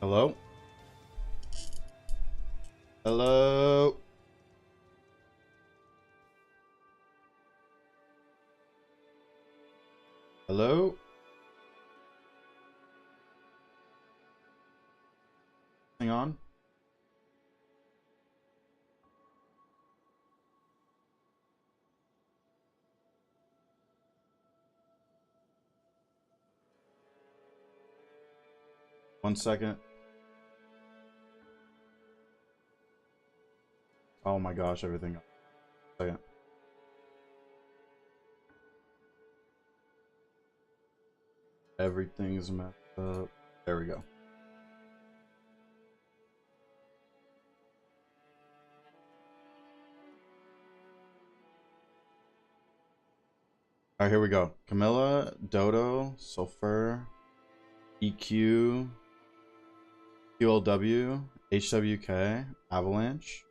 Hello? Hello? Hello? Hang on. One second. Oh my gosh, everything. Second. Everything's messed up. There we go. Alright, here we go. Camilla, Dodo, Sulfur, EQ, QLW, HWK, Avalanche,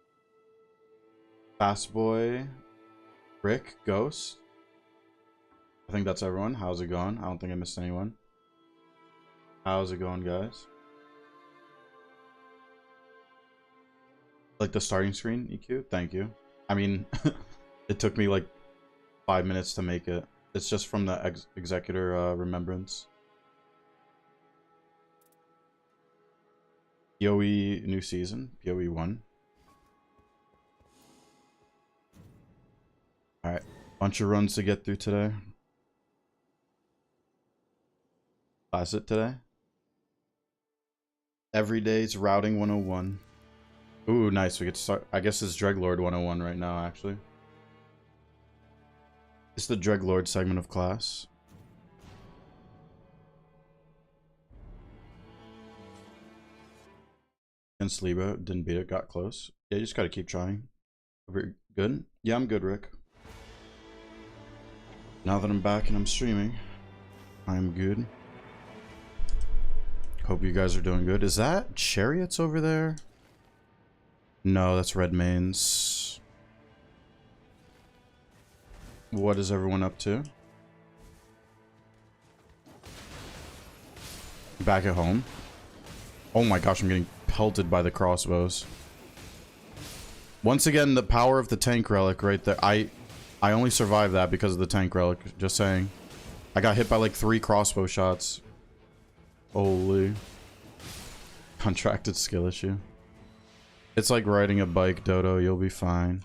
Fastboy, Rick, Ghost. I think that's everyone. How's it going? I don't think I missed anyone. How's it going, guys? Like the starting screen, EQ? Thank you. I mean, it took me like 5 minutes to make it. It's just from the Executor Remembrance. PoE new season, PoE 1. Alright, bunch of runs to get through today. Class it today. Every day's routing 101. Ooh, nice. We get to start. I guess it's Dreglord 101 right now, actually. It's the Dreglord segment of class. Against Libra, didn't beat it, got close. Yeah, you just gotta keep trying. We're good? Yeah, I'm good, Rick. Now that I'm back and I'm streaming, I'm good. Hope you guys are doing good. Is that Chariots over there? No, that's Redmanes. What is everyone up to? Back at home. Oh my gosh, I'm getting pelted by the crossbows. Once again, the power of the tank relic right there. I only survived that because of the tank relic. Just saying. I got hit by like 3 crossbow shots. Holy. Contracted skill issue. It's like riding a bike, Dodo. You'll be fine.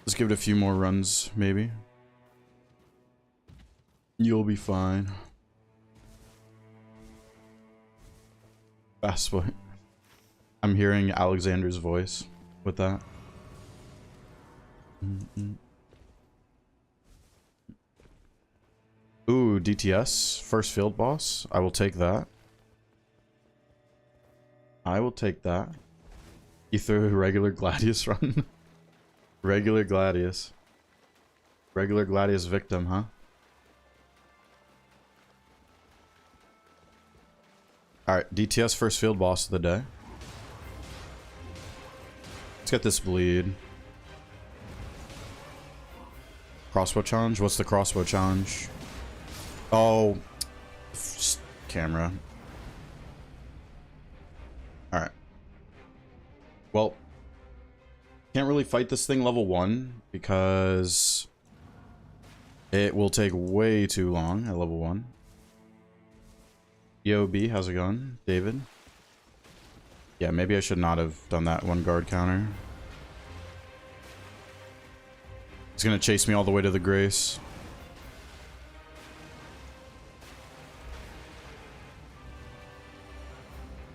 Let's give it a few more runs, maybe. You'll be fine. Fast boy. I'm hearing Alexander's voice with that. Ooh, DTS. First field boss. I will take that. I will take that. You threw a regular Gladius run? Regular Gladius. Regular Gladius victim, huh? Alright, DTS first field boss of the day. Let's get this bleed. Crossbow challenge? What's the crossbow challenge? Oh. Camera. Alright. Well. Can't really fight this thing level 1 because it will take way too long at level 1. EOB, how's it going? David? Yeah, maybe I should not have done that one guard counter. He's gonna chase me all the way to the Grace.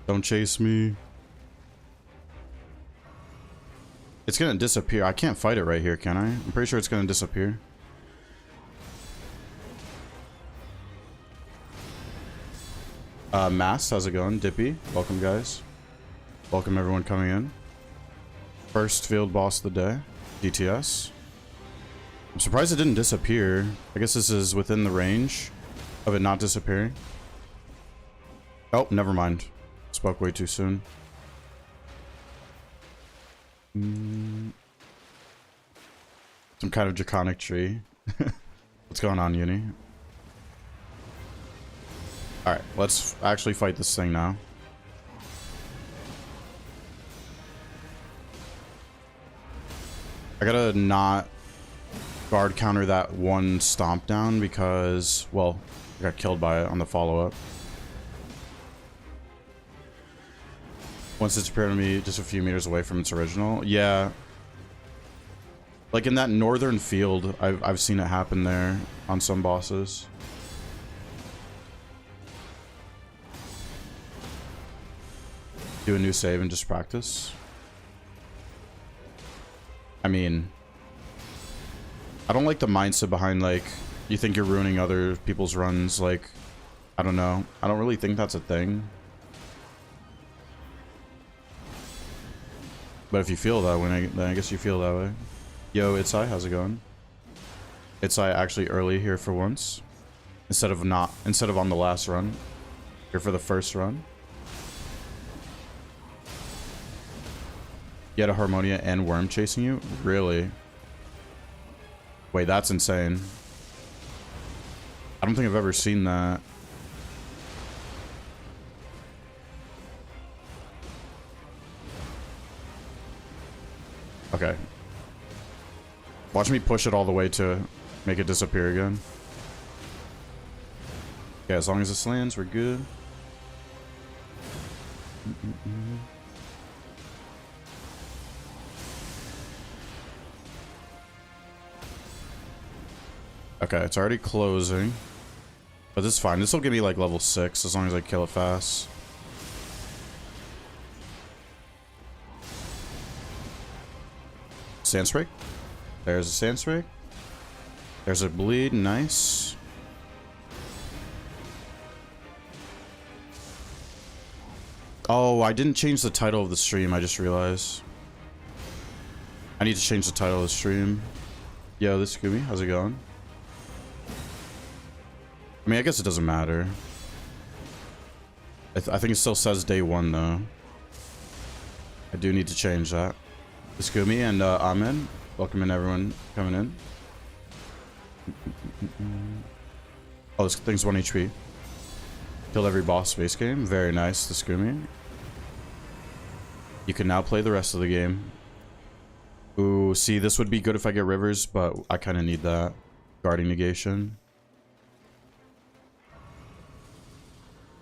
Don't chase me. It's gonna disappear. I can't fight it right here, can I? I'm pretty sure it's gonna disappear. Mass, how's it going? Dippy, welcome guys. Welcome everyone coming in. First field boss of the day, DTS. I'm surprised it didn't disappear. I guess this is within the range of it not disappearing. Oh, never mind. Spoke way too soon. Some kind of draconic tree. What's going on, Uni? Alright, let's actually fight this thing now. I gotta not guard counter that one stomp down because, well, I got killed by it on the follow-up. Once it's appeared to me just a few meters away from its original. Yeah. Like in that northern field, I've seen it happen there on some bosses. Do a new save and just practice. I mean, I don't like the mindset behind, like, you think you're ruining other people's runs. Like, I don't know. I don't really think that's a thing. But if you feel that way, then I guess you feel that way. Yo, Itsai, how's it going? Itsai actually early here for once. Instead of on the last run. Here for the first run. You had a Harmonia and Worm chasing you? Really? Wait, that's insane. I don't think I've ever seen that. Okay. Watch me push it all the way to make it disappear again. Okay, as long as this lands, we're good. Okay, it's already closing. But this is fine. This will give me like level 6 as long as I kill it fast. Sandspray. There's a Sandspray. There's a bleed. Nice. Oh, I didn't change the title of the stream. I just realized. I need to change the title of the stream. Yo, this is Scooby. How's it going? I mean, I guess it doesn't matter. I think it still says day 1, though. I do need to change that. This is Scooby and Ahmed. Welcome in, everyone coming in. Oh, this thing's 1 HP. Killed every boss space game. Very nice, the Scooby. You can now play the rest of the game. Ooh, see, this would be good if I get Rivers, but I kind of need that. Guarding negation.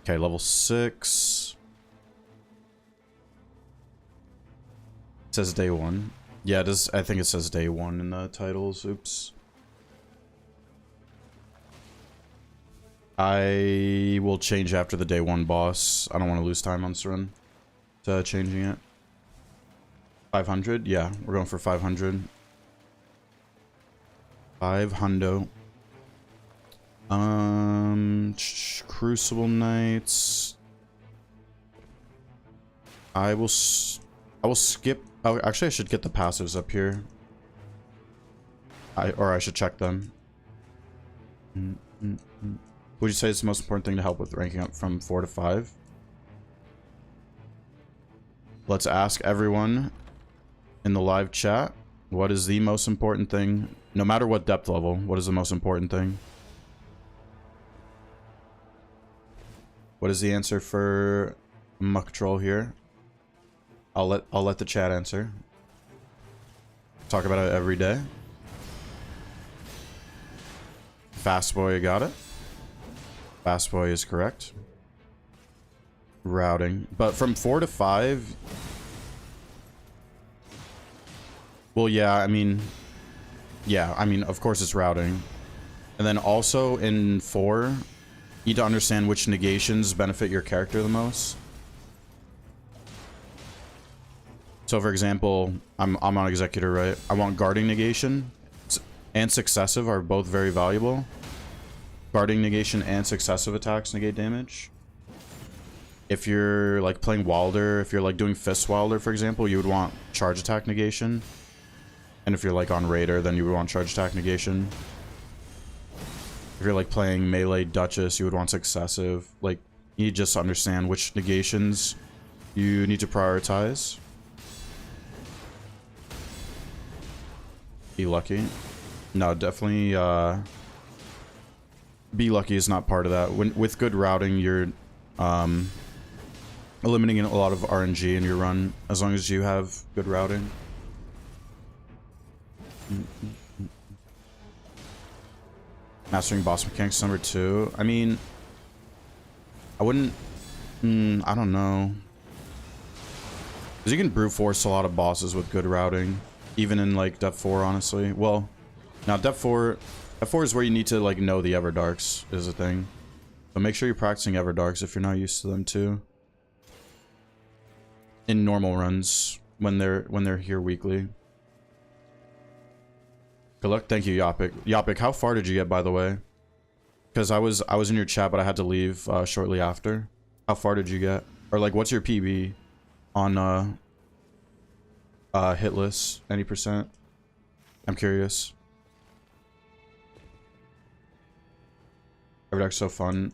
Okay, level 6. It says day 1. Yeah, it is. I think it says day 1 in the titles. Oops. I will change after the day 1 boss. I don't want to lose time on this run to changing it. 500? Yeah, we're going for 500. 500. Crucible Knights. I will skip. Oh, actually, I should get the passives up here. Or I should check them. Would you say it's the most important thing to help with ranking up from 4 to 5? Let's ask everyone in the live chat. What is the most important thing? No matter what depth level, what is the most important thing? What is the answer for Muck Troll here? I'll let the chat answer. Talk about it every day. Fast Boy, you got it. Fast Boy is correct. Routing. But from 4 to 5... Well, yeah, I mean... Yeah, I mean, of course it's routing. And then also in 4, you need to understand which negations benefit your character the most. So, for example, I'm on Executor, right? I want Guarding Negation and Successive are both very valuable. Guarding Negation and Successive attacks negate damage. If you're, like, playing Wilder, if you're, like, doing Fist Wilder, for example, you would want Charge Attack Negation. And if you're, like, on Raider, then you would want Charge Attack Negation. If you're, like, playing Melee Duchess, you would want Successive. Like, you need to just understand which negations you need to prioritize. Be lucky. No, definitely, Be lucky is not part of that. With good routing, you're eliminating a lot of RNG in your run as long as you have good routing. Mastering boss mechanics number 2. I mean, I wouldn't. I don't know. Because you can brute force a lot of bosses with good routing, even in like Depth 4, honestly. Well, now Depth 4 is where you need to like know the Everdarks is a thing. So make sure you're practicing Everdarks if you're not used to them too. In normal runs when they're here weekly. Good luck. Thank you, Yapik. Yapik, how far did you get, by the way? Because I was in your chat, but I had to leave shortly after. How far did you get? Or like, what's your PB on hit list? Any percent? I'm curious. Everdark's so fun.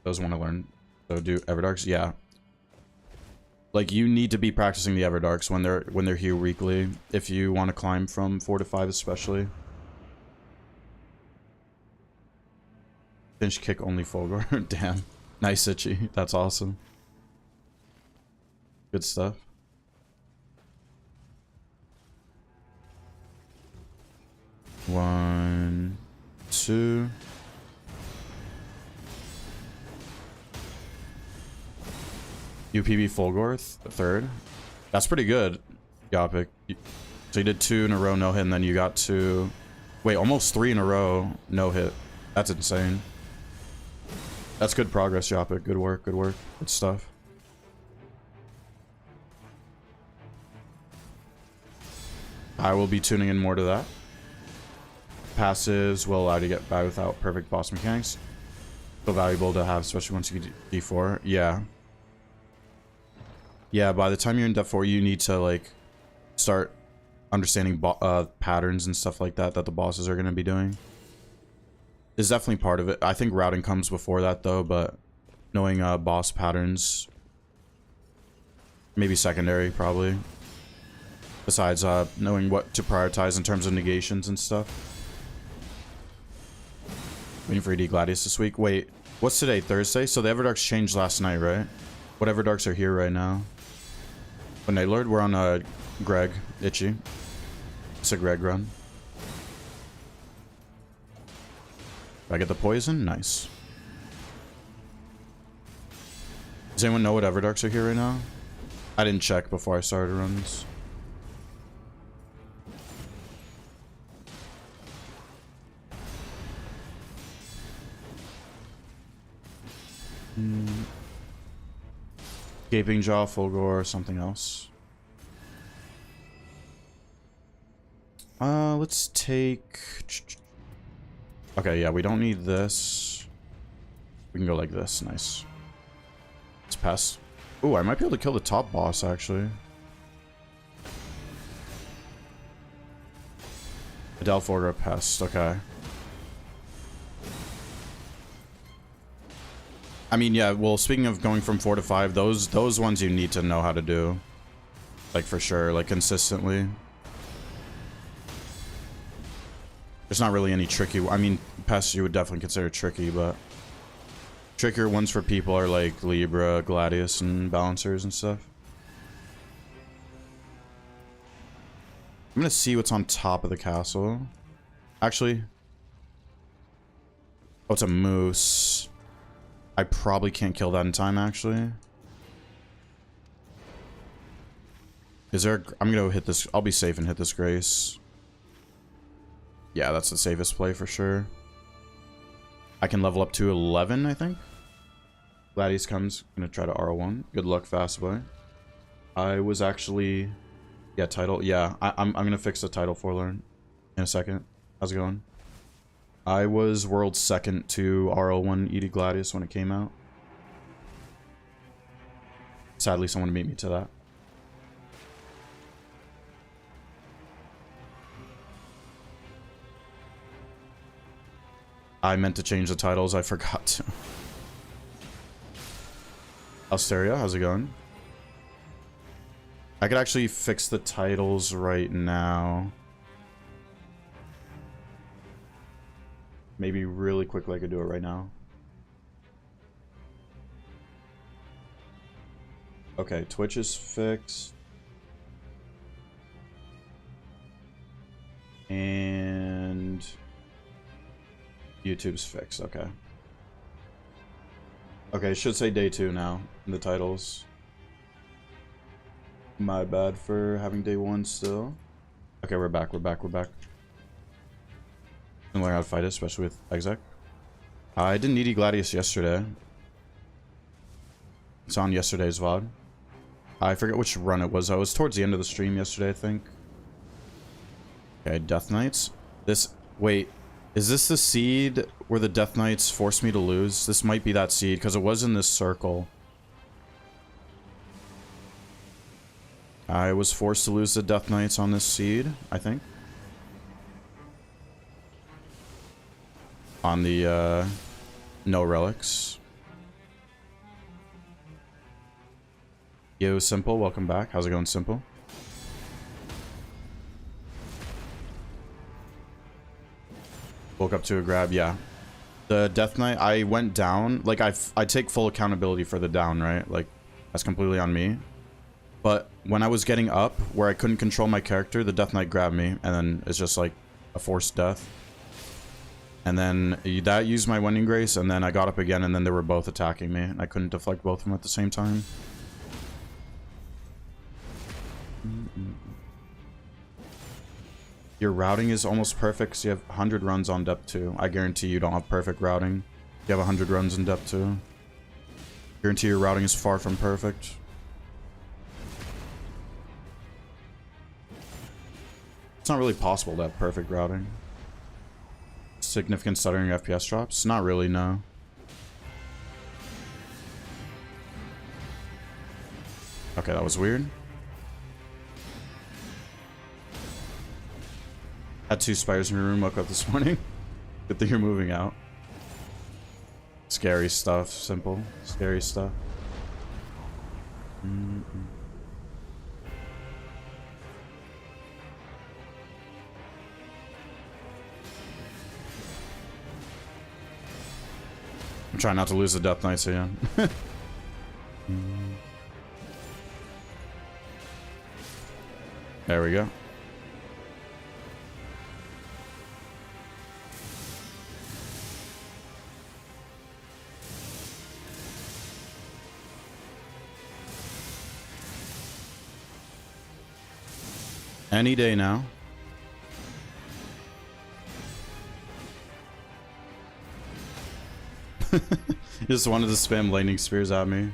Those want to learn. So do Everdarks. Yeah. Like, you need to be practicing the Everdarks when they're here weekly if you want to climb from 4 to 5 especially. Finch kick only Fulgor. Damn. Nice, Itchy. That's awesome. Good stuff. One, two. UPB Fulgor, third. That's pretty good, Yapik. So you did 2 in a row no hit, and then you got to... Wait, almost 3 in a row no hit. That's insane. That's good progress, Yapik. Good work, good work. Good stuff. I will be tuning in more to that. Passives will allow you to get by without perfect boss mechanics. So valuable to have, especially once you get D4. Yeah. Yeah, by the time you're in Depth 4, you need to, like, start understanding patterns and stuff like that the bosses are going to be doing. Is definitely part of it. I think routing comes before that, though, but knowing boss patterns, maybe secondary, probably. Besides knowing what to prioritize in terms of negations and stuff. Waiting for AD Gladius this week. Wait, what's today? Thursday? So the Everdarks changed last night, right? What Everdarks are here right now? But Nightlord, we're on Greg, Itchy. It's a Greg run. Did I get the poison? Nice. Does anyone know what Everdarks are here right now? I didn't check before I started runs. Gaping Jaw, Fulgor, something else. Let's take... Okay, yeah, we don't need this. We can go like this. Nice. Let's pass. Ooh, I might be able to kill the top boss, actually. Adele Fulgor Pest. Okay. I mean, yeah, well, speaking of going from 4 to 5, those ones you need to know how to do. Like, for sure. Like, consistently. There's not really any tricky... I mean, Pest you would definitely consider tricky, but... Trickier ones for people are like Libra, Gladius, and Balancers and stuff. I'm gonna see what's on top of the castle. Actually... Oh, it's a moose. I probably can't kill that in time, actually. Is there... I'm gonna hit this... I'll be safe and hit this Grace. Yeah, that's the safest play for sure. I can level up to 11, I think. Gladius comes. Gonna try to R1. Good luck, Fastboy. I was actually... Yeah, title. Yeah, I'm gonna fix the title forlorn in a second. How's it going? I was world's second to RL1 ED Gladius when it came out. Sadly, someone beat me to that. I meant to change the titles, I forgot to. Alsteria, how's it going? I could actually fix the titles right now. Maybe really quickly I could do it right now. Okay, Twitch is fixed. And YouTube's fixed, okay. Okay, it should say day 2 now in the titles. My bad for having day 1 still. Okay, we're back, we're back, we're back. I'm learning how to fight it, especially with Exec. I didn't need Gladius yesterday. It's on yesterday's VOD. I forget which run it was. I was towards the end of the stream yesterday, I think. Okay, Death Knights. This... Wait. Is this the seed where the Death Knights forced me to lose? This might be that seed, because it was in this circle. I was forced to lose the Death Knights on this seed, I think. On the, no relics. Yo, Simple, welcome back. How's it going, Simple? Woke up to a grab, yeah. The Death Knight, I went down. Like, I take full accountability for the down, right? Like, that's completely on me. But when I was getting up, where I couldn't control my character, the Death Knight grabbed me, and then it's just like a forced death. And then that used my Winning Grace, and then I got up again, and then they were both attacking me, and I couldn't deflect both of them at the same time. Your routing is almost perfect because you have 100 runs on depth 2. I guarantee you don't have perfect routing. You have 100 runs in depth 2. Guarantee your routing is far from perfect. It's not really possible to have perfect routing. Significant stuttering FPS drops? Not really, no. Okay, that was weird. Had 2 spiders in your room, woke up this morning. Good thing you're moving out. Scary stuff, Simple. Scary stuff. I'm trying not to lose the Death Knights again. There we go. Any day now. Just wanted to spam lightning spears at me.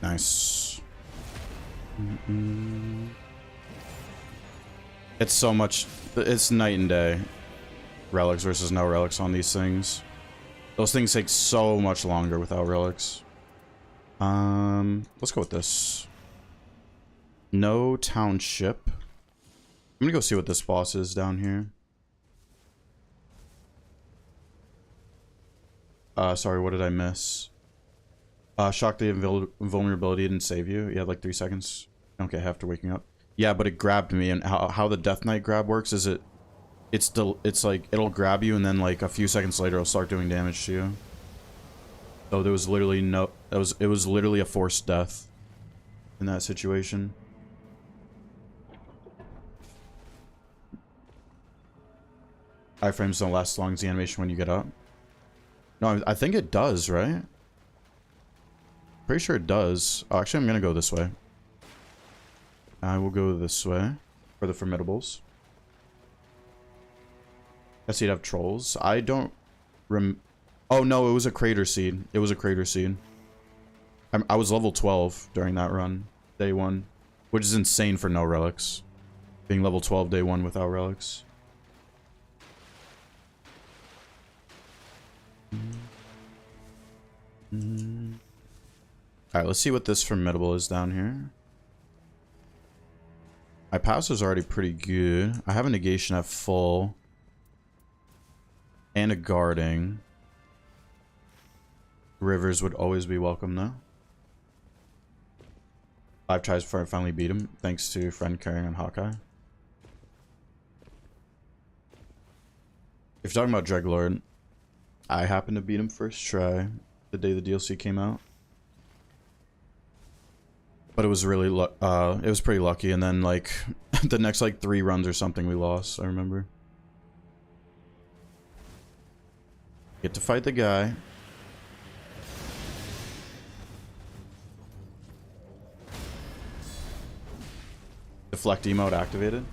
Nice. It's so much. It's night and day. Relics versus no relics on these things. Those things take so much longer without relics. Let's go with this. No township. I'm gonna go see what this boss is down here. Sorry, what did I miss? Shock the invulnerability didn't save you. You had like 3 seconds. Okay, after waking up. Yeah, but it grabbed me, and how the Death Knight grab works is it's like it'll grab you and then like a few seconds later it'll start doing damage to you. So there was literally no it was literally a forced death in that situation. Iframes don't last as long as the animation when you get up. No, I think it does, right? Pretty sure it does. Oh, actually, I'm gonna go this way. I will go this way for the Formidables. Guess you'd have trolls. I don't oh no, it was a crater seed. It was a crater seed. I was level 12 during that run, day 1, which is insane for no relics. Being level 12 day 1 without relics. Alright, let's see what this Formidable is down here. My pass is already pretty good. I have a negation at full. And a guarding. Rivers would always be welcome, though. 5 tries before I finally beat him, thanks to friend carrying on Hawkeye. If you're talking about Dreglord, I happened to beat him first try the day the DLC came out. But it was really, it was pretty lucky, and then, like, the next, like, 3 runs or something we lost, I remember. Get to fight the guy. Deflect emote activated.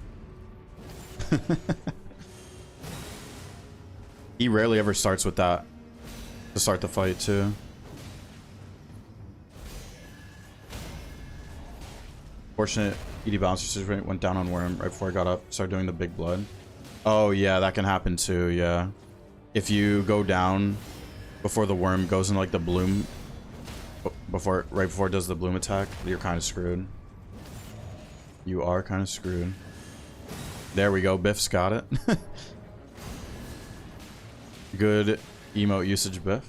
He rarely ever starts with that to start the fight, too. Fortunate ED bouncer went down on Worm right before I got up. Started doing the big blood. Oh, yeah, that can happen, too, yeah. If you go down before the Worm goes in, like, the bloom... right before it does the bloom attack, you're kind of screwed. You are kind of screwed. There we go. Biff's got it. Good emote usage, Biff.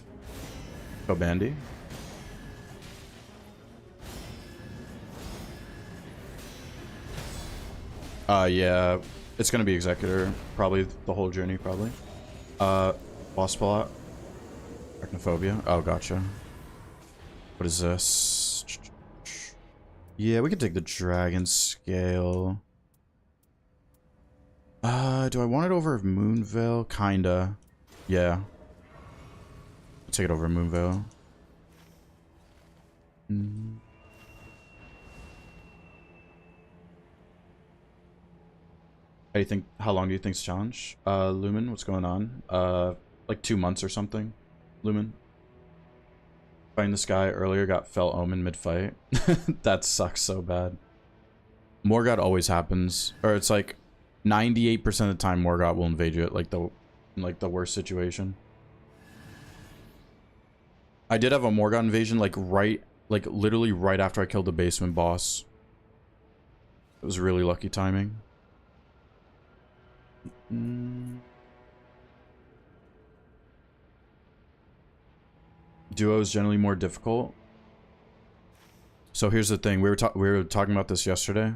Go Bandy. Yeah. It's gonna be Executor. Probably the whole journey, probably. Boss plot. Arachnophobia. Oh, gotcha. What is this? Yeah, we could take the Dragon Scale. Do I want it over Moonveil? Kinda. Yeah. I'll take it over Moonveil. How long do you think's challenge? Lumen, what's going on? Like 2 months or something. Lumen. Fighting this guy earlier, got Fell Omen mid-fight. That sucks so bad. Morgott always happens. Or it's like 98% of the time Morgott will invade you at like the worst situation. I did have a Morgott invasion like literally right after I killed the basement boss. It was really lucky timing. Duo is generally more difficult. So here's the thing, we were talking about this yesterday.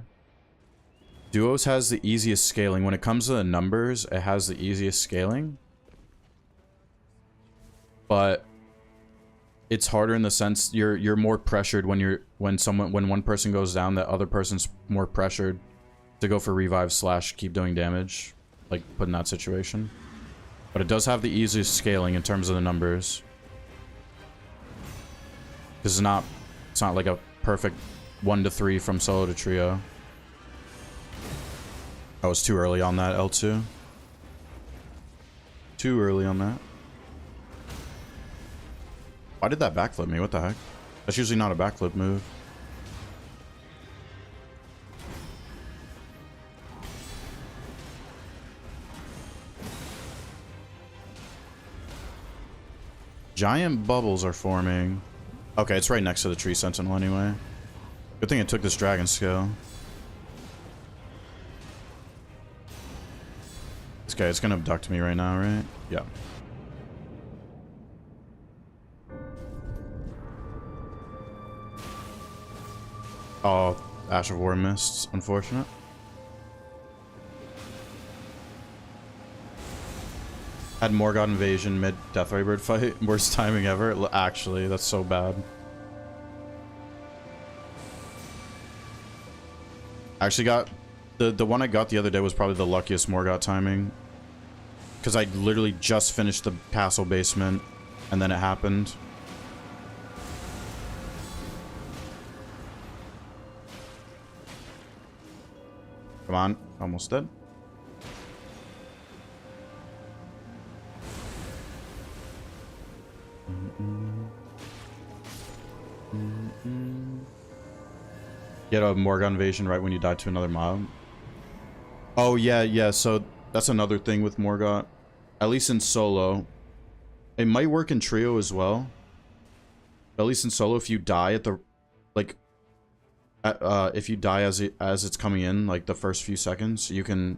Duos has the easiest scaling. When it comes to the numbers, it has the easiest scaling. But it's harder in the sense you're more pressured when one person goes down, that other person's more pressured to go for revive / keep doing damage, like put in that situation. But it does have the easiest scaling in terms of the numbers. Because it's not like a perfect 1 to 3 from solo to trio. I was too early on that, L2. Too early on that. Why did that backflip me? What the heck? That's usually not a backflip move. Giant bubbles are forming. Okay, it's right next to the tree sentinel anyway. Good thing it took this dragon scale. This guy is gonna abduct me right now, right? Yeah. Oh, Ash of War missed. Unfortunate. Had Morgott invasion mid Deathray Bird fight. Worst timing ever. Actually, that's so bad. I actually got the one I got the other day was probably the luckiest Morgott timing, because I literally just finished the castle basement and then it happened. Come on, almost dead. Get a Morgott invasion right when you die to another mob. Oh yeah, so that's another thing with Morgott. At least in solo. It might work in trio as well. But at least in solo, if you die at the if you die as it's coming in, like the first few seconds, you can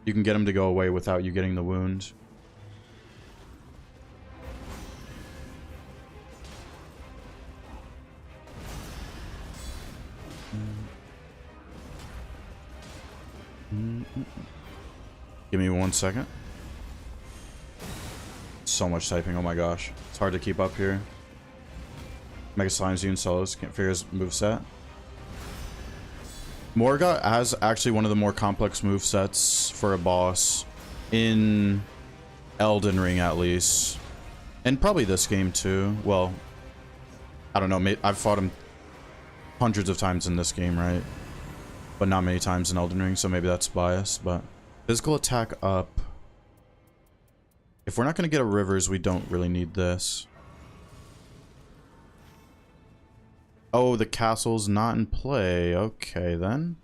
get him to go away without you getting the wound. Give me 1 second. So much typing, oh my gosh. It's hard to keep up here. Mega Slimes, even solos, can't figure his moveset. Morgott has actually one of the more complex movesets for a boss in Elden Ring, at least. And probably this game too. Well, I don't know, I've fought him hundreds of times in this game, right? But not many times in Elden Ring, so maybe that's biased, but... Physical attack up. If we're not going to get a Rivers, we don't really need this. Oh, the castle's not in play. Okay, then.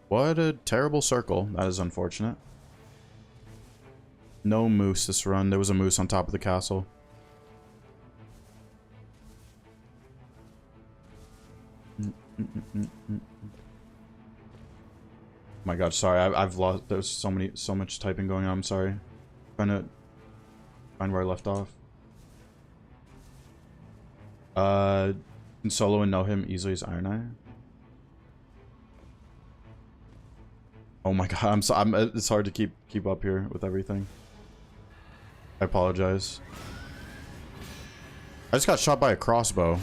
What a terrible circle. That is unfortunate. No moose this run. There was a moose on top of the castle. My god, sorry, I've lost. There's so much typing going on. I'm sorry. Trying to find where I left off. Can solo and know him easily as Iron Eye. Oh my god, it's hard to keep up here with everything. I apologize. I just got shot by a crossbow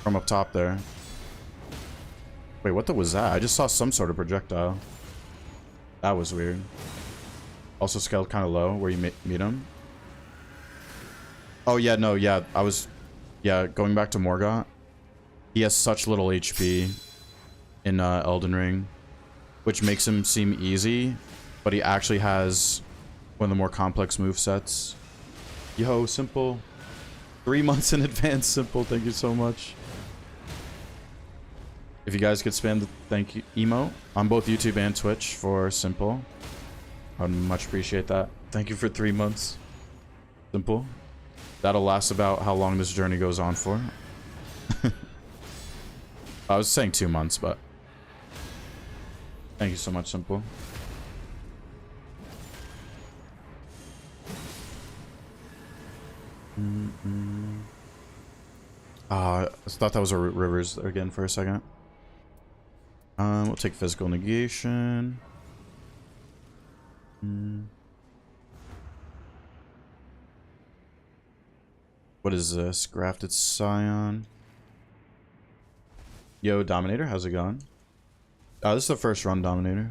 from up top there. Wait, what was that? I just saw some sort of projectile. That was weird. Also scaled kind of low where you meet him. Oh yeah, no, yeah, yeah, going back to Morgott. He has such little HP in Elden Ring, which makes him seem easy, but he actually has one of the more complex movesets. Yo, Simple. 3 months in advance, Simple. Thank you so much. If you guys could spam the thank you emote on both YouTube and Twitch for Simple, I'd much appreciate that. Thank you for 3 months, Simple. That'll last about how long this journey goes on for. I was saying 2 months, but thank you so much, Simple. I thought that was a Rivers again for a second. We'll take physical negation. What is this? Grafted Scion. Yo, Dominator, how's it going? This is the first run, Dominator.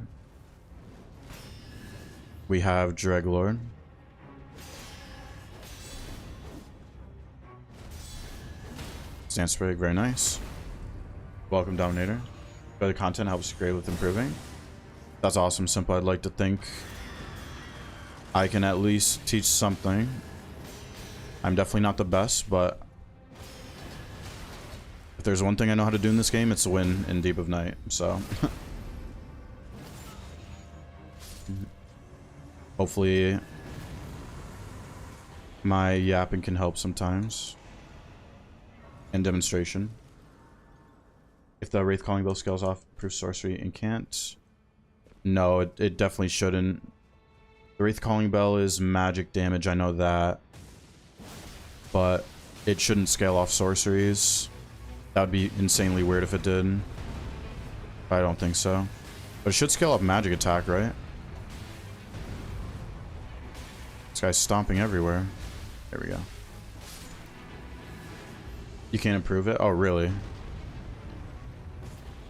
We have Dreglord. Stance Sprig, very nice. Welcome, Dominator. The content helps great with improving. That's awesome, Simple. I'd like to think I can at least teach something. I'm definitely not the best, but if there's one thing I know how to do in this game, it's to win in Deep of Night, so. Hopefully my yapping can help sometimes. And demonstration. If the Wraith Calling Bell scales off proof sorcery and can't. No, it definitely shouldn't. The Wraith Calling Bell is magic damage, I know that. But it shouldn't scale off sorceries. That would be insanely weird if it did. I don't think so. But it should scale off magic attack, right? This guy's stomping everywhere. There we go. You can't improve it? Oh, really?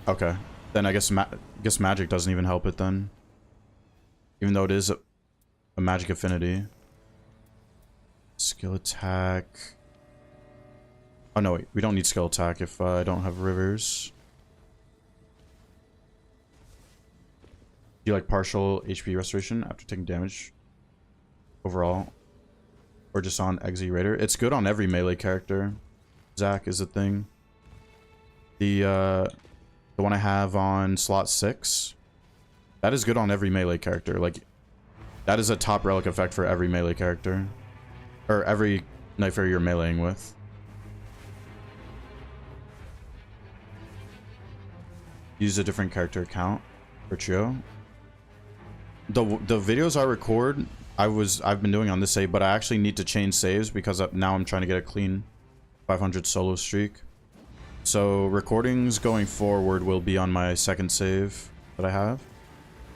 Okay. Then I guess magic doesn't even help it then. Even though it is a magic affinity. Skill attack. Oh, no, wait. We don't need skill attack if I don't have Rivers. Do you like partial HP restoration after taking damage overall? Or just on Exe Raider? It's good on every melee character. Zac is a thing. The one I have on slot 6, that is good on every melee character. Like, that is a top relic effect for every melee character. Or every Night Fairy you're meleeing with. Use a different character account for Trio. The videos I record, I've been doing on this save, but I actually need to change saves because now I'm trying to get a clean 500 solo streak. So recordings going forward will be on my second save that I have.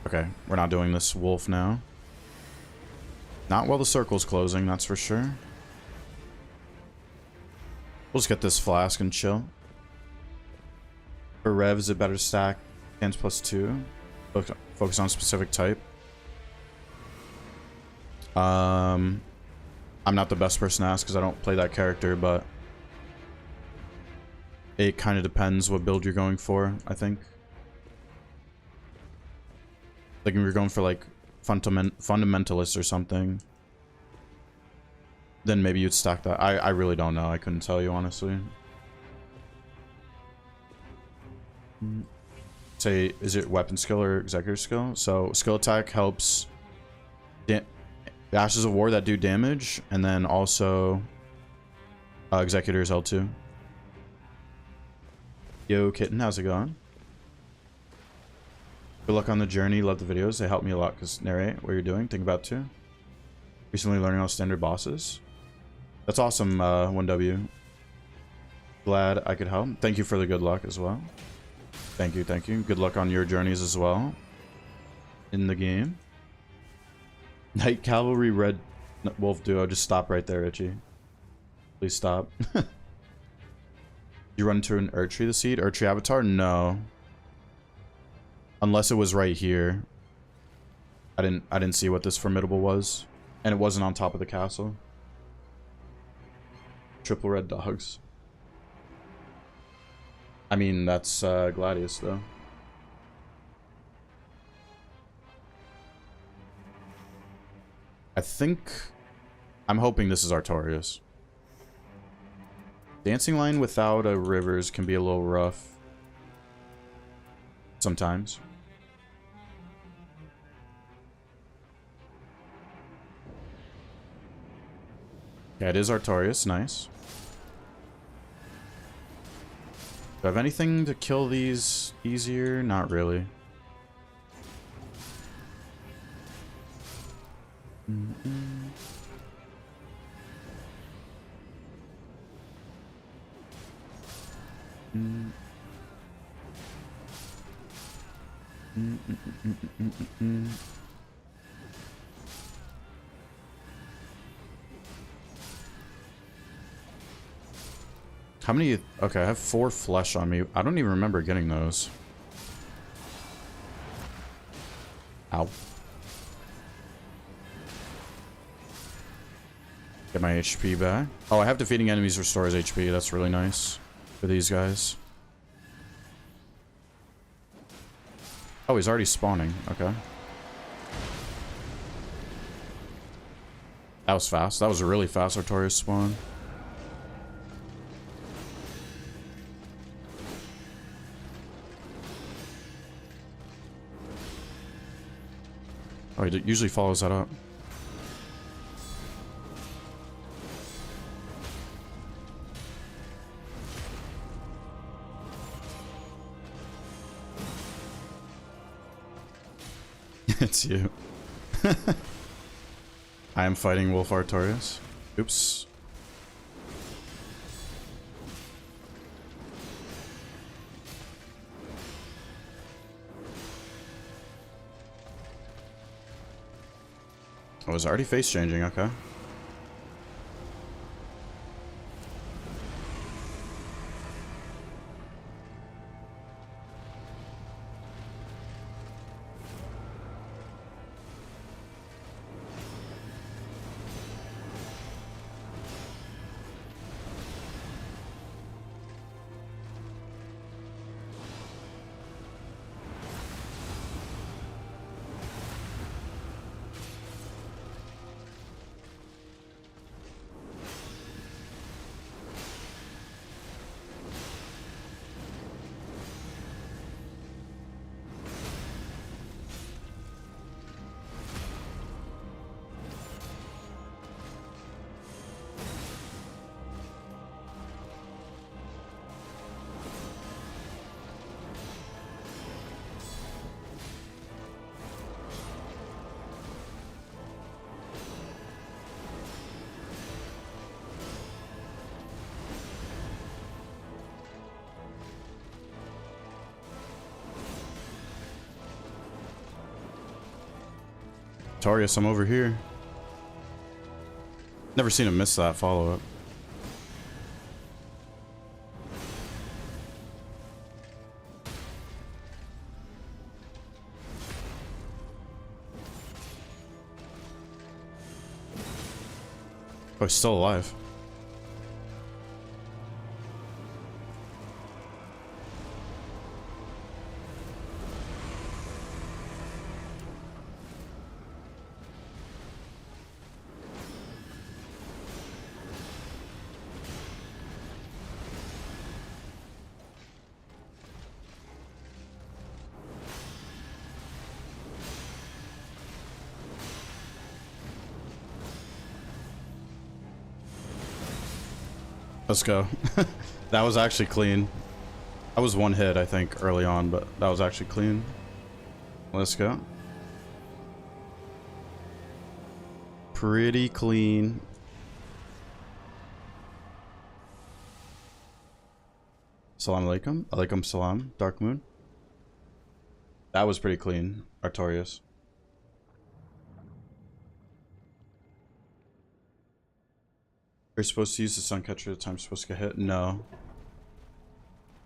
Okay, we're not doing this wolf now. Not while the circle's closing, that's for sure. We'll just get this flask and chill. For revs, it better stack hands +2. Focus on specific type. I'm not the best person to ask because I don't play that character, but it kind of depends what build you're going for, I think. Like if you're going for like fundamentalist or something, then maybe you'd stack that. I really don't know. I couldn't tell you honestly. Say, is it weapon skill or executor skill? So skill attack helps Ashes of War that do damage, and then also executors L2. Yo, Kitten, how's it going? Good luck on the journey. Love the videos. They help me a lot because narrate what you're doing. Think about too. Recently learning all standard bosses. That's awesome, 1W. Glad I could help. Thank you for the good luck as well. Thank you, thank you. Good luck on your journeys as well in the game. Night Cavalry Red Wolf Duo. Just stop right there, Itchy. Please stop. You run into an Erdtree the seed? Erdtree Avatar? No. Unless it was right here. I didn't see what this formidable was. And it wasn't on top of the castle. Triple red dogs. I mean, that's Gladius, though. I think... I'm hoping this is Artorias. Dancing line without a rivers can be a little rough. Sometimes. Yeah, it is Artorias. Nice. Do I have anything to kill these easier? Not really. How many? Okay, I have 4 flesh on me. I don't even remember getting those. Ow. Get my HP back. Oh, I have defeating enemies restores HP. That's really nice for these guys. Oh, he's already spawning. Okay. That was fast. That was a really fast Artorias spawn. Oh, he usually follows that up. It's you. I am fighting Wolf Artorias. Oops. Oh, it's already face changing, okay. Tarius, I'm over here. Never seen him miss that follow-up. Oh, he's still alive. Let's go. That was actually clean. I was one hit, I think, early on, but that was actually clean. Let's go. Pretty clean. Salam alaikum. Alaikum salam. Dark Moon. That was pretty clean. Artorias. You're supposed to use the Suncatcher at the time supposed to get hit? No.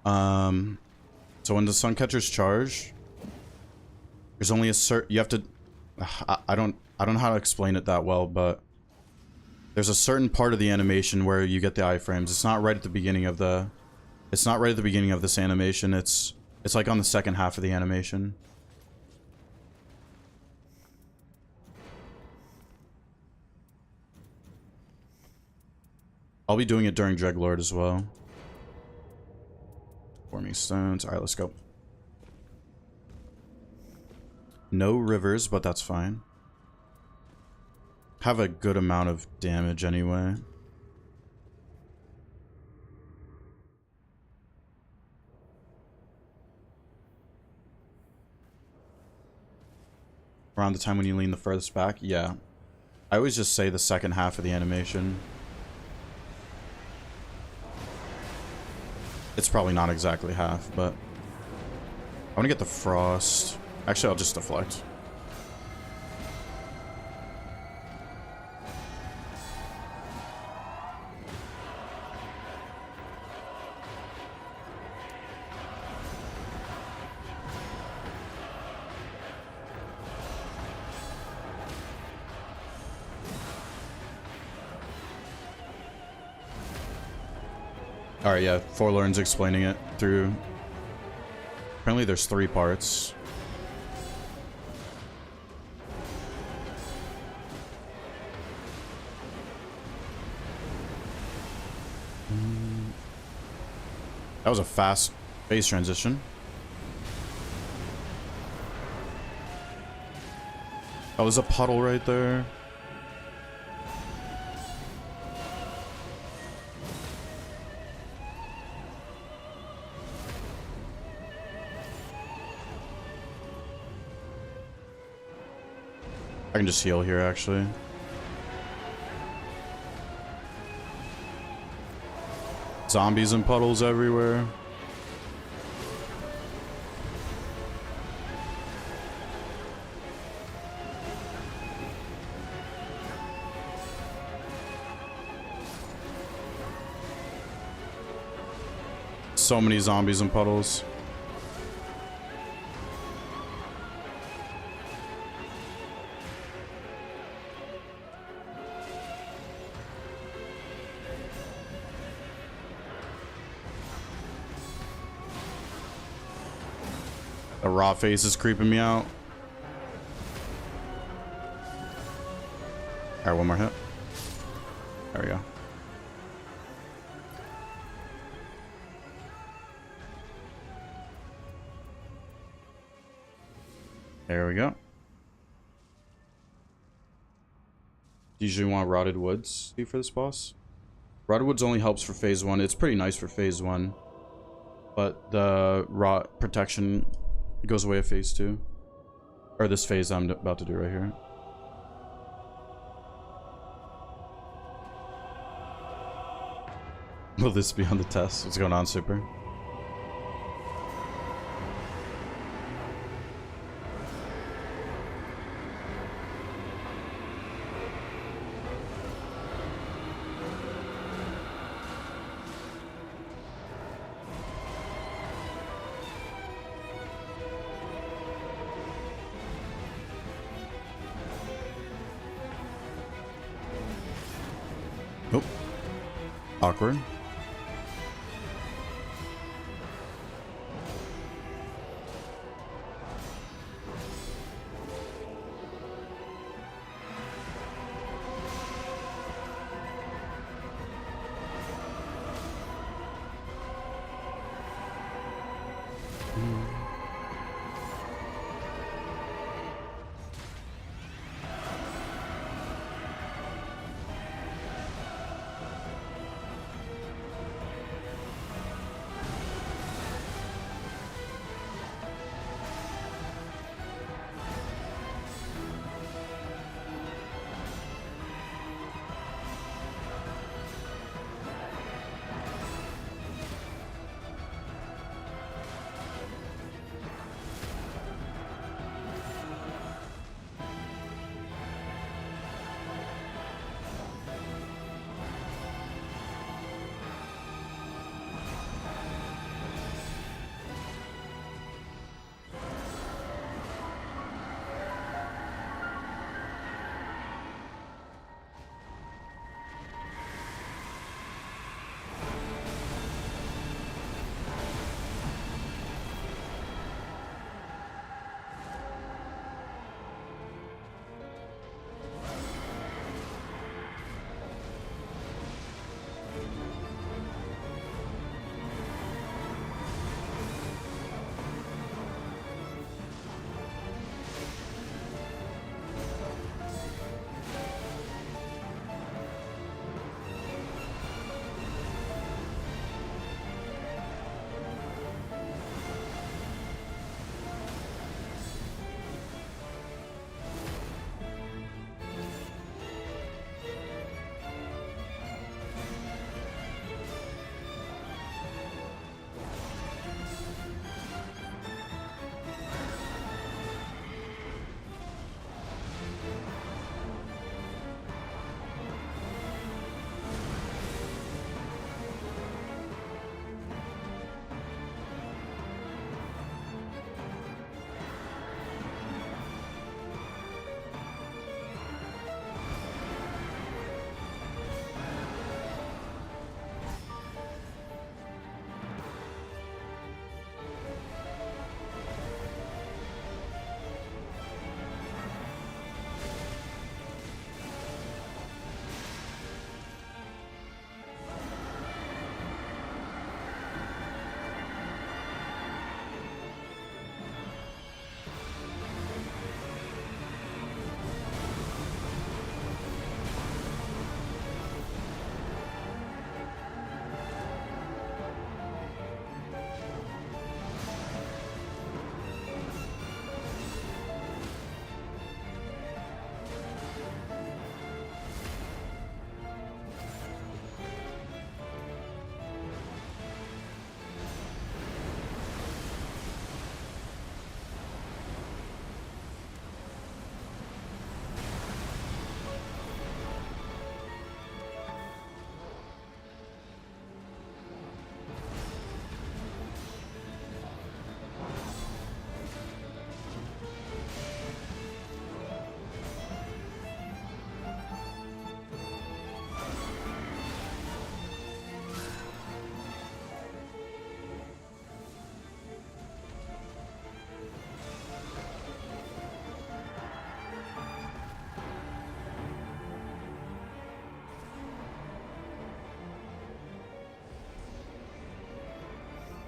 So when the Suncatcher's charge, there's only a certain, you have to, I don't know how to explain it that well, but there's a certain part of the animation where you get the iframes. It's not right at the beginning of the, it's not right at the beginning of this animation. It's like on the second half of the animation. I'll be doing it during Dreadlord as well. Forming stones. Alright, let's go. No rivers, but that's fine. Have a good amount of damage anyway. Around the time when you lean the furthest back? Yeah. I always just say the second half of the animation. It's probably not exactly half, but I want to get the frost. Actually, I'll just deflect. Alright, yeah, Forlorn's explaining it through... Apparently there's 3 parts. That was a fast phase transition. Oh, there's a puddle right there. I can just heal here, actually. Zombies and puddles everywhere. So many zombies and puddles. The raw face is creeping me out. Alright, one more hit. There we go. There we go. Usually want Rotted Woods for this boss. Rotted Woods only helps for phase 1. It's pretty nice for phase 1. But the rot protection goes away at phase 2. Or this phase I'm about to do right here. Will this be on the test? What's going on, Super? Oh. Awkward.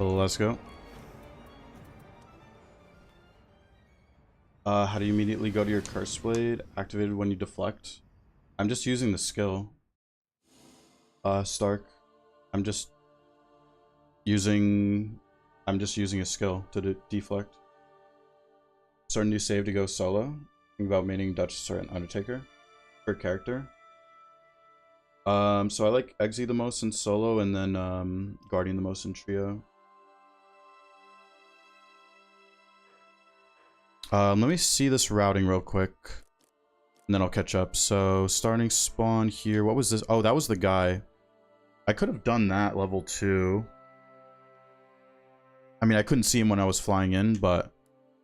Let's go. How do you immediately go to your Curse Blade? Activated when you deflect. I'm just using the skill. Stark. I'm just using a skill to deflect. Start a new save to go solo. Think about maining Duchess or an Undertaker per character. So I like Eggsy the most in solo, and then Guardian the most in trio. Let me see this routing real quick, and then I'll catch up. So starting spawn here. What was this? Oh, that was the guy. I could have done that level 2. I mean, I couldn't see him when I was flying in, but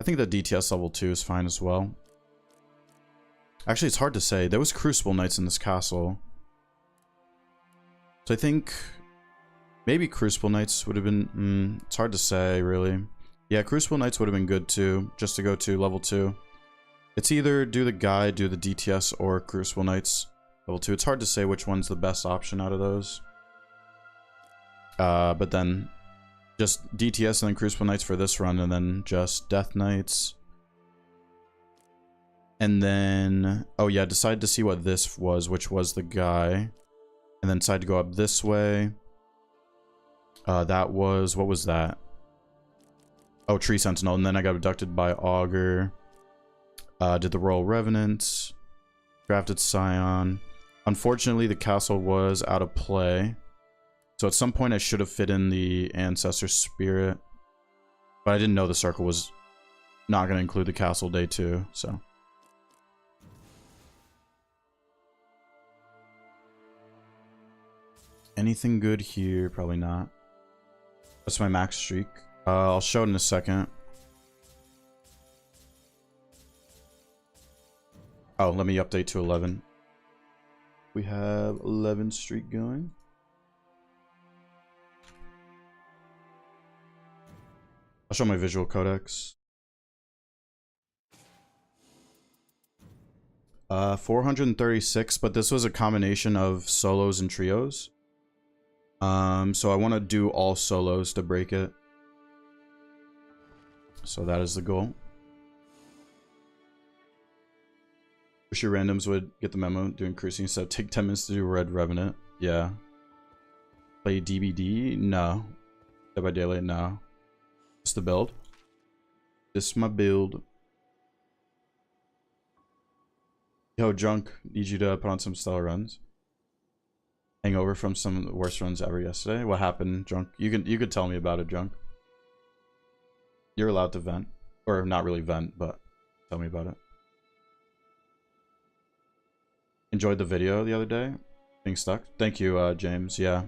I think the DTS level 2 is fine as well. Actually, it's hard to say. There was Crucible Knights in this castle. So I think maybe Crucible Knights would have been... it's hard to say, really. Yeah, Crucible Knights would have been good too, just to go to level 2. It's either do the guide, do the DTS, or Crucible Knights level 2. It's hard to say which one's the best option out of those. But then just DTS and then Crucible Knights for this run, and then just Death Knights. And then, oh yeah, decide to see what this was, which was the guy. And then decide to go up this way. That was, what was that? Oh, Tree Sentinel. And then I got abducted by Augur. Did the Royal Revenant. Drafted Scion. Unfortunately, the castle was out of play. So at some point I should have fit in the Ancestor Spirit. But I didn't know the circle was not going to include the castle day 2, so... Anything good here? Probably not. That's my max streak. I'll show it in a second. Oh, let me update to 11. We have 11 streak going. I'll show my visual codex. 436, but this was a combination of solos and trios. So I want to do all solos to break it. So that is the goal. Wish your randoms would get the memo doing cruising instead of take 10 minutes to do Red Revenant. Yeah. Play DBD? No. Dead by Daylight? No. This the build? This is my build. Yo, Drunk, need you to put on some stellar runs. Hangover from some of the worst runs ever yesterday. What happened, Drunk? You could tell me about it, Drunk. You're allowed to vent. Or not really vent, but tell me about it. Enjoyed the video the other day? Being stuck? Thank you, James. Yeah.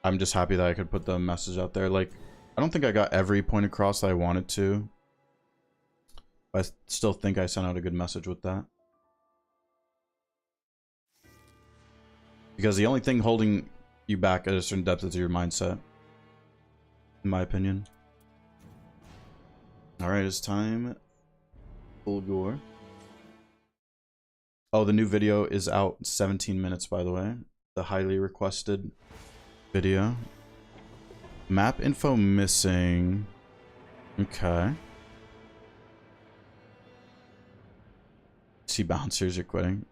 I'm just happy that I could put the message out there. Like, I don't think I got every point across that I wanted to. But I still think I sent out a good message with that. Because the only thing holding you back at a certain depth is your mindset. In my opinion. Alright, it's time. Full gore. Oh, the new video is out in 17 minutes, by the way. The highly requested video. Map info missing. Okay. See bouncers are quitting.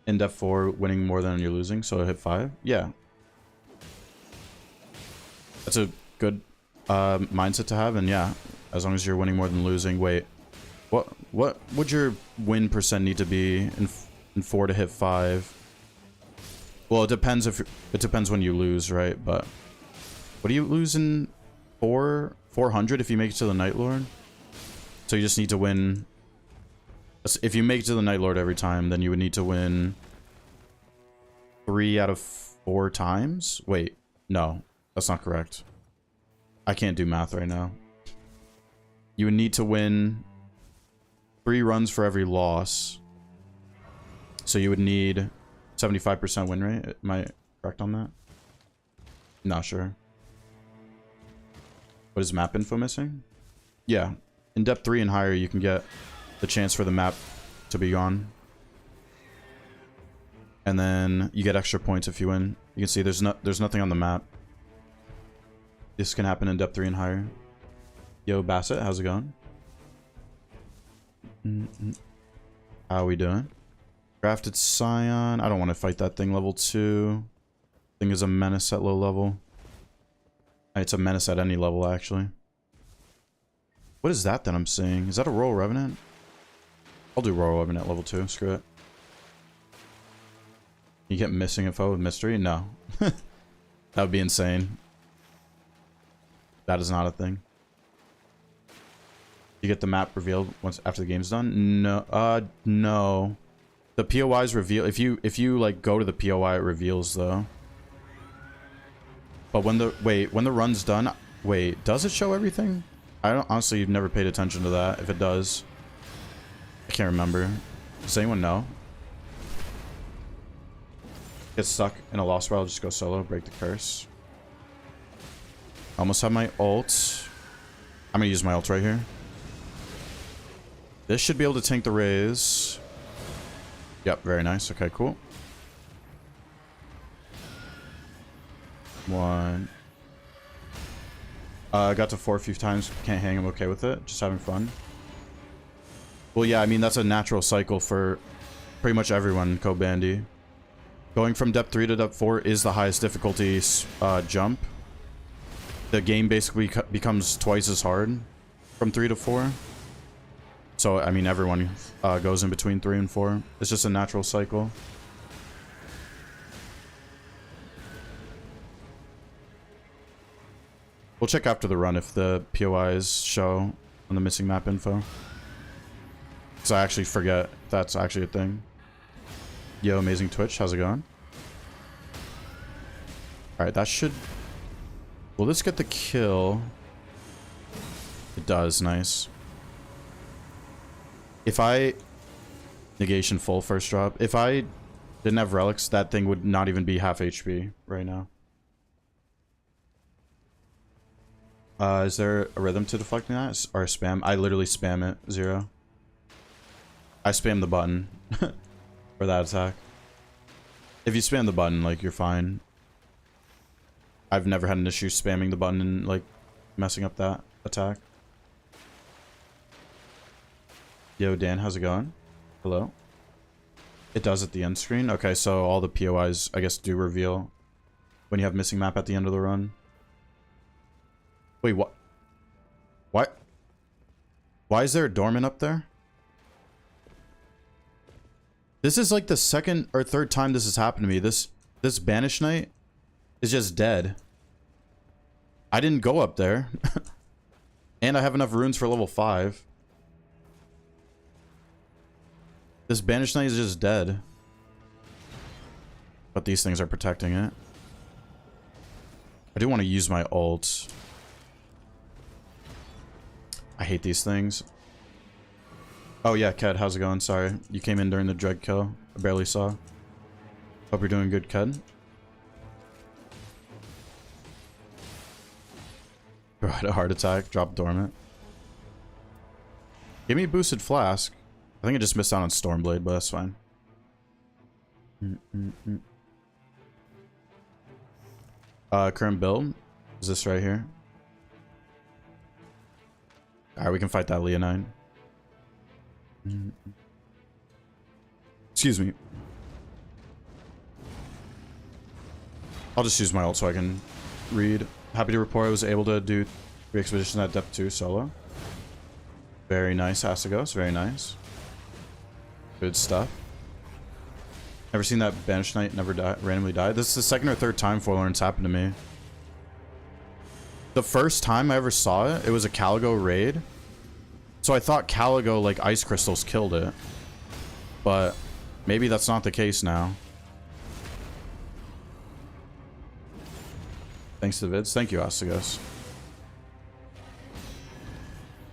In depth 4, winning more than you're losing, so hit 5. Yeah. That's a good mindset to have, and yeah, as long as you're winning more than losing. Wait, what would your win percent need to be in 4 to hit 5? Well, it depends when you lose, right? But what do you lose in 400 if you make it to the Night Lord? So you just need to win. If you make it to the Night Lord every time, then you would need to win 3 out of 4 times? Wait, no, that's not correct. I can't do math right now. You would need to win 3 runs for every loss. So you would need 75% win rate. Am I correct on that? Not sure. What is map info missing? Yeah, in depth 3 and higher, you can get the chance for the map to be gone. And then you get extra points if you win. You can see there's nothing on the map. This can happen in depth 3 and higher. Yo, Bassett, how's it going? How we doing? Crafted Scion. I don't want to fight that thing level 2. Thing is a menace at low level. It's a menace at any level, actually. What is that I'm seeing? Is that a Royal Revenant? I'll do Royal Revenant level 2. Screw it. You get missing info with mystery? No. That would be insane. That is not a thing. You get the map revealed once after the game's done? No. No. The POIs reveal if you like go to the POI, it reveals though. But when the run's done, wait, does it show everything? I don't honestly, you've never paid attention to that. If it does, I can't remember. Does anyone know? Get stuck in a lost spiral, just go solo, break the curse. Almost have my ult. I'm gonna use my ult right here. This should be able to tank the raise. Yep, very nice. Okay, cool. One. I got to 4 a few times. Can't hang. I'm okay with it. Just having fun. Well, yeah, I mean, that's a natural cycle for pretty much everyone, Code Bandy. Going from depth 3 to depth 4 is the highest difficulty jump. The game basically becomes twice as hard from 3 to 4. So, I mean, everyone goes in between 3 and 4. It's just a natural cycle. We'll check after the run if the POIs show on the missing map info. Because I actually forget that's actually a thing. Yo, amazing Twitch. How's it going? Alright, that should... Will this get the kill? It does. Nice. If I... Negation full first drop. If I didn't have relics, that thing would not even be half HP right now. Is there a rhythm to deflecting that? Or spam? I literally spam it. 0. I spam the button for that attack. If you spam the button, like, you're fine. I've never had an issue spamming the button and, like, messing up that attack. Yo, Dan, how's it going? Hello? It does at the end screen? Okay, so all the POIs, I guess, do reveal when you have missing map at the end of the run. Wait, what? What? Why is there a dormant up there? This is like the second or third time this has happened to me. This Banished Knight is just dead. I didn't go up there. And I have enough runes for level 5. This Banished Knight is just dead. But these things are protecting it. I do want to use my ult. I hate these things. Oh yeah, Ked, how's it going? Sorry. You came in during the Dread kill. I barely saw. Hope you're doing good, Ked. Bro, I had a heart attack. Drop dormant. Give me a boosted flask. I think I just missed out on Stormblade, but that's fine. Current build is this right here. Alright, we can fight that Leonine. Excuse me. I'll just use my ult so I can read. Happy to report I was able to do 3 expeditions at depth 2 solo. Very nice, Asagos. Very nice. Good stuff. Never seen that Banished Knight never randomly die. This is the second or third time Forlorn's happened to me. The first time I ever saw it, it was a Caligo raid. So I thought Caligo, like, ice crystals killed it. But maybe that's not the case now. Thanks to the vids. Thank you, Asagos.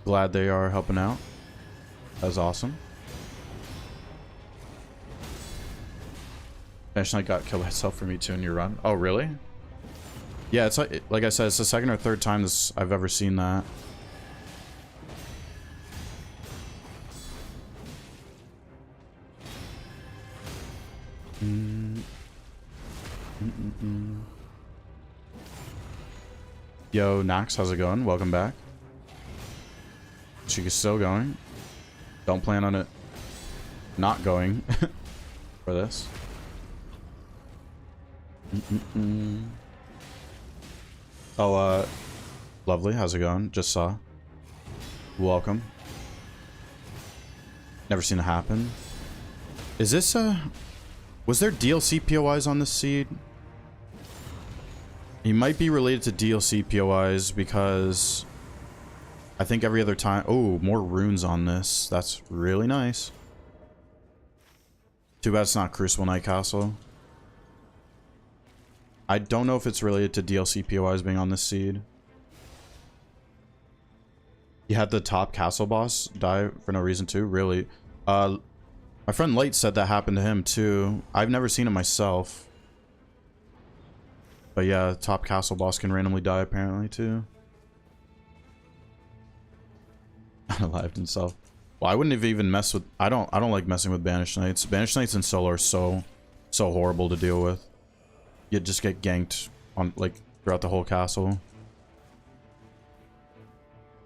Glad they are helping out. That's awesome. Banished Knight got killed by itself for me too in your run. Oh, really? Yeah, it's like I said, it's the second or third time I've ever seen that. Yo, Nax, how's it going? Welcome back. Sheik is still going. Don't plan on it not going for this. Oh, lovely. How's it going? Just saw. Welcome. Never seen it happen. Is this was there DLC POIs on this seed? He might be related to DLC POIs because I think every other time... Oh, more runes on this. That's really nice. Too bad it's not Crucible Night Castle. I don't know if it's related to DLC POIs being on this seed. You had the top castle boss die for no reason too? Really? My friend Light said that happened to him too. I've never seen it myself. But yeah, top castle boss can randomly die apparently too. Unalived himself. Well, I wouldn't have even messed with... I don't like messing with Banished Knights. Banished Knights in solo are so horrible to deal with. You just get ganked on, like, throughout the whole castle.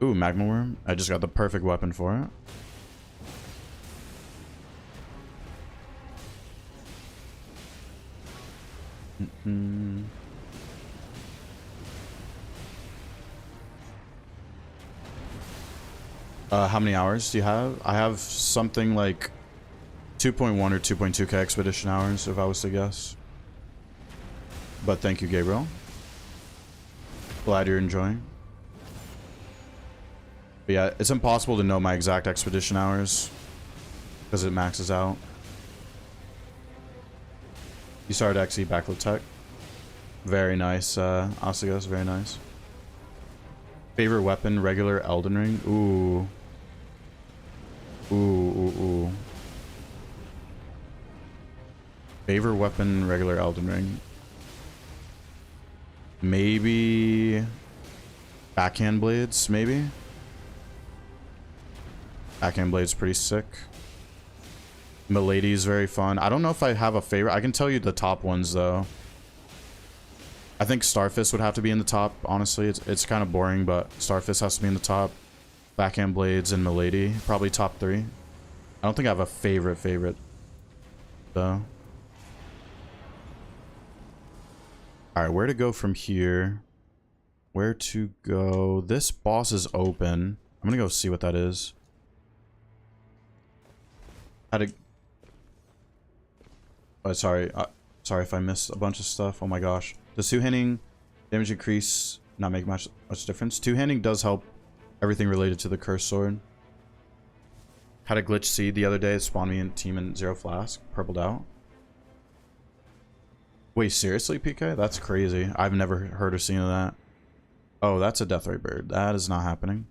Ooh, Magma Worm. I just got the perfect weapon for it. How many hours do you have? I have something like 2.1 or 2.2k expedition hours, if I was to guess. But thank you, Gabriel. Glad you're enjoying. But yeah, it's impossible to know my exact expedition hours because it maxes out. You started XE backlit tech. Very nice, Osagos, very nice. Favorite weapon, regular Elden Ring. Ooh. Ooh. Favorite weapon, regular Elden Ring. Maybe backhand blades, maybe. Backhand blades pretty sick. Milady is very fun. I don't know if I have a favorite. I can tell you the top ones though. I think Starfist would have to be in the top, honestly. It's kind of boring, but Starfist has to be in the top. Backhand blades and Milady, probably top 3. I don't think I have a favorite though. Alright, where to go from here? Where to go? This boss is open. I'm gonna go see what that is. Oh, sorry. Sorry if I missed a bunch of stuff. Oh my gosh. Does two-handing damage increase not make much difference? Two-handing does help everything related to the cursed sword. Had a glitch seed the other day. It spawned me in team in 0 flask. Purpled out. Wait, seriously, PK? That's crazy. I've never heard or seen of that. Oh, that's a Deathray bird. That is not happening.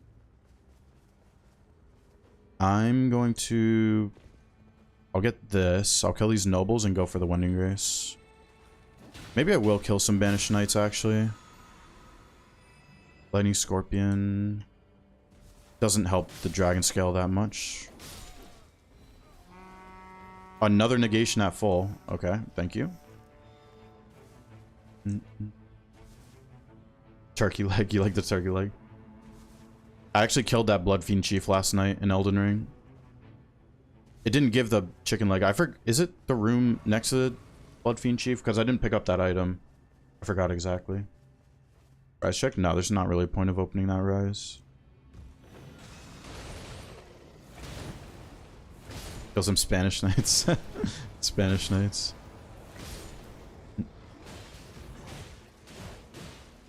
I'm going to... I'll get this. I'll kill these nobles and go for the Wending Grace. Maybe I will kill some Banished Knights, actually. Lightning Scorpion... doesn't help the Dragon Scale that much. Another negation at full. Okay, thank you. Turkey leg. You like the turkey leg? I actually killed that Bloodfiend Chief last night in Elden Ring. It didn't give the chicken leg. Is it the room next to the Bloodfiend Chief? Because I didn't pick up that item. I forgot exactly. Rise check? No, there's not really a point of opening that rise. Kill some Spanish Knights. Spanish Knights.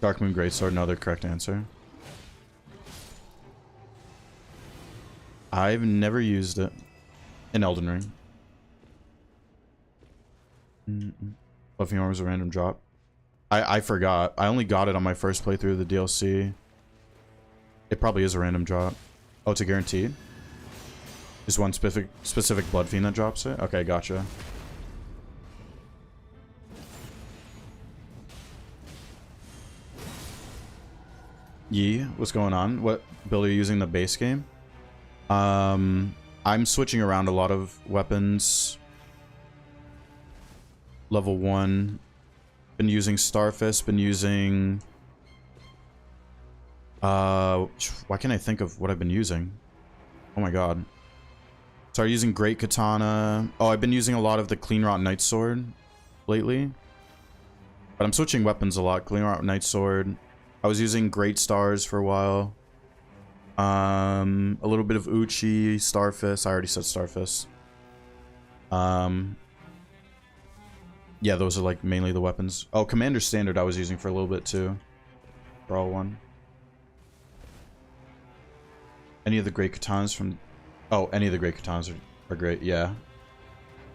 Darkmoon Greatsword, no, the correct answer. I've never used it in Elden Ring. Buffing Arm is a random drop. I forgot. I only got it on my first playthrough of the DLC. It probably is a random drop. Oh, it's a guaranteed? Is one specific Bloodfiend that drops it? Okay, gotcha. Yee, what's going on? What build are you using in the base game? I'm switching around a lot of weapons. Level 1. Been using Starfist, been using... why can't I think of what I've been using? Oh my god. Started using Great Katana. Oh, I've been using a lot of the Cleanrot Night Sword lately. But I'm switching weapons a lot. Cleanrot Night Sword. I was using Great Stars for a while. A little bit of Uchi, Starfist. I already said Starfist. Yeah, those are like mainly the weapons. Oh, Commander Standard I was using for a little bit too. For all one. Any of the Great Katanas from... Oh, any of the Great Katanas are great, yeah.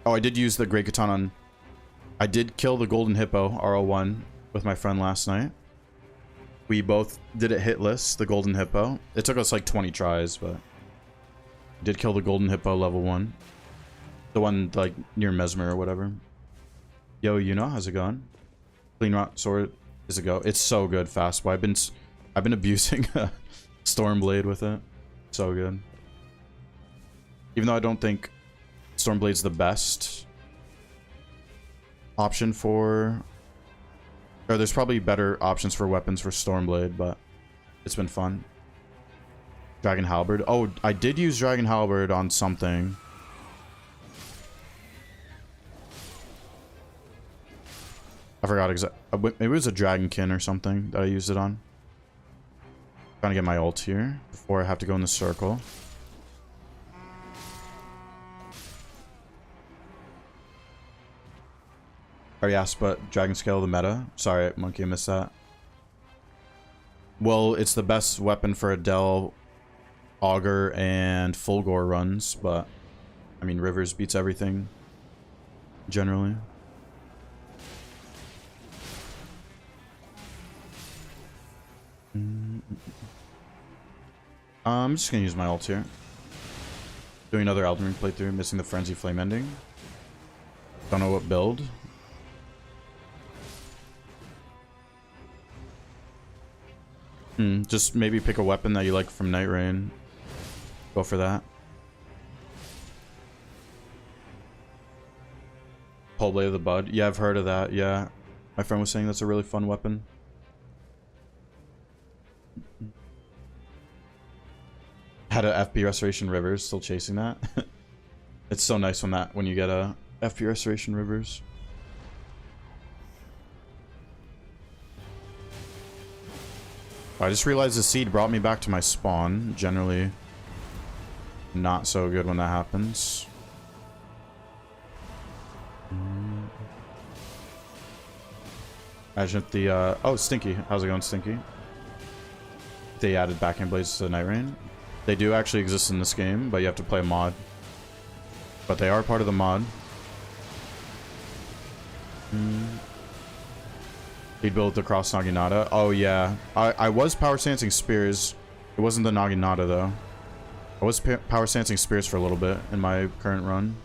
Oh, I did use the Great Katana on... I did kill the Golden Hippo, RL1, with my friend last night. We both did it hitless, the Golden Hippo. It took us like 20 tries, but... Did kill the Golden Hippo level 1. The one like near Mesmer or whatever. Yo, you know, how's it going? Clean Rot Sword is a go. It's so good, Fastboy. I've been abusing Stormblade with it. So good. Even though I don't think Stormblade's the best option for... Or there's probably better options for weapons for Stormblade, but it's been fun. Dragon Halberd. Oh, I did use Dragon Halberd on something. I forgot exactly. Maybe it was a Dragonkin or something that I used it on. Trying to get my ult here before I have to go in the circle. Oh yes, but Dragon Scale the meta. Sorry, Monkey, I missed that. Well, it's the best weapon for Adele, Augur, and Fulgore runs, but I mean Rivers beats everything generally. I'm just gonna use my ult here. Doing another Elden Ring playthrough, missing the Frenzy Flame ending. Don't know what build. Just maybe pick a weapon that you like from Night Rain. Go for that. Pole Blade of the Bud. Yeah, I've heard of that. Yeah. My friend was saying that's a really fun weapon. Had a FP Restoration Rivers, still chasing that. It's so nice when you get a FP Restoration Rivers. I just realized the seed brought me back to my spawn. Generally not so good when that happens. Imagine if the oh, Stinky. How's it going, Stinky? They added backhand blades to Night Rain. They do actually exist in this game, but you have to play a mod. But they are part of the mod. He'd build the cross Naginata. Oh yeah, I was power stancing spears. It wasn't the Naginata though. I was power stancing spears for a little bit in my current run.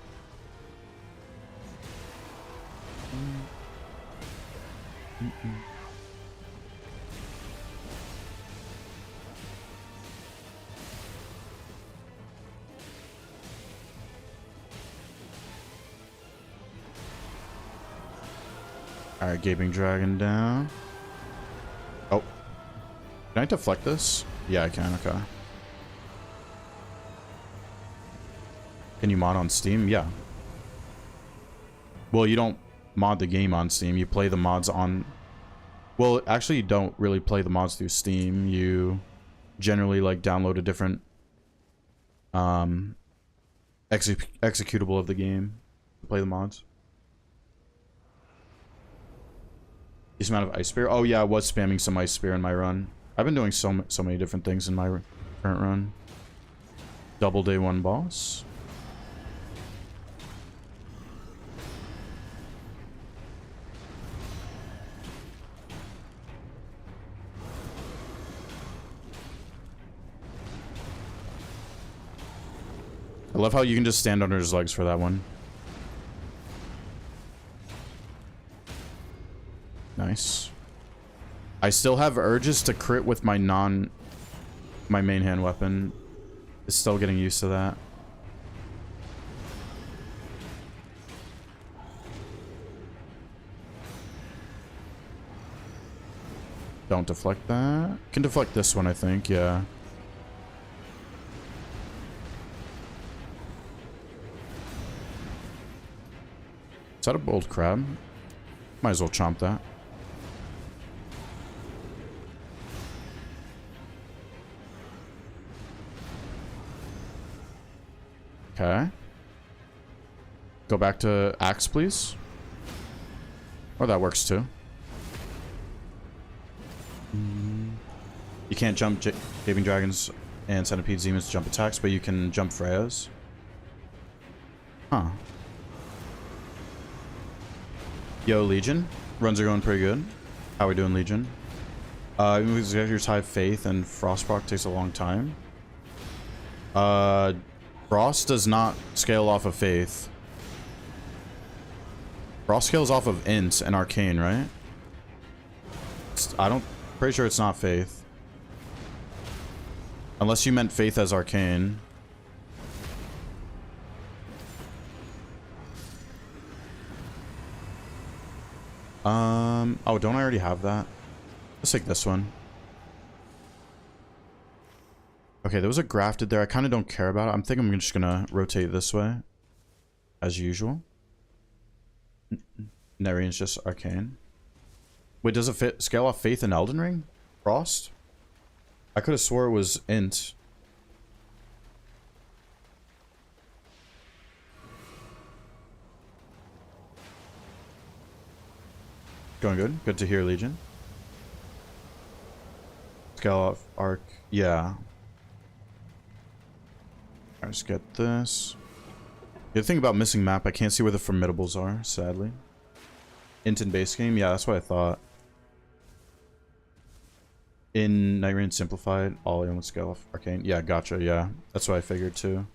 Alright, Gaping Dragon down. Oh. Can I deflect this? Yeah, I can. Okay. Can you mod on Steam? Yeah. Well, you don't mod the game on Steam. You play the mods on... Well, actually, you don't really play the mods through Steam. You generally, like, download a different... executable of the game to play the mods. Decent amount of Ice Spear. Oh yeah, I was spamming some Ice Spear in my run. I've been doing so many different things in my current run. Double day 1 boss. I love how you can just stand under his legs for that one. Nice. I still have urges to crit with my my main hand weapon. Is still getting used to that. Don't deflect that. Can deflect this one, I think, yeah. Is that a bold crab? Might as well chomp that. Okay. Go back to Axe, please. Or that works too. You can't jump Gaping Dragons and Centipede Demons jump attacks, but you can jump Freyas. Huh. Yo, Legion. Runs are going pretty good. How we doing, Legion? Even if executors high faith and Frostproc takes a long time. Frost does not scale off of faith. Frost scales off of Int and Arcane, right? Pretty sure it's not Faith. Unless you meant Faith as Arcane. Oh, don't I already have that? Let's take this one. Okay, there was a grafted there. I kind of don't care about it. I'm thinking I'm just gonna rotate this way. As usual. Nerian's just Arcane. Wait, does it scale off Faith and Elden Ring? Frost? I could have swore it was Int. Going good. Good to hear, Legion. Scale off Arc. Yeah. Let's get this. The thing about missing map, I can't see where the formidables are, sadly. Int in base game? Yeah, that's what I thought. In Night Rain Simplified, all in with scale off Arcane. Yeah, gotcha, yeah. That's what I figured too.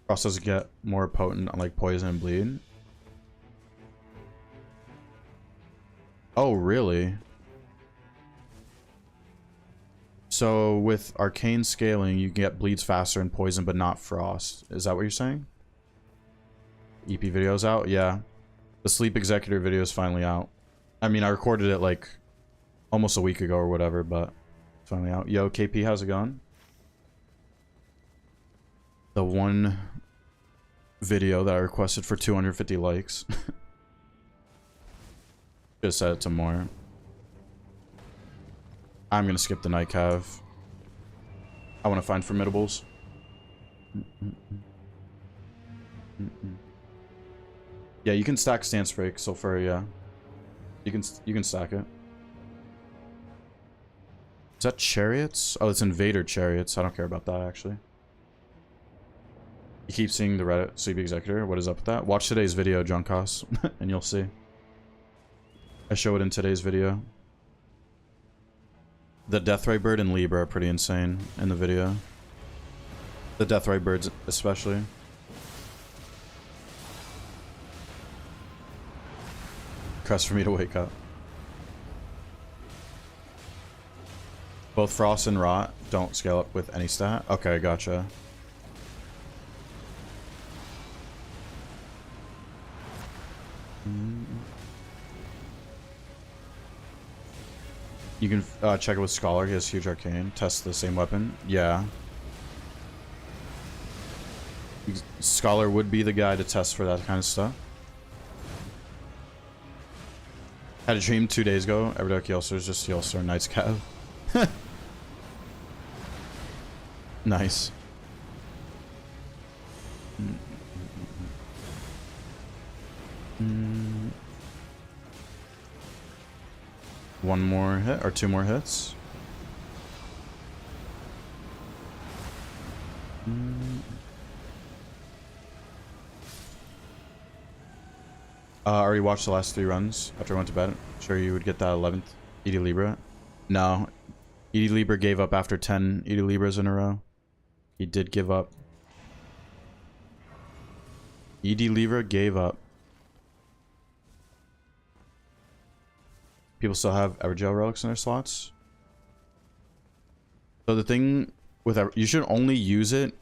Frost does get more potent on like Poison and Bleed. Oh, really? So with Arcane scaling, you can get bleeds faster and poison, but not Frost. Is that what you're saying? EP video's out? Yeah. The Sleep Executor video is finally out. I mean, I recorded it like almost a week ago or whatever, but it's finally out. Yo, KP, how's it going? The one video that I requested for 250 likes. Just set it to more. I'm gonna skip the night cav. I want to find formidables. Yeah, you can stack Stance Break, Sulfur, yeah. You can stack it. Is that Chariots? Oh, it's Invader Chariots. I don't care about that, actually. You keep seeing the Reddit Sleep Executor. What is up with that? Watch today's video, Junkos, and you'll see. I show it in today's video. The Deathray Bird and Libra are pretty insane in the video. The Deathray Birds especially. Crest for me to wake up. Both Frost and Rot don't scale up with any stat? Okay, gotcha. You can check it with Scholar. He has huge Arcane. Test the same weapon. Yeah. Scholar would be the guy to test for that kind of stuff. Had a dream 2 days ago. Everdark Yelster is just Yelster Knight's Cav. Nice. One more hit, or two more hits. I already watched the last 3 runs after I went to bed. Sure you would get that 11th ED Libra. No. ED Libra gave up after 10 ED Libras in a row. He did give up. ED Libra gave up. People still have Evergel relics in their slots. So the thing with you should only use it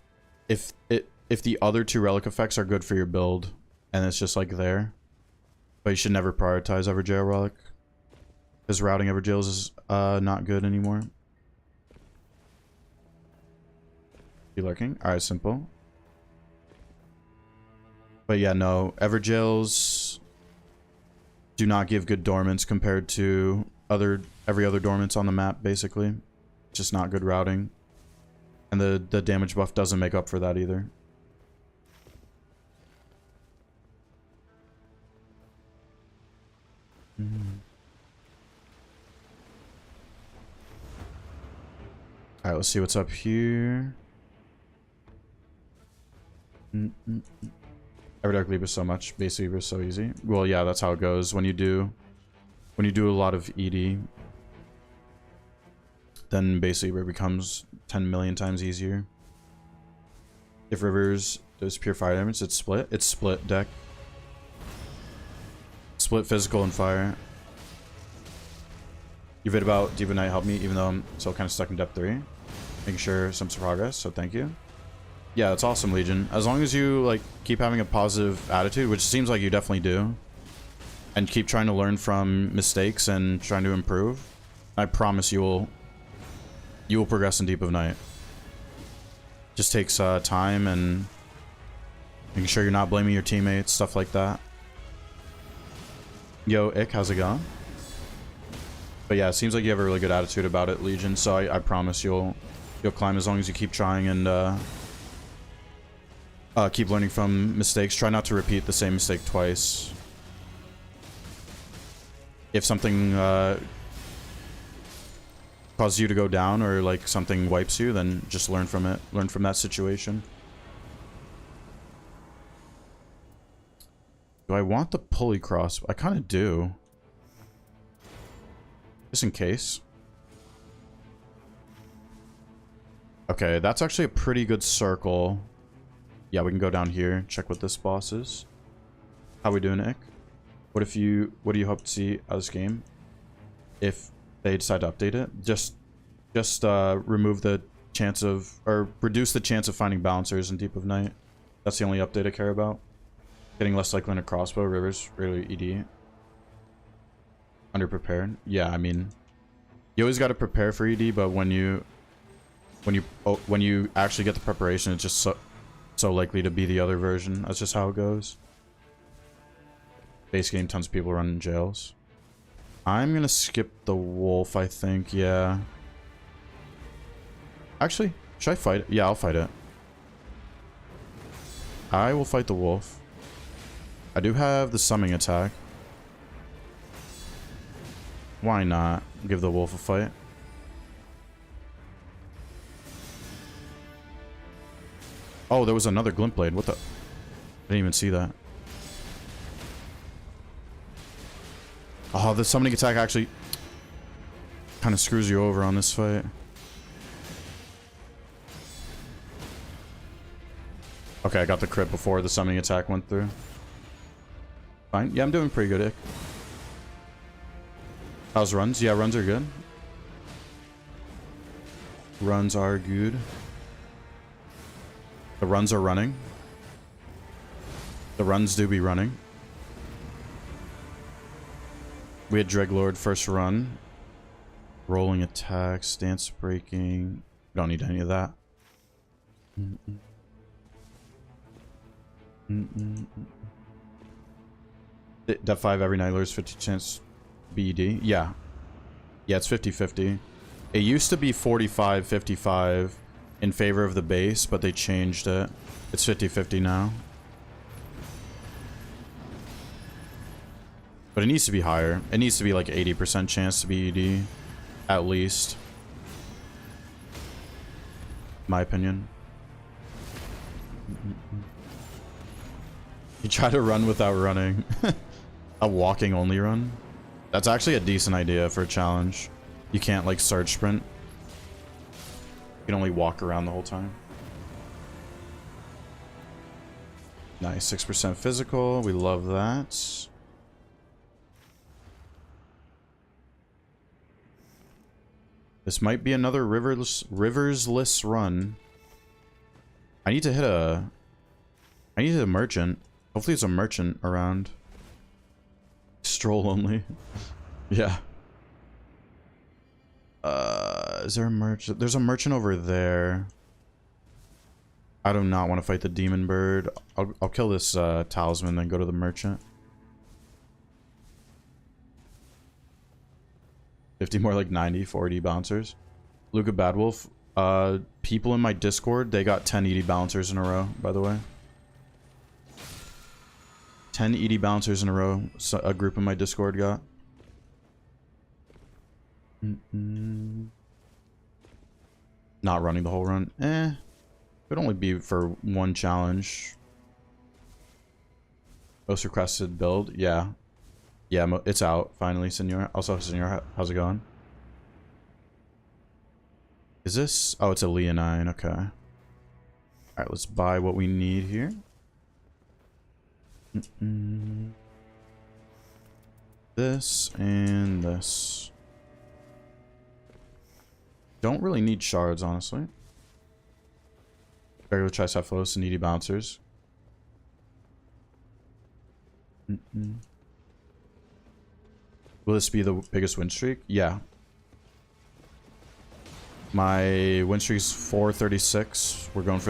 if the other 2 relic effects are good for your build, and it's just like there. But you should never prioritize Evergel relic, because routing Evergels is not good anymore. You lurking? All right, simple. But yeah, no, Evergels do not give good dormants compared to every other dormants on the map, basically. Just not good routing. And the damage buff doesn't make up for that either. Alright, let's see what's up here. Everdark Libra so much, base Libra so easy. Well, yeah, that's how it goes. When you do a lot of ED, then base Libra becomes 10 million times easier. If Rivers does pure fire damage, it's split. It's split deck. Split physical and fire. You vid about Diva Knight helped me, even though I'm still kind of stuck in depth 3. Making sure some progress, so thank you. Yeah, that's awesome, Legion. As long as you like keep having a positive attitude, which seems like you definitely do, and keep trying to learn from mistakes and trying to improve, I promise you will progress in Deep of Night. Just takes time and making sure you're not blaming your teammates, stuff like that. Yo, Ick, how's it going? But yeah, it seems like you have a really good attitude about it, Legion, so I promise you'll climb as long as you keep trying and keep learning from mistakes. Try not to repeat the same mistake twice. If something causes you to go down or like something wipes you, then just learn from it. Learn from that situation. Do I want the pulley cross? I kind of do. Just in case. Okay, that's actually a pretty good circle. Yeah, we can go down here, check what this boss is. How we doing, Ick? What do you hope to see out of this game if they decide to update it? Just remove the chance of, or reduce the chance of finding bouncers in Deep of Night. That's the only update I care about. Getting less likely in a crossbow, Rivers, really ED. Underprepared. Yeah, I mean, you always got to prepare for ED, but when you actually get the preparation, it's just so likely to be the other version. That's just how it goes. Base game, tons of people running jails. I'm gonna skip the wolf, I think. Yeah. Actually, should I fight it? Yeah, I'll fight it. I will fight the wolf. I do have the summoning attack. Why not give the wolf a fight? Oh, there was another glint blade. What the? I didn't even see that. Oh, the summoning attack actually kind of screws you over on this fight. Okay, I got the crit before the summoning attack went through. Fine. Yeah, I'm doing pretty good, Ick. How's runs? Yeah, runs are good. Runs are good. The runs are running. The runs do be running. We had Dreglord first run. Rolling attack, stance breaking. Don't need any of that. Def 5 every night lures 50 chance BED. Yeah. Yeah, it's 50-50. It used to be 45-55 in favor of the base, but they changed it. It's 50-50 now. But it needs to be higher. It needs to be like 80% chance to be ED. At least. My opinion. You try to run without running. A walking only run? That's actually a decent idea for a challenge. You can't like surge sprint. You can only walk around the whole time. Nice, 6% physical. We love that. This might be another riversless run. I need to hit a merchant. Hopefully it's a merchant around. Stroll only. Yeah. Is there a merchant? There's a merchant over there. I do not want to fight the demon bird. I'll kill this talisman, then go to the merchant. 50 more like 90 for ED bouncers. Luca Badwolf. People in my Discord, they got 10 ED bouncers in a row, by the way. 10 ED bouncers in a row. So a group in my Discord got. Not running the whole run. Could only be for one challenge. Most requested build. Yeah. Yeah, it's out finally, Senor. Also, Senor, how's it going? Is this? Oh, it's a Leonine. Okay. Alright, let's buy what we need here. This and this. Don't really need shards, honestly. Regular Tricephalus and needy bouncers. Will this be the biggest win streak? Yeah. My win streak's 436. We're going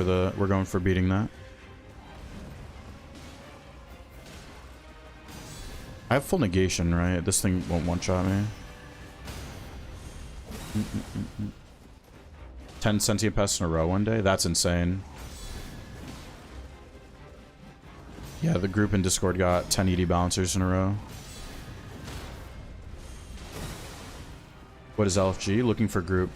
for beating that. I have full negation, right? This thing won't one-shot me. 10 sentient pests in a row one day? That's insane. Yeah, the group in Discord got 10 ED balancers in a row. What is LFG? Looking for group.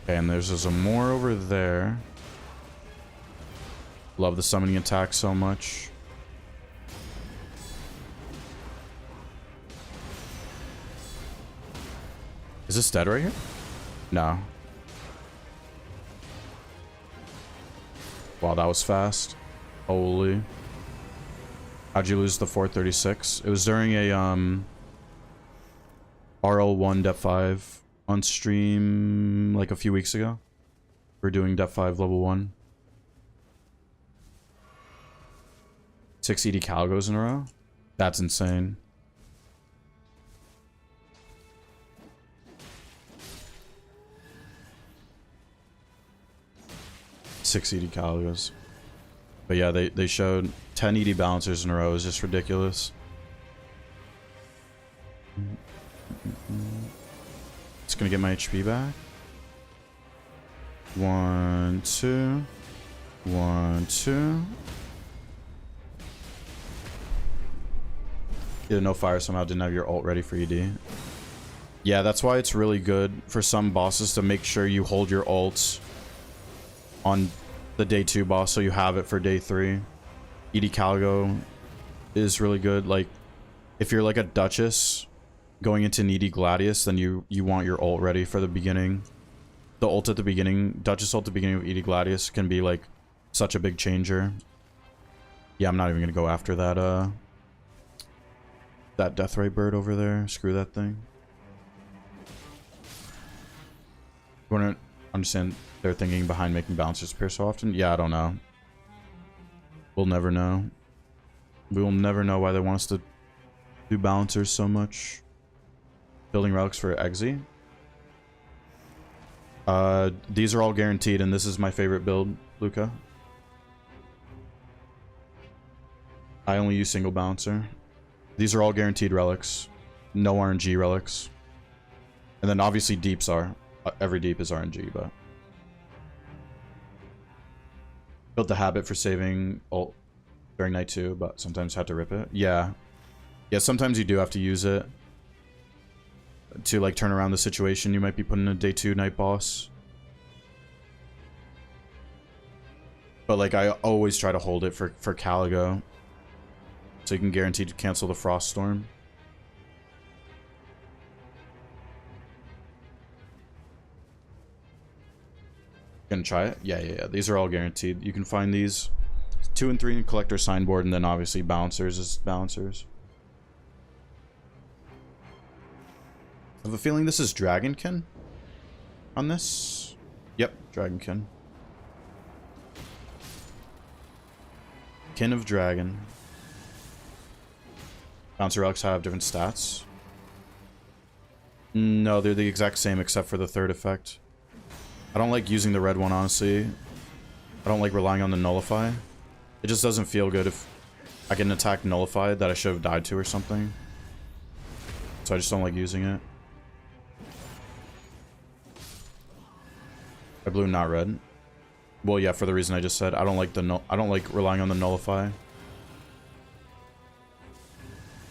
Okay, and there's a Zamor over there. Love the summoning attack so much. Is this dead right here? No. Wow, that was fast. Holy. How'd you lose the 436? It was during a RL1 Dep 5 on stream like a few weeks ago. We're doing Dep 5 level 1. 6 ED Calgos in a row? That's insane. Six ED Calgos. But yeah, they showed 10 ED balancers in a row. Is just ridiculous. It's gonna get my HP back. 1, 2. 1, 2. Yeah, no fire somehow didn't have your ult ready for ED. Yeah, that's why it's really good for some bosses to make sure you hold your ults on the day 2 boss so you have it for day 3. ED Calgo is really good. Like, if you're like a Duchess going into an ED Gladius, then you want your ult ready for the beginning. The ult at the beginning, Duchess ult at the beginning of ED Gladius can be like such a big changer. Yeah, I'm not even gonna go after that that Deathray bird over there. Screw that thing. You wanna understand their thinking behind making balancers appear so often? Yeah, I don't know. We'll never know. We will never know why they want us to do balancers so much. Building relics for Exi. These are all guaranteed, and this is my favorite build, Luca. I only use single balancer. These are all guaranteed relics. No RNG relics. And then obviously deeps are. Every deep is RNG, but... Built the habit for saving ult during night 2, but sometimes had to rip it. Yeah. Yeah, sometimes you do have to use it to like turn around the situation you might be put in a day 2 night boss. But like I always try to hold it for Caligo, so you can guarantee to cancel the Frost Storm. Gonna try it? Yeah. These are all guaranteed. You can find these 2 and 3 in Collector Signboard, and then obviously balancers is balancers. I have a feeling this is Dragonkin on this. Yep, Dragonkin. Kin of Dragon. Bouncer relics have different stats. No, they're the exact same except for the third effect. I don't like using the red one, honestly. I don't like relying on the nullify. It just doesn't feel good if I get an attack nullified that I should have died to or something. So I just don't like using it. Red, blue, not red. Well, yeah, for the reason I just said. I don't like relying on the nullify.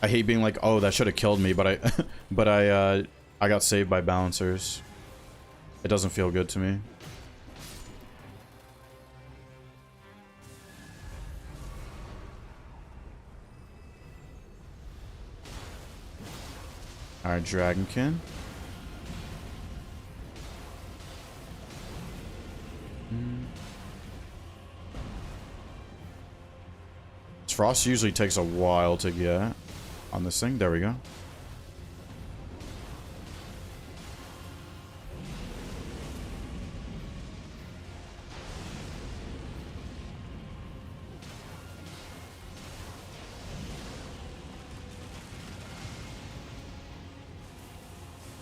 I hate being like, oh, that should have killed me, but I got saved by balancers. It doesn't feel good to me. Alright, Dragonkin. Frost usually takes a while to get on this thing. There we go.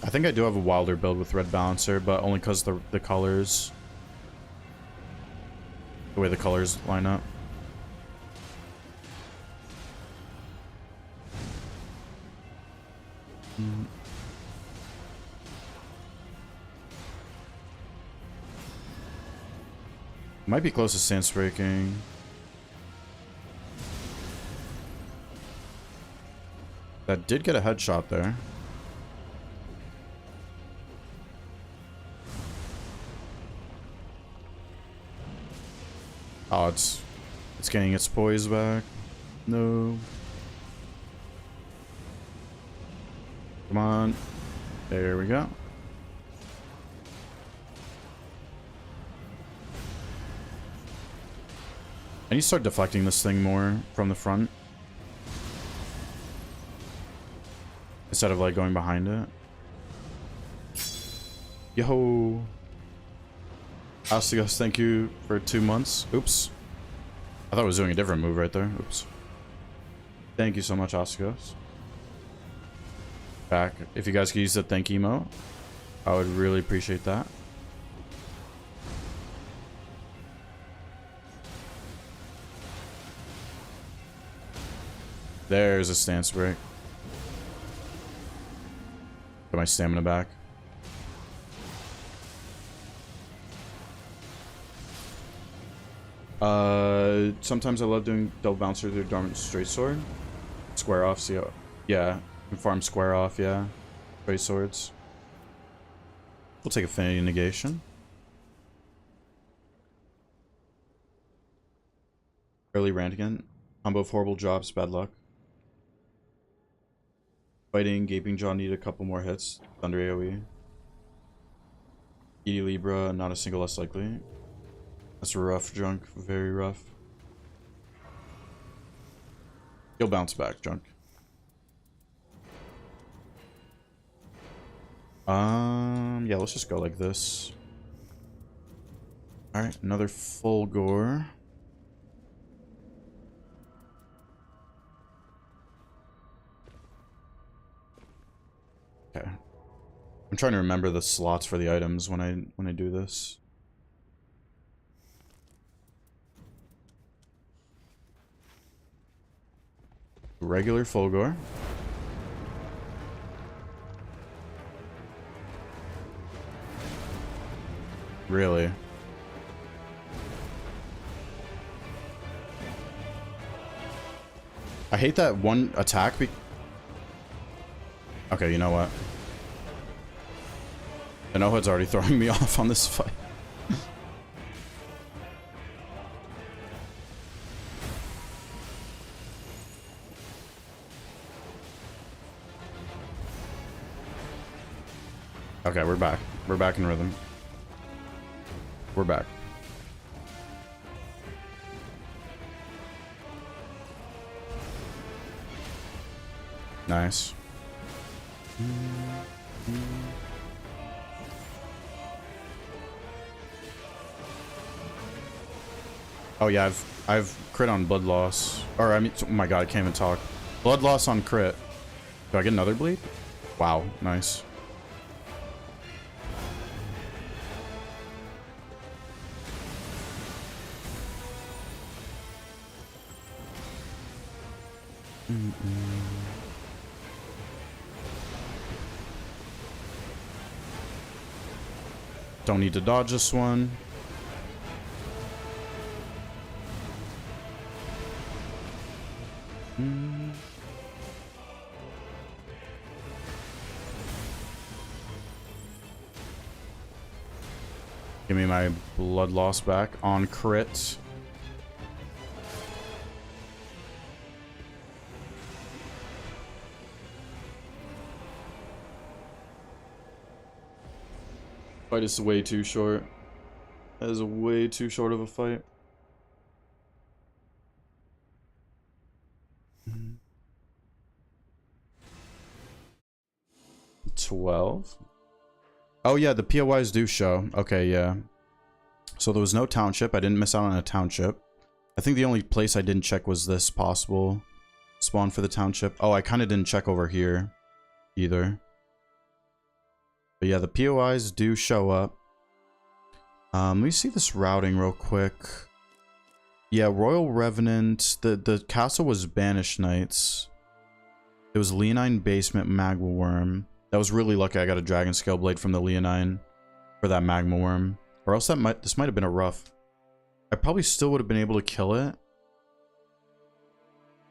I think I do have a wilder build with Red Balancer, but only because the colors... The way the colors line up. Might be close to stance breaking. That did get a headshot there. Oh, it's getting its poise back. No. Come on. There we go. I need to start deflecting this thing more from the front. Instead of like going behind it. Yo. Astigos, thank you for 2 months. Oops. I thought I was doing a different move right there. Oops. Thank you so much, Astigos. Back. If you guys could use the thank emote, I would really appreciate that. There's a stance break. Get my stamina back. Sometimes I love doing double bouncer through Dormant Straight Sword. Square off, see how... Yeah, farm square off, yeah. Straight swords. We'll take Affinity Negation. Early rant again. Combo of horrible drops, bad luck. Fighting, Gaping Jaw need a couple more hits. Thunder AoE. ED Libra, not a single less likely. That's rough, Junk. Very rough. You'll bounce back, Junk. Yeah, let's just go like this. Alright, another full gore. Okay. I'm trying to remember the slots for the items when I do this. Regular Fulgore. Really? I hate that one attack okay, you know what? The no-hood's already throwing me off on this fight. Okay, we're back. We're back in rhythm. We're back. Nice. Oh yeah, I've crit on blood loss. Or I mean, oh my god, I can't even talk. Blood loss on crit. Do I get another bleed? Wow, nice. Don't need to dodge this one. Give me my blood loss back on crit. Fight is way too short. That is way too short of a fight. 12. Oh yeah, the POIs do show. Okay, yeah. So there was no township. I didn't miss out on a township. I think the only place I didn't check was this possible spawn for the township. Oh, I kind of didn't check over here either. But yeah, the POIs do show up. Let me see this routing real quick. Yeah, Royal Revenant. The castle was Banished Knights. It was Leonine Basement Magma Worm. That was really lucky I got a Dragon Scale Blade from the Leonine for that Magma Worm. Or else this might have been a rough. I probably still would have been able to kill it.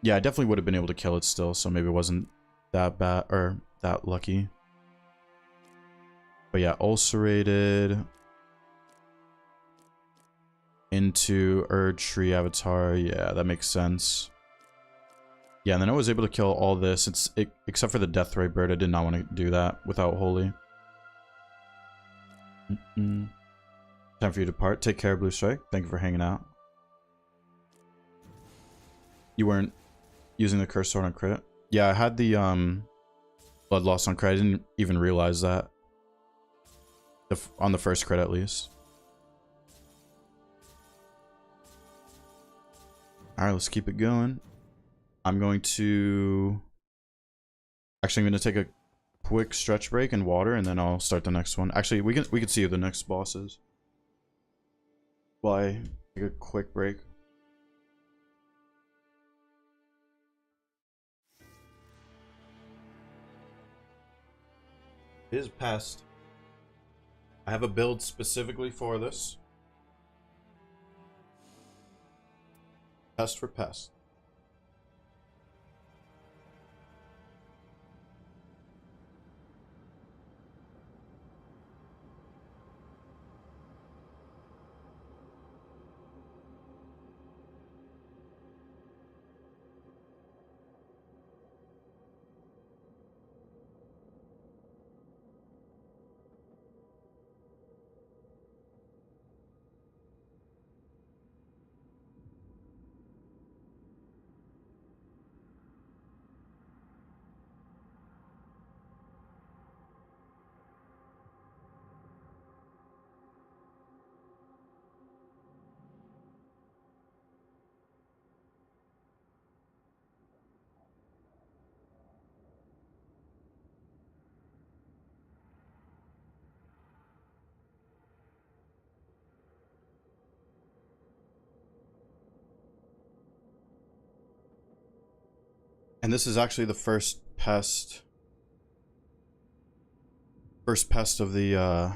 Yeah, I definitely would have been able to kill it still, so maybe it wasn't that bad or that lucky. But yeah, ulcerated into Erdtree Avatar. Yeah, that makes sense. Yeah, and then I was able to kill all this. Except for the Deathray Bird. I did not want to do that without Holy. Time for you to depart. Take care, Blue Strike. Thank you for hanging out. You weren't using the Cursed Sword on crit? Yeah, I had the Blood Loss on crit. I didn't even realize that. On the first crit, at least. Alright, let's keep it going. I'm going to... Actually, I'm going to take a quick stretch break and water, and then I'll start the next one. Actually, we can see who the next boss is. While I take a quick break. It is Pest. I have a build specifically for this. Pest for Pest. And this is actually the first pest of the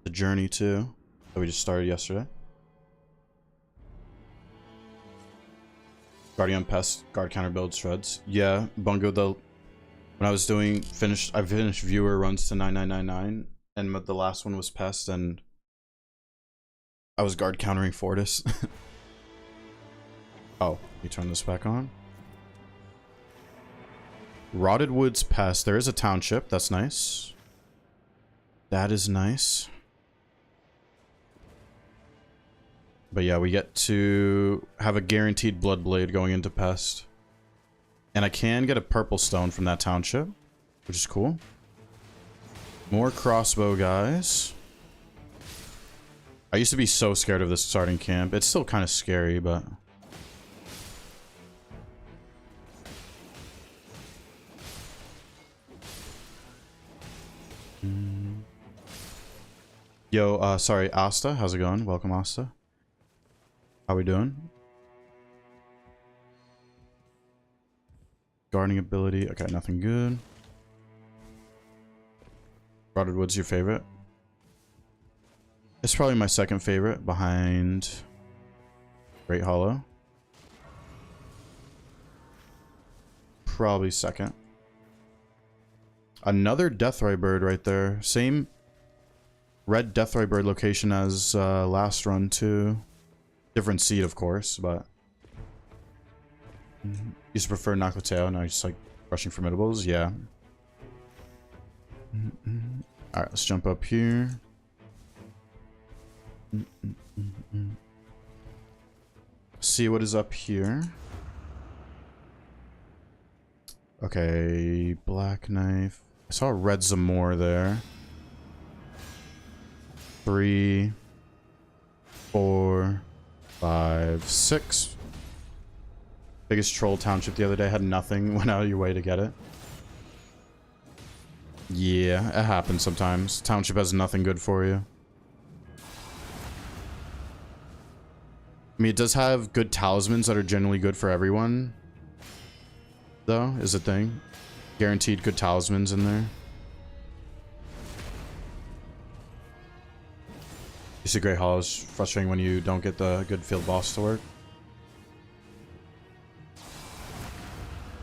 journey too, that we just started yesterday. Guardian Pest, guard counter build shreds. Yeah, Bungo, when I was doing I finished viewer runs to 9999, and the last one was Pest, and I was guard countering Fortis. Oh, you turn this back on. Rotted Woods Pest. There is a township. That's nice. That is nice. But yeah, we get to have a guaranteed Blood Blade going into Pest. And I can get a purple stone from that township, which is cool. More crossbow guys. I used to be so scared of this starting camp. It's still kind of scary, but... Yo, sorry, Asta. How's it going? Welcome, Asta. How we doing? Guarding ability. Okay, nothing good. Rotted Woods your favorite? It's probably my second favorite behind Great Hollow. Probably second. Another Deathray Bird right there. Same red Deathray Bird location as last run too. Different seed, of course, but... Used to prefer Nakoteo, now just like rushing Formidables, yeah. Alright, let's jump up here. See what is up here. Okay, black knife. I saw a red Zamor there. 3, 4, 5, 6. Biggest troll township the other day had nothing. Went out of your way to get it. Yeah, it happens sometimes. Township has nothing good for you. I mean, it does have good talismans that are generally good for everyone. Though, is a thing. Guaranteed good talismans in there. You see Great Hall is frustrating when you don't get the good field boss to work.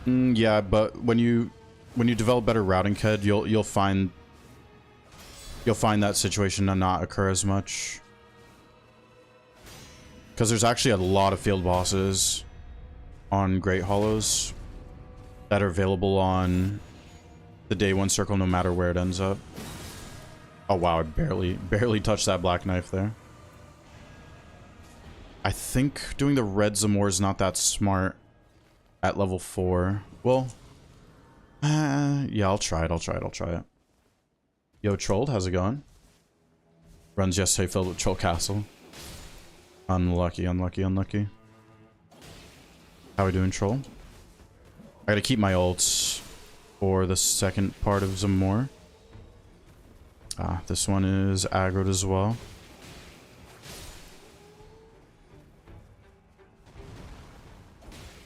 Yeah, but when you develop better routing CAD, you'll find that situation to not occur as much. Because there's actually a lot of field bosses on Great Hollows that are available on the day one circle no matter where it ends up. Oh wow, I barely touched that black knife there. I think doing the red Zamor is not that smart at level 4. Well, yeah, I'll try it. Yo, Trolled, how's it going? Runs yesterday filled with Troll Castle. Unlucky. How we doing, Troll? I gotta keep my ults for the second part of Zamor. Ah, this one is aggroed as well.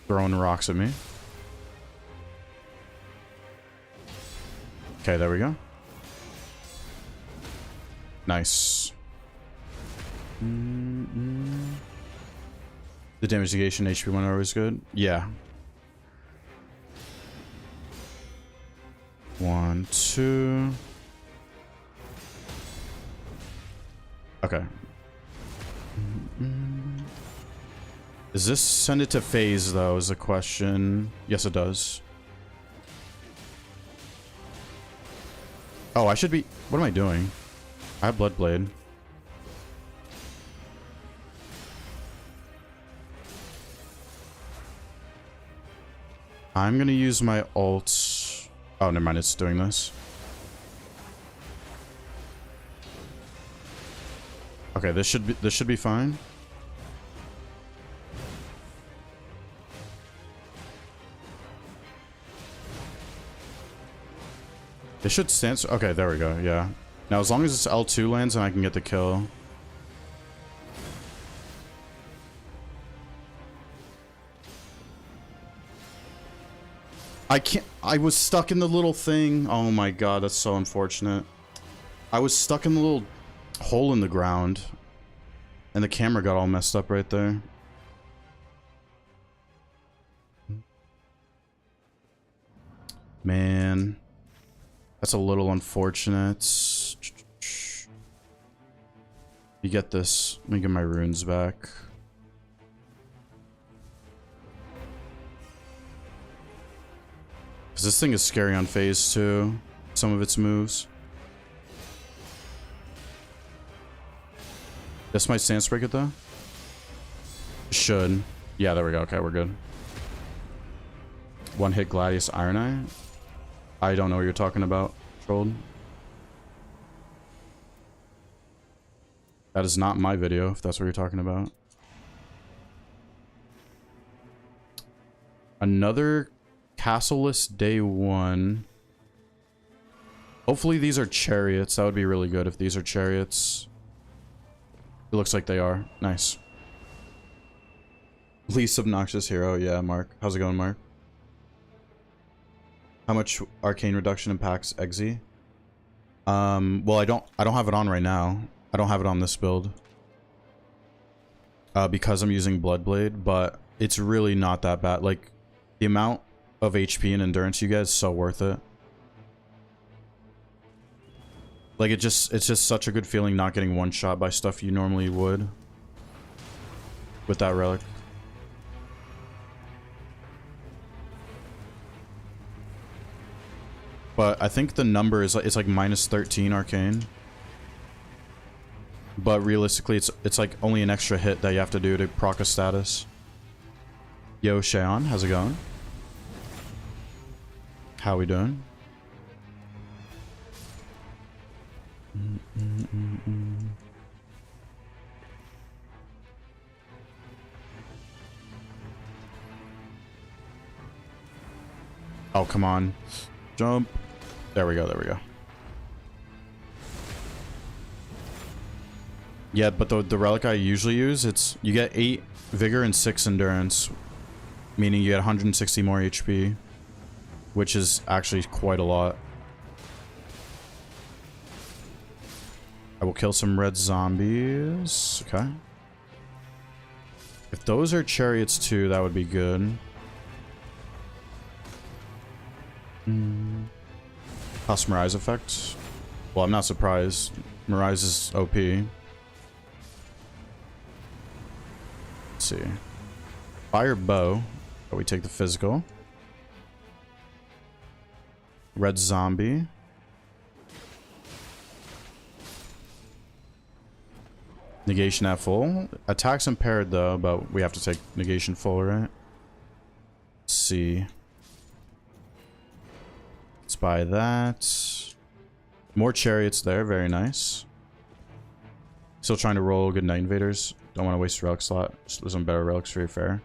Throwing rocks at me. Okay, there we go. Nice. The damage negation HP one are always good. Yeah. 1, 2. Okay. Does this send it to phase though is a question. Yes, it does. Oh, I should be... What am I doing? I have Bloodblade. I'm gonna use my ult. Oh, never mind. It's doing this. Okay, this should be fine. It should stand. Okay, there we go. Yeah. Now, as long as it's L2 lands, and I can get the kill. I can't. I was stuck in the little thing. Oh my god, that's so unfortunate. I was stuck in the little hole in the ground, and the camera got all messed up right there. Man, that's a little unfortunate. You get this. Let me get my runes back. Because this thing is scary on phase 2. Some of its moves. This might stance break it though. Should. Yeah, there we go. Okay, we're good. One hit Gladius Iron Eye. I don't know what you're talking about, Trolled. That is not my video, if that's what you're talking about. Another castleless day 1. Hopefully these are chariots. That would be really good if these are chariots. It looks like they are. Nice. Least obnoxious hero. Yeah, Mark. How's it going, Mark? How much arcane reduction impacts Exe? Well, I don't have it on right now. I don't have it on this build. Because I'm using Bloodblade, but it's really not that bad. Like, the amount of HP and endurance you get is so worth it. Like, it's just such a good feeling not getting one shot by stuff you normally would. With that relic. But I think the number is it's like -13 arcane. But realistically, it's like only an extra hit that you have to do to proc a status. Yo, Shayon, how's it going? How we doing? Oh, come on. Jump. There we go, there we go. Yeah, but the relic I usually use, it's you get 8 vigor and 6 endurance, meaning you get 160 more HP, which is actually quite a lot. I will kill some red zombies. Okay. If those are chariots too, that would be good. Plus Mirage effect. Well, I'm not surprised. Mirage is OP. Let's see. Fire bow. But we take the physical. Red zombie. Negation at full. Attacks impaired though, but we have to take negation full, right? Let's see. Let's buy that. More chariots there, very nice. Still trying to roll good Night Invaders. Don't want to waste a relic slot. Just some better relics for your fair.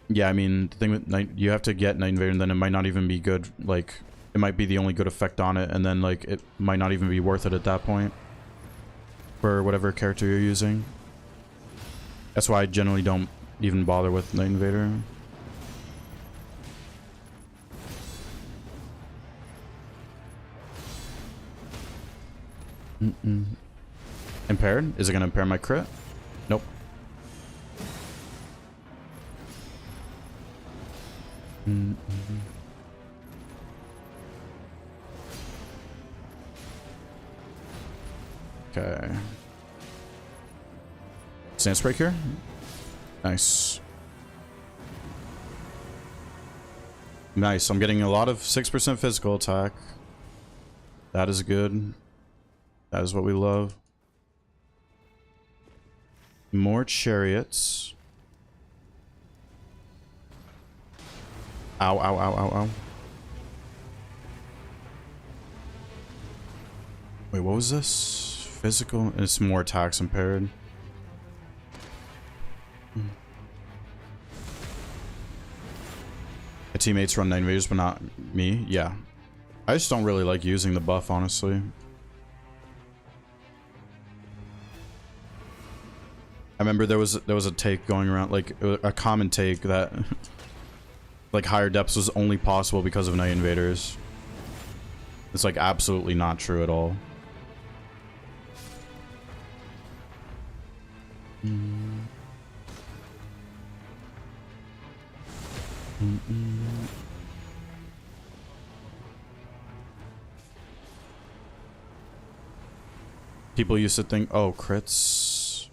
Yeah, I mean, the thing with Night, you have to get Night Invader and then it might not even be good. Like, it might be the only good effect on it, and then like it might not even be worth it at that point for whatever character you're using. That's why I generally don't even bother with Night Invader. Impaired? Is it gonna impair my crit? Nope. Okay. Stance break here. Nice. Nice. I'm getting a lot of 6% physical attack. That is good. That is what we love. More chariots. Ow, ow, ow, ow, ow. Wait, what was this? Physical? It's more attacks impaired. My teammates run 9 invaders, but not me. Yeah. I just don't really like using the buff, honestly. I remember there was a take going around, like a common take that like higher depths was only possible because of Night Invaders. It's like absolutely not true at all. People used to think, oh, crits.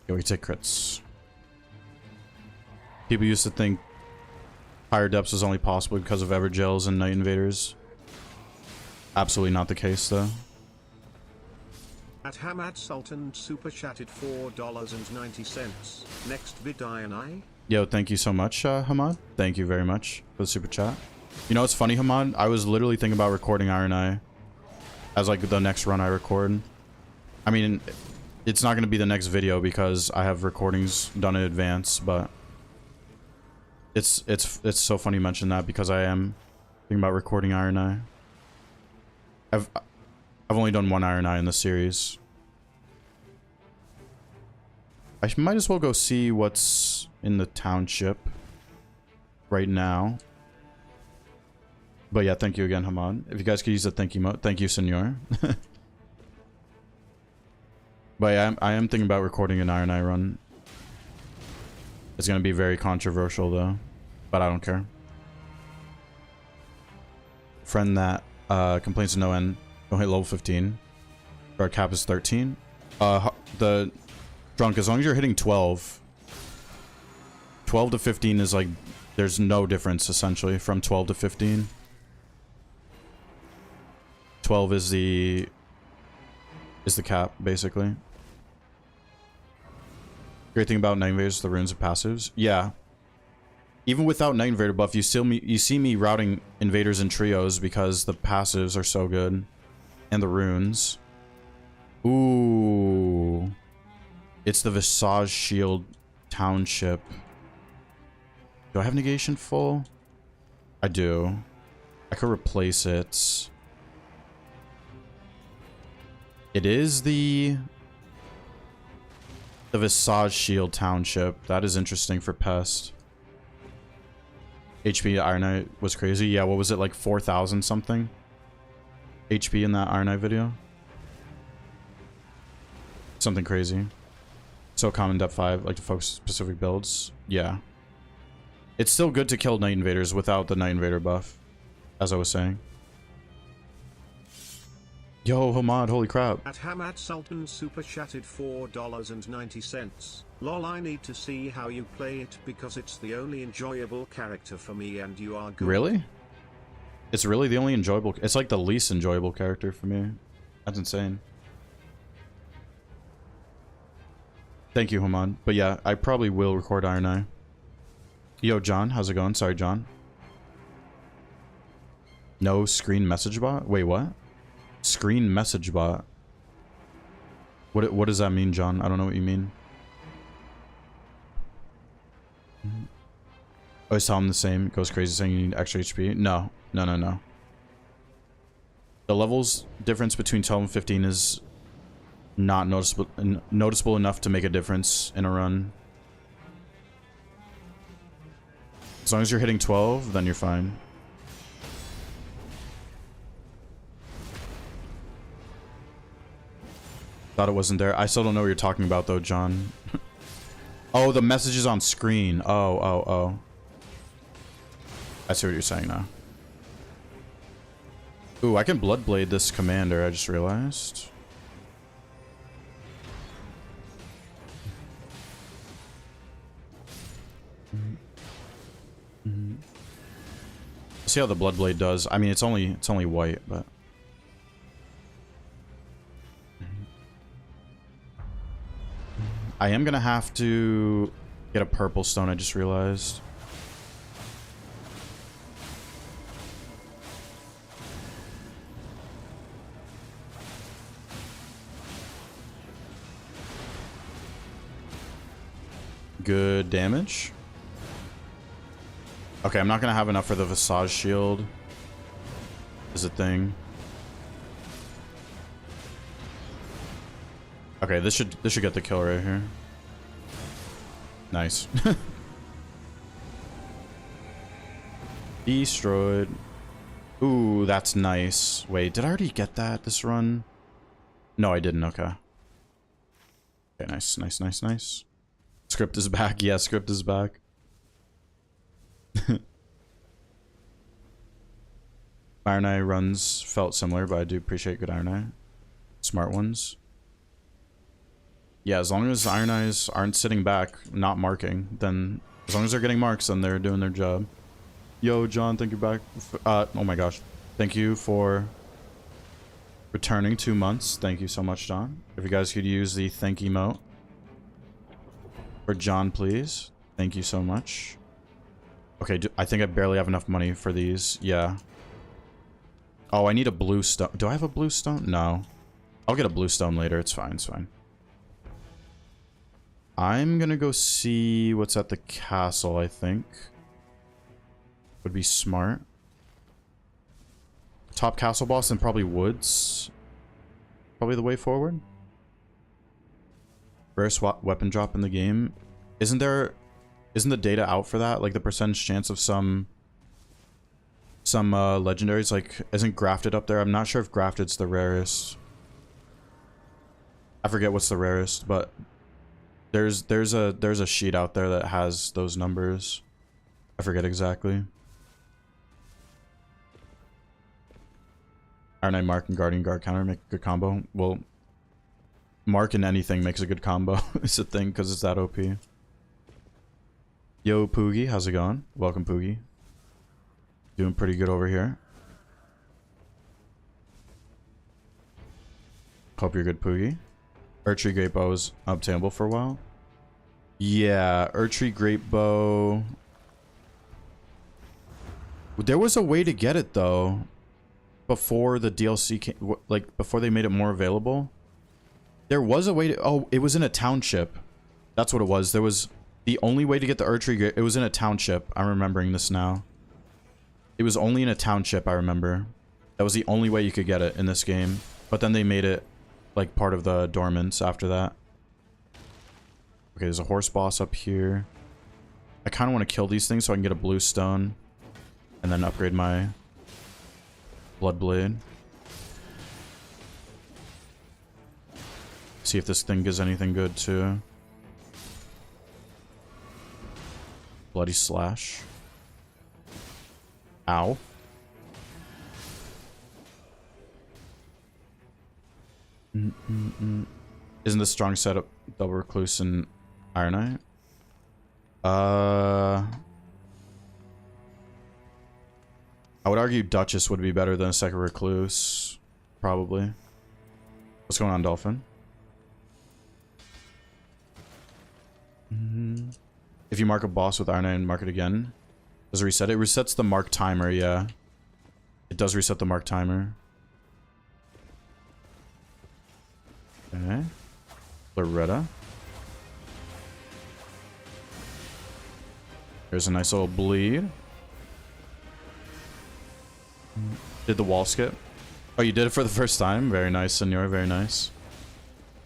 Yeah, we take crits. People used to think higher depths was only possible because of Evergels and Night Invaders. Absolutely not the case, though. At Hamad Sultan super chatted $4.90. Next vid I. Yo, thank you so much, Hamad. Thank you very much for the super chat. You know what's funny, Hamad? I was literally thinking about recording Iron Eye as like the next run I record. I mean, it's not going to be the next video because I have recordings done in advance, but it's so funny you mention that because I am thinking about recording Iron Eye. I've only done one Iron Eye in the series. I might as well go see what's in the township right now. But yeah, thank you again, Hamad. If you guys could use the thank you mode. Thank you, senor. But yeah, I am thinking about recording an Iron Eye run. It's going to be very controversial though, but I don't care. Friend that complains to no end. Don't hit level 15. Our cap is 13. The drunk, as long as you're hitting 12. 12 to 15 is like, there's no difference essentially from 12 to 15. 12 is the is the cap, basically. Great thing about Night Invaders, the runes of passives. Yeah. Even without Night Invader buff, you see me routing invaders in trios because the passives are so good. And the runes. Ooh. It's the Visage Shield Township. Do I have negation full? I do. I could replace it. It is the Visage Shield Township. That is interesting for Pest. HP Iron Knight was crazy. Yeah, what was it, like 4,000 something? HP in that Iron Knight video? Something crazy. So common depth 5, like to focus specific builds. Yeah. It's still good to kill Night Invaders without the Night Invader buff, as I was saying. Yo, Hamad, holy crap. At Hamad Sultan super chatted $4.90. Lol, I need to see how you play it because it's the only enjoyable character for me and you are good. Really? It's really the only enjoyable... It's like the least enjoyable character for me. That's insane. Thank you, Hamad. But yeah, I probably will record Iron Eye. Yo, John, how's it going? Sorry, John. No screen message bot? Wait, what? Screen message bot? What does that mean, John? I don't know what you mean. Always tell him the same. Goes crazy saying you need extra HP. No. No, no, no. The levels difference between 12 and 15 is not noticeable enough to make a difference in a run. As long as you're hitting 12, then you're fine. Thought it wasn't there. I still don't know what you're talking about though, John. Oh, the message is on screen. Oh. I see what you're saying now. Ooh, I can Bloodblade this commander, I just realized. See how the Bloodblade does. I mean, it's only white, but I am gonna have to get a purple stone, I just realized. Good damage. Okay, I'm not gonna have enough for the Visage Shield. Is a thing. Okay, this should get the kill right here. Nice. Destroyed. Ooh, that's nice. Wait, did I already get that this run? No, I didn't. Okay. Okay, nice. Script is back. Yeah, script is back. Iron Eye runs felt similar, but I do appreciate good Iron Eye. Smart ones. Yeah, as long as Iron Eyes aren't sitting back, not marking, then as long as they're getting marks, then they're doing their job. Yo, John, thank you back. Oh my gosh. Thank you for returning 2 months. Thank you so much, John. If you guys could use the thank emote for John, please. Thank you so much. Okay, I think I barely have enough money for these. Yeah. Oh, I need a blue stone. Do I have a blue stone? No. I'll get a blue stone later. It's fine. It's fine. I'm gonna go see what's at the castle, I think. Would be smart. Top castle boss and probably woods. Probably the way forward. Rarest weapon drop in the game. Isn't the data out for that? Like the percentage chance of some legendaries, like, isn't Grafted up there? I'm not sure if Grafted's the rarest. I forget what's the rarest, but there's a sheet out there that has those numbers. I forget exactly. Iron Eye Mark and Guardian Guard counter make a good combo. Well, Mark and anything makes a good combo. It's a thing because it's that OP. Yo, Poogie, how's it going? Welcome, Poogie. Doing pretty good over here. Hope you're good, Poogie. Erdtree Great Bow is obtainable for a while. Yeah, Erdtree Great Bow. There was a way to get it though, before the DLC came, like before they made it more available. There was a way to. Oh, it was in a township. That's what it was. There was the only way to get the Erdtree. It was in a township. I'm remembering this now. It was only in a township. I remember. That was the only way you could get it in this game. But then they made it like part of the dormants after that. Okay, there's a horse boss up here. I kind of want to kill these things so I can get a blue stone. And then upgrade my blood blade. See if this thing gives anything good too. Bloody slash. Ow. Isn't this strong setup double recluse and Iron Knight? I would argue Duchess would be better than a second recluse. Probably. What's going on, Dolphin? If you mark a boss with Iron Knight and mark it again, does it reset? It resets the mark timer, yeah. It does reset the mark timer. Okay. Loretta. There's a nice little bleed. Did the wall skip? Oh, you did it for the first time? Very nice, senor. Very nice.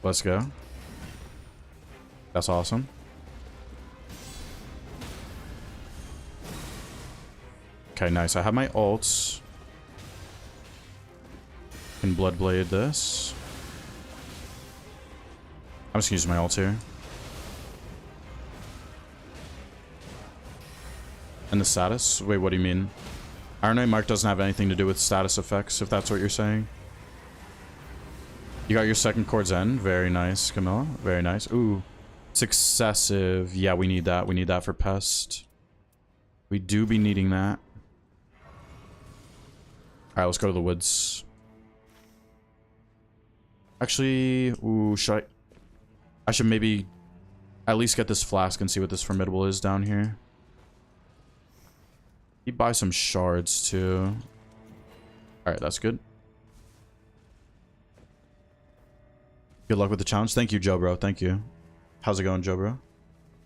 Let's go. That's awesome. Okay, nice. I have my ults. Can Bloodblade this. I'm just gonna use my ults here. And the status? Wait, what do you mean? Iron Knight Mark doesn't have anything to do with status effects, if that's what you're saying. You got your second Chord's End. Very nice, Camilla. Very nice. Ooh. Successive. Yeah, we need that. We need that for Pest. We do be needing that. Alright, let's go to the woods. Actually, ooh, I should maybe at least get this flask and see what this formidable is down here. You buy some shards too. Alright, that's good. Good luck with the challenge. Thank you, Joe Bro. Thank you. How's it going, Joe Bro?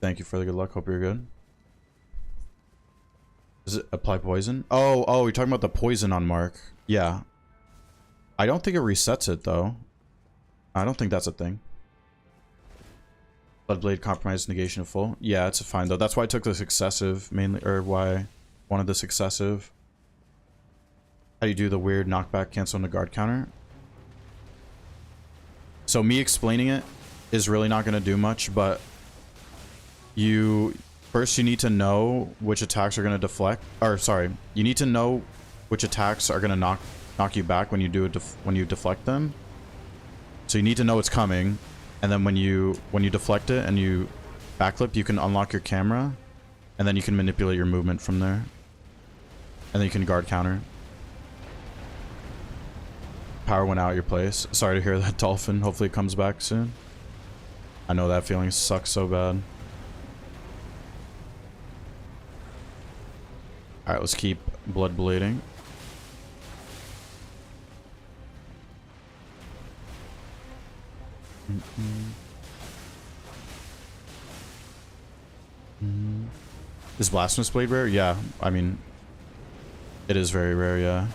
Thank you for the good luck. Hope you're good. Does it apply poison? Oh, you're talking about the poison on Mark. Yeah. I don't think it resets it, though. I don't think that's a thing. Bloodblade compromise negation of full. Yeah, it's fine, though. That's why I took the successive, mainly, or why I wanted the successive. How do you do the weird knockback cancel on the guard counter? So me explaining it is really not going to do much, but first you need to know which attacks are going to deflect, or sorry, you need to know which attacks are going to knock you back when you deflect them. So you need to know it's coming, and then when you deflect it and you backflip, you can unlock your camera, and then you can manipulate your movement from there, and then you can guard counter. Power went out your place. Sorry to hear that, Dolphin. Hopefully it comes back soon. I know that feeling sucks so bad. Alright, let's keep blood bleeding. Is Blasphemous Blade rare? Yeah, I mean, it is very rare, yeah.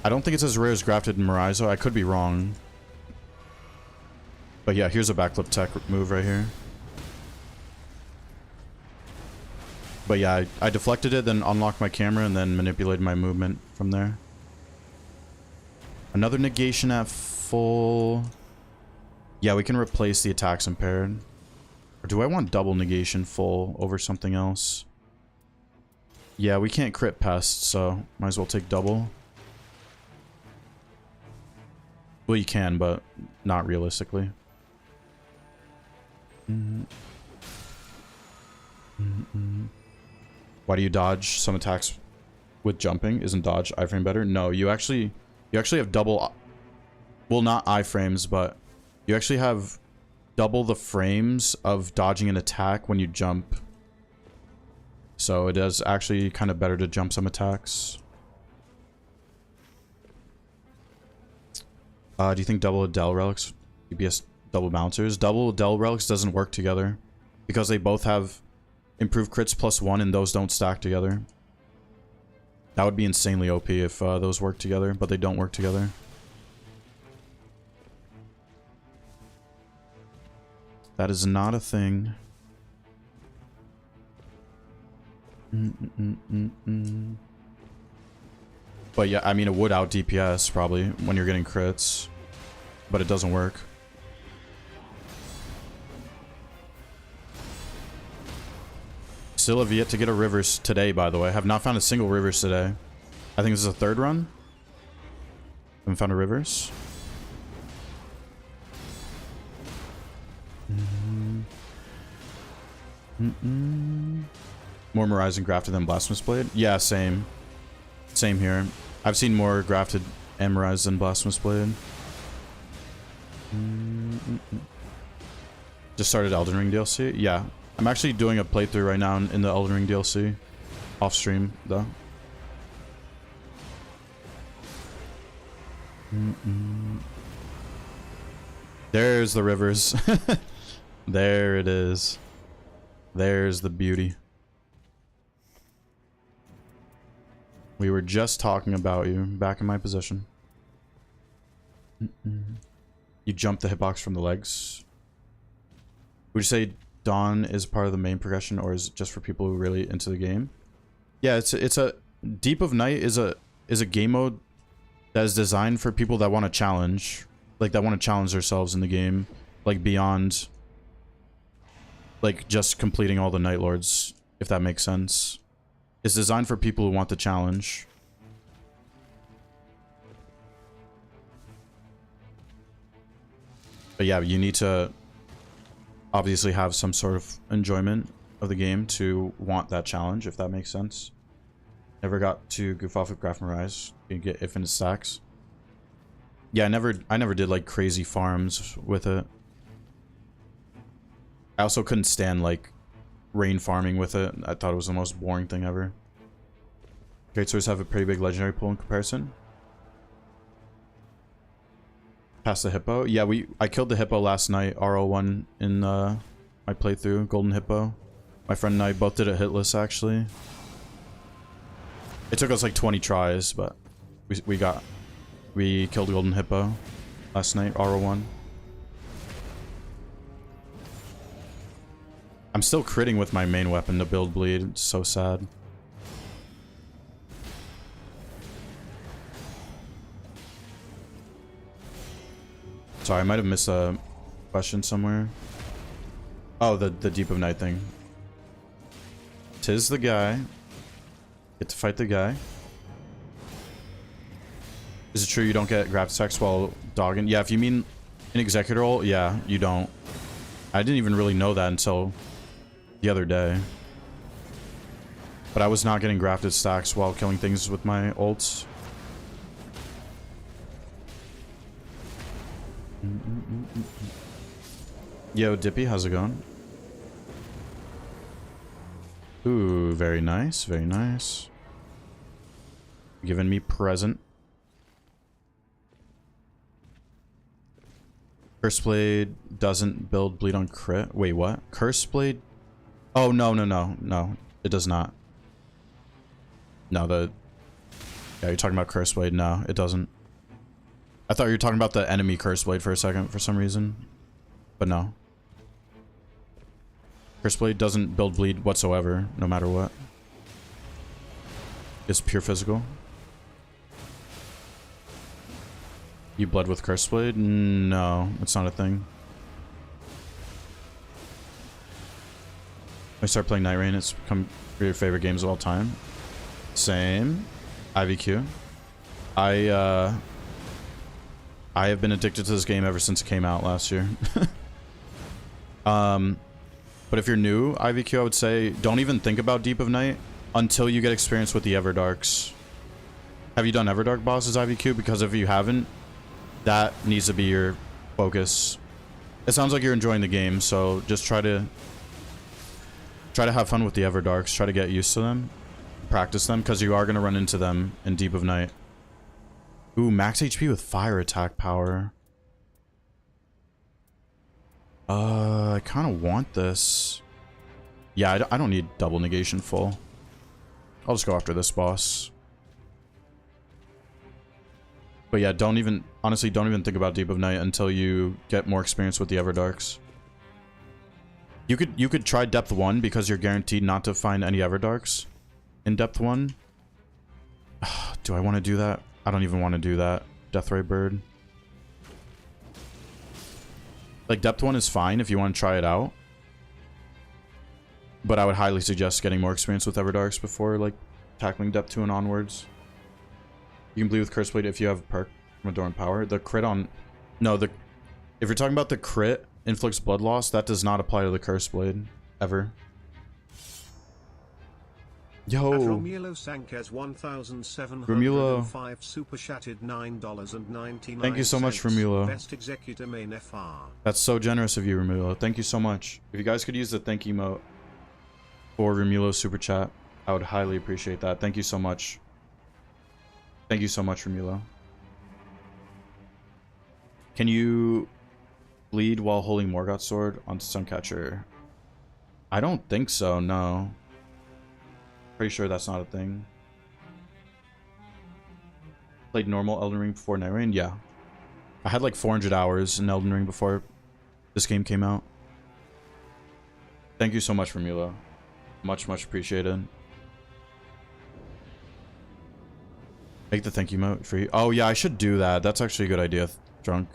I don't think it's as rare as Grafted and Morizo. I could be wrong. But yeah, here's a backflip tech move right here. But yeah, I deflected it, then unlocked my camera, and then manipulated my movement from there. Another negation at full. Yeah, we can replace the attacks impaired. Or do I want double negation full over something else? Yeah, we can't crit pest, so might as well take double. Well, you can, but not realistically. Why do you dodge some attacks with jumping? Isn't dodge iframe better? No, you actually You actually have double... Well, not iframes, but you actually have double the frames of dodging an attack when you jump. So it is actually kind of better to jump some attacks. Do you think double Adele relics, DPS double bouncers? Double Adele relics doesn't work together because they both have improved crits +1 and those don't stack together. That would be insanely OP if those work together, but they don't work together. That is not a thing. But yeah, I mean, it would out DPS probably when you're getting crits, but it doesn't work. Still have yet to get a Rivers today, by the way. I have not found a single Rivers today. I think this is a third run. Haven't found a Rivers. More Horizon grafted than Blasphemous Blade? Yeah, same. Same here. I've seen more grafted Amorize than Blasphemous Blade. Just started Elden Ring DLC? Yeah. I'm actually doing a playthrough right now in the Elden Ring DLC. Off stream, though. There's the Rivers. There it is. There's the beauty. We were just talking about you. Back in my position. You jumped the hitbox from the legs. Would you say Dawn is part of the main progression, or is it just for people who are really into the game? Yeah, it's a Deep of Night is a game mode that is designed for people that want to challenge, like that want to challenge themselves in the game, like beyond like just completing all the Night Lords, if that makes sense. It's designed for people who want the challenge. But yeah, you need to obviously have some sort of enjoyment of the game to want that challenge, if that makes sense. Never got to goof off with Graph Mirage. You get infinite stacks. Yeah, I never did like crazy farms with it. I also couldn't stand like rain farming with it. I thought it was the most boring thing ever. Great Swords have a pretty big legendary pool in comparison. Past the hippo. Yeah, I killed the hippo last night, RO1 in my playthrough, Golden Hippo. My friend and I both did it hitless actually. It took us like 20 tries, but we killed Golden Hippo last night, RO1. I'm still critting with my main weapon to build bleed. It's so sad. Sorry, I might have missed a question somewhere. Oh, the Deep of Night thing. Tis the guy. Get to fight the guy. Is it true you don't get grab sex while dogging? Yeah, if you mean an executor role, yeah, you don't. I didn't even really know that until the other day. But I was not getting grafted stacks while killing things with my ults. Yo, Dippy, how's it going? Ooh, very nice, very nice. Giving me present. Curse Blade doesn't build bleed on crit. Wait, what? Curse Blade? Oh, no, it does not. No, yeah, you're talking about Curse Blade. No, it doesn't. I thought you were talking about the enemy Curse Blade for a second for some reason. But no. Curse Blade doesn't build bleed whatsoever, no matter what. It's pure physical. You bled with Curse Blade? No, it's not a thing. When I start playing Night Rain, it's become one of your favorite games of all time. Same. IVQ. I have been addicted to this game ever since it came out last year. But if you're new, IVQ, I would say don't even think about Deep of Night until you get experience with the Everdarks. Have you done Everdark bosses, IVQ? Because if you haven't, that needs to be your focus. It sounds like you're enjoying the game, so just try to have fun with the Everdarks. Try to get used to them. Practice them, because you are going to run into them in Deep of Night. Ooh, max HP with fire attack power. I kind of want this. Yeah, I don't need double negation full. I'll just go after this boss. But yeah, honestly, don't even think about Deep of Night until you get more experience with the Everdarks. You could try Depth 1 because you're guaranteed not to find any Everdarks in Depth 1. Do I want to do that? I don't even want to do that. Deathray Bird. Like, Depth 1 is fine if you want to try it out. But I would highly suggest getting more experience with Everdarks before, like, tackling Depth 2 and onwards. You can bleed with Curse Blade if you have perk from Adorn Power. The crit on... No, if you're talking about the crit inflicts blood loss, that does not apply to the Curse Blade. Ever. Yo! Romulo Sanchez 1705 super chatted $9.99. Thank you so much, Romulo. Best executor main FR. That's so generous of you, Romulo. Thank you so much. If you guys could use the thank emote for Romulo's super chat, I would highly appreciate that. Thank you so much. Thank you so much, Romulo. Can you bleed while holding Morgoth's sword on Suncatcher? I don't think so, no. Pretty sure that's not a thing. Played normal Elden Ring before Night Rain? Yeah. I had like 400 hours in Elden Ring before this game came out. Thank you so much, Romulo. Much, much appreciated. Make the thank you emote free. Oh yeah, I should do that. That's actually a good idea, Drunk.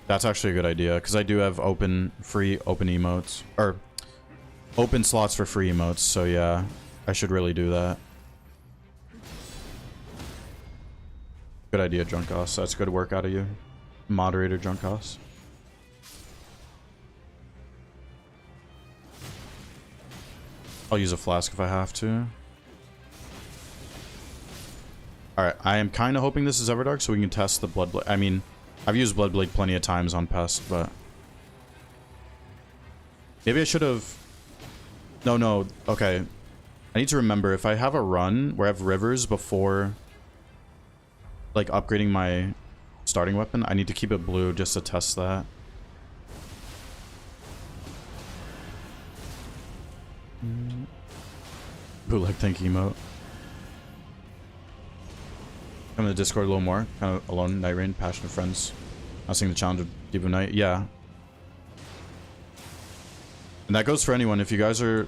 That's actually a good idea, because I do have free open emotes. Or, open slots for free emotes, so yeah. I should really do that. Good idea, Drunkos. That's good work out of you. Moderator Drunkos. I'll use a flask if I have to. Alright, I am kind of hoping this is Everdark so we can test the Bloodblade. I mean, I've used Bloodblade plenty of times on Pest, but... Maybe I should have... No, okay. I need to remember, if I have a run where I have rivers before, like, upgrading my starting weapon, I need to keep it blue just to test that. Bootleg thank you emote. Come to the Discord a little more. Kind of alone, Night Rain, Passion of Friends. Not seeing the challenge of Deep of Night. Yeah. And that goes for anyone. If you guys are...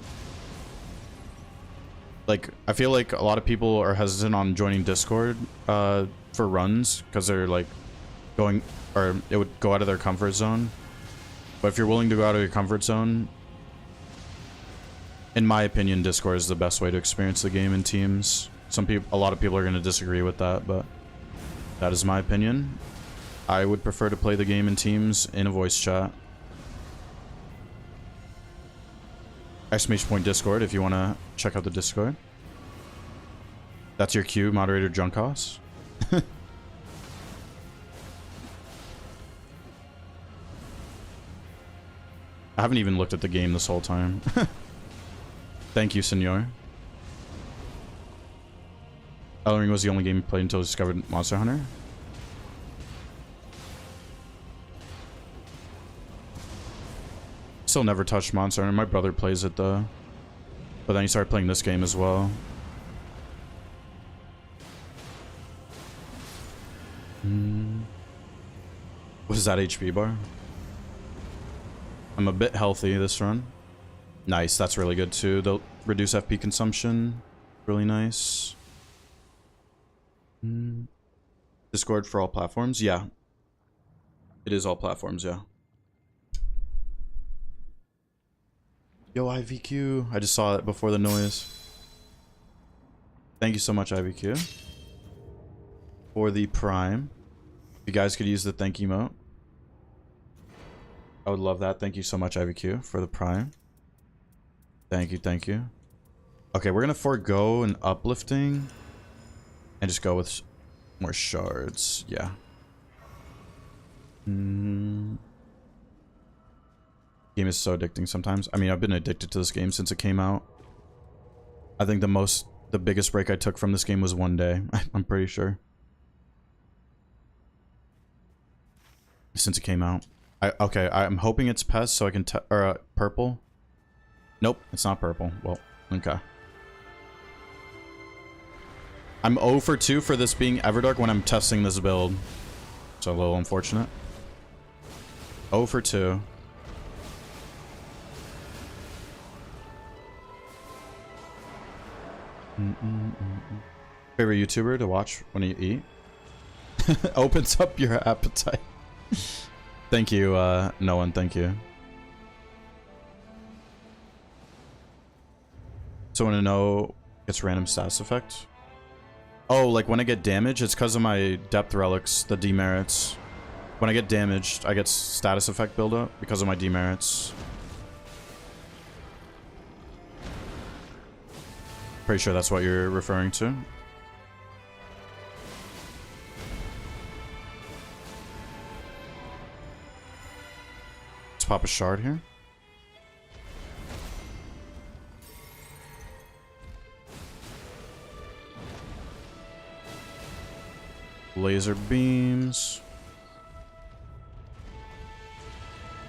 Like, I feel like a lot of people are hesitant on joining Discord for runs. Because they're, like, going... Or it would go out of their comfort zone. But if you're willing to go out of your comfort zone... In my opinion, Discord is the best way to experience the game in teams. A lot of people are going to disagree with that, but that is my opinion. I would prefer to play the game in teams in a voice chat. !point Discord if you want to check out the Discord. That's your cue, moderator Drunkos. I haven't even looked at the game this whole time. Thank you, senor. Elden Ring was the only game you played until you discovered Monster Hunter. Still never touched Monster Hunter. My brother plays it though. But then he started playing this game as well. What is that HP bar? I'm a bit healthy this run. Nice, that's really good too. They'll reduce FP consumption. Really nice. Discord for all platforms? Yeah. It is all platforms, yeah. Yo, IVQ. I just saw it before the noise. Thank you so much, IVQ. For the Prime. If you guys could use the thank emote. I would love that. Thank you so much, IVQ, for the Prime. Thank you, thank you. Okay, we're gonna forego an uplifting. And just go with more shards. Yeah. Game is so addicting sometimes. I mean, I've been addicted to this game since it came out. I think the biggest break I took from this game was one day. I'm pretty sure. Since it came out. Okay, I'm hoping it's Pest so I can or purple. Nope, it's not purple. Well, okay. I'm 0 for 2 for this being Everdark when I'm testing this build. So a little unfortunate. 0 for 2. Favorite YouTuber to watch when you eat? Opens up your appetite. Thank you, no one, thank you. So I want to know its random status effect. Oh, like when I get damaged, it's because of my depth relics, the demerits. When I get damaged, I get status effect buildup because of my demerits. Pretty sure that's what you're referring to. Let's pop a shard here. Laser beams.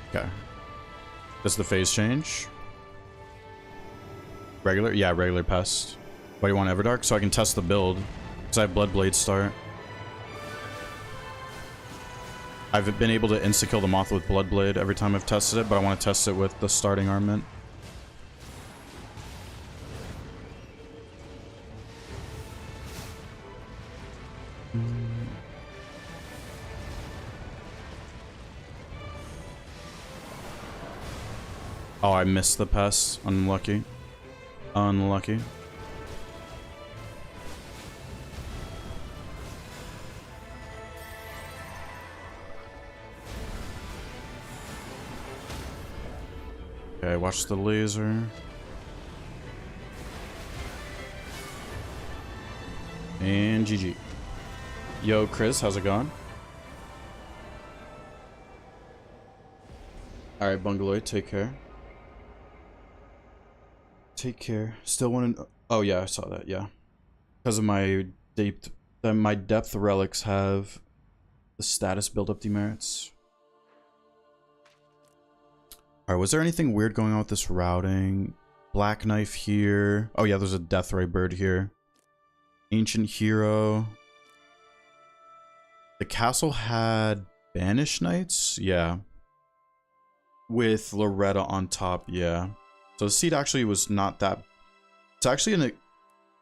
Okay. Does the phase change? Regular? Yeah, regular pest. Why do you want Everdark? So I can test the build. Because I have Bloodblade start. I've been able to insta-kill the Moth with Bloodblade every time I've tested it, but I want to test it with the starting armament. Oh, I missed the pest. Unlucky. Unlucky. Okay, watch the laser. And GG. Yo, Chris, how's it going? Alright, Bungalow, take care. Take care. Still want to... Oh, yeah, I saw that, yeah. Because of my depth relics have the status build-up demerits. Alright, was there anything weird going on with this routing? Black Knife here. Oh, yeah, there's a Deathray bird here. Ancient Hero. The castle had Banished Knights? Yeah. With Loretta on top, yeah. So the seed actually was not that... It's actually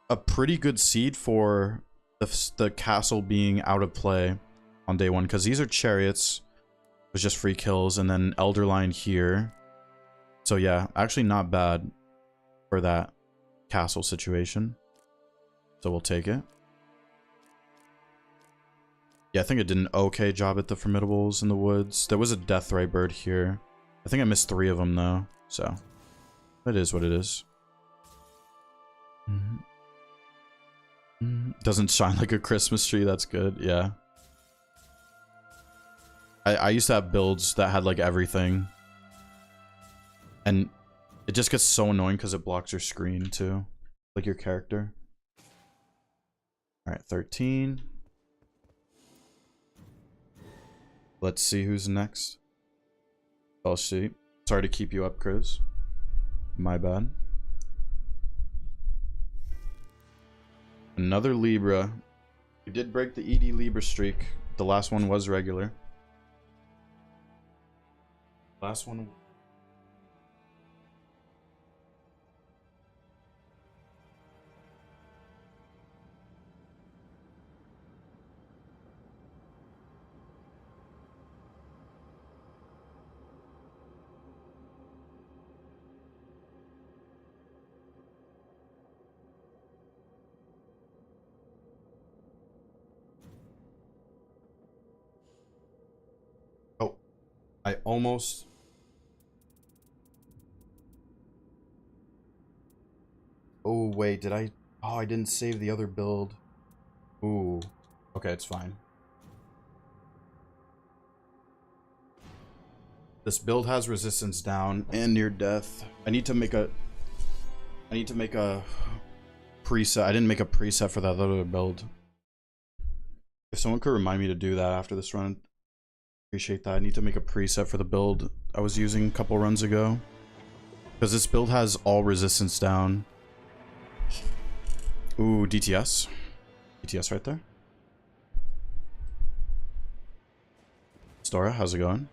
a pretty good seed for the castle being out of play on day one. Because these are chariots. It was just free kills. And then Elderline here. So yeah, actually not bad for that castle situation. So we'll take it. Yeah, I think it did an okay job at the Formidables in the woods. There was a Deathray bird here. I think I missed 3 of them though. So... It is what it is. Doesn't shine like a Christmas tree. That's good. Yeah. I used to have builds that had like everything. And it just gets so annoying because it blocks your screen too. Like your character. Alright, 13. Let's see who's next. I'll see. Sorry to keep you up, Chris. My bad. Another Libra. We did break the ED Libra streak. The last one was regular. Last one. Oh, I almost... Oh, wait, did I... Oh, I didn't save the other build. Ooh. Okay, it's fine. This build has resistance down and near death. I need to make a preset. I didn't make a preset for that other build. If someone could remind me to do that after this run, appreciate that. I need to make a preset for the build I was using a couple runs ago. Because this build has all resistance down. Ooh, DTS. DTS right there. Stora, how's it going?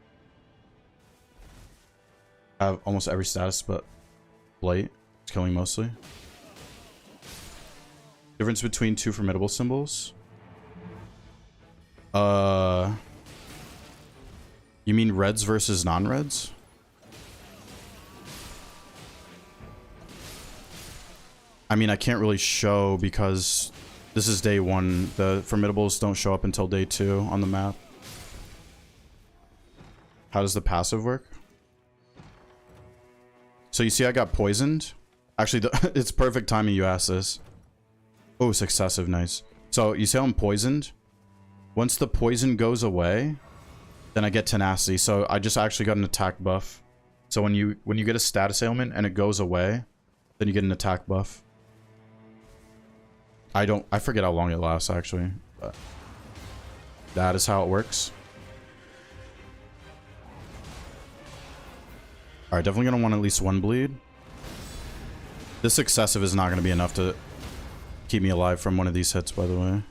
I have almost every status but Blight. It's killing mostly. Difference between two formidable symbols? You mean reds versus non-reds? I mean, I can't really show because this is day 1. The formidables don't show up until day 2 on the map. How does the passive work? So you see I got poisoned. Actually, it's perfect timing you asked this. Oh, successive, nice. So you see how I'm poisoned? Once the poison goes away, then I get tenacity. So I just actually got an attack buff. So when you get a status ailment and it goes away, then you get an attack buff. I forget how long it lasts actually, but that is how it works. Alright, definitely gonna want at least 1 bleed. This successive is not gonna be enough to keep me alive from one of these hits, by the way.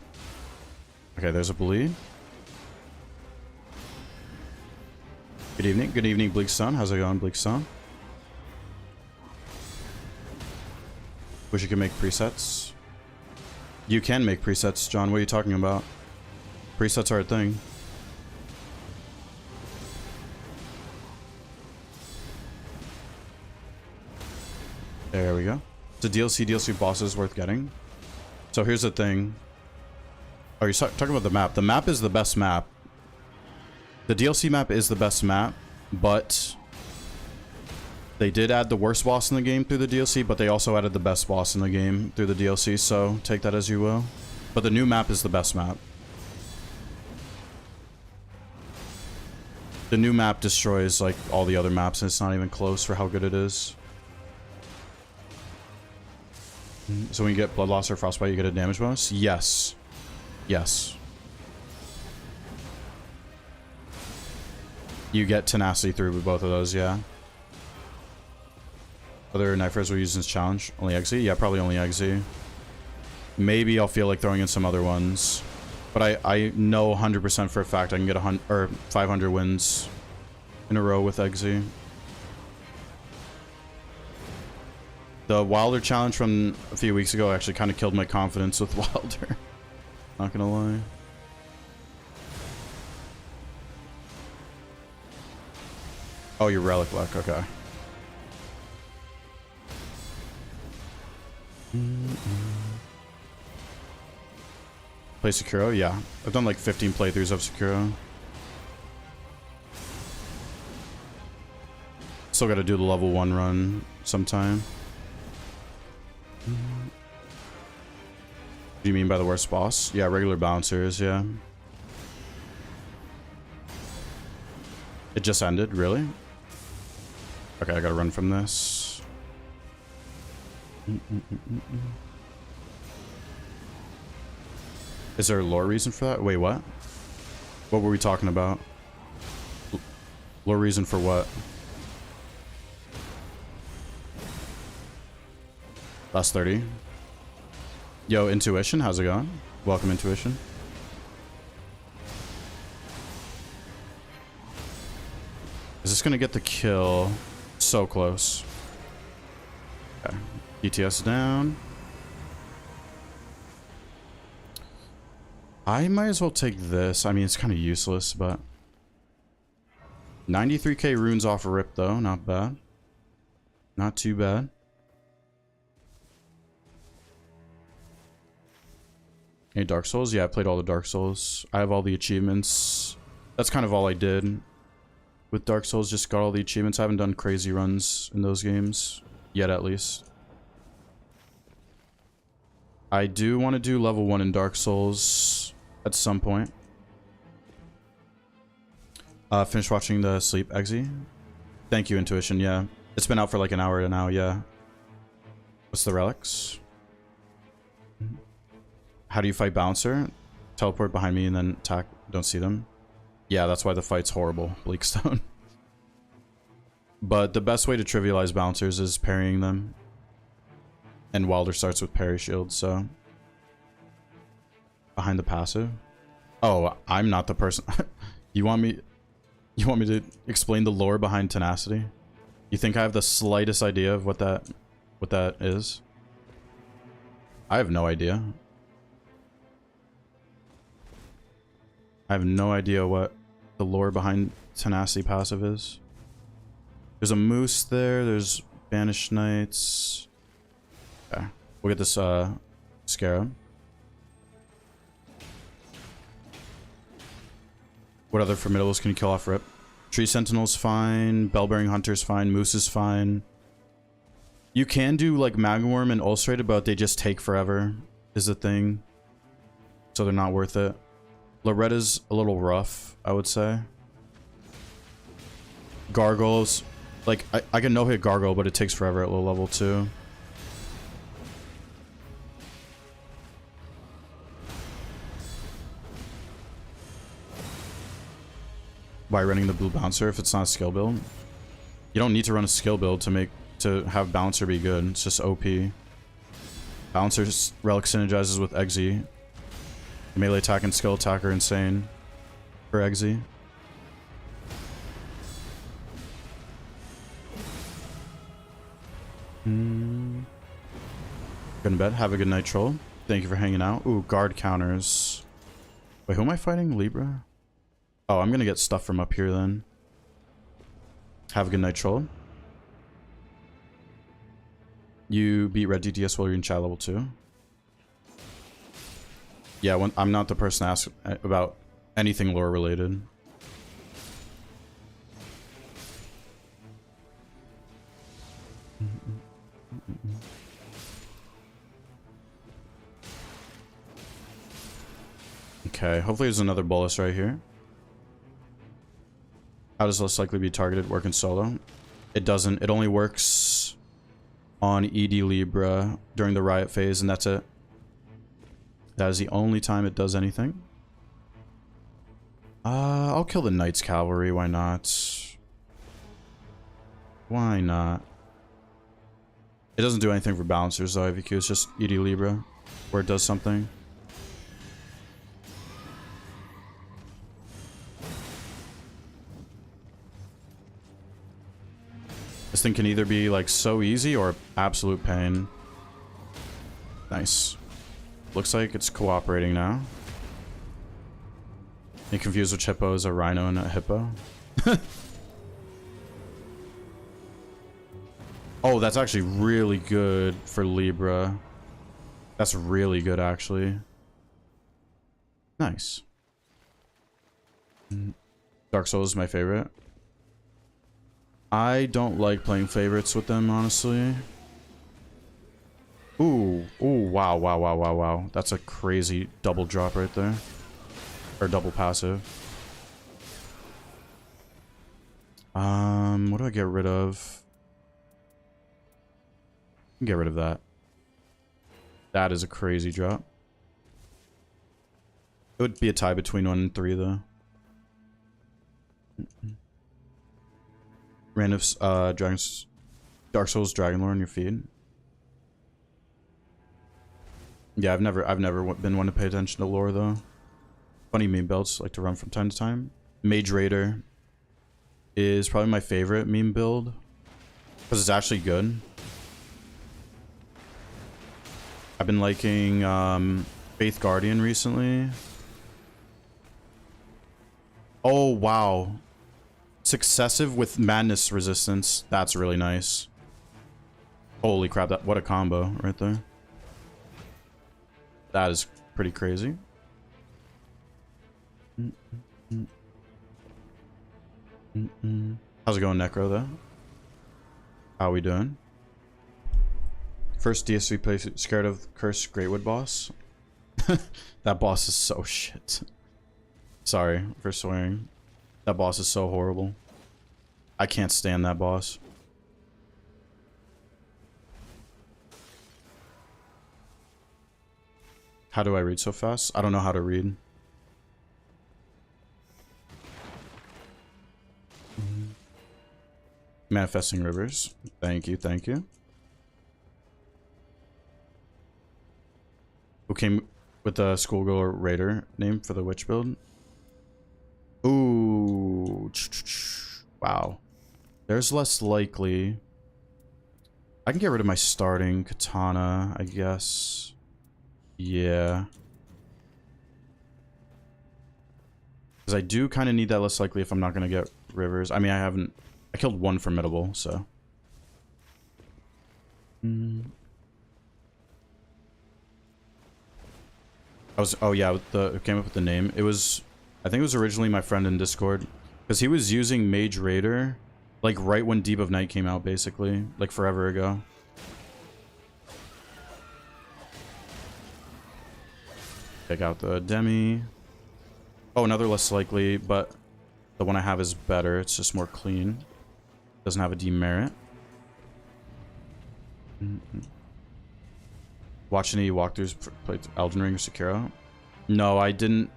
Okay, there's a bleed. Good evening, Bleak Sun. How's it going, Bleak Sun? Wish you could make presets. You can make presets, John. What are you talking about? Presets are a thing. There we go. The DLC bosses worth getting. So here's the thing. Oh, you're talking about the map. The map is the best map. The DLC map is the best map, but they did add the worst boss in the game through the DLC, but they also added the best boss in the game through the DLC, so take that as you will. But the new map is the best map. The new map destroys like all the other maps, and it's not even close for how good it is. So when you get Blood Loss or Frostbite, you get a damage bonus? Yes. Yes. You get tenacity through both of those, yeah. Other knifers will use this challenge. Only Eggsy? Yeah, probably only Eggsy. Maybe I'll feel like throwing in some other ones. But I know 100% for a fact I can get 500 wins in a row with Eggsy. The Wilder challenge from a few weeks ago actually kind of killed my confidence with Wilder. Not gonna lie. Oh, your relic luck, okay. Play Sekiro? Yeah. I've done like 15 playthroughs of Sekiro. Still gotta do the level 1 run sometime. What do you mean by the worst boss? Yeah, regular bouncers, yeah. It just ended, really? Okay, I gotta run from this. Is there a lore reason for that? Wait, what? What were we talking about? Lore reason for what? Last 30. Yo, Intuition, how's it going? Welcome, Intuition. Is this gonna get the kill? So close. Okay. ETS down. I might as well take this. I mean, it's kind of useless, but 93k runes off a rip, though. Not bad. Not too bad. Any Dark Souls? Yeah, I played all the Dark Souls. I have all the achievements. That's kind of all I did with Dark Souls. Just got all the achievements. I haven't done crazy runs in those games yet, at least. I do want to do level 1 in Dark Souls at some point. Finish watching the Sleep Exe. Thank you, Intuition. Yeah. It's been out for like an hour now, yeah. What's the relics? How do you fight Bouncer? Teleport behind me and then attack. Don't see them. Yeah, that's why the fight's horrible, Bleakstone. But the best way to trivialize Bouncers is parrying them. And Wilder starts with parry shield, so... Behind the passive? Oh, I'm not the person... You want me to explain the lore behind Tenacity? You think I have the slightest idea of what that is? I have no idea. I have no idea what the lore behind Tenacity passive is. There's a moose there, there's Banished Knights. Okay. We'll get this Scarab. What other formidables can you kill off rip? Tree Sentinel's fine, Bellbearing Hunter's fine, Moose is fine. You can do like Magworm and Ulcerated, but they just take forever, is the thing. So they're not worth it. Loretta's a little rough, I would say. Gargoyles, like I can no-hit Gargoyle, but it takes forever at low level too. Why running the blue Bouncer if it's not a skill build? You don't need to run a skill build to have Bouncer be good. It's just OP. Bouncer's Relic synergizes with Exe. Melee attack and skill attack are insane for Exe. Going to bed. Have a good night, troll. Thank you for hanging out. Ooh, guard counters. Wait, who am I fighting? Libra? Oh, I'm gonna get stuff from up here then. Have a good night, troll. You beat Red DTS while you're in chat level 2. Yeah, I'm not the person to ask about anything lore related. Okay, hopefully there's another bolus right here. How does less likely be targeted work in solo? It doesn't. It only works on ED Libra during the riot phase, and that's it. That is the only time it does anything. I'll kill the Knights Cavalry. Why not? Why not? It doesn't do anything for balancers though, IVQ. It's just ED Libra where it does something. This thing can either be like so easy or absolute pain. Nice. Looks like it's cooperating now. You confused which hippo is a rhino and a hippo? Oh, that's actually really good for Libra. That's really good, actually. Nice. Dark Souls is my favorite. I don't like playing favorites with them, honestly. Ooh, ooh, wow, wow, wow, wow, wow. That's a crazy double drop right there. Or double passive. What do I get rid of? Get rid of that. That is a crazy drop. It would be a tie between 1 and 3, though. Random Dragons, Dark Souls Dragonlore in your feed. Yeah, I've never been one to pay attention to lore though. Funny meme builds like to run from time to time. Mage Raider is probably my favorite meme build because it's actually good. I've been liking Faith Guardian recently. Oh wow. Successive with Madness Resistance. That's really nice. Holy crap, what a combo right there. That is pretty crazy. How's it going, Necro, though? How we doing? First DSV play scared of Cursed Greatwood boss. That boss is so shit. Sorry for swearing. That boss is so horrible. I can't stand that boss. How do I read so fast? I don't know how to read. Manifesting Rivers. Thank you, thank you. Who came with the Schoolgirl Raider name for the witch build? Ooh. Wow. There's less likely. I can get rid of my starting katana, I guess. Yeah. Because I do kind of need that less likely if I'm not going to get rivers. I mean, I killed one formidable, so. Oh yeah, it came up with the name. It was, I think it was originally my friend in Discord. Because he was using Mage Raider, like right when Deep of Night came out, basically. Like forever ago. Take out the Demi. Oh, another less likely, but the one I have is better. It's just more clean. Doesn't have a demerit. Watch any walkthroughs play Elden Ring or Sekiro? No, I didn't.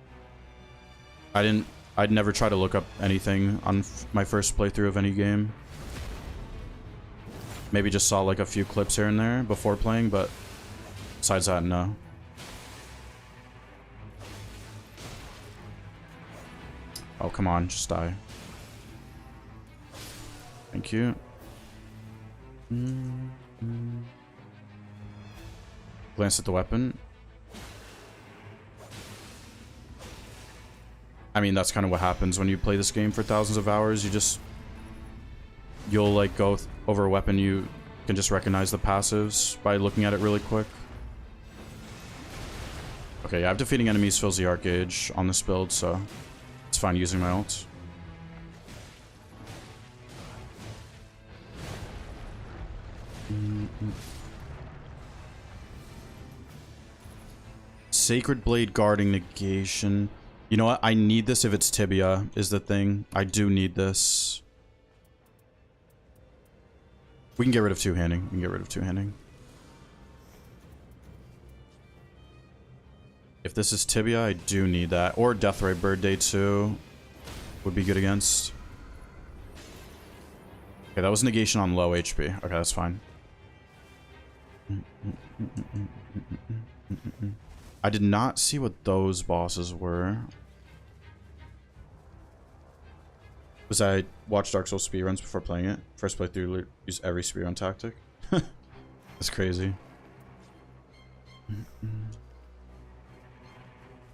I'd never try to look up anything on my first playthrough of any game. Maybe just saw like a few clips here and there before playing, but besides that, no. Oh, come on, just die. Thank you. Glance at the weapon. I mean, that's kind of what happens when you play this game for thousands of hours. You'll like go over a weapon, you can just recognize the passives by looking at it really quick. Okay, yeah, defeating enemies fills the arc gauge on this build, so it's fine using my ult. Sacred Blade guarding negation. You know what? I need this if it's Tibia is the thing. I do need this. We can get rid of two-handing. We can get rid of two-handing. If this is Tibia, I do need that. Or Deathray Bird Day 2 would be good against. Okay, that was negation on low HP. Okay, that's fine. I did not see what those bosses were. Was I watched Dark Souls speedruns before playing it? First playthrough, use every speedrun tactic. That's crazy.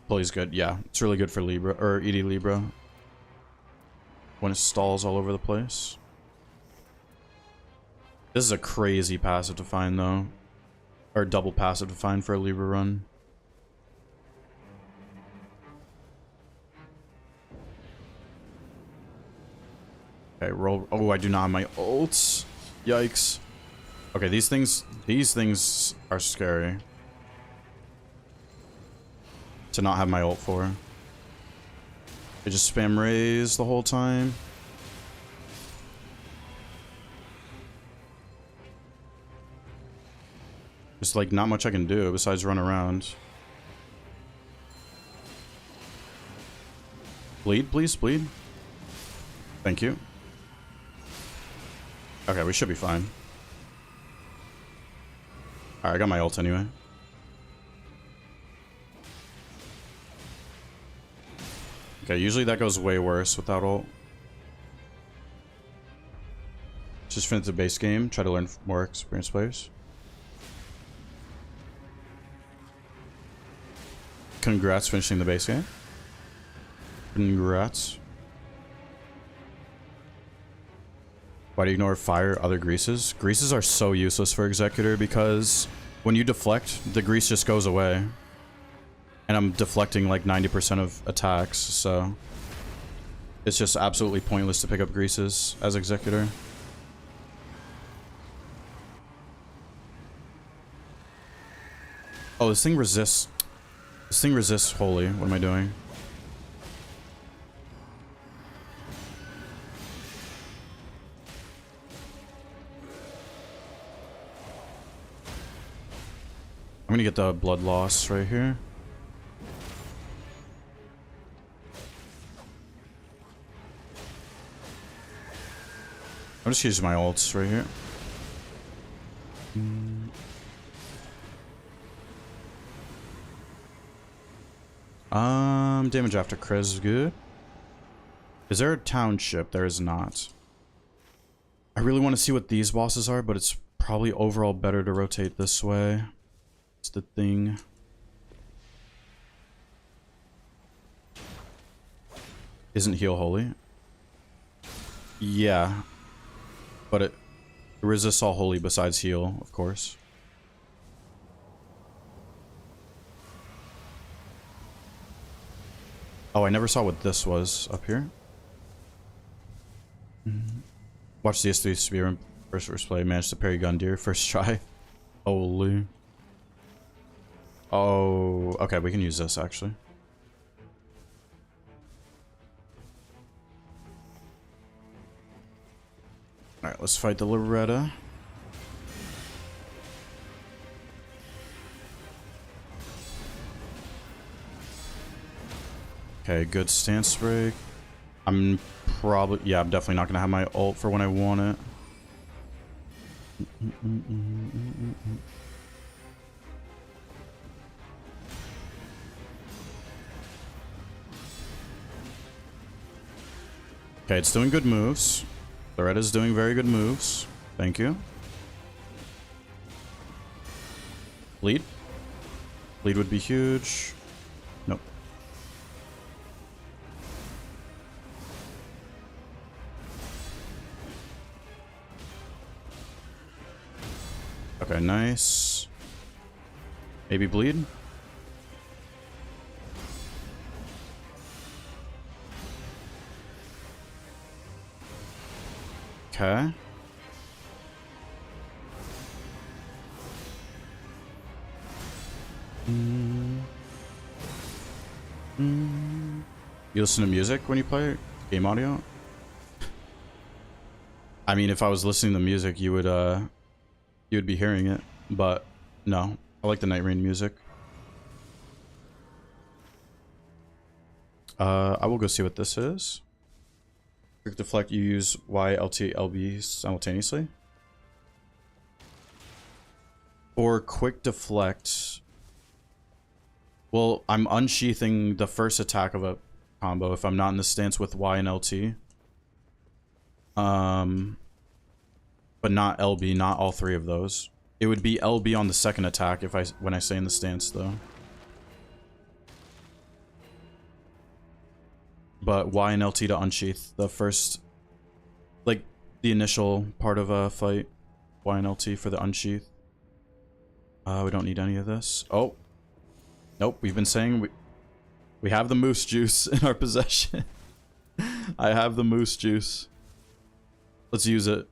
Bully's good, yeah. It's really good for Libra, or ED Libra. When it stalls all over the place. This is a crazy passive to find, though. Or double passive to find for a Libra run. Okay, roll. Oh, I do not have my ults. Yikes. Okay, these things are scary to not have my ult for. I just spam raise the whole time. There's like not much I can do besides run around. Bleed, please, bleed. Thank you. Okay, we should be fine. Alright, I got my ult anyway. Okay, usually that goes way worse without ult. Just finish the base game, try to learn more experienced players. Congrats finishing the base game. Congrats. Why do you ignore fire, other greases? Greases are so useless for Executor because when you deflect, the grease just goes away. And I'm deflecting like 90% of attacks, so it's just absolutely pointless to pick up greases as Executor. Oh, this thing resists. This thing resists holy. What am I doing? I'm gonna get the blood loss right here. I'm just using my ults right here. Damage after Kriz is good. Is there a township? There is not. I really want to see what these bosses are, but it's probably overall better to rotate this way. It's the thing. Isn't heal holy? Yeah. But it resists all holy besides heal, of course. Oh, I never saw what this was up here. Watch the S3 Spear first play. Managed to parry Gundyr first try. Holy. Oh, okay, we can use this actually. Alright, let's fight the Loretta. Okay, good stance break. I'm definitely not gonna have my ult for when I want it. Okay, it's doing good moves. Loretta's doing very good moves. Thank you. Bleed? Bleed would be huge. Nope. Okay, nice. Maybe bleed? Okay. You listen to music when you play game audio? I mean, if I was listening to music, you would be hearing it, but no. I like the Night Rain music. I will go see what this is. Quick deflect, you use Y, LT, LB simultaneously. For quick deflect, well, I'm unsheathing the first attack of a combo if I'm not in the stance with Y and LT. But not LB, not all three of those. It would be LB on the second attack when I say in the stance though. But Y and LT to unsheath the first, like the initial part of a fight. Y and LT for the unsheath. We don't need any of this. Oh, nope. We've been saying we have the moose juice in our possession. I have the moose juice. Let's use it.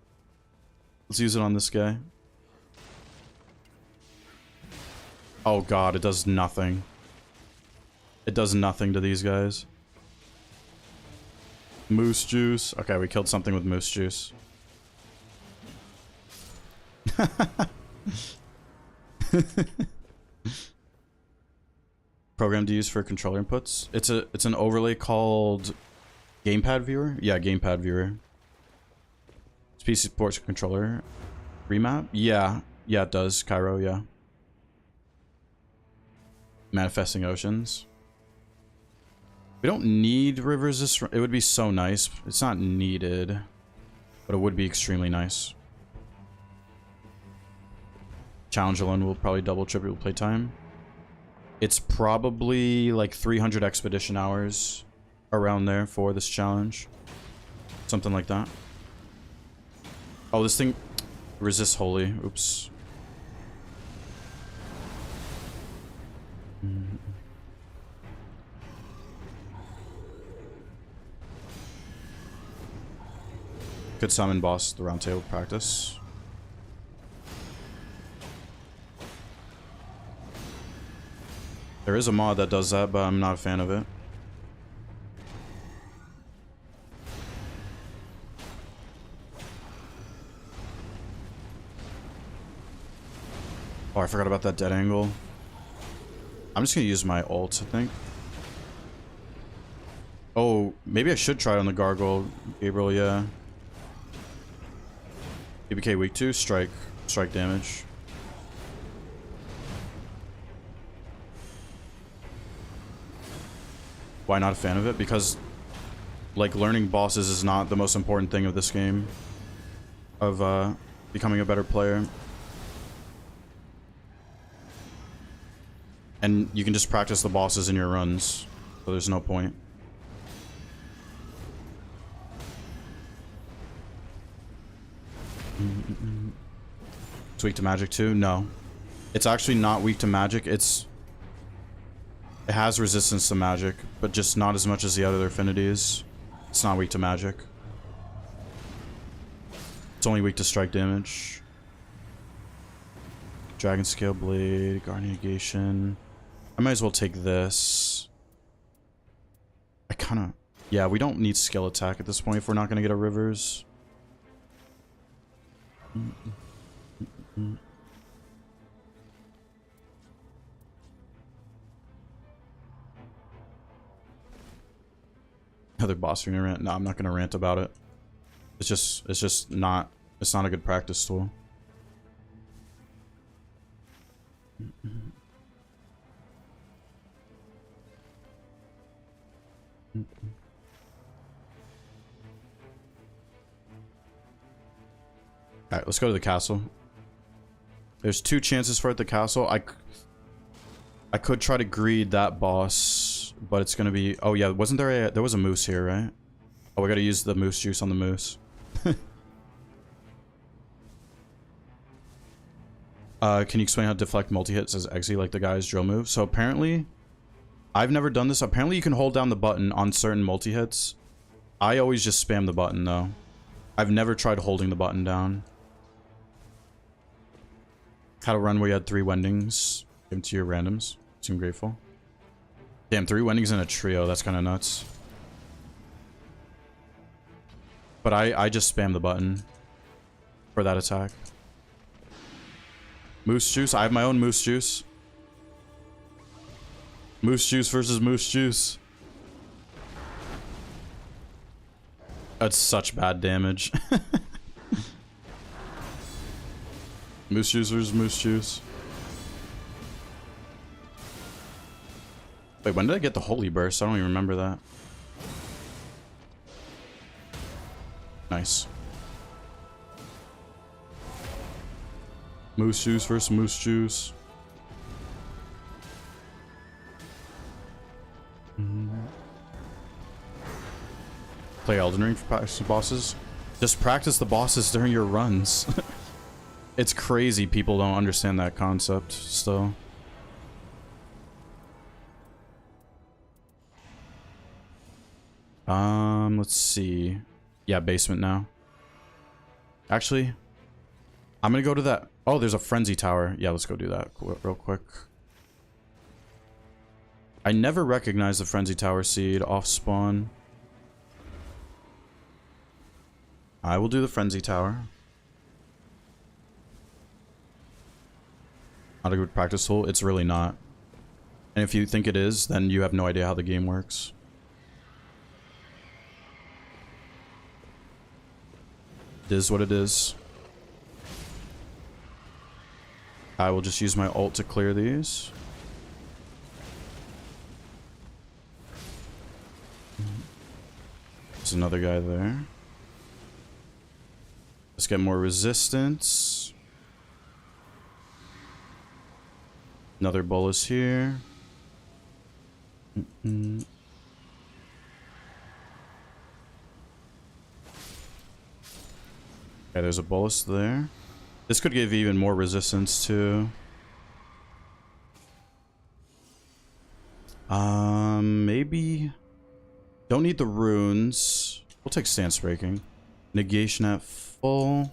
Let's use it on this guy. Oh god, it does nothing. It does nothing to these guys. Moose juice. Okay, we killed something with moose juice. Program to use for controller inputs. It's an overlay called Gamepad Viewer. Yeah, Gamepad Viewer. It's PC supports controller remap. Yeah, it does. Cairo. Yeah. Manifesting Oceans. We don't need rivers this. It would be so nice. It's not needed, but it would be extremely nice. Challenge alone will probably double triple playtime. It's probably like 300 expedition hours around there for this challenge. Something like that. Oh, this thing resists holy. Oops. Could summon boss the round table practice. There is a mod that does that, but I'm not a fan of it. Oh, I forgot about that dead angle. I'm just gonna use my ult, I think. Oh, maybe I should try it on the Gargoyle, Gabriel, yeah. ABK weak 2, strike damage. Why not a fan of it? Because, like, learning bosses is not the most important thing of this game. Of, becoming a better player. And you can just practice the bosses in your runs. So there's no point. It's weak to magic too? No. It's actually not weak to magic. It has resistance to magic, but just not as much as the other affinities. It's not weak to magic. It's only weak to strike damage. Dragon Scale Blade, Guard Negation. I might as well take this. I kind of... Yeah, we don't need skill attack at this point if we're not going to get a Rivers. Another boss arena rant? No, I'm not gonna rant about it. It's just not a good practice tool. Alright, let's go to the castle. There's 2 chances for it at the castle. I could try to greed that boss, but it's gonna be... Oh yeah, wasn't there a... There was a moose here, right? Oh, we gotta use the moose juice on the moose. Can you explain how deflect multi-hits as Exe like the guy's drill move? So apparently... I've never done this. Apparently you can hold down the button on certain multi-hits. I always just spam the button, though. I've never tried holding the button down. Had a run where you had 3 Wendings. Give them to your randoms. Seem grateful. Damn, 3 Wendings in a trio. That's kind of nuts. But I just spam the button for that attack. Moose Juice. I have my own Moose Juice. Moose Juice versus Moose Juice. That's such bad damage. Moose Juice versus Moose Juice. Wait, when did I get the Holy Burst? I don't even remember that. Nice. Moose Juice versus Moose Juice. Play Elden Ring for practice bosses. Just practice the bosses during your runs. It's crazy people don't understand that concept still. Let's see. Yeah, basement now. Actually, I'm gonna go to that. Oh, there's a frenzy tower. Yeah, let's go do that real quick. I never recognized the frenzy tower seed off spawn. I will do the frenzy tower. Not a good practice tool. It's really not. And if you think it is, then you have no idea how the game works. It is what it is. I will just use my ult to clear these. There's another guy there. Let's get more resistance. Another bolus here. Okay, there's a bolus there. This could give even more resistance too. Maybe... Don't need the runes. We'll take Stance Breaking. Negation at full.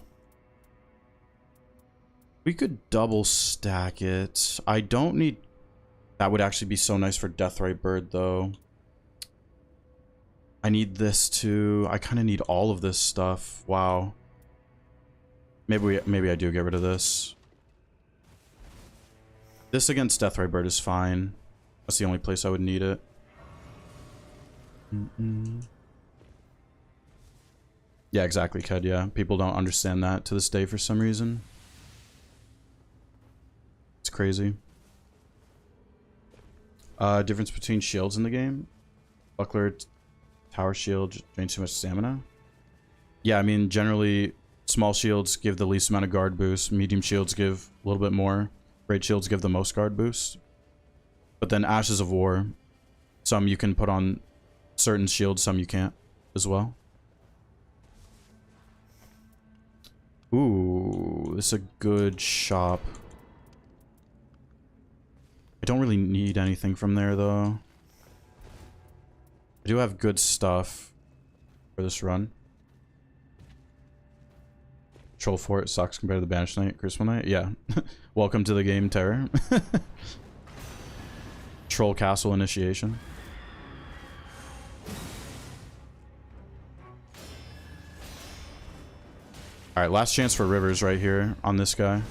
We could double stack it. I don't need That would actually be so nice for Deathrite Bird, though. I need this too. I kind of need all of this stuff. Wow. Maybe I do get rid of this. This against Deathrite Bird is fine. That's the only place I would need it. Yeah, exactly, Ked. Yeah, people don't understand that to this day for some reason. It's crazy. Difference between shields in the game. Buckler, tower shield drains too much stamina. Yeah, I mean, generally, small shields give the least amount of guard boost. Medium shields give a little bit more. Great shields give the most guard boost. But then Ashes of War, some you can put on certain shields, some you can't as well. Ooh, this is a good shop. I don't really need anything from there, though. I do have good stuff for this run. Troll Fort sucks compared to the Banished Knight, Crucible Knight. Yeah. Welcome to the game, Terror. Troll Castle Initiation. Alright, last chance for Rivers right here on this guy.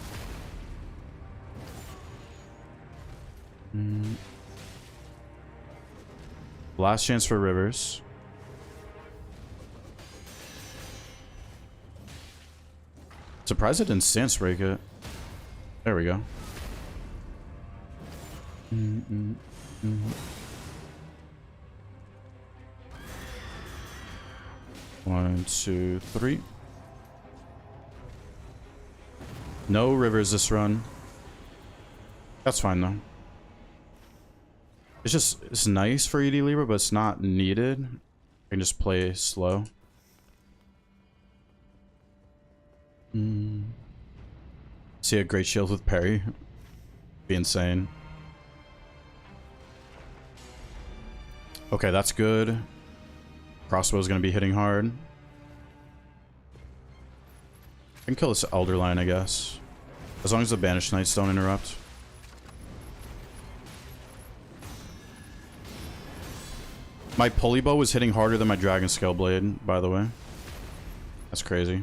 Last chance for Rivers. Surprised it didn't stance break it. There we go. 1, 2, 3. No Rivers this run. That's fine though. It's nice for ED Libra, but it's not needed. I can just play slow. See a great shield with parry. Be insane. Okay, that's good. Crossbow's gonna be hitting hard. I can kill this Elder Line, I guess. As long as the Banished Knights don't interrupt. My pulley bow was hitting harder than my Dragon Scale Blade, by the way. That's crazy.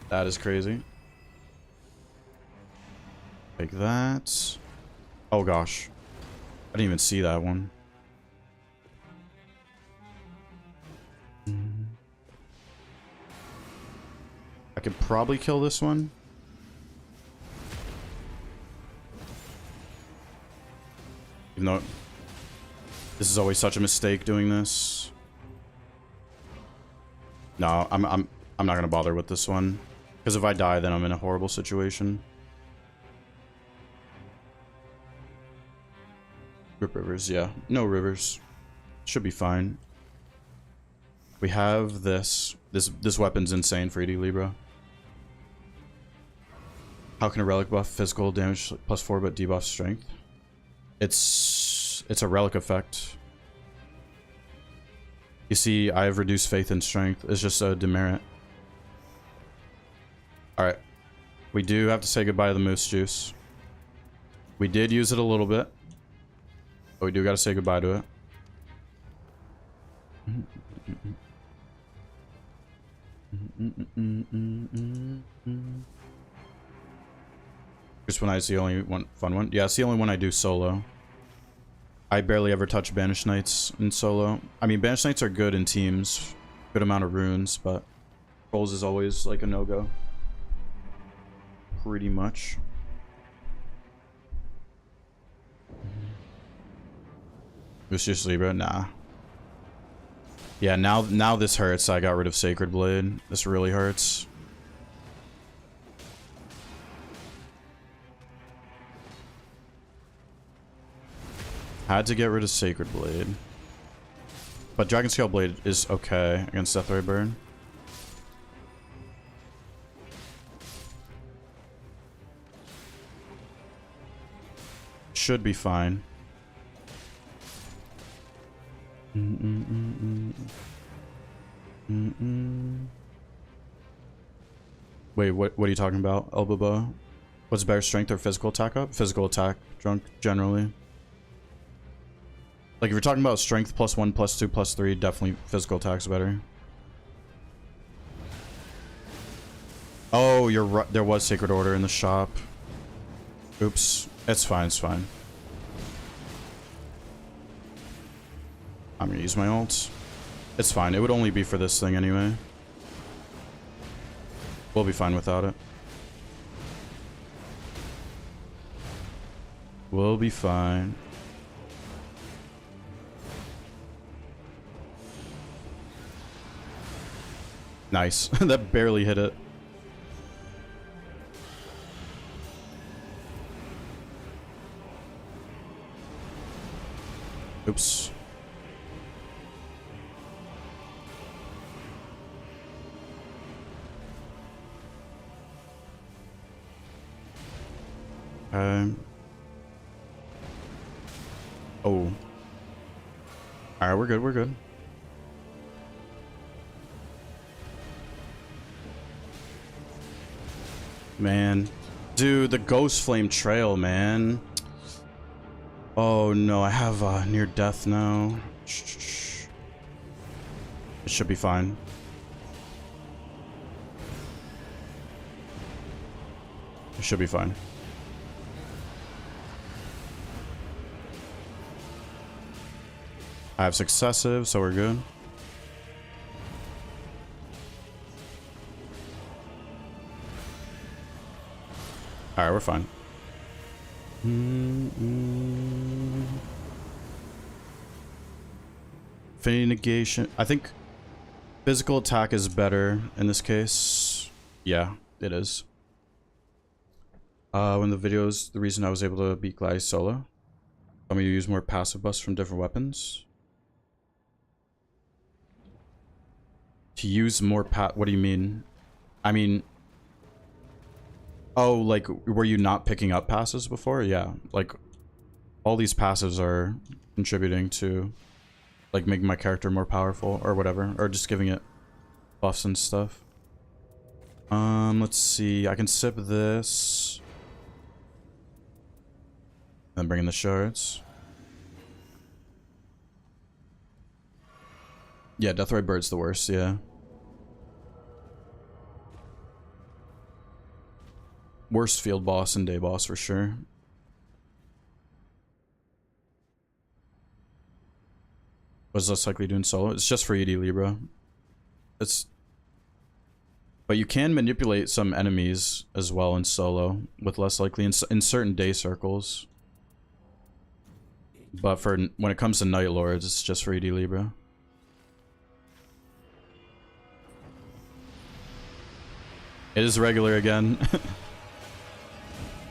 That is crazy. Like that. Oh gosh. I didn't even see that one. I could probably kill this one. Even though this is always such a mistake doing this. No, I'm not gonna bother with this one. Because if I die, then I'm in a horrible situation. Rip Rivers, yeah. No Rivers. Should be fine. We have this. This weapon's insane for ED Libra. How can a relic buff physical damage +4 but debuff strength? It's a relic effect. You see, I have reduced faith and strength. It's just a demerit. Alright. We do have to say goodbye to the Moose Juice. We did use it a little bit. But we do gotta say goodbye to it. Crucible Knight's the only one fun one. Yeah, it's the only one I do solo. I barely ever touch Banished Knights in solo. I mean, Banished Knights are good in teams. Good amount of runes, but Trolls is always like a no-go. Pretty much. Lucius Libra, nah. Yeah, now this hurts. I got rid of Sacred Blade. This really hurts. Had to get rid of Sacred Blade. But Dragon Scale Blade is okay against Deathrite Bird. Should be fine. Wait, what are you talking about, Elbow Bow? What's better, strength or physical attack up? Physical attack, drunk, generally. Like, if you're talking about strength +1, +2, +3, definitely physical attack's better. Oh, you're right. There was Sacred Order in the shop. Oops. It's fine, it's fine. I'm gonna use my ult. It's fine. It would only be for this thing anyway. We'll be fine without it. We'll be fine. Nice. That barely hit it. Oops. Oh. Alright, we're good, we're good. Man. Dude, the Ghost Flame Trail, man. Oh no, I have near death now. It should be fine. It should be fine. I have successive, so we're good. Alright, we're fine. Infinity negation. I think physical attack is better in this case. Yeah, it is. When the videos, the reason I was able to beat Gladys solo. Tell me you use more passive buffs from different weapons. To use more what do you mean? I mean, oh, like, were you not picking up passives before? Yeah, like, all these passives are contributing to, like, making my character more powerful or whatever, or just giving it buffs and stuff. Let's see, I can sip this. Then bring in the shards. Yeah, Deathray Bird's the worst, yeah. Worst field boss and day boss for sure. Was less likely doing solo? It's just for ED Libra. It's... But you can manipulate some enemies as well in solo, with less likely in certain day circles. But for when it comes to Night Lords, it's just for ED Libra. It is regular again.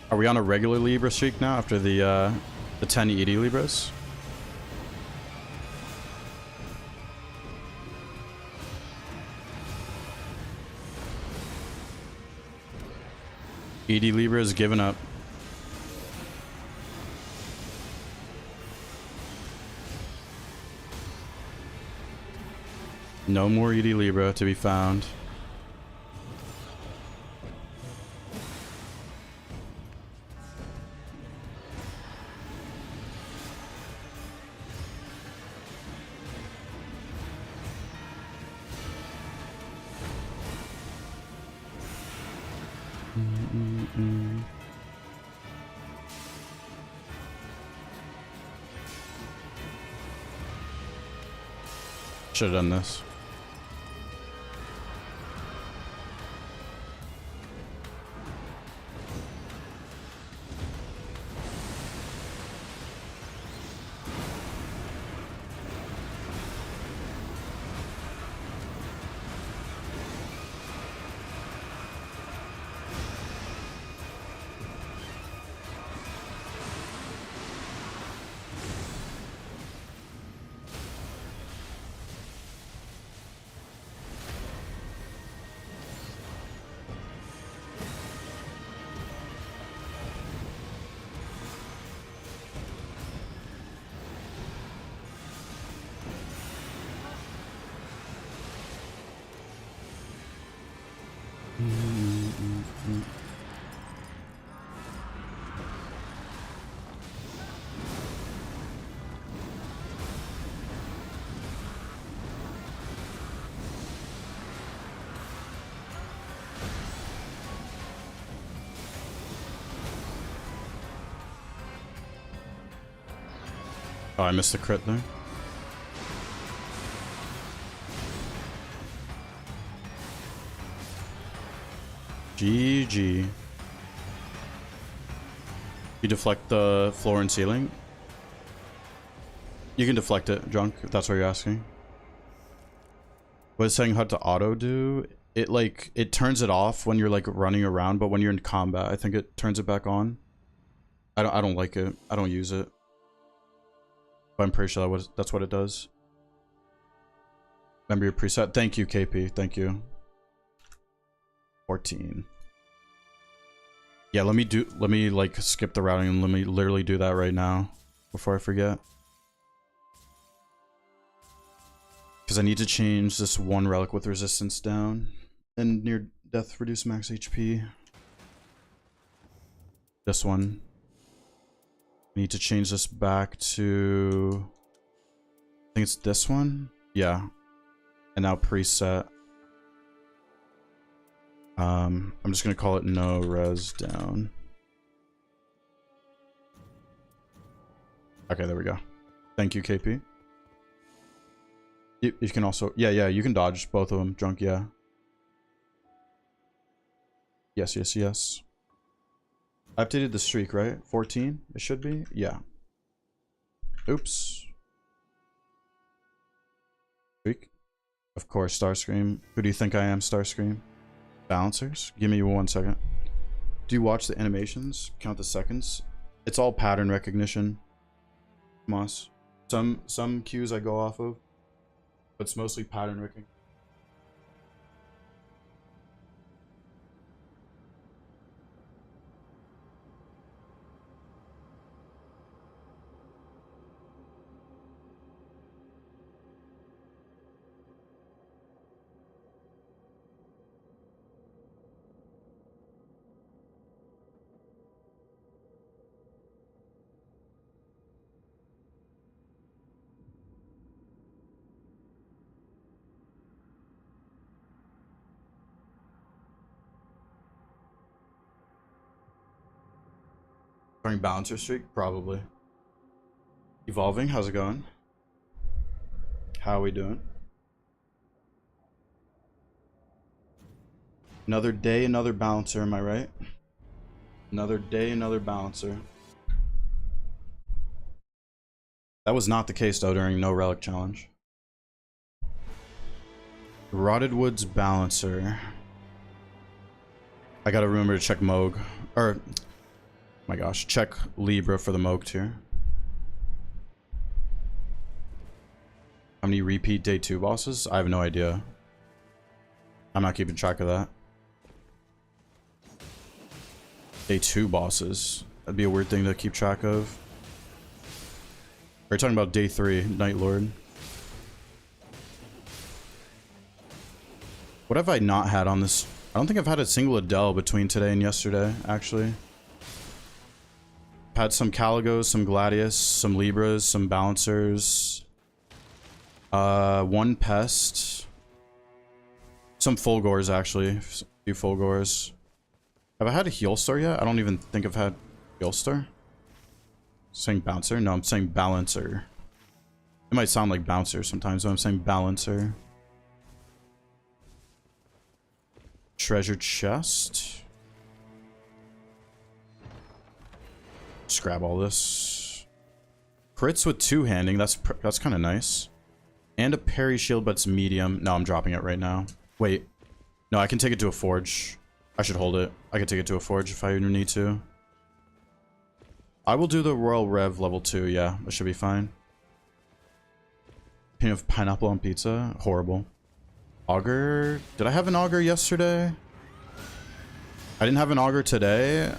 Are we on a regular Libra streak now after the 10 ED Libras? ED Libra is given up. No more ED Libra to be found. Should have done this. Oh, I missed the crit there. GG. You deflect the floor and ceiling? You can deflect it, Drunk, if that's what you're asking. What is saying how to auto do? It like, it turns it off when you're like running around, but when you're in combat, I think it turns it back on. I don't like it. I don't use it. But I'm pretty sure that's what it does. Remember your preset? Thank you, KP. Thank you. 14. Yeah, let me like skip the routing and let me literally do that right now before I forget. Because I need to change this one relic with resistance down and near death reduce max HP. This one. I need to change this back to, I think it's this one. Yeah. And now preset. I'm just gonna call it no res down. Okay, there we go. Thank you, KP. You can also, yeah, you can dodge both of them, Drunk, yeah. Yes. I updated the streak, right? 14, it should be? Yeah. Oops. Streak? Of course, Starscream. Who do you think I am, Starscream? Balancers? Give me 1 second. Do you watch the animations? Count the seconds? It's all pattern recognition. Moss. Some cues I go off of, but it's mostly pattern recognition. Starting balancer streak? Probably. Evolving, how's it going? How are we doing? Another day, another balancer, am I right? Another day, another balancer. That was not the case though during No Relic Challenge. Rotted Woods Balancer. I gotta remember to check Moog. Or, my gosh, check Libra for the Moog tier. How many repeat day 2 bosses? I have no idea. I'm not keeping track of that. Day 2 bosses. That'd be a weird thing to keep track of. Are you talking about day 3, Night Lord? What have I not had on this? I don't think I've had a single Adele between today and yesterday, actually. I've had some Caligos, some Gladius, some Libras, some Balancers. 1 Pest. Some Fulgors, actually. A few Fulgors. Have I had a Heal Star yet? I don't even think I've had Heal Star. Saying Bouncer? No, I'm saying Balancer. It might sound like Bouncer sometimes, but I'm saying Balancer. Treasure chest. Just grab all this. Crits with 2-handing. That's kind of nice. And a parry shield, but it's medium. No, I'm dropping it right now. Wait. No, I can take it to a forge. I should hold it. I can take it to a forge if I need to. I will do the Royal Rev level 2. Yeah, that should be fine. Opinion of pineapple on pizza? Horrible. Augur? Did I have an augur yesterday? I didn't have an augur today.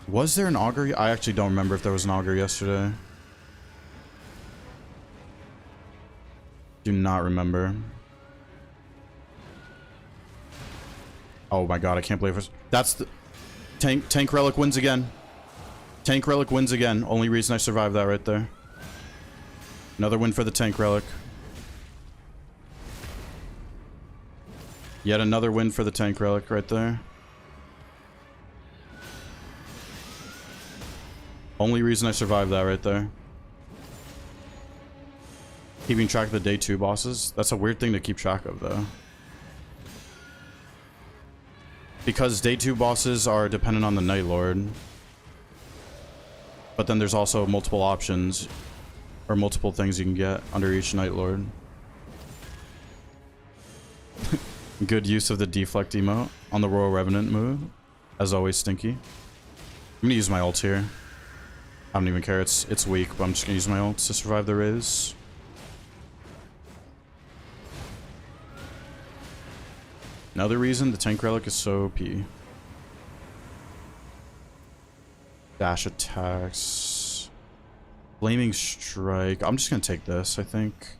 Was there an augur? I actually don't remember if there was an augur yesterday. Do not remember. Oh my god, I can't believe it. That's the... Tank Relic wins again. Tank Relic wins again. Only reason I survived that right there. Another win for the Tank Relic. Yet another win for the Tank Relic right there. Only reason I survived that right there. Keeping track of the day 2 bosses? That's a weird thing to keep track of, though. Because day 2 bosses are dependent on the Night Lord. But then there's also multiple options, or multiple things you can get under each Night Lord. Good use of the deflect emote on the Royal Revenant move. As always, Stinky. I'm gonna use my ult here. I don't even care, it's weak, but I'm just gonna use my ult to survive the Riz. Another reason the tank relic is so OP. Dash attacks. Flaming strike. I'm just gonna take this, I think.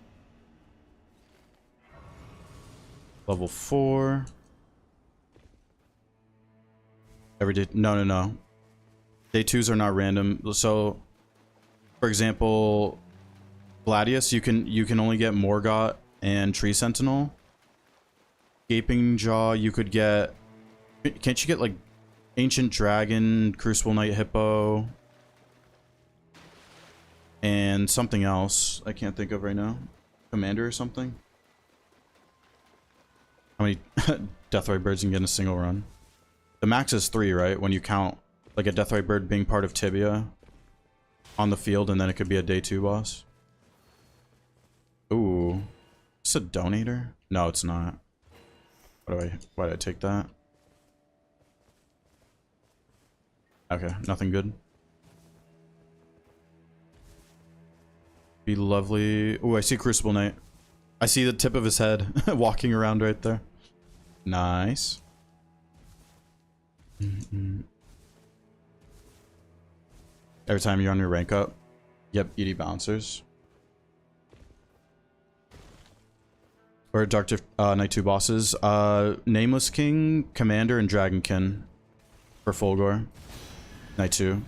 Level 4. Every day. No. Day 2s are not random. So, for example, Gladius, you can only get Morgott and Tree Sentinel. Gaping Jaw, you could get... Can't you get, like, Ancient Dragon, Crucible Knight Hippo, and something else I can't think of right now? Commander or something? How many Deathrite Birds you can get in a single run? The max is 3, right? When you count, like, a Deathrite Bird being part of Tibia on the field, and then it could be a day 2 boss. Ooh. Is this a donator? No, it's not. Why did I take that? Okay, nothing good. Be lovely. Oh, I see Crucible Knight. I see the tip of his head walking around right there. Nice. Every time you're on your rank up, yep, ED bouncers. Or Dark Night 2 bosses. Nameless King, Commander, and Dragonkin for Fulgor. Night 2.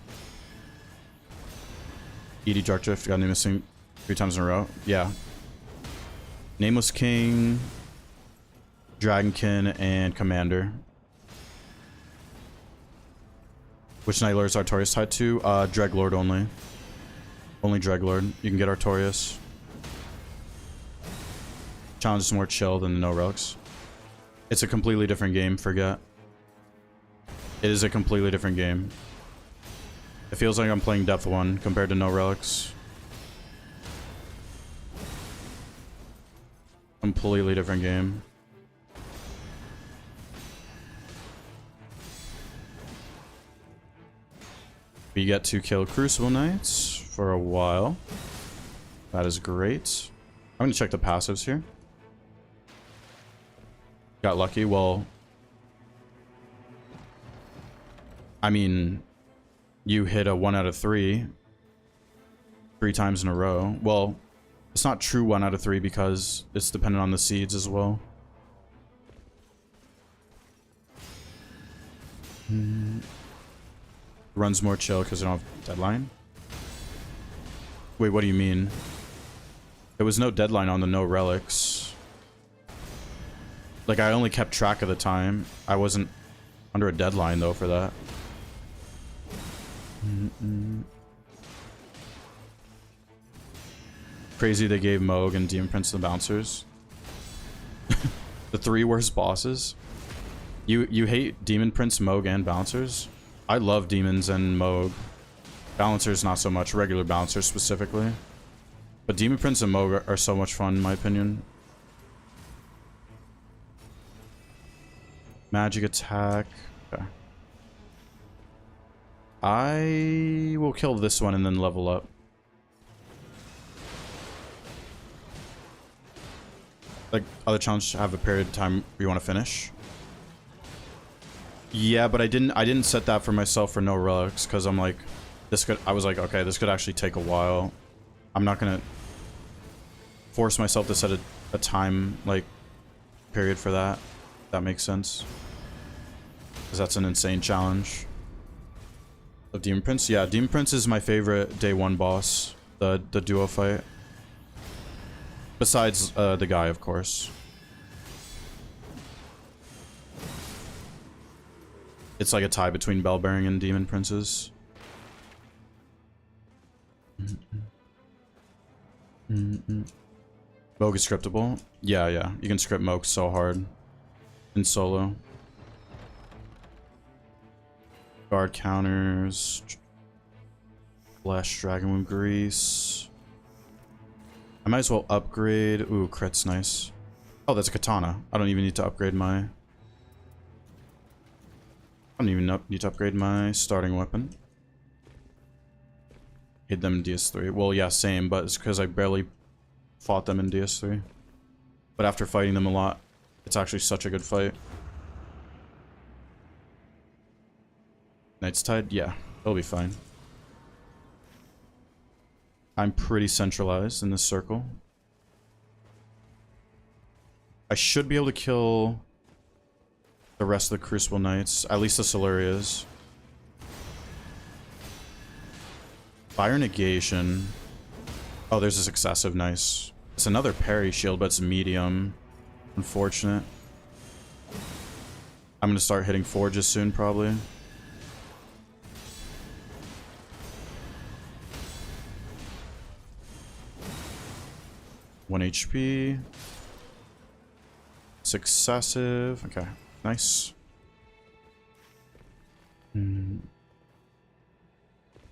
ED Dark Drift, got Nameless King 3 times in a row. Yeah. Nameless King, Dragonkin, and Commander. Which Night Lord is Artorias tied to? Dreglord only. Only Dreglord. You can get Artorias. Challenge is more chill than the No Relics. It's a completely different game, forget. It is a completely different game. It feels like I'm playing Depth 1 compared to No Relics. Completely different game. We get to kill Crucible Knights for a while. That is great. I'm gonna check the passives here. Got lucky. Well, I mean, you hit a 1 out of 3 times in a row. Well, it's not true 1 out of 3 because it's dependent on the seeds as well. Runs more chill because they don't have deadline. Wait, what do you mean? There was no deadline on the No Relics. Like, I only kept track of the time. I wasn't under a deadline, though, for that. Crazy they gave Moog and Demon Prince the bouncers. The 3 worst bosses. You hate Demon Prince, Moog, and bouncers? I love demons and Moog. Balancers, not so much. Regular balancers, specifically. But Demon Prince and Moog are so much fun, in my opinion. Magic attack. Okay. I will kill this one and then level up. Like, other challenges have a period of time you want to finish. Yeah, but I didn't set that for myself for No Relics, because I'm like, I was like, okay, this could actually take a while. I'm not gonna force myself to set a time, like, period for that. That makes sense. Because that's an insane challenge. Of Demon Prince? Yeah, Demon Prince is my favorite day 1 boss. The duo fight. Besides the guy, of course. It's like a tie between Bellbearing and Demon Princes. Moog is scriptable? Yeah, yeah. You can script Moog so hard in solo. Guard counters. Flash Dragon Wound Grease. I might as well upgrade. Ooh, crit's nice. Oh, that's a katana. I don't even need to upgrade my... I don't even need to upgrade my starting weapon. Hit them in DS3. Well, yeah, same, but it's because I barely fought them in DS3. But after fighting them a lot, it's actually such a good fight. Knight's Tide? Yeah, it'll be fine. I'm pretty centralized in this circle. I should be able to kill the rest of the Crucible Knights, at least the Silurias. Fire negation. Oh, there's a successive. Nice. It's another parry shield, but it's medium. Unfortunate. I'm gonna start hitting forges soon, probably. One HP. Successive. Okay. Nice. The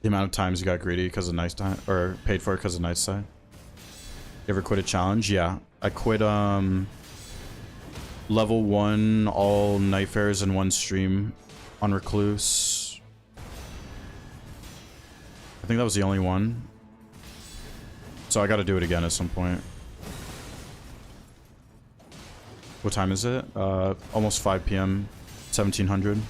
amount of times you got greedy because of Night's Tide, or paid for it because of Night's Tide. You ever quit a challenge? Yeah. I quit level 1 all Nightfares in one stream on Recluse. I think that was the only one. So I gotta do it again at some point. What time is it? Almost 5 p.m. 1700.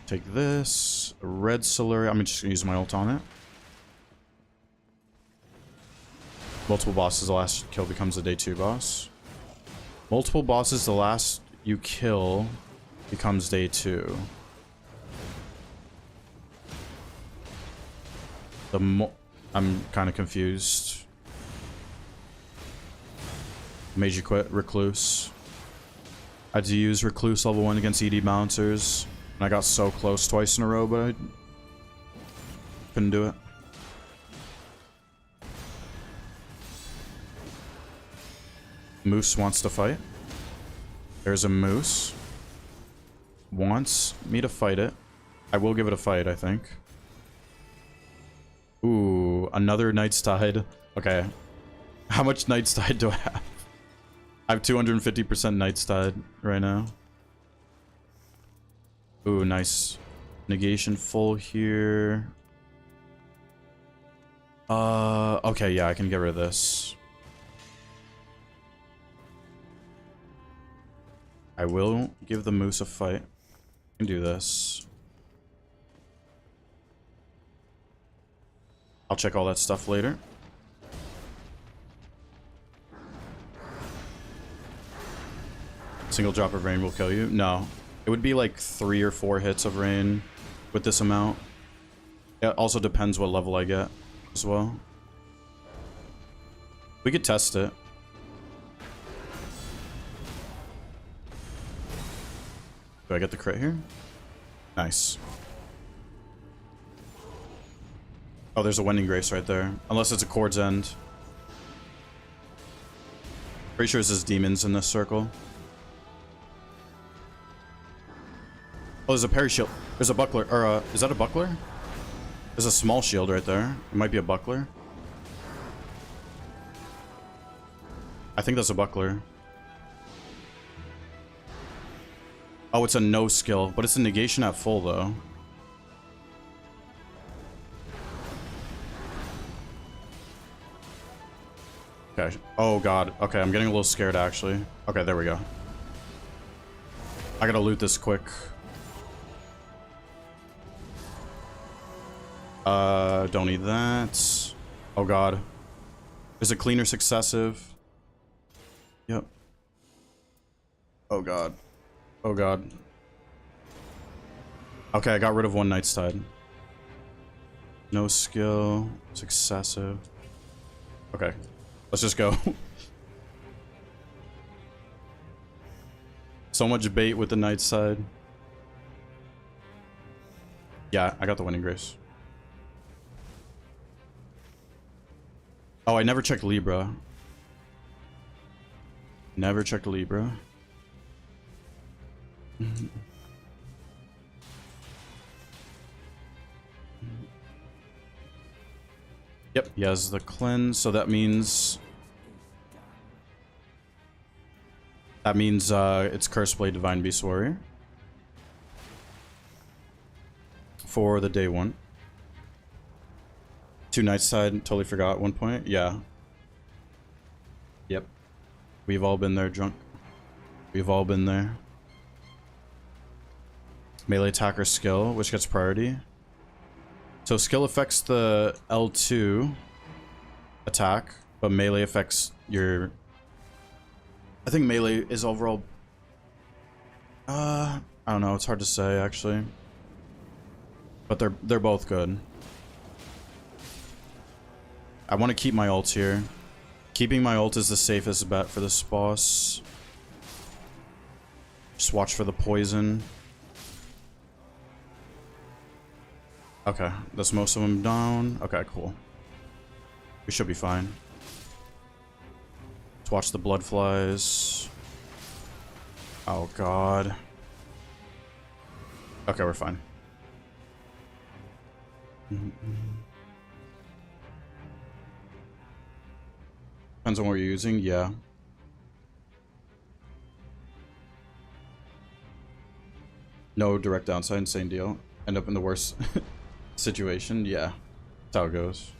Take this. A red Siluria. I'm just gonna use my ult on it. Multiple bosses, the last kill becomes a day 2 boss. Multiple bosses, the last you kill becomes day 2. I'm kind of confused. Made you quit Recluse. I had to use Recluse level 1 against ED bouncers. And I got so close twice in a row, but I couldn't do it. Moose wants to fight. There's a moose. Wants me to fight it. I will give it a fight, I think. Ooh, another Knight's Tide. Okay. How much Knight's Tide do I have? I have 250% Knight's Tide right now. Ooh, nice. Negation full here. Okay, yeah, I can get rid of this. I will give the moose a fight. I can do this. I'll check all that stuff later. Single drop of rain will kill you? No. It would be like 3 or 4 hits of rain with this amount. It also depends what level I get as well. We could test it. Do I get the crit here? Nice. Oh, there's a Wending Grace right there. Unless it's a Chord's End. Pretty sure it's just demons in this circle. Oh, there's a parry shield. There's a buckler. Or, is that a buckler? There's a small shield right there. It might be a buckler. I think that's a buckler. Oh, it's a no skill, but it's a negation at full, though. Okay. Oh, God. Okay, I'm getting a little scared, actually. Okay, there we go. I gotta loot this quick. Don't need that. Oh, God. There's a cleaner successive. Yep. Oh, God. Oh, God. Okay, I got rid of one Knight's Tide. No skill. Successive. Okay. Let's just go. So much bait with the Knight's Tide. Yeah, I got the winning grace. Oh, I never checked Libra. Never checked Libra. Yep, he has the cleanse, so that means... it's Curseblade Divine Beast Warrior. For the day 1. 2 Night Side, totally forgot at one point. Yeah. Yep. We've all been there, drunk. We've all been there. Melee attacker skill, which gets priority. So skill affects the L2 attack, but melee affects your... I think melee is overall... I don't know, it's hard to say, actually. But they're both good. I want to keep my ult here. Keeping my ult is the safest bet for this boss. Just watch for the poison. Okay, that's most of them down. Okay, cool. We should be fine. Let's watch the blood flies. Oh god. Okay, we're fine. Depends on what you're using, yeah. No direct downside, insane deal. End up in the worst situation, yeah. That's how it goes.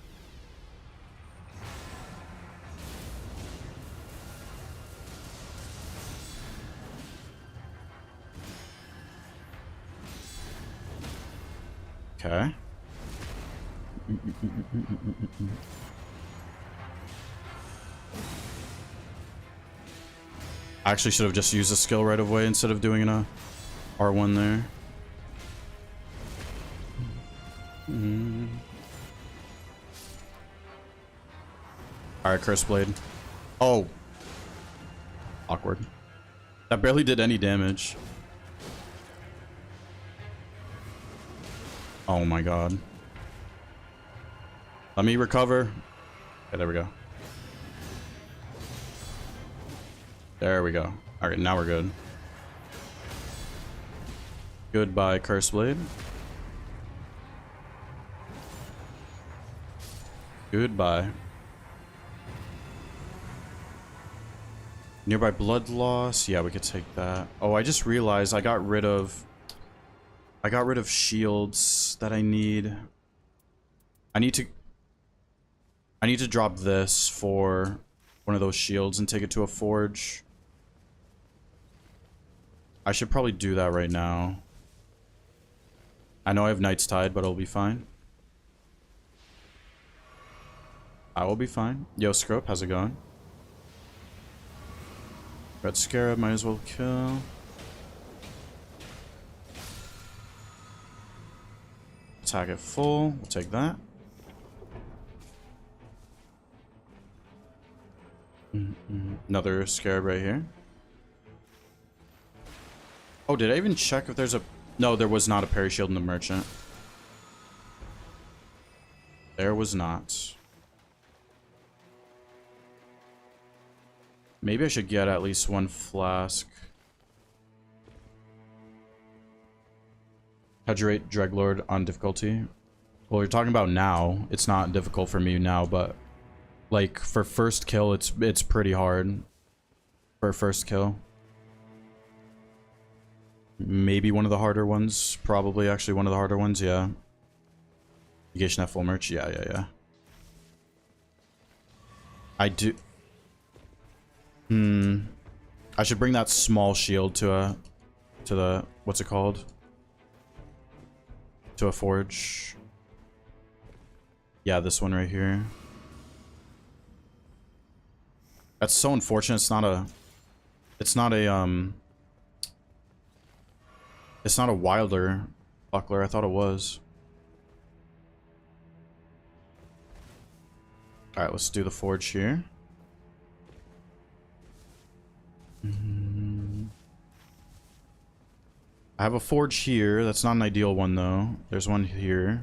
Okay. I actually should have just used a skill right away instead of doing a R1 there. Alright, Curse Blade. Oh. Awkward. That barely did any damage. Oh my god. Let me recover. Okay, there we go. There we go. Alright, now we're good. Goodbye, Curse Blade. Goodbye. Nearby blood loss. Yeah, we could take that. Oh, I just realized I got rid of shields that I need. I need to drop this for one of those shields and take it to a forge. I should probably do that right now. I know I have Knight's Tide, but it'll be fine. I will be fine. Yo, Scrope, how's it going? Red Scarab, might as well kill. Attack it full. We'll take that. Another Scarab right here. Oh, did I even check if there's a... No, there was not a parry shield in the merchant. There was not. Maybe I should get at least one flask. How'd you rate Dreglord on difficulty? Well, you're talking about now. It's not difficult for me now, but... Like, for first kill, it's pretty hard. For first kill. Maybe one of the harder ones. Probably actually one of the harder ones, yeah. Negation at full merch, yeah. I do... I should bring that small shield to the... What's it called? To a forge. Yeah, this one right here. That's so unfortunate. It's not a Wilder buckler. I thought it was. Alright, let's do the forge here. I have a forge here. That's not an ideal one, though. There's one here.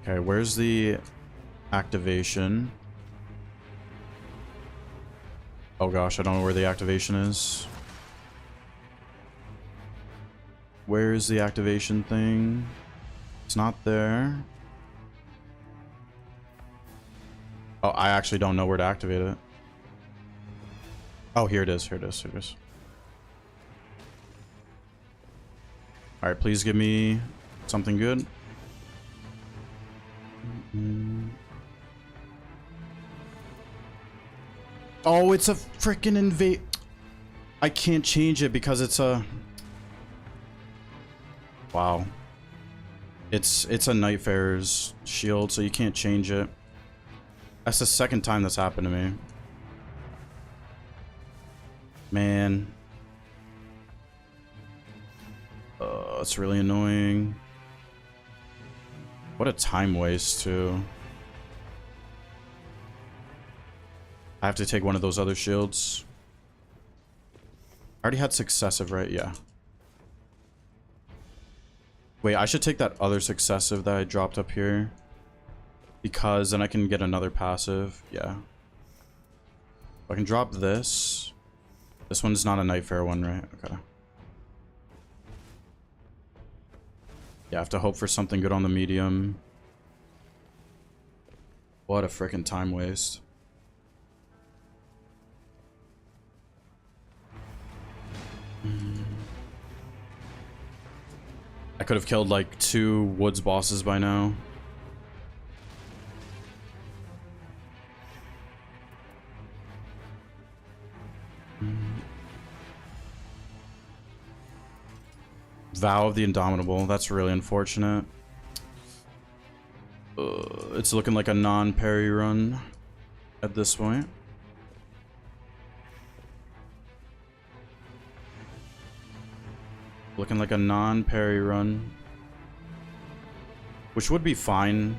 Okay, where's the activation? Oh gosh, I don't know where the activation is. Where is the activation thing? It's not there. Oh, I actually don't know where to activate it. Oh, here it is. Here it is. Here it is. All right, please give me something good. Oh, it's a freaking invade. I can't change it because it's a... Wow. It's a Nightfarer's shield, so you can't change it. That's the second time that's happened to me. Man. It's really annoying. What a time waste, too. I have to take one of those other shields. I already had successive, right? Yeah. Wait, I should take that other successive that I dropped up here. Because then I can get another passive. Yeah. I can drop this. This one's not a Nightfare one, right? Okay. Yeah, I have to hope for something good on the medium. What a freaking time waste. I could have killed like 2 woods bosses by now. Vow of the Indomitable. That's really unfortunate. It's looking like a non-parry run at this point. Looking like a non-parry run. Which would be fine.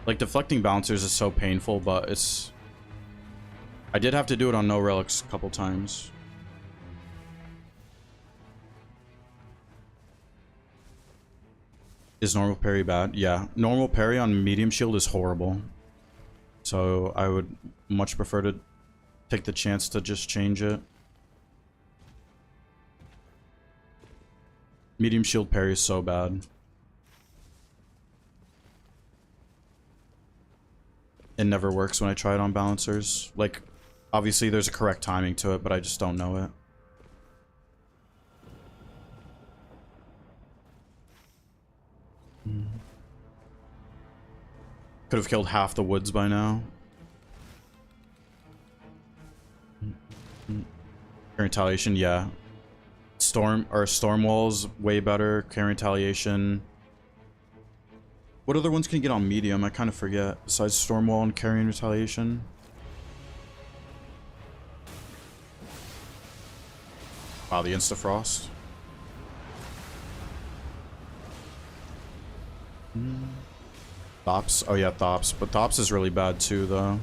Like, deflecting bouncers is so painful, but it's... I did have to do it on no relics a couple times. Is normal parry bad? Yeah. Normal parry on medium shield is horrible. So I would much prefer to take the chance to just change it. Medium shield parry is so bad. It never works when I try it on balancers. Like, obviously there's a correct timing to it, but I just don't know it. Could have killed half the woods by now. Retaliation, yeah. Storm Wall's way better. Carry Retaliation. What other ones can you get on medium? I kind of forget. Besides Storm Wall and Carrying Retaliation. Wow, the Insta-Frost. Thops? Oh yeah, Thops. But Thops is really bad too, though.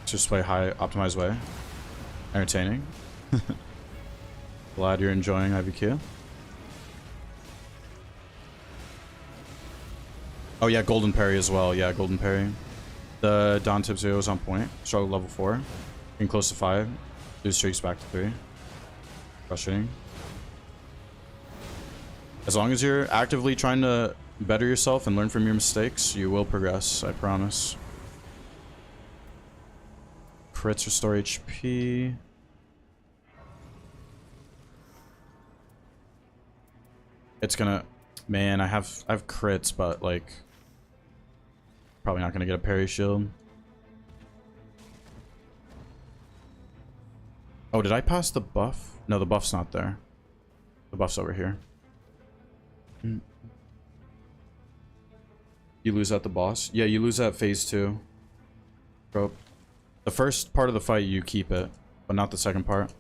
Just play high optimized way. Entertaining. Glad you're enjoying IBQ. Oh yeah, Golden Parry as well. Yeah, Golden Parry. The Dawn Tip 0 is on point. Struggle level 4. Getting close to 5. Lose streaks back to 3. Frustrating. As long as you're actively trying to better yourself and learn from your mistakes, you will progress, I promise. Crits restore HP. It's gonna... Man, I have crits, but like... Probably not gonna get a parry shield. Oh, did I pass the buff? No, the buff's not there. The buff's over here. You lose at the boss? Yeah, you lose at phase 2. Bro. The first part of the fight, you keep it, but not the second part.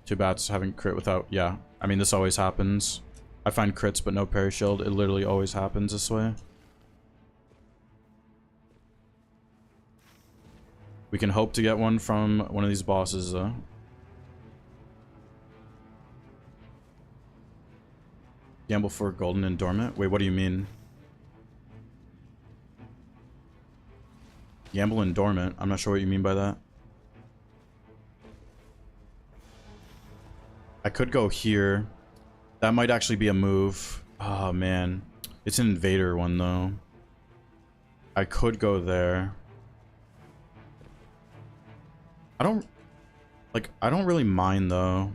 Two bats having crit without... Yeah. I mean, this always happens. I find crits but no parry shield. It literally always happens this way. We can hope to get one from one of these bosses, though. Gamble for golden and dormant? Wait, what do you mean? Gamble and dormant? I'm not sure what you mean by that. I could go here. That might actually be a move. Oh, man. It's an invader one, though. I could go there. I don't really mind, though.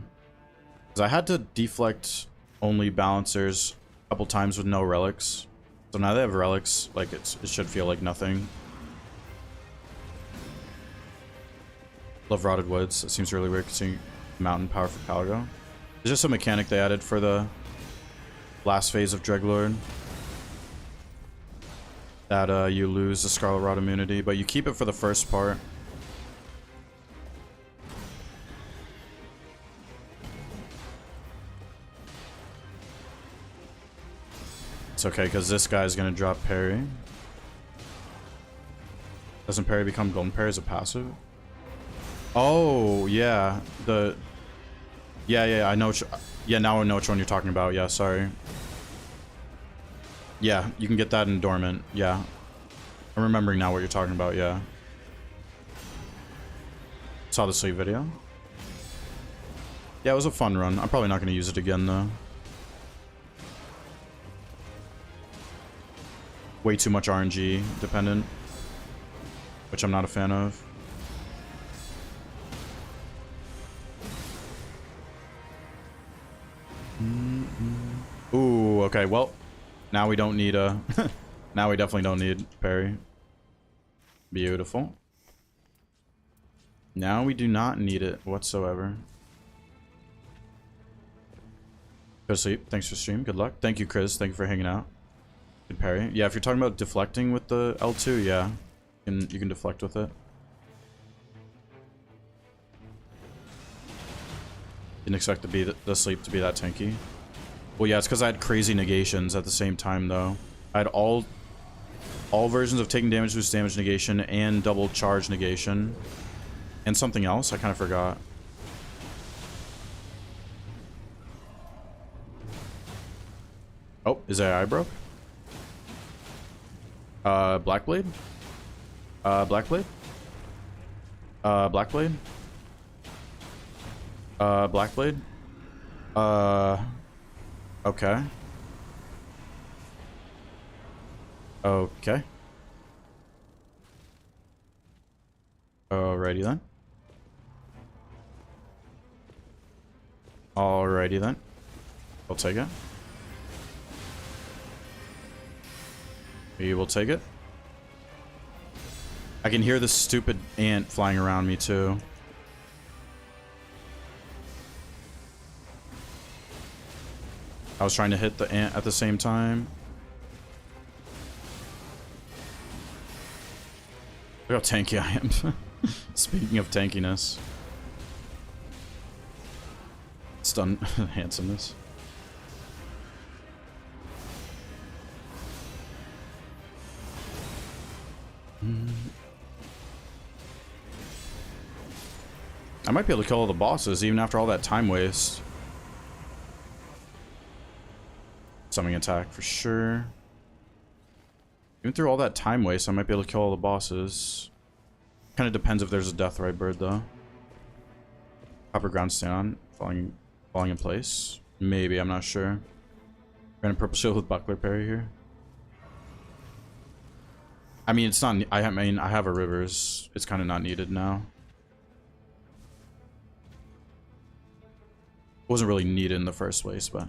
Because I had to deflect only balancers a couple times with no relics. So now they have relics, like, it should feel like nothing. Love Rotted Woods. It seems really weird considering mountain power for Palago. It's just a mechanic they added for the last phase of Dreglord. That you lose the Scarlet Rot immunity, but you keep it for the first part. It's okay, because this guy's going to drop parry. Doesn't parry become golden parry as a passive? Oh, yeah. Yeah, I know. Yeah, now I know which one you're talking about. Yeah, sorry. Yeah, you can get that in dormant. Yeah. I'm remembering now what you're talking about. Yeah. Saw the sleep video. Yeah, it was a fun run. I'm probably not going to use it again, though. Way too much RNG dependent, which I'm not a fan of. Ooh, okay, well, now we don't need a... now we definitely don't need parry. Beautiful. Now we do not need it whatsoever. Go to sleep. Thanks for stream. Good luck. Thank you, Chris. Thank you for hanging out. Good parry. Yeah, if you're talking about deflecting with the L2, yeah. You can deflect with it. Didn't expect the sleep to be that tanky. Well, yeah, it's because I had crazy negations at the same time, though. I had all versions of taking damage boost damage negation and double charge negation. And something else, I kind of forgot. Oh, is that eye broke? Blackblade? Blackblade? Blackblade? Blackblade? Okay. Okay. Alrighty then. Alrighty then. I'll take it. We will take it. I can hear this stupid ant flying around me too. I was trying to hit the ant at the same time. Look how tanky I am. Speaking of tankiness. Stun handsomeness. I might be able to kill all the bosses even after all that time waste. Summoning attack for sure. Even through all that time waste, I might be able to kill all the bosses. Kind of depends if there's a Deathrite bird, though. Copper ground stand on, falling in place. Maybe, I'm not sure. Random purple shield with buckler parry here. I mean, it's not. I mean, I have a rivers. It's kind of not needed now. Wasn't really needed in the first place, but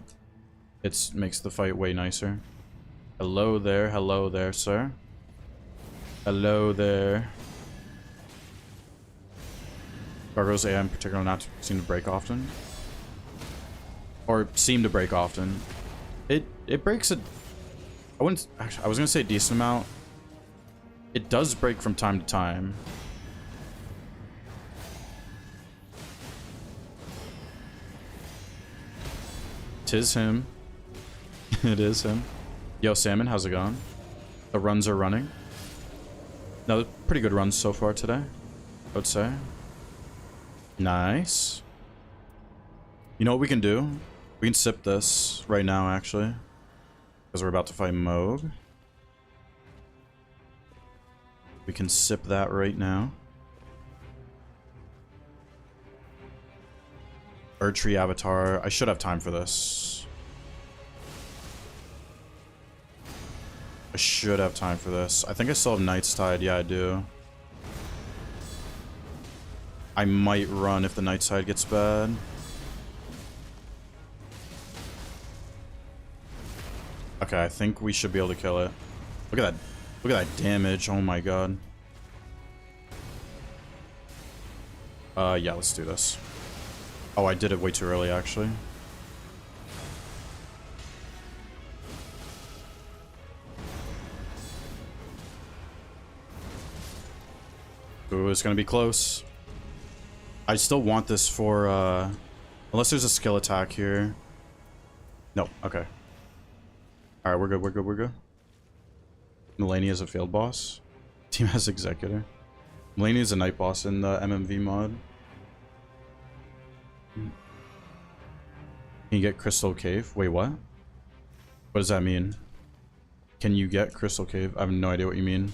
it makes the fight way nicer. Hello there, sir. Hello there. Gargoyles AI in particular not seem to break often. Or seem to break often. It breaks a... I wouldn't... Actually, I was going to say a decent amount. It does break from time to time. 'Tis him. It is him. Yo, Salmon, how's it going? The runs are running. No, pretty good runs so far today, I would say. Nice. You know what we can do? We can sip this right now, actually. Because we're about to fight Moog. We can sip that right now. Erdtree Avatar. I should have time for this. I should have time for this. I think I still have Night's Tide. Yeah, I do. I might run if the Night's Tide gets bad. Okay, I think we should be able to kill it. Look at that. Look at that damage. Oh my god. Yeah, let's do this. Oh, I did it way too early, actually. Ooh, it's gonna be close. I still want this for, unless there's a skill attack here. No, okay. Alright, we're good, we're good, we're good. Melania is a field boss. Team has Executor. Melania is a night boss in the MMV mod. Can you get Crystal Cave? Wait, what? What does that mean? Can you get Crystal Cave? I have no idea what you mean.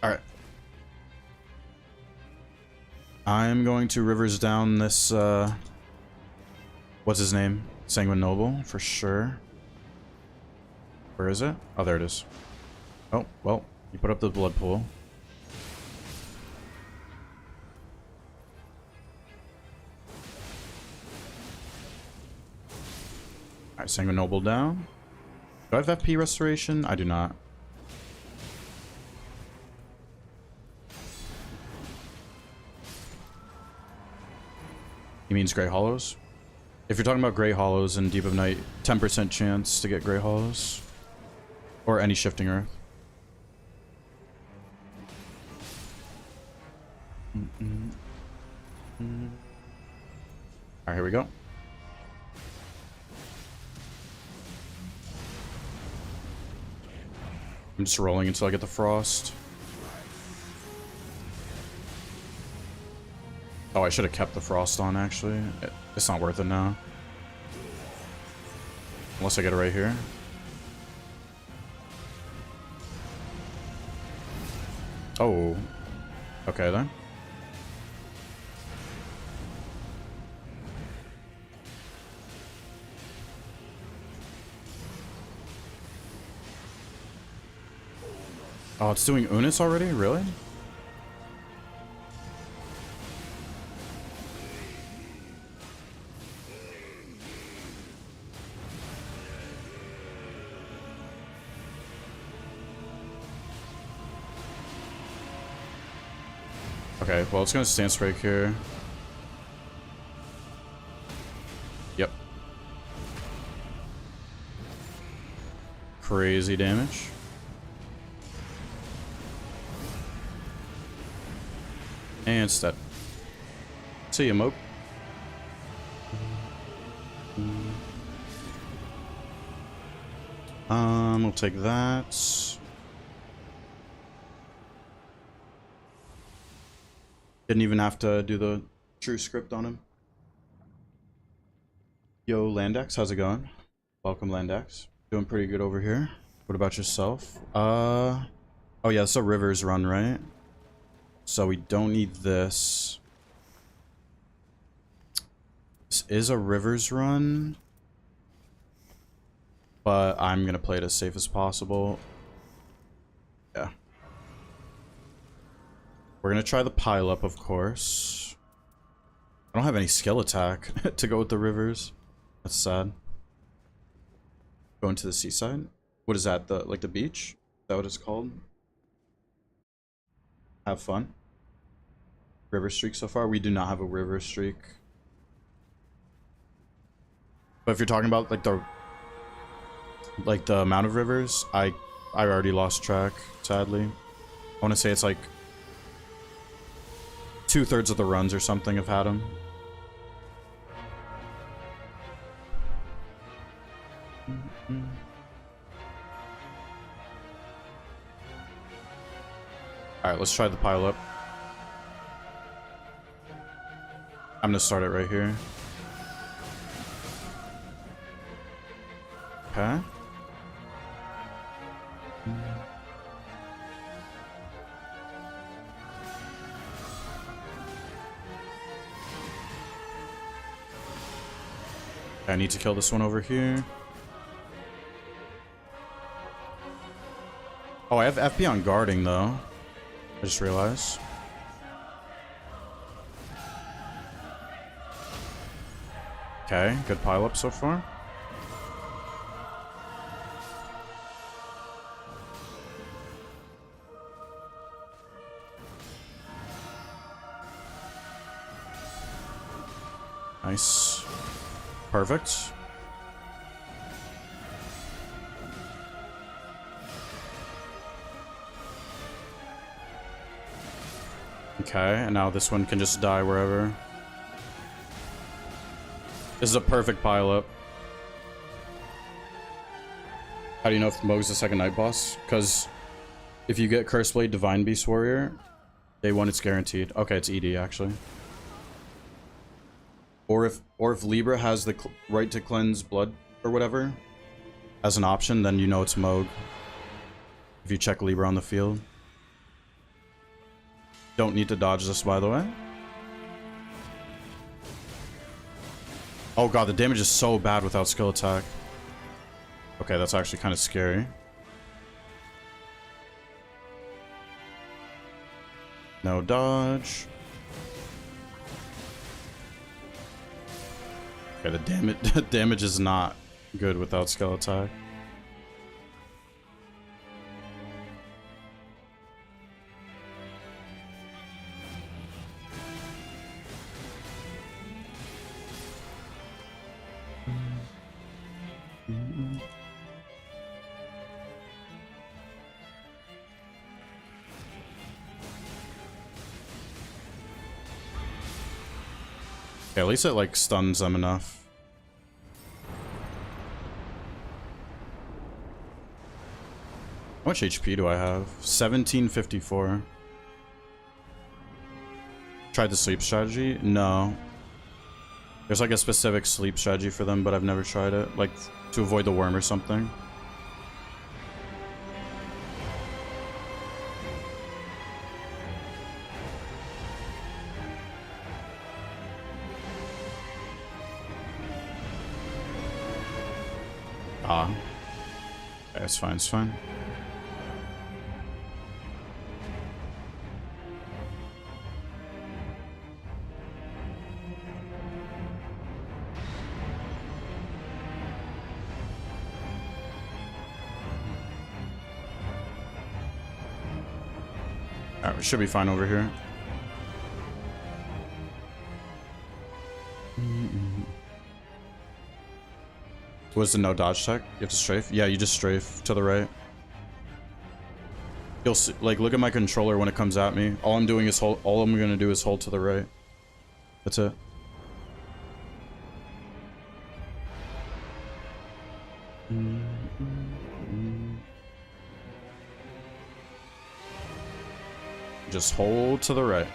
Alright. I'm going to Rivers down this, what's his name? Sanguine Noble, for sure. Where is it? Oh, there it is. Oh, well, you put up the blood pool. Alright, Sanguine Noble down. Do I have FP restoration? I do not. He means Grey Hollows? If you're talking about Grey Hollows and Deep of Night, 10% chance to get Grey Hollows. Or any Shifting Earth. Alright, here we go. I'm just rolling until I get the frost. Oh, I should have kept the frost on, actually. It's not worth it now. Unless I get it right here. Oh. Okay, then. Oh, it's doing Unis already? Really? Okay, well, it's gonna Stance Break here. Yep. Crazy damage. And step. See ya, Mope. We'll take that. Didn't even have to do the true script on him. Yo, Landax, how's it going? Welcome, Landax. Doing pretty good over here. What about yourself? Oh yeah, it's a Rivers run, right? So we don't need this. This is a Rivers run. But I'm gonna play it as safe as possible. Yeah. We're gonna try the pile up, of course. I don't have any skill attack to go with the Rivers. That's sad. Going to the seaside? What is that? The like the beach? Is that what it's called? Have fun. River streak so far? We do not have a river streak. But if you're talking about like the amount of rivers, I already lost track, sadly. I want to say it's like 2/3 of the runs or something have had him. Alright, let's try the pile up. I'm gonna start it right here. Okay. I need to kill this one over here. Oh, I have FP on guarding, though. I just realized. Okay, good pile up so far. Nice. Perfect. Okay, and now this one can just die wherever. This is a perfect pile up. How do you know if Mohg's the second night boss? Because if you get Curse Blade Divine Beast Warrior, day 1 it's guaranteed. Okay, it's ED actually. Or if Libra has the right to cleanse blood or whatever as an option, then you know it's Mohg. If you check Libra on the field. Don't need to dodge this, by the way. Oh god, the damage is so bad without skill attack. Okay, that's actually kind of scary. No dodge. Okay, the damage is not good without skill attack. Okay, at least it like stuns them enough. How much HP do I have? 1754. Tried the sleep strategy? No. There's like a specific sleep strategy for them, but I've never tried it. Like to avoid the worm or something. Ah. Okay, it's fine, it's fine. Alright, we should be fine over here. Was the no dodge tech? You have to strafe? Yeah, you just strafe to the right. You'll see, like, look at my controller when it comes at me. All I'm doing is hold. All I'm gonna do is hold to the right. That's it. Just hold to the right.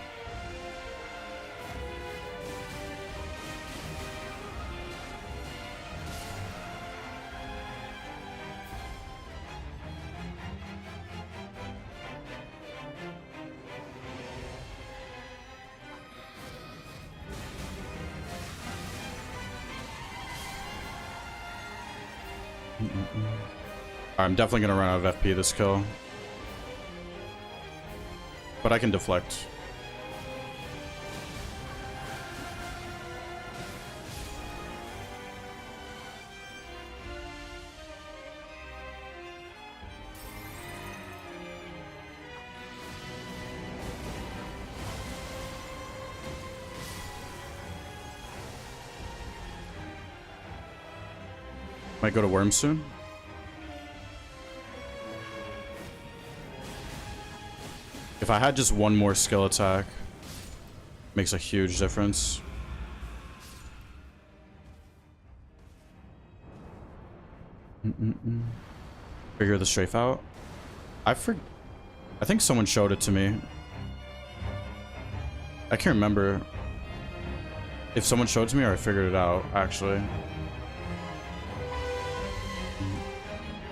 I'm definitely gonna run out of FP this kill. But I can deflect. Might go to Worm soon. If I had just one more skill attack, Makes a huge difference. Figure the strafe out. I think someone showed it to me. I can't remember if someone showed it to me or I figured it out, actually.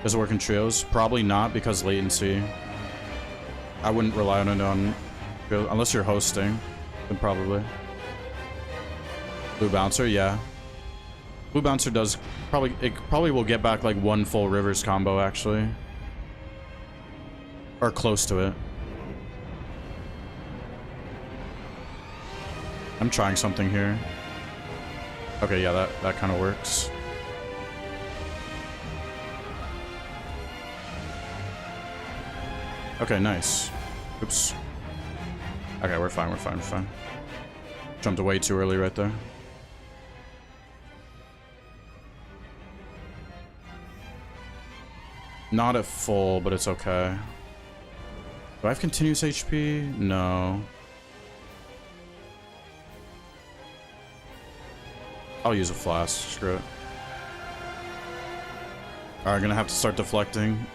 Does it work in trios? Probably not, because latency. I wouldn't rely on it unless you're hosting, then probably. Blue Bouncer, yeah. Blue Bouncer does it probably will get back like one full Rivers combo, actually. Or close to it. I'm trying something here. Okay, yeah, that kind of works. Okay, nice. Oops. Okay, we're fine, we're fine, we're fine. Jumped way too early right there. Not at full, but it's okay. Do I have continuous HP? No. I'll use a flask. Screw it. Alright, gonna have to start deflecting.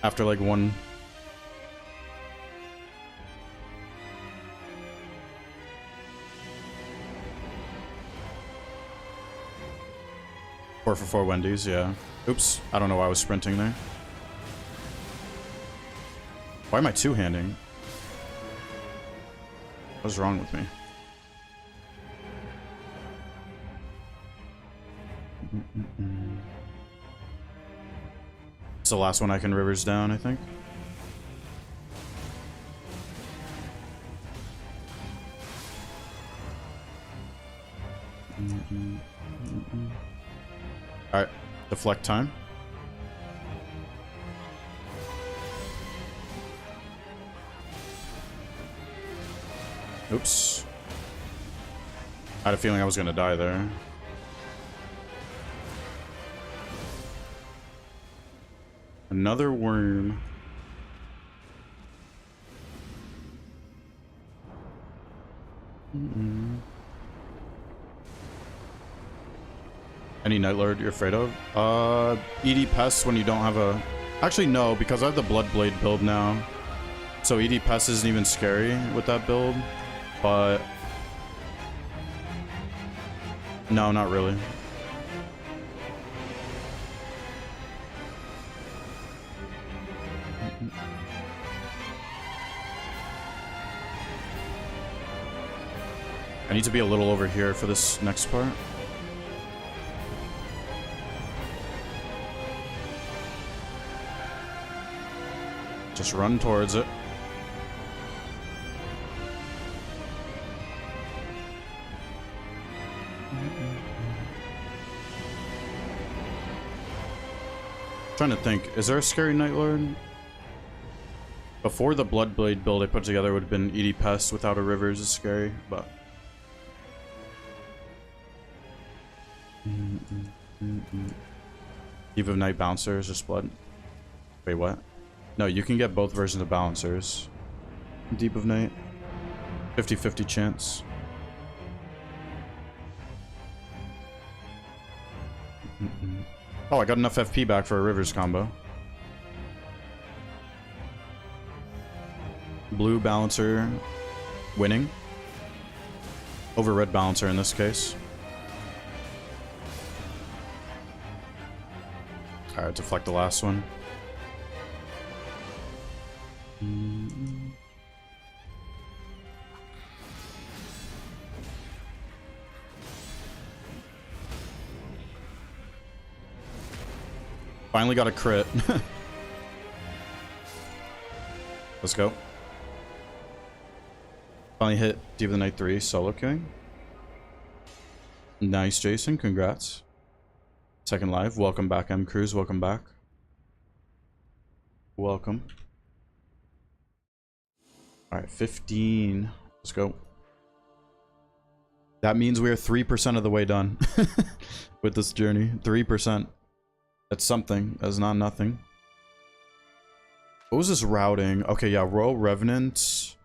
After like one. Four for 4 Wendy's, yeah. Oops, I don't know why I was sprinting there. Why am I two-handing? What's wrong with me? It's the last one I can Rivers down, I think. Alright, deflect time. Oops. I had a feeling I was gonna die there. Another worm. Any Night Lord you're afraid of? ED Pest when you don't have a... Actually, no, because I have the Bloodblade build now. So ED Pest isn't even scary with that build. But... No, not really. I need to be a little over here for this next part. Just run towards it. Trying to think, is there a scary Night Lord? Before the Bloodblade build I put together would have been ED Pest without a Rivers is scary, but... Eve of Night Bouncer is just blood. Wait, what? No, you can get both versions of Balancers. Deep of Night. 50-50 chance. Oh, I got enough FP back for a Rivers combo. Blue Balancer winning. Over Red Balancer in this case. Alright, deflect the last one. Finally got a crit. Let's go. Finally hit Deep of the Night 3 solo king. Nice, Jason. Congrats. Second live. Welcome back, M Cruz. Welcome back. Welcome. Alright, 15. Let's go. That means we are 3% of the way done with this journey. 3%. That's something. That's not nothing. What was this routing? Okay, yeah, Royal Revenant.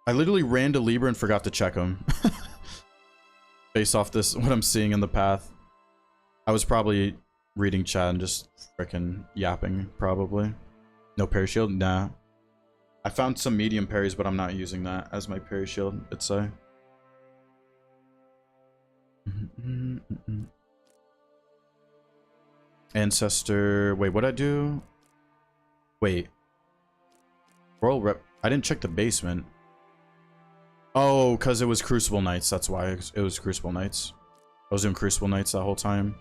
I literally ran to Libra and forgot to check him. Based off this, what I'm seeing in the path. I was probably reading chat and just freaking yapping, probably. No parry shield? Nah. I found some medium parries, but I'm not using that as my parry shield, it'd say. Ancestor... Wait, what'd I do? Wait. Royal Rep... I didn't check the basement. Oh, because it was Crucible Knights. That's why it was Crucible Knights. I was doing Crucible Knights that whole time.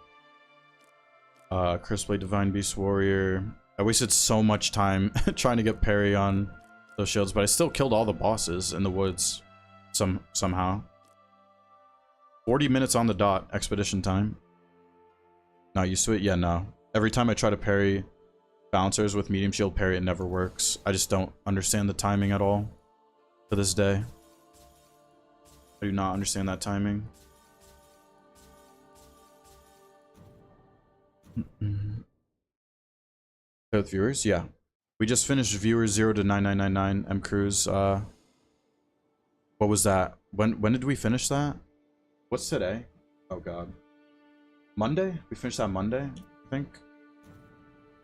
Curseblade Divine Beast Warrior. I wasted so much time trying to get parry on those shields, but I still killed all the bosses in the woods somehow. 40 minutes on the dot, expedition time. Not used to it? Yeah, no. Every time I try to parry bouncers with medium shield parry, it never works. I just don't understand the timing at all to this day. I do not understand that timing. With viewers? Yeah. We just finished viewers 0 to 9999 M Cruise. What was that? When did we finish that? What's today? Oh god. Monday? We finished that Monday, I think.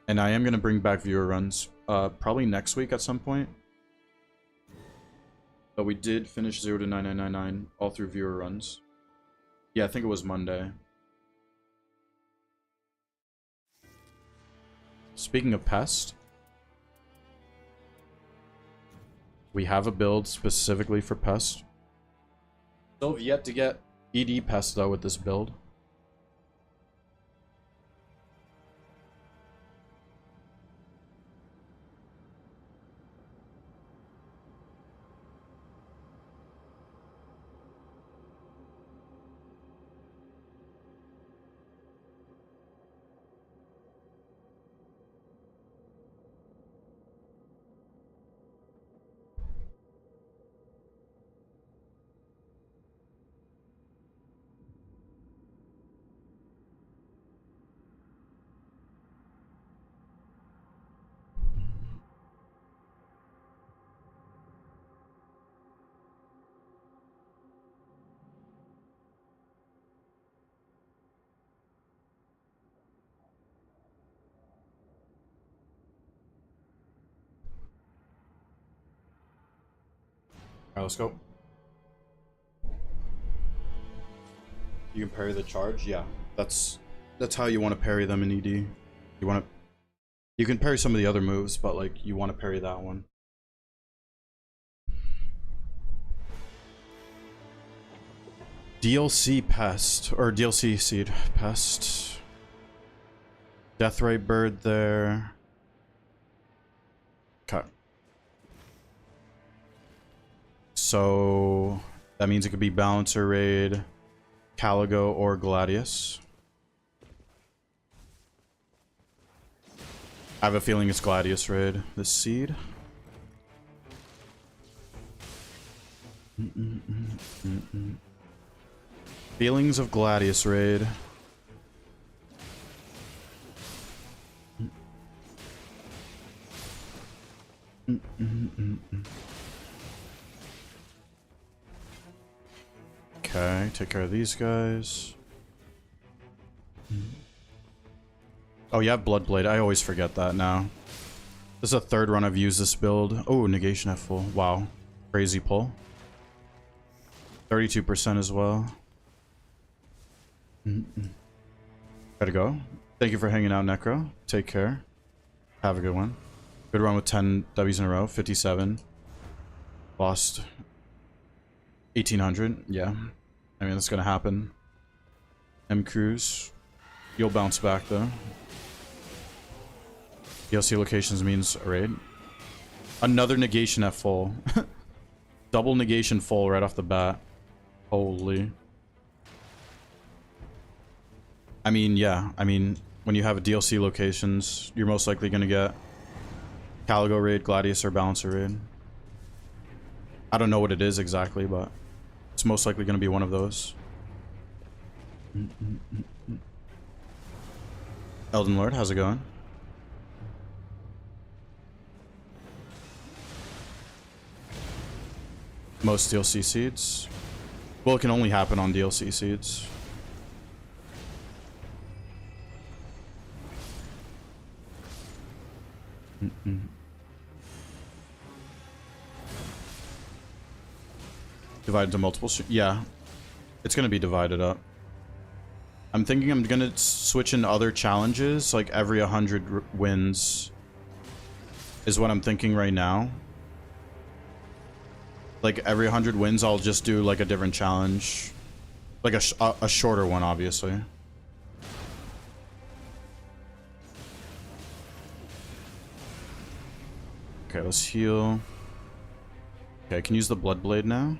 And I am gonna bring back viewer runs probably next week at some point. But we did finish 0 to 9999 all through viewer runs. Yeah, I think it was Monday. Speaking of pest, we have a build specifically for pest. Still have yet to get ED pest though with this build. Alright, let's go. You can parry the charge? Yeah. That's how you want to parry them in ED. You can parry some of the other moves, but like you want to parry that one. DLC Pest, or DLC Seed Pest. Deathray Bird there. Okay. So that means it could be Balancer Raid, Caligo, or Gladius. I have a feeling it's Gladius Raid, this seed. Feelings of Gladius Raid. Okay, take care of these guys. Oh, you have Bloodblade. I always forget that now. This is the third run I've used this build. Oh, negation at full. Wow. Crazy pull. 32% as well. Gotta go. Thank you for hanging out, Necro. Take care. Have a good one. Good run with 10 W's in a row. 57. Lost 1800. Yeah. I mean, that's gonna happen. M Cruise. You'll bounce back, though. DLC locations means a raid. Another negation at full. Double negation full right off the bat. Holy. I mean, yeah. I mean, when you have DLC locations, you're most likely going to get Caligo raid, Gladius, or Balancer raid. I don't know what it is exactly, but it's most likely going to be one of those. Elden Lord, how's it going? Most DLC seeds. Well, it can only happen on DLC seeds. Divided to multiple. Yeah, it's gonna be divided up. I'm thinking I'm gonna switch into other challenges, like every 100 wins. Is what I'm thinking right now. Like every 100 wins, I'll just do like a different challenge, like a shorter one, obviously. Okay, let's heal. Okay, I can use the Blood Blade now.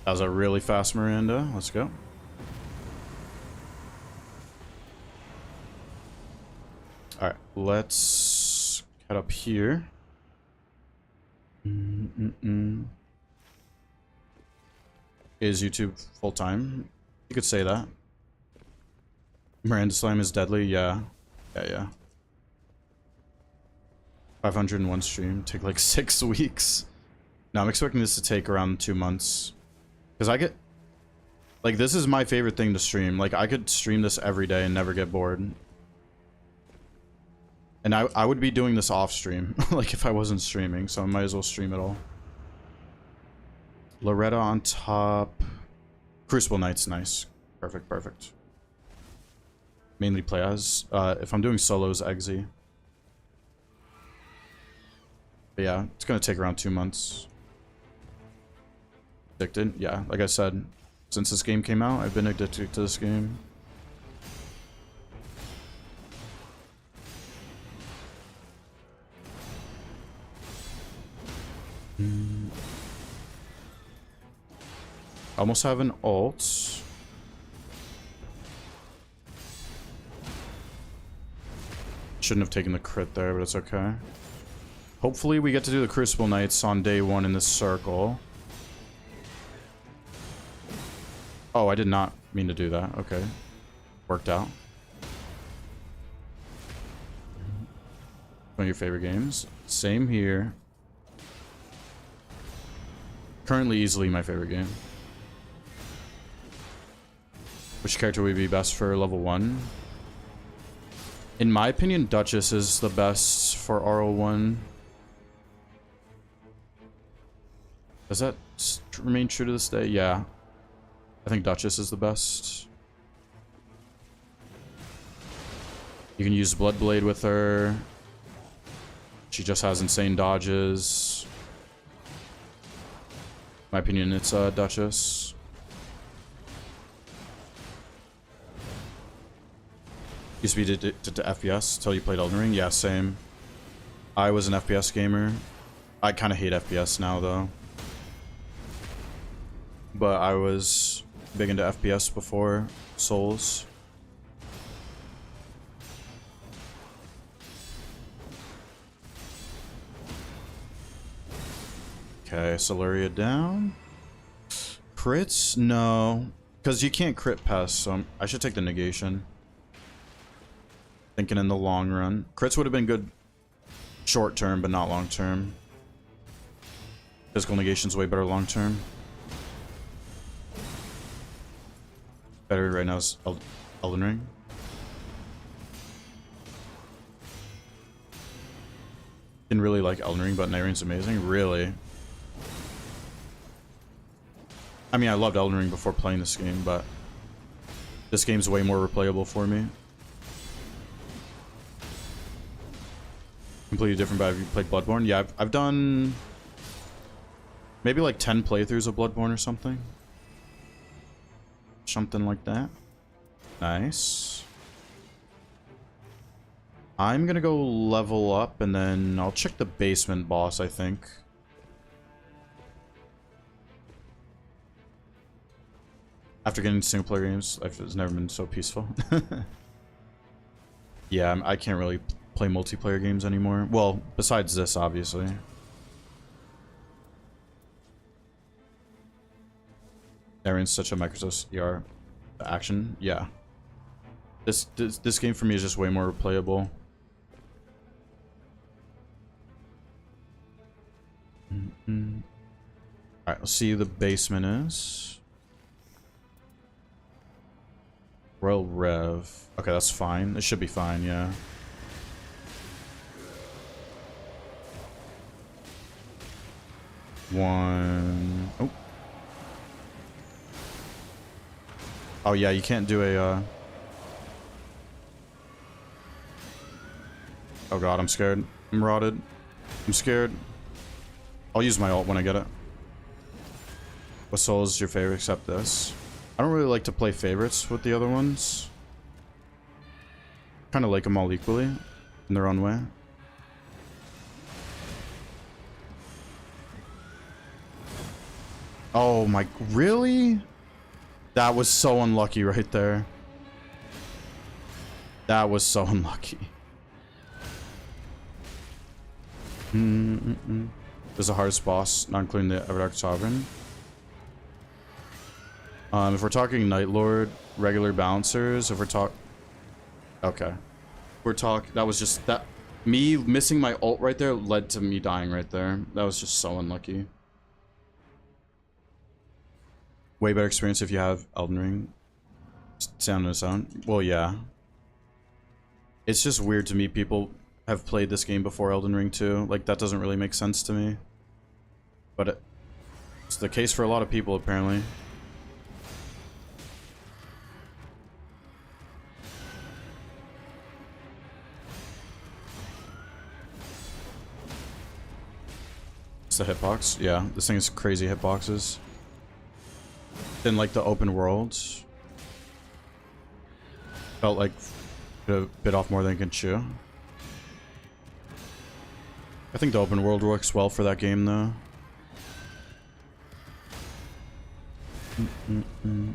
That was a really fast Miranda. Let's go. Alright, let's head up here. Is YouTube full-time? You could say that. Miranda Slime is deadly? Yeah. Yeah. 501 stream. Take like 6 weeks. No, I'm expecting this to take around 2 months. Because I get... Like, this is my favorite thing to stream. Like, I could stream this every day and never get bored. And I would be doing this off stream. Like, if I wasn't streaming. So I might as well stream it all. Loretta on top. Crucible Knight's nice. Perfect. Mainly play as. If I'm doing solos, Eggsy. But yeah, it's gonna take around 2 months. Addicted? Yeah, like I said, since this game came out, I've been addicted to this game. Almost have an ult. Shouldn't have taken the crit there, but it's okay. Hopefully we get to do the Crucible Knights on day 1 in this circle. Oh, I did not mean to do that. Okay. Worked out. One of your favorite games? Same here. Currently easily my favorite game. Which character would be best for level 1? In my opinion, Duchess is the best for RL1. Does that remain true to this day? Yeah. I think Duchess is the best. You can use Bloodblade with her. She just has insane dodges. In my opinion, it's Duchess. Used to be to FPS until you played Elden Ring. Yeah, same. I was an FPS gamer. I kind of hate FPS now, though. But I was big into FPS before Souls. Okay, Solaria down. Crits? No. Because you can't crit pest, so I should take the negation. Thinking in the long run. Crits would have been good short term, but not long term. Physical negation's way better long term. Better right now is Elden Ring. Didn't really like Elden Ring, but Night Rain's amazing. Really? I mean, I loved Elden Ring before playing this game, but this game's way more replayable for me. Completely different, but have you played Bloodborne? Yeah, I've done maybe like 10 playthroughs of Bloodborne or something. Something like that. Nice. I'm gonna go level up and then I'll check the basement boss, I think. After getting single player games, life has never been so peaceful. Yeah, I can't really play multiplayer games anymore. Well, besides this, obviously. Aaron's such a Microsoft ER action. Yeah. This game for me is just way more replayable. Alright, let's see who the basement is. Royal Rev. Okay, that's fine. It should be fine, yeah. One. Oh. Oh yeah, you can't do a Oh god, I'm scared. I'm rotted. I'm scared. I'll use my ult when I get it. What soul is your favorite except this? I don't really like to play favorites with the other ones. Kind of like them all equally in their own way. Oh my, really? That was so unlucky right there. That was so unlucky. There's a hardest boss, not including the Everdark Sovereign. If we're talking Night Lord, regular bouncers, if we're okay. That was just, me missing my ult right there led to me dying right there. That was just so unlucky. Way better experience if you have Elden Ring. Sound on its own. Well, yeah. It's just weird to me people have played this game before Elden Ring 2. Like, that doesn't really make sense to me. But it's the case for a lot of people, apparently. It's the hitbox. Yeah, this thing is crazy hitboxes. Didn't like the open worlds. Felt like a bit off more than it can chew. I think the open world works well for that game, though. You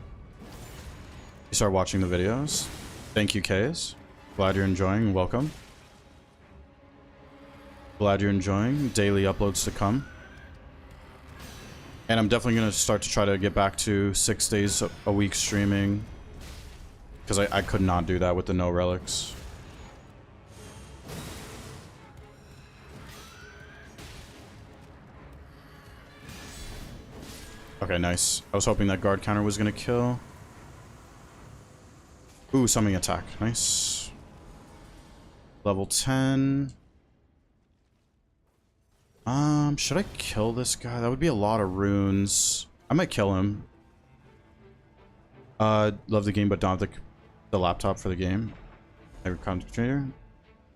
start watching the videos. Thank you, Kays. Glad you're enjoying. Welcome. Glad you're enjoying. Daily uploads to come. And I'm definitely going to start to try to get back to 6 days a week streaming. Because I could not do that with the no relics. Okay, nice. I was hoping that guard counter was going to kill. Ooh, summoning attack. Nice. Level 10. Should I kill this guy? That would be a lot of runes. I might kill him. Love the game, but don't have the laptop for the game. Favorite content creator?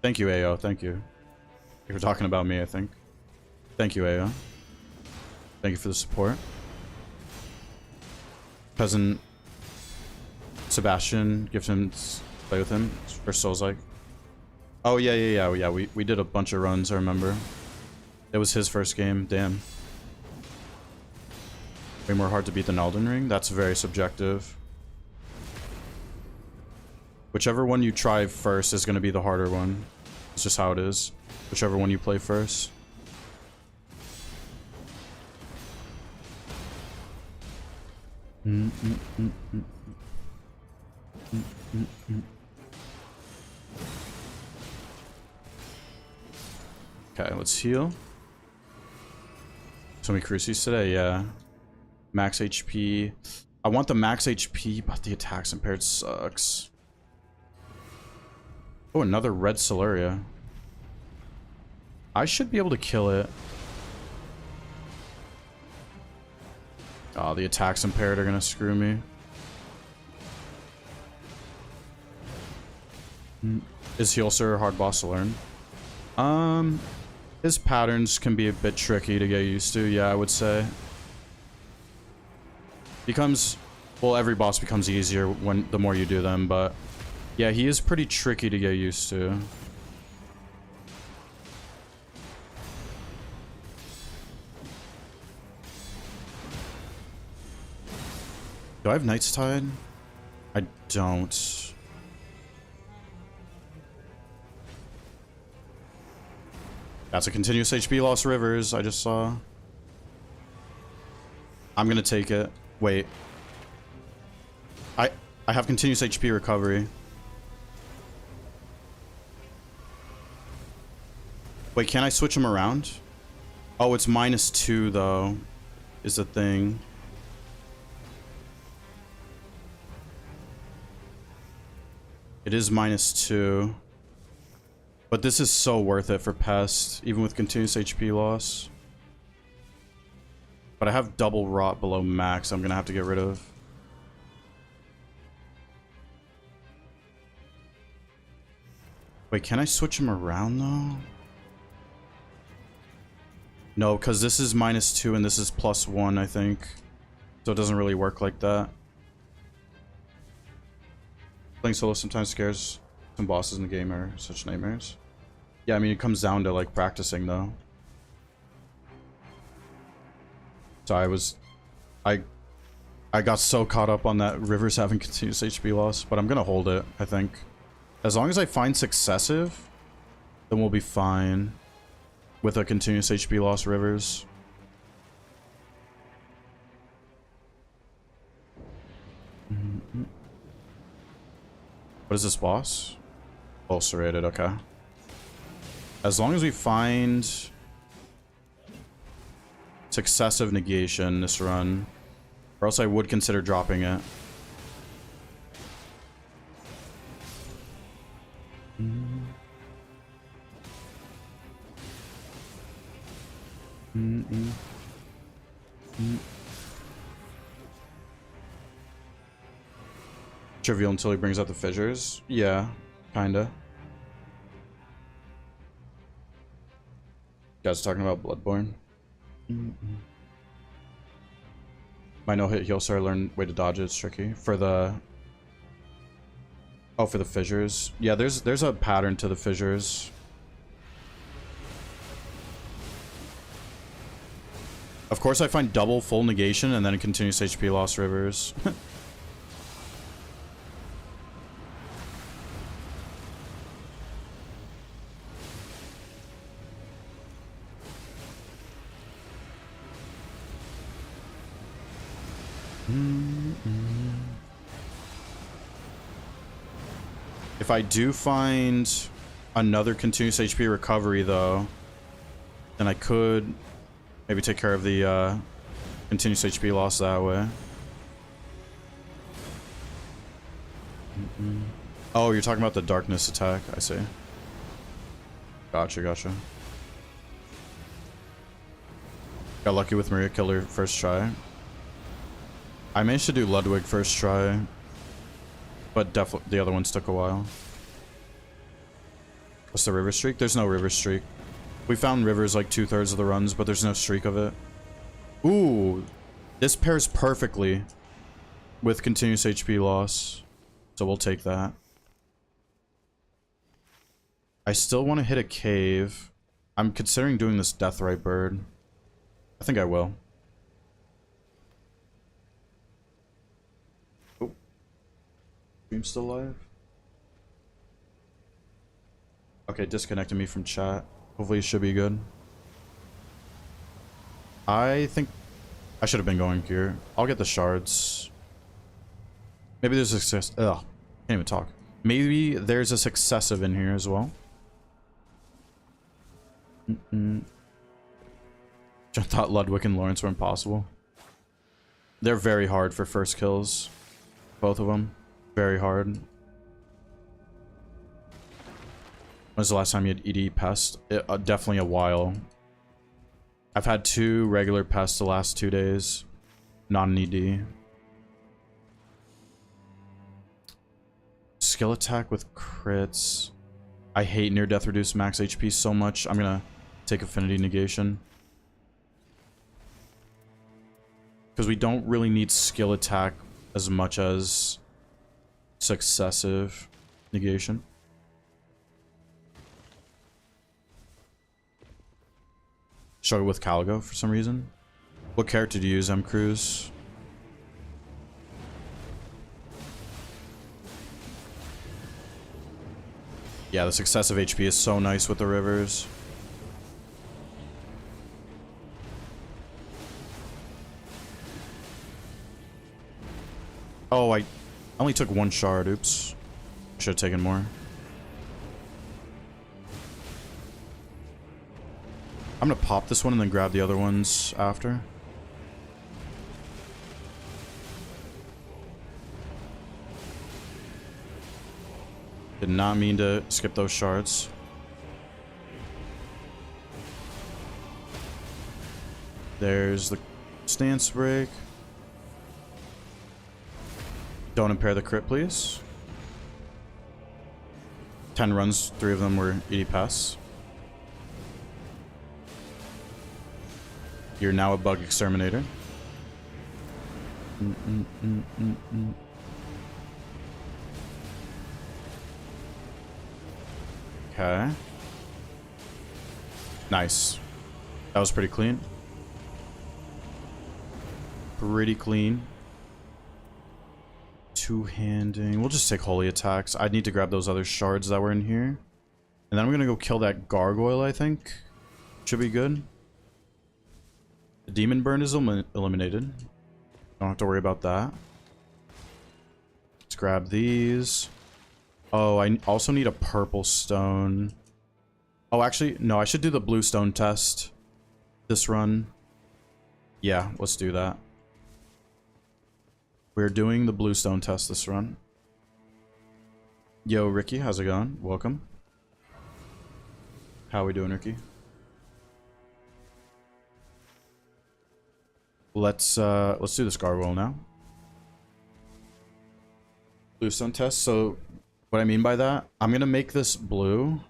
Thank you, AO. Thank you. You were talking about me, I think. Thank you, AO. Thank you for the support. Cousin Sebastian, gift him, play with him for Souls-like. Oh, yeah. We did a bunch of runs, I remember. It was his first game. Damn. Way more hard to beat than Elden Ring? That's very subjective. Whichever one you try first is going to be the harder one. It's just how it is. Whichever one you play first. Okay, let's heal. So many crucies today, yeah. Max HP. I want the max HP, but the attacks impaired sucks. Oh, another red Solaria. I should be able to kill it. Oh, the attacks impaired are gonna screw me. Is Healser a hard boss to learn? His patterns can be a bit tricky to get used to, yeah, I would say. Well, every boss becomes easier the more you do them, but yeah, he is pretty tricky to get used to. Do I have Knight's Tide? I don't. That's a continuous HP loss Rivers, I just saw. I'm gonna take it. Wait. I have continuous HP recovery. Wait, can I switch them around? Oh, it's -2 though, is the thing. It is -2. But this is so worth it for Pest, even with continuous HP loss. But I have double rot below max I'm gonna have to get rid of. Wait, can I switch them around though? No, because this is -2 and this is +1, I think. So it doesn't really work like that. Playing solo sometimes scares some bosses in the game are such nightmares. Yeah, I mean, it comes down to, like, practicing, though. So I got so caught up on that Rivers having continuous HP loss, but I'm gonna hold it, I think. As long as I find successive, then we'll be fine with a continuous HP loss Rivers. What is this boss? Ulcerated, okay. As long as we find successive negation this run, or else I would consider dropping it. Trivial until he brings out the fissures? Yeah, kinda. You guys talking about Bloodborne? My no-hit heal, so I learned way to dodge it. It's tricky. For the... Oh, for the fissures. Yeah, there's a pattern to the fissures. Of course, I find double full negation and then a continuous HP loss Rivers. If I do find another continuous HP recovery, though, then I could maybe take care of the continuous HP loss that way. Oh, you're talking about the darkness attack. I see. Gotcha, gotcha. Got lucky with Maria, killed her first try. I managed to do Ludwig first try, but definitely the other ones took a while. What's the river streak? There's no river streak. We found rivers like 2/3 of the runs, but there's no streak of it. Ooh, this pairs perfectly with continuous HP loss, so we'll take that. I still want to hit a cave. I'm considering doing this Deathrite bird. I think I will. Oh, stream's still live? Okay, disconnecting me from chat. Hopefully it should be good. I think I should have been going here. I'll get the shards. Maybe there's a success. Ugh, can't even talk. Maybe there's a successive in here as well. I thought Ludwig and Lawrence were impossible. They're very hard for first kills. Both of them. Very hard. When was the last time you had ED Pest? Definitely a while. I've had 2 regular pests the last 2 days. Not an ED. Skill attack with crits. I hate near death reduce max HP so much. I'm gonna take affinity negation. Because we don't really need skill attack as much as successive negation. Struggle with Caligo for some reason. What character do you use, M. Cruz? Yeah, the successive HP is so nice with the rivers. Oh, I only took 1 shard. Oops. Should have taken more. I'm gonna pop this one and then grab the other ones after. Did not mean to skip those shards. There's the stance break. Don't impair the crit, please. 10 runs, 3 of them were ED pass. You're now a bug exterminator. Okay. Nice. That was pretty clean. Pretty clean. Two-handing. We'll just take holy attacks. I need to grab those other shards that were in here. And then I'm gonna go kill that gargoyle, I think. Should be good. The demon burn is eliminated. Don't have to worry about that. Let's grab these. Oh, I also need a purple stone. Oh, actually, no, I should do the blue stone test this run. Yeah, let's do that. We're doing the blue stone test this run. Yo, Ricky, how's it going? Welcome. How we doing, Ricky? Let's do this gargoyle now. Blue stone test. So what I mean by that, I'm gonna make this blue,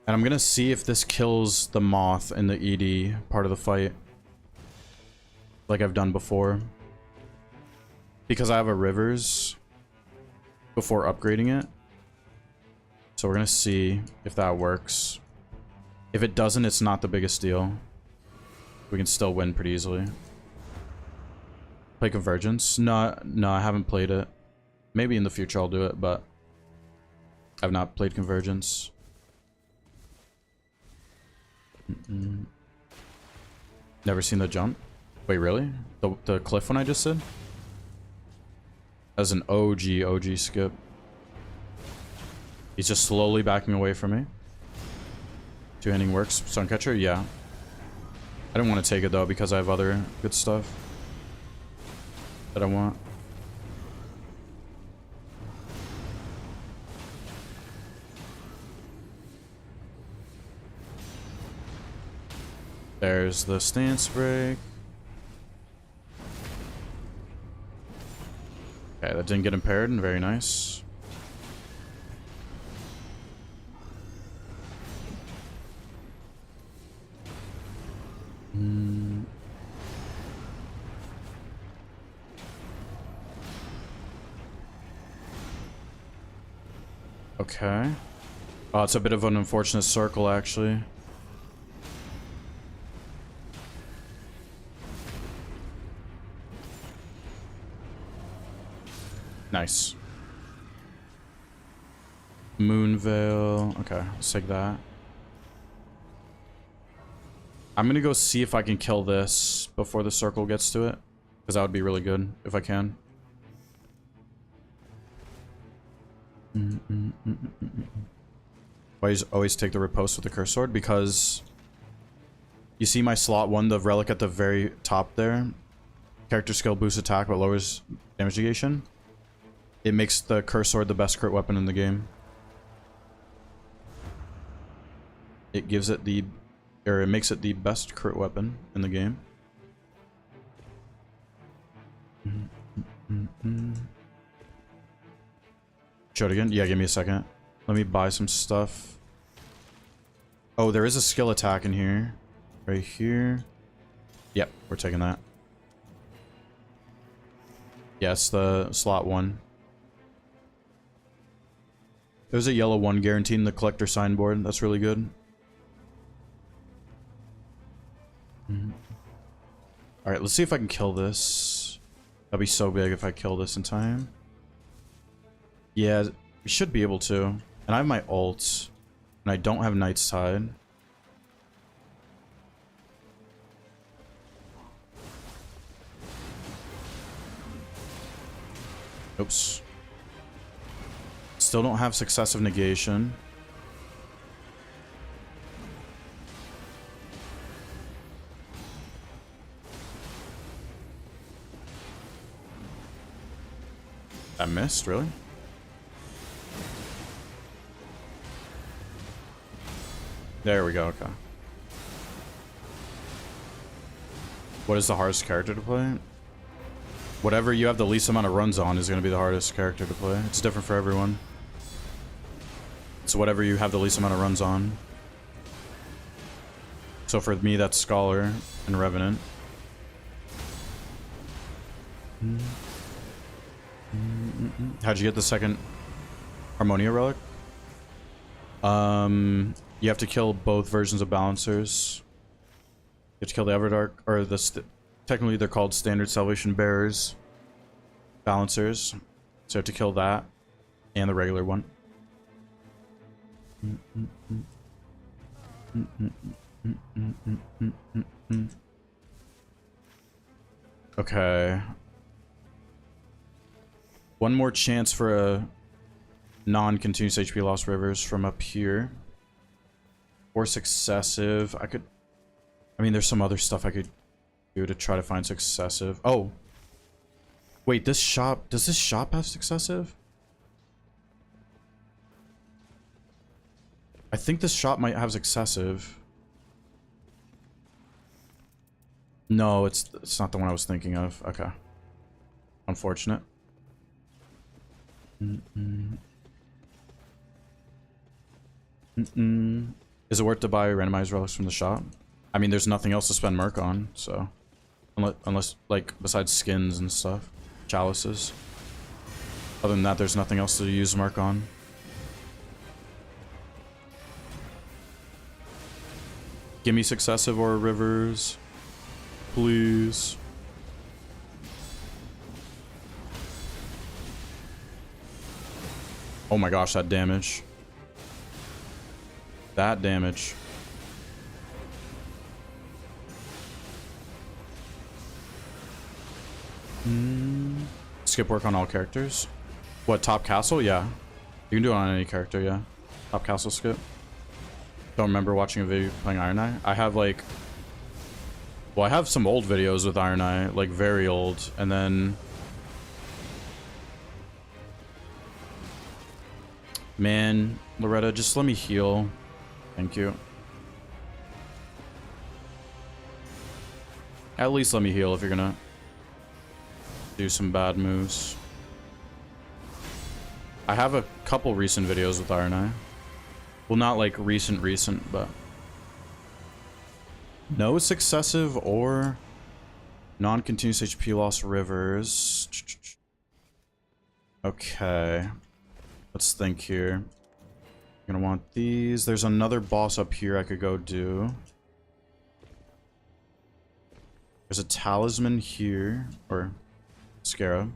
and I'm gonna see if this kills the moth in the ED part of the fight, like I've done before. Because I have a rivers before upgrading it. So we're gonna see if that works. If it doesn't, it's not the biggest deal. We can still win pretty easily. Play Convergence? No, I haven't played it. Maybe in the future I'll do it, but I've not played Convergence. Never seen the jump. Wait, really? The cliff one I just did? As an OG skip. He's just slowly backing away from me. Two-handing works. Suncatcher? Yeah. I didn't want to take it though because I have other good stuff that I want. There's the stance break. Okay, that didn't get impaired, and very nice. Okay. Oh, it's a bit of an unfortunate circle, actually. Nice. Moonveil. Okay, let's take that. I'm gonna go see if I can kill this before the circle gets to it. Because that would be really good if I can. Always take the riposte with the curse sword because you see my slot 1, the relic at the very top there. Character skill boosts attack but lowers damage negation. It makes the curse sword the best crit weapon in the game. It gives it the, or it makes it the best crit weapon in the game. Show it again? Yeah, give me a second. Let me buy some stuff. Oh, there is a skill attack in here. Right here. Yep, we're taking that. Yes, the slot 1. There's a yellow 1 guaranteed in the collector signboard. That's really good. Alright, let's see if I can kill this. That'd be so big if I kill this in time. Yeah, we should be able to. And I have my ult. And I don't have Knight's Tide. Oops. Still don't have Successive Negation. I missed, really? There we go, okay. What is the hardest character to play? Whatever you have the least amount of runs on is going to be the hardest character to play. It's different for everyone. It's whatever you have the least amount of runs on. So for me, that's Scholar and Revenant. How'd you get the second Harmonia Relic? You have to kill both versions of Balancers. You have to kill the Everdark, or technically they're called Standard Salvation Bearers. Balancers. So you have to kill that, and the regular one. Okay. One more chance for a non-continuous HP loss rivers from up here. Or successive. I mean, there's some other stuff I could do to try to find successive. Oh. Wait, does this shop have successive? I think this shop might have successive. No, it's not the one I was thinking of. Okay. Unfortunate. Is it worth to buy randomized relics from the shop? I mean, there's nothing else to spend merc on, so unless like besides skins and stuff, chalices. Other than that, there's nothing else to use merc on. Give me successive or rivers, please. Oh my gosh, that damage. That damage. Skip work on all characters. What, top castle? Yeah. You can do it on any character, yeah. Top castle skip. Don't remember watching a video playing Iron Eye. I have like... Well, I have some old videos with Iron Eye, like very old, and then... Man, Loretta, just let me heal. Thank you. At least let me heal if you're gonna do some bad moves. I have a couple recent videos with Iron Eye. Well, not like recent, but... No successive or non-continuous HP loss rivers. Okay. Let's think here. I'm gonna want these. There's another boss up here I could go do. There's a talisman here, or scarab.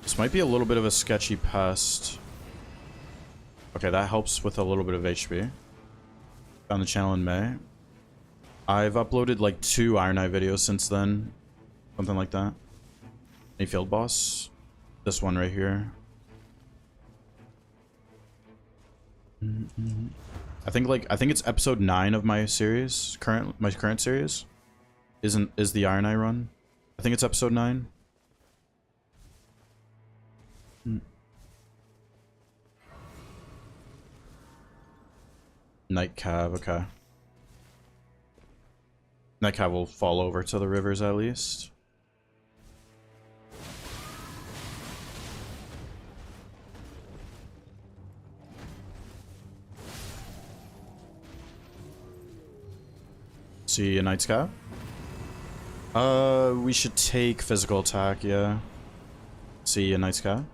This might be a little bit of a sketchy pest. Okay, that helps with a little bit of HP. Found the channel in May. I've uploaded like 2 Iron Eye videos since then. Something like that. Any field boss? This one right here. I think it's episode 9 of my series. My current series is the Iron Eye run. I think it's episode 9. Night Cav, okay. Night Cav will fall over to the rivers at least. See a Night's Cav? We should take physical attack, yeah. See a Night's Cav?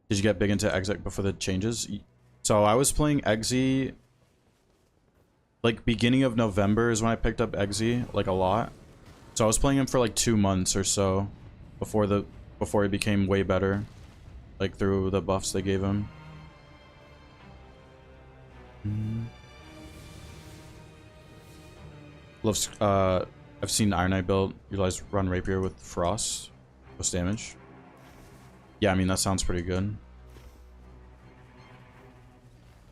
Did you get big into Exec before the changes? So I was playing Exe, like beginning of November is when I picked up Exe, like a lot. So I was playing him for like 2 months or so before he became way better, like through the buffs they gave him. Loves, I've seen Iron Eye build utilize run rapier with frost, plus damage. Yeah, I mean that sounds pretty good.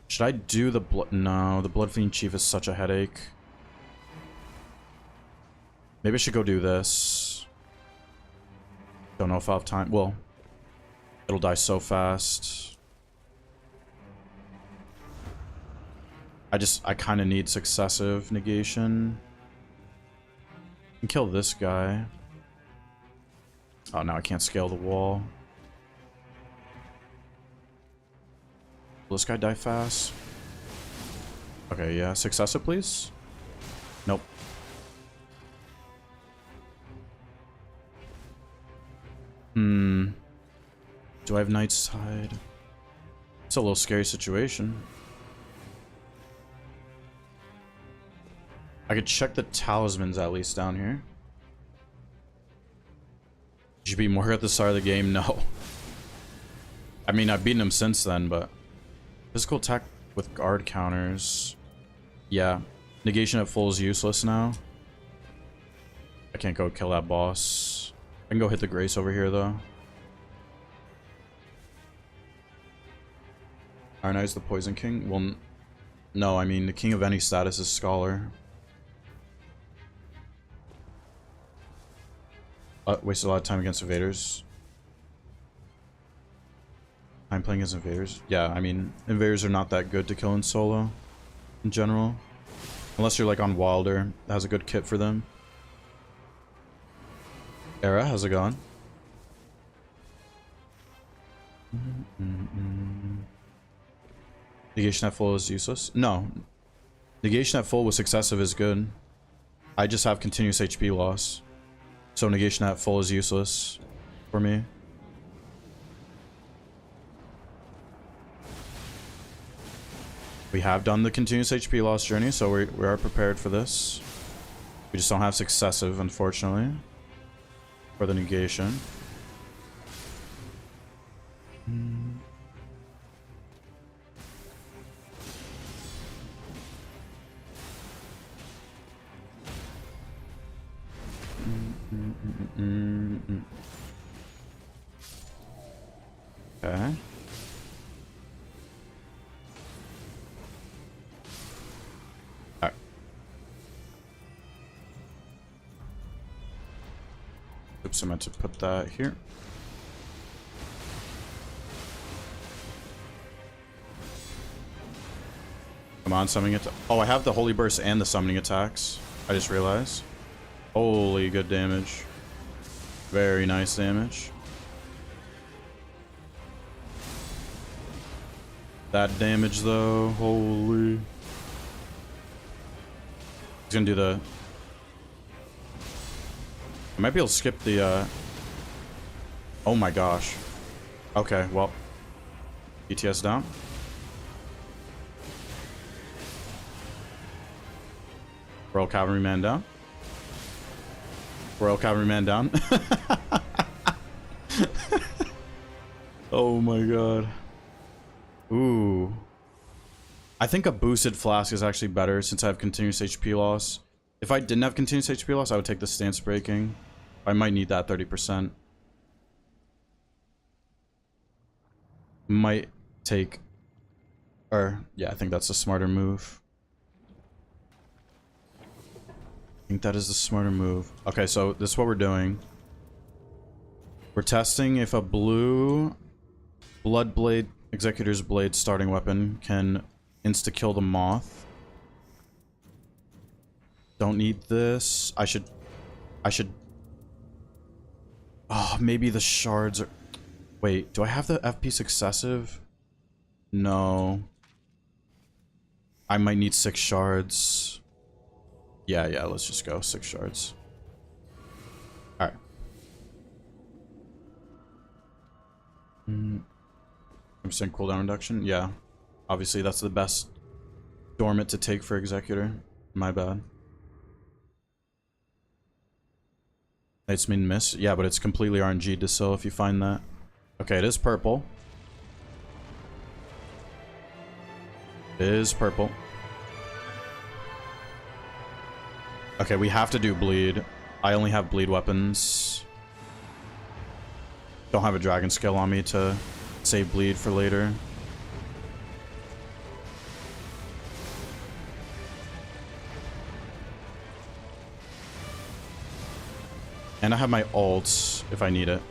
Should I do the blood? No, the Blood Fiend Chief is such a headache. Maybe I should go do this. Don't know if I'll have time. Well, it'll die so fast. I kind of need successive negation. I can kill this guy. Oh, now I can't scale the wall. Will this guy die fast? Okay, yeah. Successive, please? Nope. Do I have Knight's Tide? It's a little scary situation. I could check the talismans at least down here. Did you beat Morg at the start of the game? No. I mean, I've beaten him since then, but... Physical attack with guard counters. Yeah. Negation at full is useless now. I can't go kill that boss. I can go hit the Grace over here, though. Iron Eye's the Poison King? Well, no, I mean, the king of any status is Scholar. Wasted a lot of time against invaders. I'm playing as invaders. Yeah, I mean, invaders are not that good to kill in solo, in general. Unless you're like on Wilder, that has a good kit for them. Era, how's it going? Negation at full is useless? No. Negation at full with successive is good. I just have continuous HP loss. So negation at full is useless for me. We have done the continuous HP loss journey, so we are prepared for this. We just don't have successive, unfortunately, for the negation. Okay. Alright. Oops, I meant to put that here. Come on, summoning it. Oh, I have the Holy Burst and the summoning attacks. I just realized. Holy good damage. Very nice damage. That damage though, holy. He's gonna do the... I might be able to skip the, Oh my gosh. Okay, well. BTS down. Royal Cavalryman down. Royal Cavalryman down. Oh my god. Ooh. I think a boosted flask is actually better since I have continuous HP loss. If I didn't have continuous HP loss, I would take the stance breaking. I might need that 30%. Might take... Or, yeah, I think that's a smarter move. I think that is the smarter move. Okay, so this is what we're doing. We're testing if a blue Bloodblade Executor's Blade starting weapon can insta-kill the Moth. Don't need this. I should... Oh, maybe the shards are... Wait, do I have the FP successive? No. I might need 6 shards. Yeah, let's just go. 6 shards. Alright. Percent cooldown reduction? Yeah. Obviously, that's the best dormant to take for Executor. My bad. It's mean miss? Yeah, but it's completely RNG Distill if you find that. Okay, it is purple. It is purple. Okay, we have to do bleed. I only have bleed weapons. Don't have a dragon skill on me to save bleed for later. And I have my ult if I need it.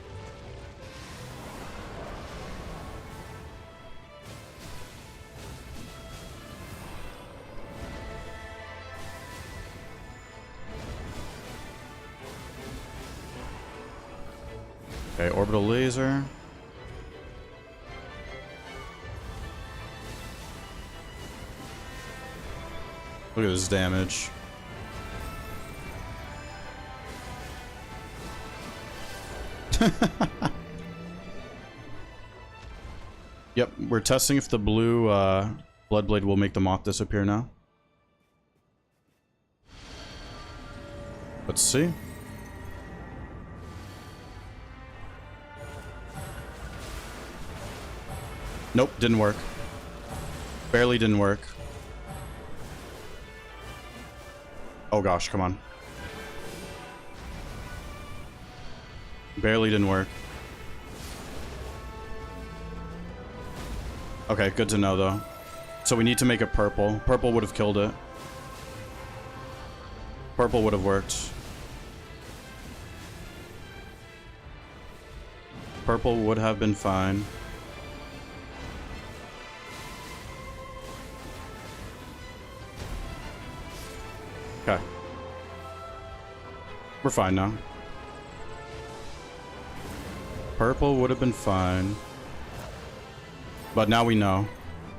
Okay, orbital laser. Look at this damage. Yep, we're testing if the blue Bloodblade will make the moth disappear now. Let's see. Nope, didn't work. Barely didn't work. Oh gosh, come on. Barely didn't work. Okay, good to know though. So we need to make it purple. Purple would have killed it. Purple would have worked. Purple would have been fine. Okay. We're fine now. Purple would have been fine. But now we know.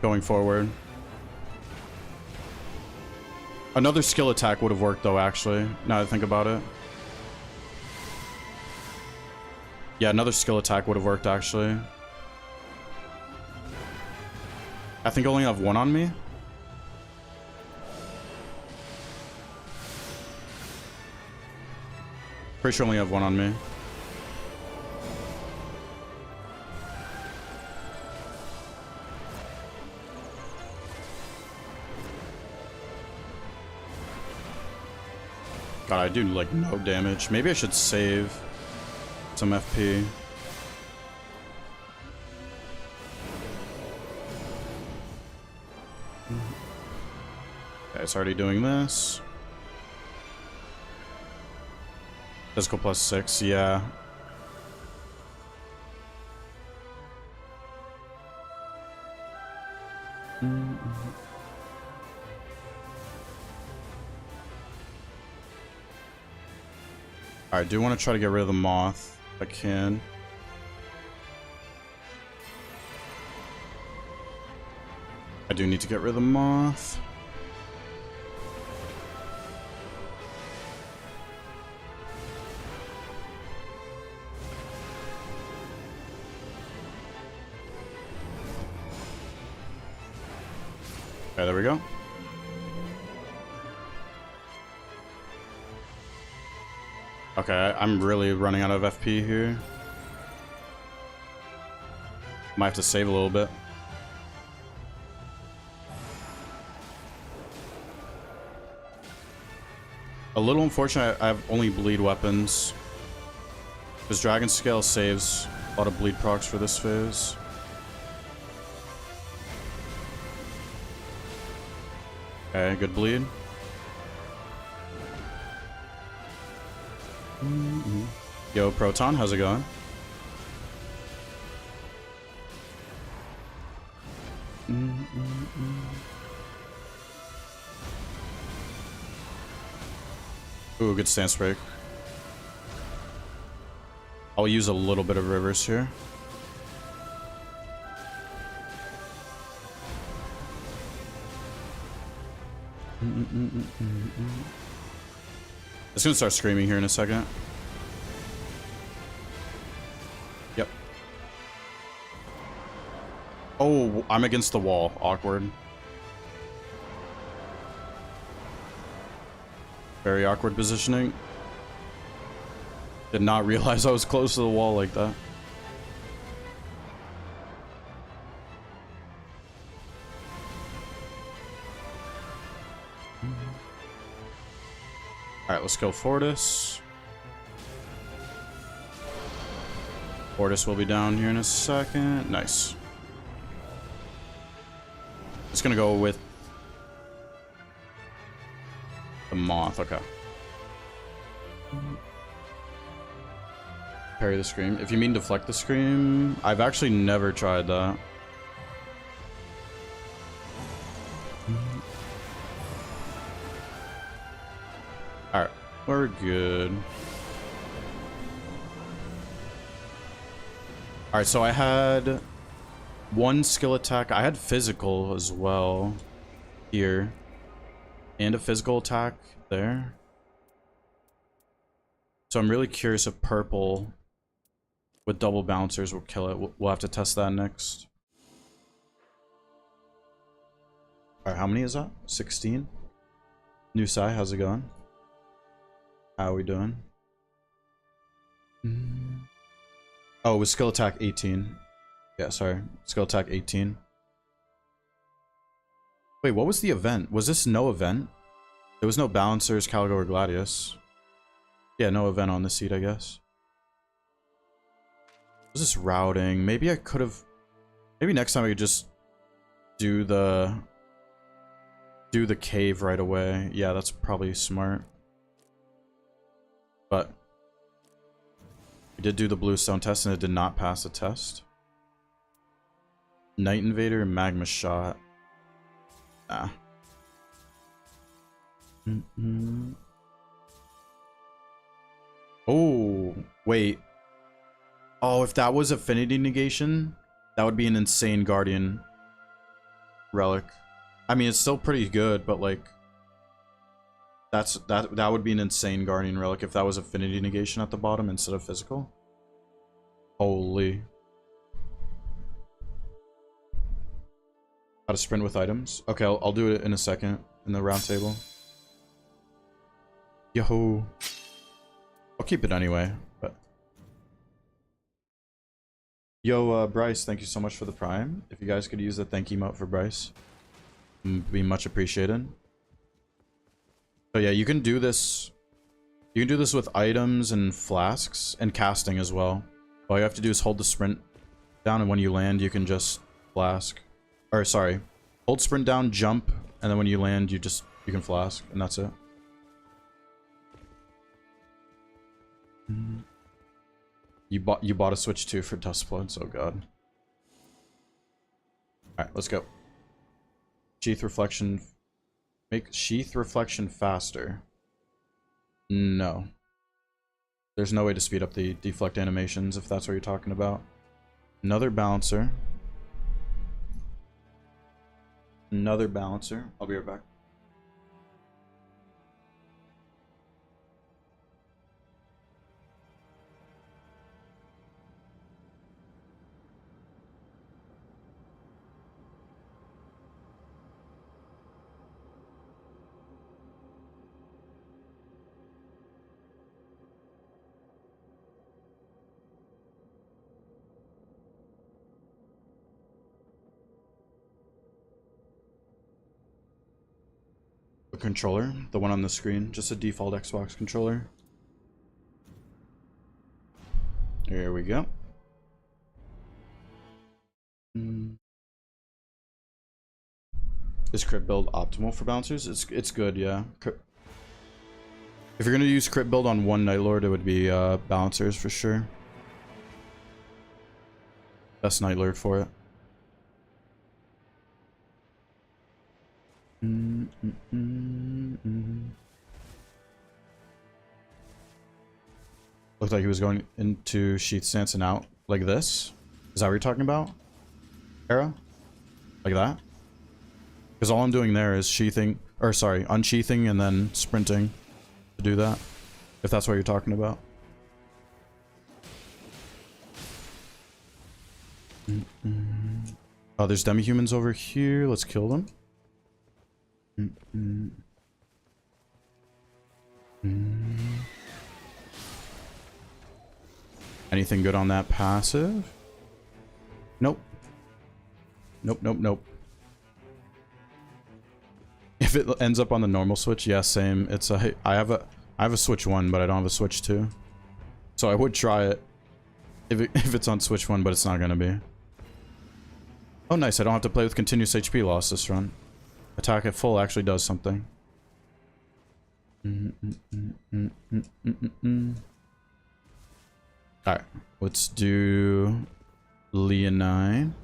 Going forward. Another skill attack would have worked though, actually. Now that I think about it. Yeah, another skill attack would have worked, actually. I think I only have one on me. Pretty sure I only have one on me. God, I do like no damage. Maybe I should save some FP. Okay, it's already doing this. Physical plus 6, yeah. Alright, I do want to try to get rid of the moth if I can. I do need to get rid of the moth. Okay, there we go. Okay, I'm really running out of FP here. Might have to save a little bit. A little unfortunate I have only bleed weapons. Because Dragon Scale saves a lot of bleed procs for this phase. Okay, good bleed. Yo, Proton, how's it going? Ooh, good stance break. I'll use a little bit of rivers here. It's gonna start screaming here in a second. Yep. Oh, I'm against the wall. Awkward. Very awkward positioning. Did not realize I was close to the wall like that. Alright, let's go Fortis. Fortis will be down here in a second. Nice. It's gonna go with the moth. Okay. parry the scream. If you mean deflect the scream, I've actually never tried that. Alright, we're good. Alright, so I had one skill attack. I had physical as well here. And a physical attack there. So I'm really curious if purple with double bouncers will kill it. We'll have to test that next. Alright, how many is that? 16? New Sai, how's it going? How are we doing? Oh, it was skill attack 18. Yeah, sorry. Skill attack 18. Wait, what was the event? Was this no event? There was no balancers, Caligo, or Gladius. Yeah, no event on the seat, I guess. Was this routing? Maybe I could have... Maybe next time I could just do the cave right away. Yeah, that's probably smart. But we did do the bluestone test and it did not pass the test. Night Invader and Magma Shot. Nah. Oh, wait. Oh, if that was Affinity Negation, that would be an insane Guardian relic. I mean, it's still pretty good, but like that would be an insane Guardian relic if that was Affinity Negation at the bottom instead of physical. Holy. How to sprint with items. Okay, I'll do it in a second in the round table. Yahoo. I'll keep it anyway, but... Yo, Bryce, thank you so much for the Prime. If you guys could use the thank emote for Bryce, it'd be much appreciated. So yeah, you can do this. You can do this with items and flasks and casting as well. All you have to do is hold the sprint down, and when you land, you can just flask. Or sorry, hold sprint down, jump, and then when you land, you can flask, and that's it. You bought a Switch 2 for Dustbloods, oh god. Alright, let's go. Sheath reflection. Make sheath reflection faster. No. There's no way to speed up the deflect animations if that's what you're talking about. Another balancer. Another balancer. I'll be right back. Controller, the one on the screen, just a default Xbox controller. Here we go. Is crit build optimal for bouncers? It's good, yeah. If you're gonna use crit build on one Night Lord, it would be balancers for sure. Best Night Lord for it. Looked like he was going into sheath stance and out like this. Is that what you're talking about, Era? Like that? Because all I'm doing there is sheathing, or sorry, unsheathing and then sprinting to do that. If that's what you're talking about. Oh, there's demi-humans over here. Let's kill them. Anything good on that passive? Nope. Nope, nope, nope. If it ends up on the normal switch, yeah, same. It's a I have a switch 1, but I don't have a switch 2. So I would try it if it's on switch 1, but it's not gonna be. Oh nice, I don't have to play with continuous HP loss this run. Attack at full actually does something. Alright, let's do Leonine.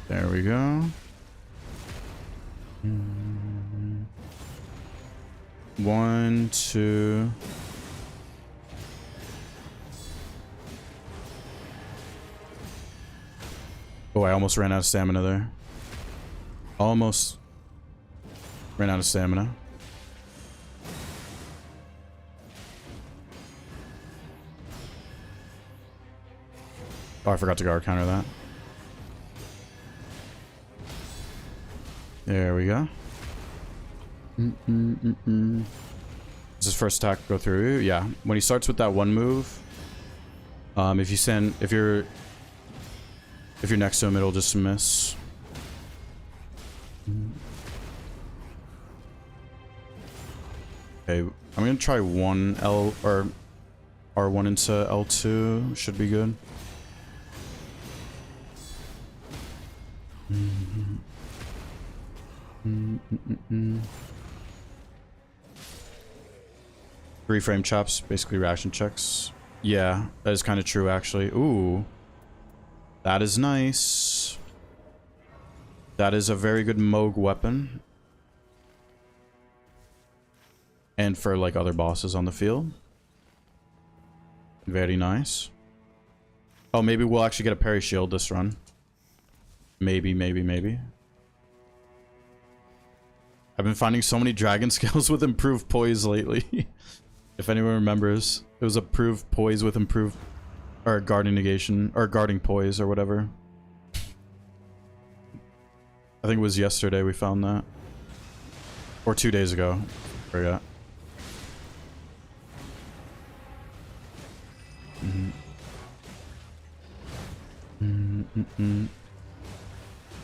There we go. 1, 2. Oh, I almost ran out of stamina there. Almost ran out of stamina. Oh, I forgot to guard counter that. There we go. Does his first attack go through? Yeah. When he starts with that one move, if you're next to him, it'll just miss. Okay, I'm gonna try one L or R1 into L2. Should be good. Three frame chops, basically reaction checks. Yeah, that is kind of true actually. Ooh. That is nice. That is a very good Moog weapon. And for like other bosses on the field. Very nice. Oh, maybe we'll actually get a parry shield this run. Maybe. I've been finding so many dragon skills with improved poise lately. If anyone remembers, it was improved poise with improved or guarding negation or guarding poise or whatever. I think it was yesterday we found that. Or 2 days ago. Forgot.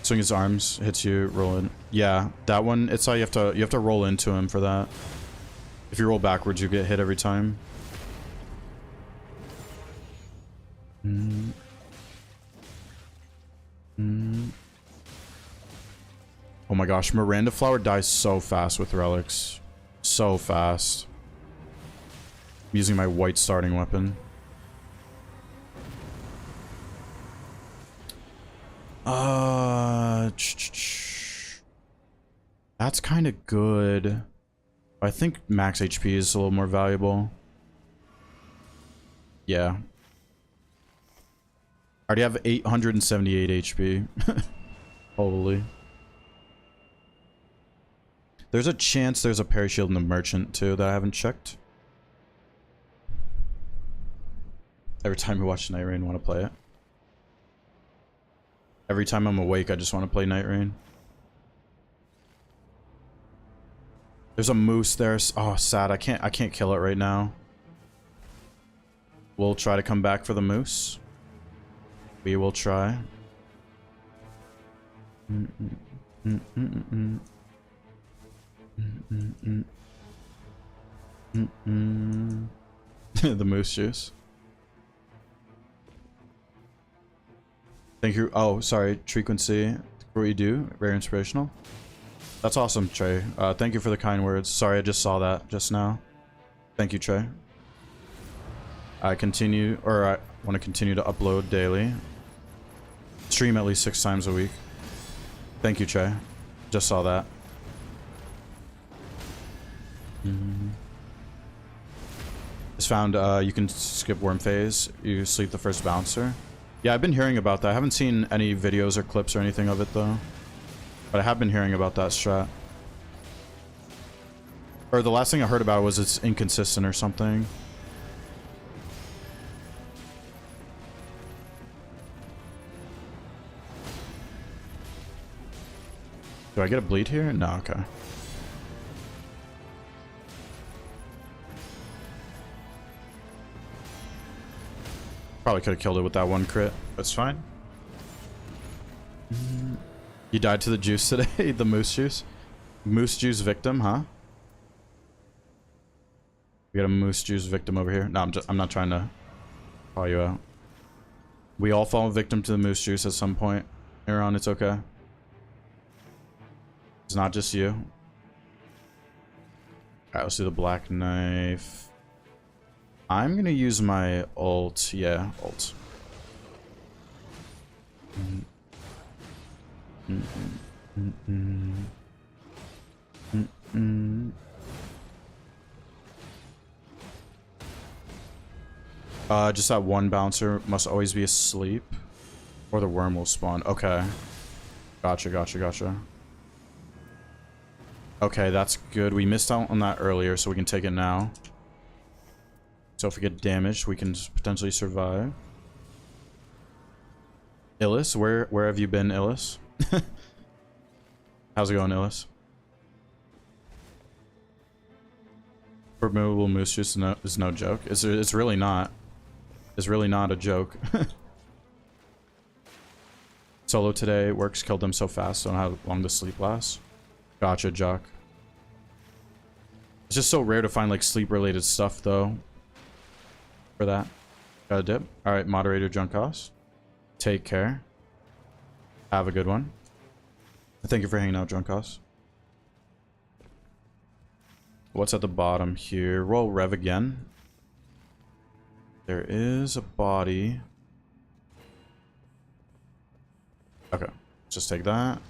Swing his arms, hits you, roll in. Yeah, that one, it's how you have to roll into him for that. If you roll backwards, you get hit every time. Oh my gosh, Miranda Flower dies so fast with relics. So fast. I'm using my white starting weapon. That's kind of good. I think max HP is a little more valuable. Yeah. I already have 878 HP. Holy. There's a chance there's a parry shield in the merchant too that I haven't checked. Every time you watch Night Rain, I want to play it. Every time I'm awake, I just want to play Night Rain. There's a moose there. Oh, sad. I can't kill it right now. We'll try to come back for the moose. We will try. The moose juice. Thank you. Oh, sorry. Frequency. What you do. Very inspirational. That's awesome, Trey. Thank you for the kind words. Sorry, I just saw that just now. Thank you, Trey. I want to continue to upload daily. Stream at least 6 times a week. Thank you, Trey. Just saw that. Just found you can skip worm phase. You sleep the first bouncer. Yeah, I've been hearing about that. I haven't seen any videos or clips or anything of it though. But I have been hearing about that strat. Or the last thing I heard about was it's inconsistent or something. Do I get a bleed here? No, okay. Probably could have killed it with that one crit. That's fine. You died to the juice today? The moose juice? Moose juice victim, huh? We got a moose juice victim over here. No, I'm not trying to call you out. We all fall victim to the moose juice at some point. Aaron, it's okay. It's not just you. Alright, let's do the Black Knife. I'm gonna use my ult. Yeah, ult. Just that one bouncer must always be asleep, or the worm will spawn. Okay. Gotcha, gotcha, gotcha. Okay, that's good. We missed out on that earlier, so we can take it now. So if we get damaged, we can potentially survive. Illis, where have you been, Illis? How's it going, Illis? Removable moose juice is no joke. It's really not. It's really not a joke. Solo today works, killed them so fast, don't know how long the sleep lasts. Gotcha, Jock. It's just so rare to find like sleep related stuff though. For that. Got a dip. Alright, moderator Junkos. Take care. Have a good one. Thank you for hanging out, Junkos. What's at the bottom here? Roll Rev again. There is a body. Okay, just take that.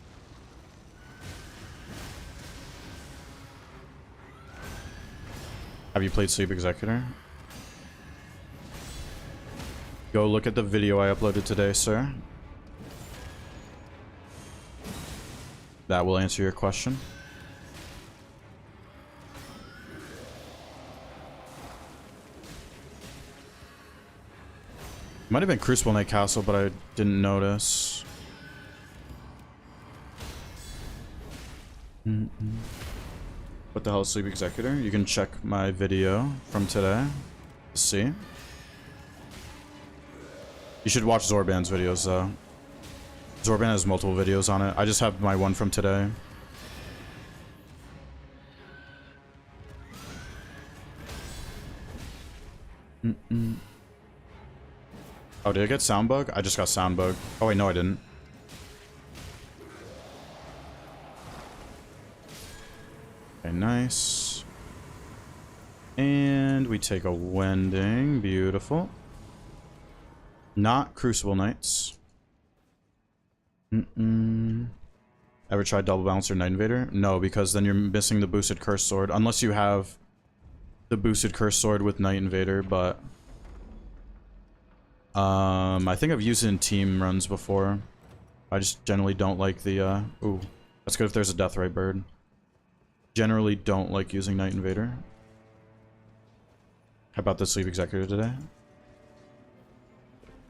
Have you played Sleep Executor? Go look at the video I uploaded today, sir. That will answer your question. Might have been Crucible Knight Castle, but I didn't notice. What the hell is Sleep Executor? You can check my video from today to see. You should watch Zorban's videos though. Zorban has multiple videos on it. I just have my one from today. Oh, did I get sound bug? I just got sound bug. Oh wait, no I didn't. Okay, nice. And we take a Wending. Beautiful. Not Crucible Knights. Ever tried Double Bouncer Night Invader? No, because then you're missing the boosted Curse Sword. Unless you have the boosted Curse Sword with Night Invader, but... I think I've used it in team runs before. I just generally don't like the, Ooh, that's good if there's a Deathrite Bird. Generally don't like using Night Invader. How about the Sleep Executor today?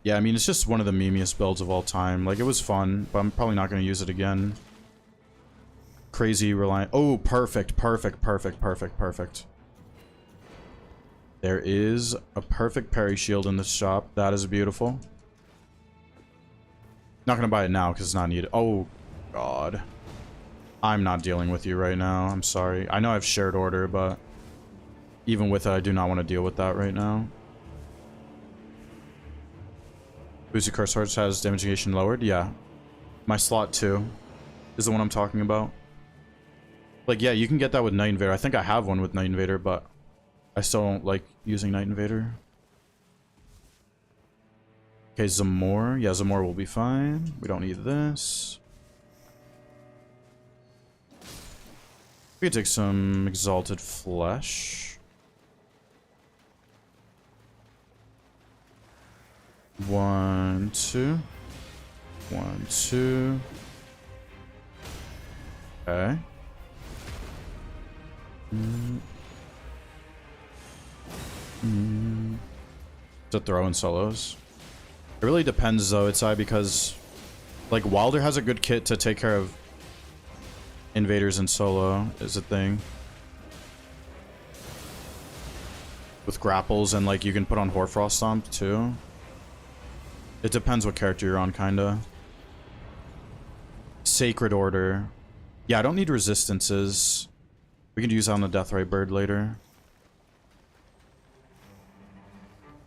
Yeah, I mean, it's just one of the memeiest builds of all time. Like, it was fun, but I'm probably not going to use it again. Crazy reliant. Oh, perfect, perfect, perfect, perfect, perfect. There is a perfect parry shield in the shop. That is beautiful. Not going to buy it now because it's not needed. Oh, God. I'm not dealing with you right now. I'm sorry. I know I have shared order, but even with it, I do not want to deal with that right now. Boosted Curse Swords has damage negation lowered? Yeah. My slot 2 is the one I'm talking about. Like, yeah, you can get that with Night Invader. I think I have one with Night Invader, but I still don't like using Night Invader. Okay, Zamor. Yeah, Zamor will be fine. We don't need this. We can take some Exalted Flesh. One, two. One, two. Okay. To throw in solos. It really depends though, it's because like Wilder has a good kit to take care of invaders in solo is a thing. With grapples and like you can put on Hoarfrost Stomp too. It depends what character you're on, kinda. Sacred Order. Yeah, I don't need resistances. We can use that on the Deathrite Bird later.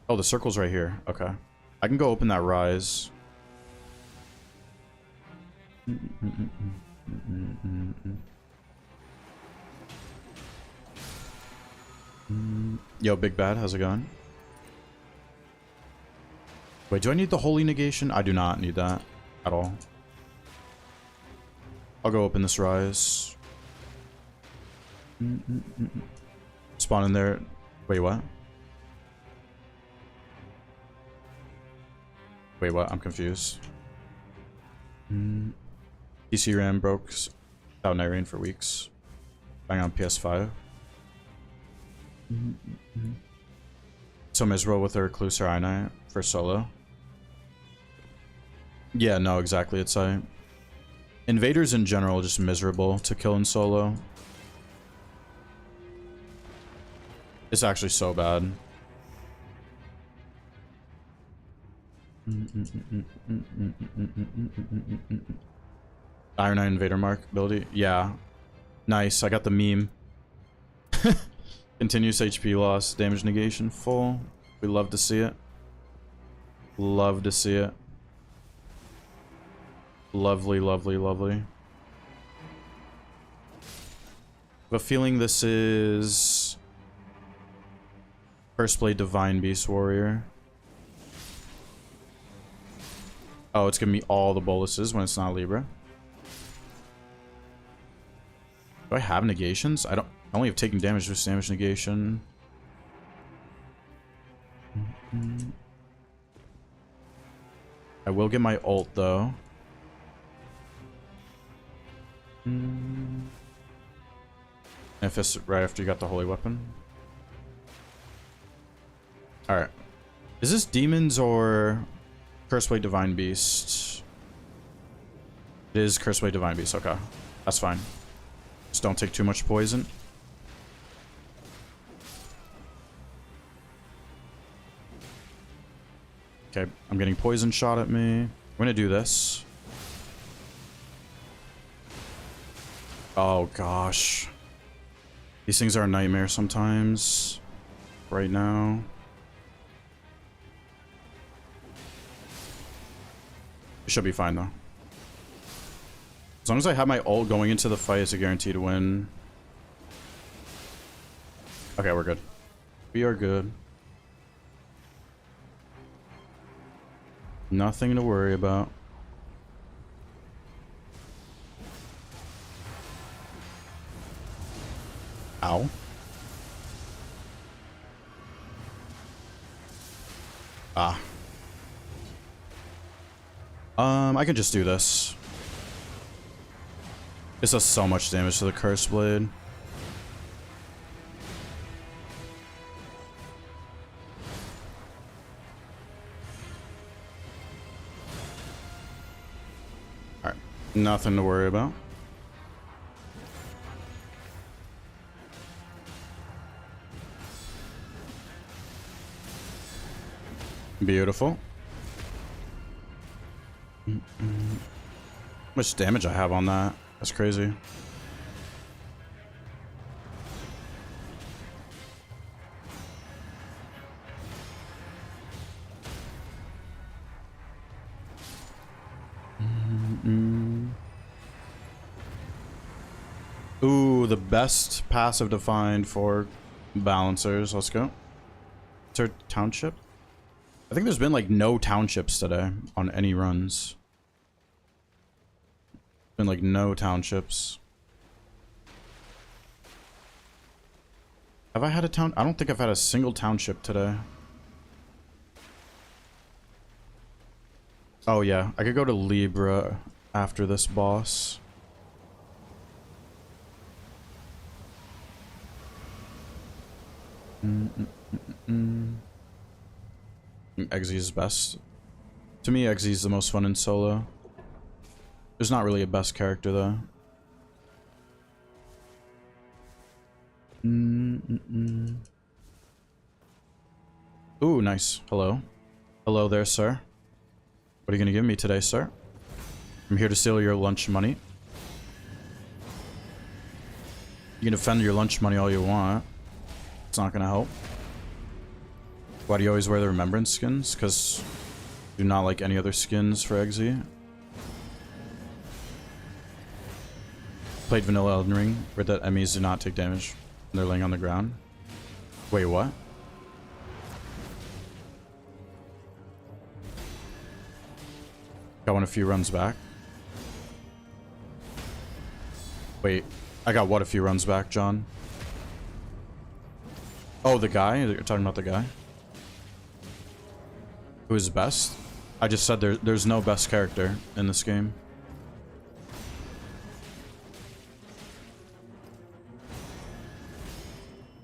Oh, the circle's right here. Okay. I can go open that Rise. Yo, Big Bad, how's it going? Wait, do I need the holy negation? I do not need that at all. I'll go open this rise. Spawn in there. Wait, what? Wait, what? I'm confused. PC RAM broke without Nyrene for weeks. Bang on PS5. So Mizrael with a Recluse or Eye for solo. Yeah, no, exactly. It's invaders in general are just miserable to kill in solo. It's actually so bad. Iron Eye Invader Mark ability. Yeah. Nice. I got the meme. Continuous HP loss. Damage negation full. We love to see it. Love to see it. Lovely, lovely, lovely. I have a feeling this is First Blade Divine Beast Warrior. Oh, it's giving me all the boluses when it's not Libra. Do I have negations? I only have taken damage with damage negation. I will get my ult though. If it's right after you got the holy weapon. Alright. Is this demons or Curseway Divine Beast? It is Curseway Divine Beast, okay. That's fine. Just don't take too much poison. Okay, I'm getting poison shot at me. I'm gonna do this. Oh gosh. These things are a nightmare sometimes. Right now. It should be fine though. As long as I have my ult going into the fight, it's a guaranteed win. Okay, we're good. We are good. Nothing to worry about. Ow. Ah. I can just do this. This does so much damage to the Curse Blade. Alright. Nothing to worry about. Beautiful. How much damage I have on that? That's crazy. Ooh, the best passive defined for balancers. Let's go. Is there township? I think there's been like no townships today on any runs. Been like no townships. Have I had a town? I don't think I've had a single township today. Oh yeah, I could go to Libra after this boss. Exe is best. To me, Exe is the most fun in solo. There's not really a best character though. Ooh, nice. Hello. Hello there, sir. What are you gonna give me today, sir? I'm here to steal your lunch money. You can defend your lunch money all you want. It's not gonna help. Why do you always wear the remembrance skins? Because I do not like any other skins for Exe. Played vanilla Elden Ring, where the enemies do not take damage when they're laying on the ground. Wait, what? Got one a few runs back. Wait, I got what a few runs back, John? Oh, the guy? You're talking about the guy? Who is best? I just said there's no best character in this game.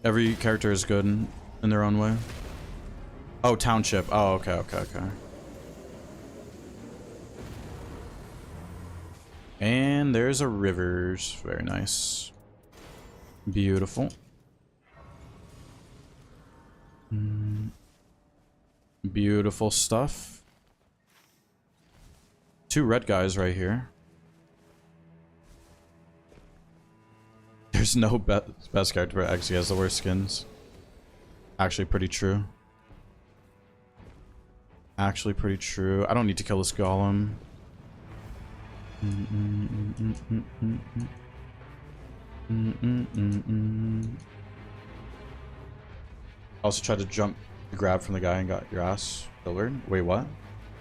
Every character is good in their own way. Oh, Township. Oh, okay, okay, okay. And there's a rivers. Very nice. Beautiful. Beautiful stuff. Two red guys right here. There's no best character, but actually has the worst skins. Actually pretty true. Actually pretty true. I don't need to kill this golem. Also tried to jump the grab from the guy and got your ass delivered. Wait, what?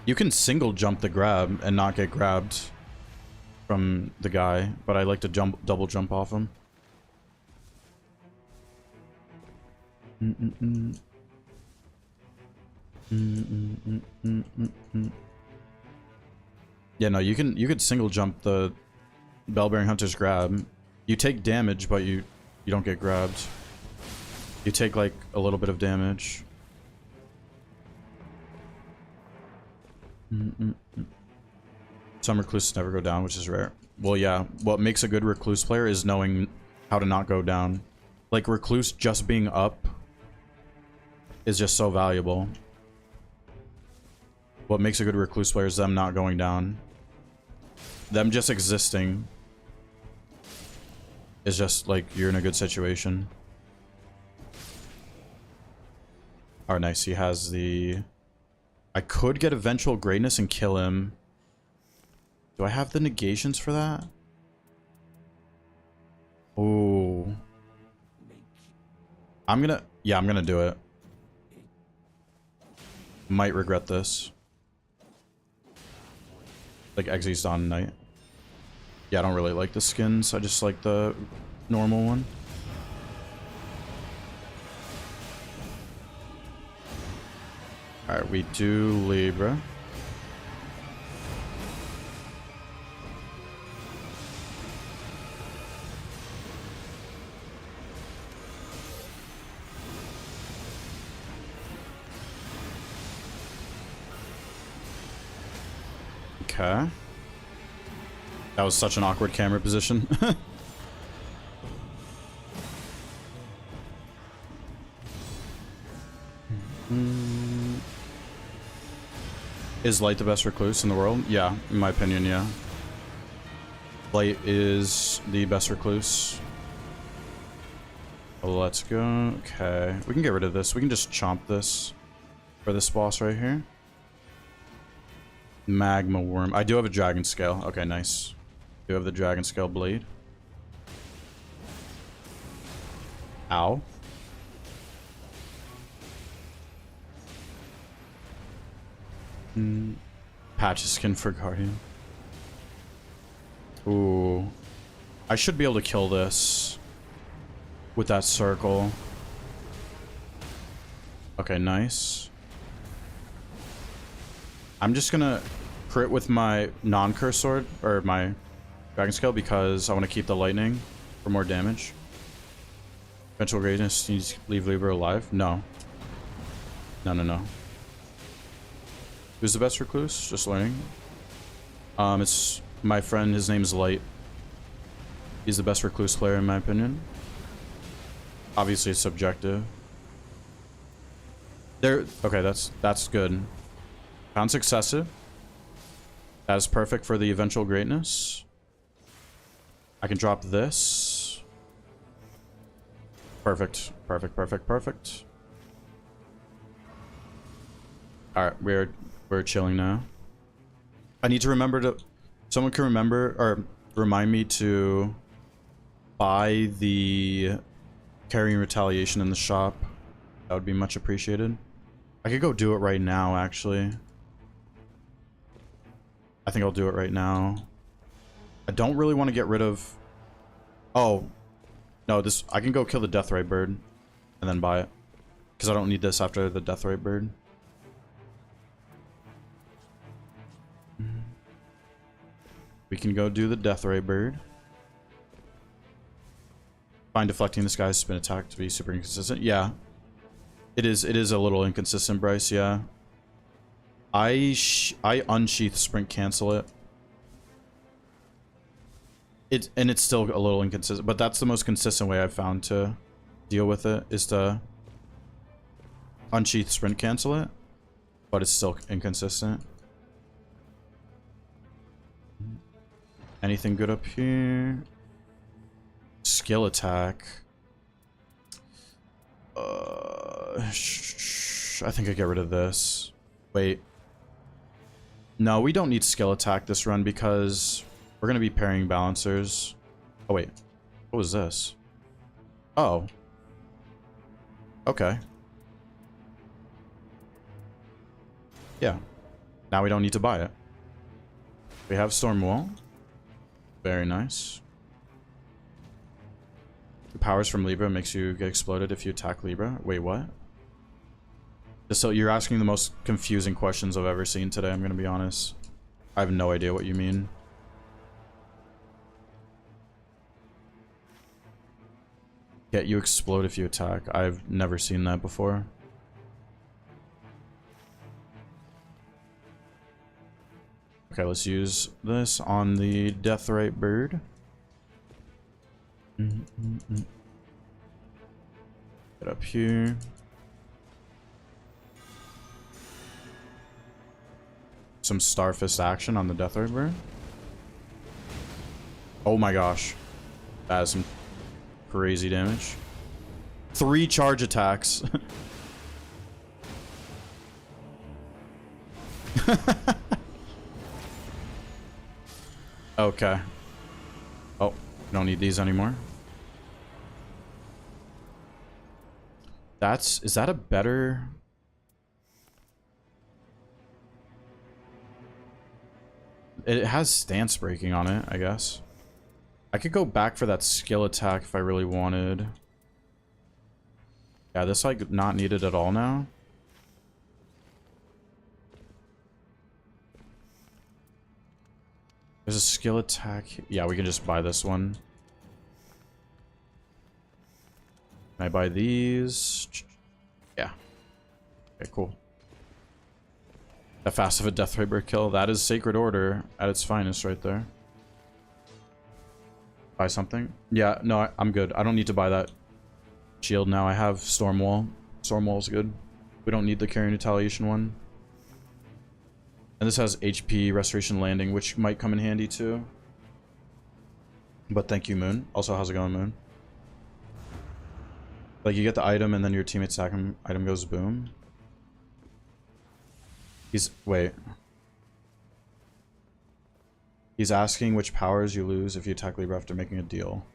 You can single jump the grab and not get grabbed from the guy, but I like to double jump off him. Yeah, no, you could single jump the Bellbearing Hunter's grab. You take damage, but you don't get grabbed. You take like a little bit of damage. Some recluses never go down, which is rare. Well, yeah, what makes a good recluse player is knowing how to not go down. Like, recluse just being up is just so valuable. What makes a good recluse player is them not going down. Them just existing is just like you're in a good situation. Oh, nice. He has the... I could get Eventual Greatness and kill him. Do I have the negations for that? Ooh. I'm gonna... Yeah, I'm gonna do it. Might regret this. Like Exy's Dawn Knight. Yeah, I don't really like the skins. I just like the normal one. Alright, we do Libra. Okay. That was such an awkward camera position. Is Light the best recluse in the world? Yeah, in my opinion, yeah. Light is the best recluse. Let's go. Okay. We can get rid of this. We can just chomp this for this boss right here. Magma Worm. I do have a Dragon Scale. Okay, nice. Do have the Dragon Scale Blade. Ow. Patch skin for Guardian. Ooh. I should be able to kill this with that circle. Okay, nice. I'm just gonna crit with my non-curse sword, or my Dragon Scale, because I want to keep the lightning for more damage. Eventual Greatness, you just leave Libra alive? No. No, no, no. Who's the best recluse? Just learning. It's my friend, his name's Light. He's the best recluse player in my opinion. Obviously it's subjective. Okay, that's good. Found Successive. That is perfect for the Eventual Greatness. I can drop this. Perfect. Perfect, perfect, perfect. Alright, we're chilling now. I need to remember to... Someone can remember, or remind me to buy the carrying retaliation in the shop, that would be much appreciated. I could go do it right now, actually. I think I'll do it right now. I don't really want to get rid of... Oh. No, this... I can go kill the Deathrite Bird and then buy it. Because I don't need this after the Deathrite Bird. We can go do the Deathrite Bird. Find deflecting this guy's spin attack to be super inconsistent. Yeah. It is a little inconsistent, Bryce, yeah. I unsheath sprint cancel it. And it's still a little inconsistent, but that's the most consistent way I've found to deal with it, is to unsheath sprint cancel it, but it's still inconsistent. Anything good up here? Skill attack. I think I get rid of this. Wait. No, we don't need skill attack this run because we're going to be pairing balancers. Oh, wait. What was this? Oh. Okay. Yeah. Now we don't need to buy it. We have Storm Wall. Very nice. The powers from Libra makes you get exploded if you attack Libra. Wait, what? So you're asking the most confusing questions I've ever seen today, I'm gonna be honest. I have no idea what you mean. Get you explode if you attack. I've never seen that before. Okay, let's use this on the Deathrite Bird. Get up here. Some Starfist action on the Deathrite Bird. Oh my gosh. That is some crazy damage. 3 charge attacks. Okay. Oh, don't need these anymore. Is that a better... It has stance breaking on it, I guess. I could go back for that skill attack if I really wanted. Yeah, this like not needed at all now. There's a skill attack. Yeah, we can just buy this one. Can I buy these? Yeah. Okay, cool. That fast of a Deathrite Bird kill. That is Sacred Order at its finest right there. Buy something? Yeah, no, I'm good. I don't need to buy that shield now. I have Stormwall. Stormwall's good. We don't need the Carrying Retaliation one. And this has HP Restoration Landing, which might come in handy too. But thank you, Moon. Also, how's it going, Moon? Like, you get the item and then your teammates attack him. Item goes boom. Wait. He's asking which powers you lose if you attack Libra after making a deal.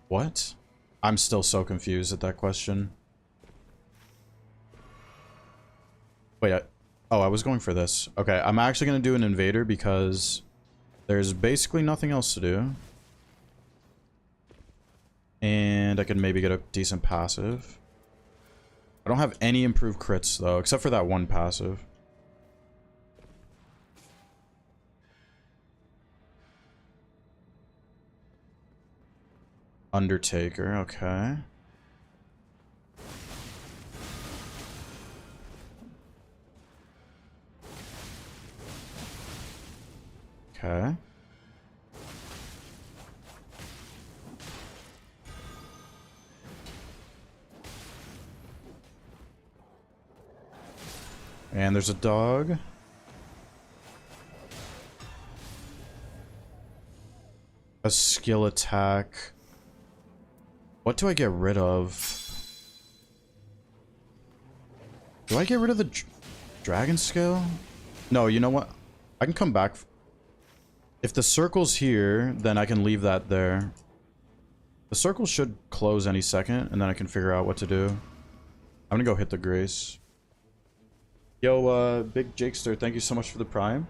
What? I'm still so confused at that question. Wait, oh, I was going for this. Okay, I'm actually going to do an invader because there's basically nothing else to do. And I can maybe get a decent passive. I don't have any improved crits, though, except for that one passive. Undertaker, okay. Okay. And there's a dog. A skill attack. What do I get rid of? Do I get rid of the dragon skill? No, you know what? I can come back. If the circle's here, then I can leave that there. The circle should close any second, and then I can figure out what to do. I'm gonna go hit the Grace. Yo, Big Jakester, thank you so much for the Prime.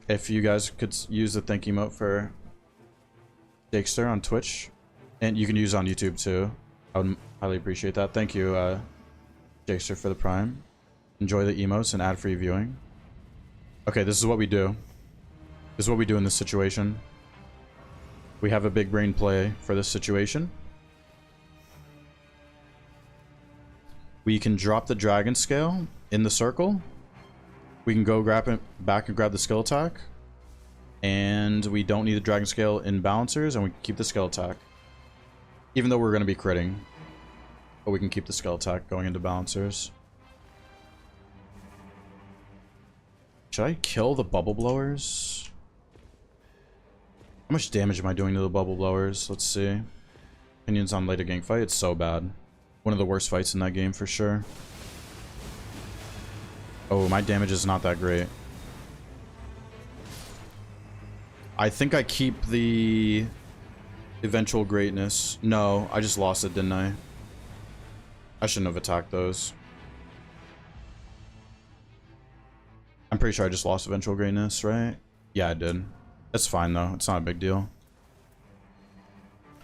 If you guys could use the thank emote for Jakester on Twitch, and you can use it on YouTube too, I would highly appreciate that. Thank you, Jakester, for the Prime. Enjoy the emotes and ad-free viewing. Okay, this is what we do. This is what we do in this situation. We have a big brain play for this situation. We can drop the Dragon Scale in the circle. We can go grab it back and grab the skill attack. And we don't need the Dragon Scale in Balancers, and we can keep the skill attack. Even though we're going to be critting. But we can keep the skill attack going into Balancers. Should I kill the Bubble Blowers? How much damage am I doing to the Bubble Blowers? Let's see. Opinions on later gang fight. It's so bad. One of the worst fights in that game for sure. Oh, my damage is not that great. I think I keep the eventual greatness. No, I just lost it, didn't I? I shouldn't have attacked those. I'm pretty sure I just lost eventual greatness, right? Yeah, I did. That's fine though. It's not a big deal.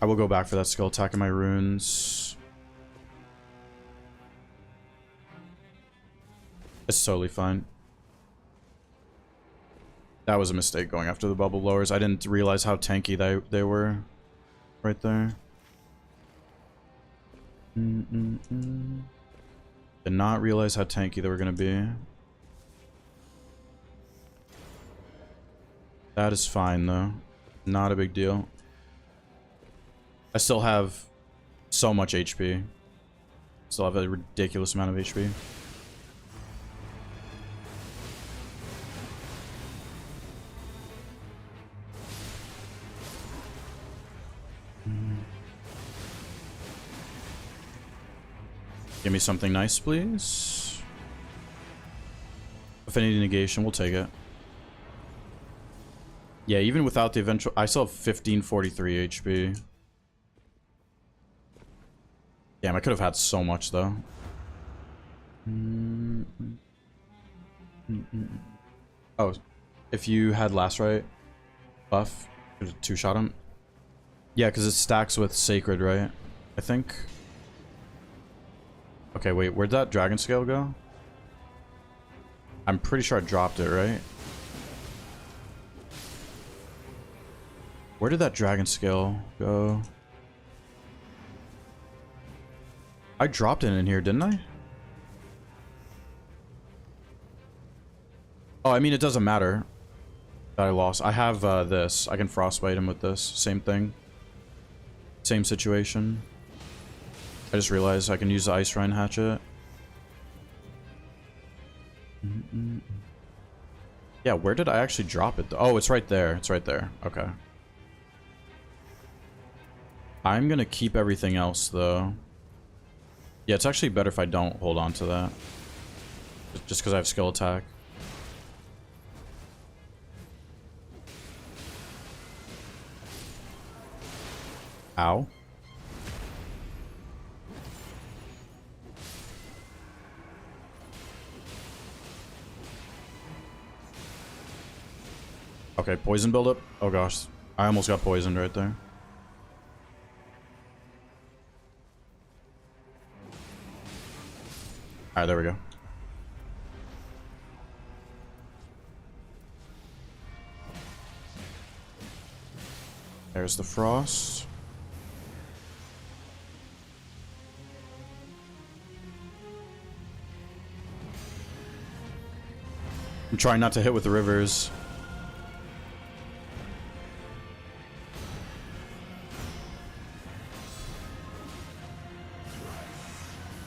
I will go back for that skill attack in my runes. It's totally fine. That was a mistake going after the Bubble Blowers. I didn't realize how tanky they were right there. Did not realize how tanky they were going to be. That is fine though. Not a big deal. I still have so much HP. Still have a ridiculous amount of HP. Give me something nice, please. Affinity negation, we'll take it. Yeah, even without the eventual... I still have 1543 HP. Damn, I could have had so much, though. Oh, if you had Last Right buff, could have two-shot him. Yeah, because it stacks with Sacred, right? I think. Okay, wait, where'd that Dragon Scale go? I'm pretty sure I dropped it, right? Where did that Dragon Scale go? I dropped it in here, didn't I? Oh, I mean, it doesn't matter that I lost. I have this. I can Frostbite him with this. Same thing. Same situation. I just realized I can use the Ice Rhine Hatchet. Yeah, where did I actually drop it? Oh, it's right there. It's right there. Okay. I'm gonna keep everything else, though. Yeah, it's actually better if I don't hold on to that. Just because I have skill attack. Ow. Okay, poison buildup. Oh gosh, I almost got poisoned right there. Alright, there we go. There's the frost. I'm trying not to hit with the rivers.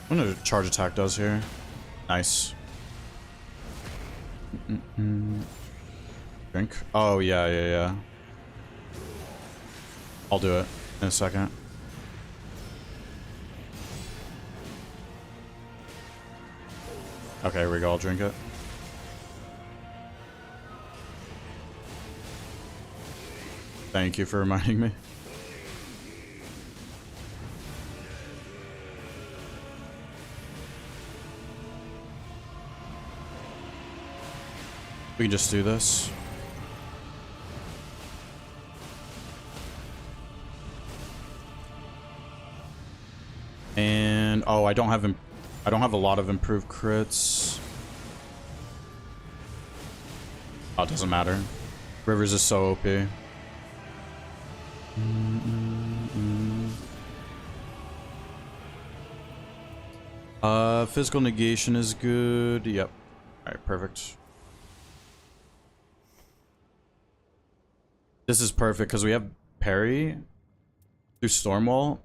I wonder what a charge attack does here. Nice. Drink. Oh, yeah. I'll do it in a second. Okay, here we go. I'll drink it. Thank you for reminding me. We can just do this. And oh, I don't have a lot of improved crits. Oh, it doesn't matter. Rivers is so OP. Physical negation is good. Yep. Alright, perfect. This is perfect because we have parry through Stormwall,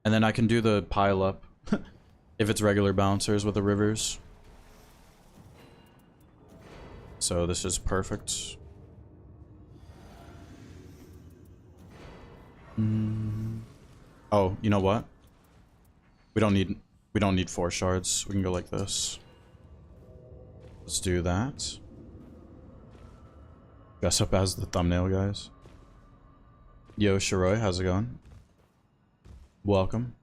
and then I can do the pile up if it's regular bouncers with the rivers. So this is perfect. Oh, you know what? We don't need 4 shards. We can go like this. Let's do that. Dress up as the thumbnail, guys. Yo, Shiroi, how's it going? Welcome.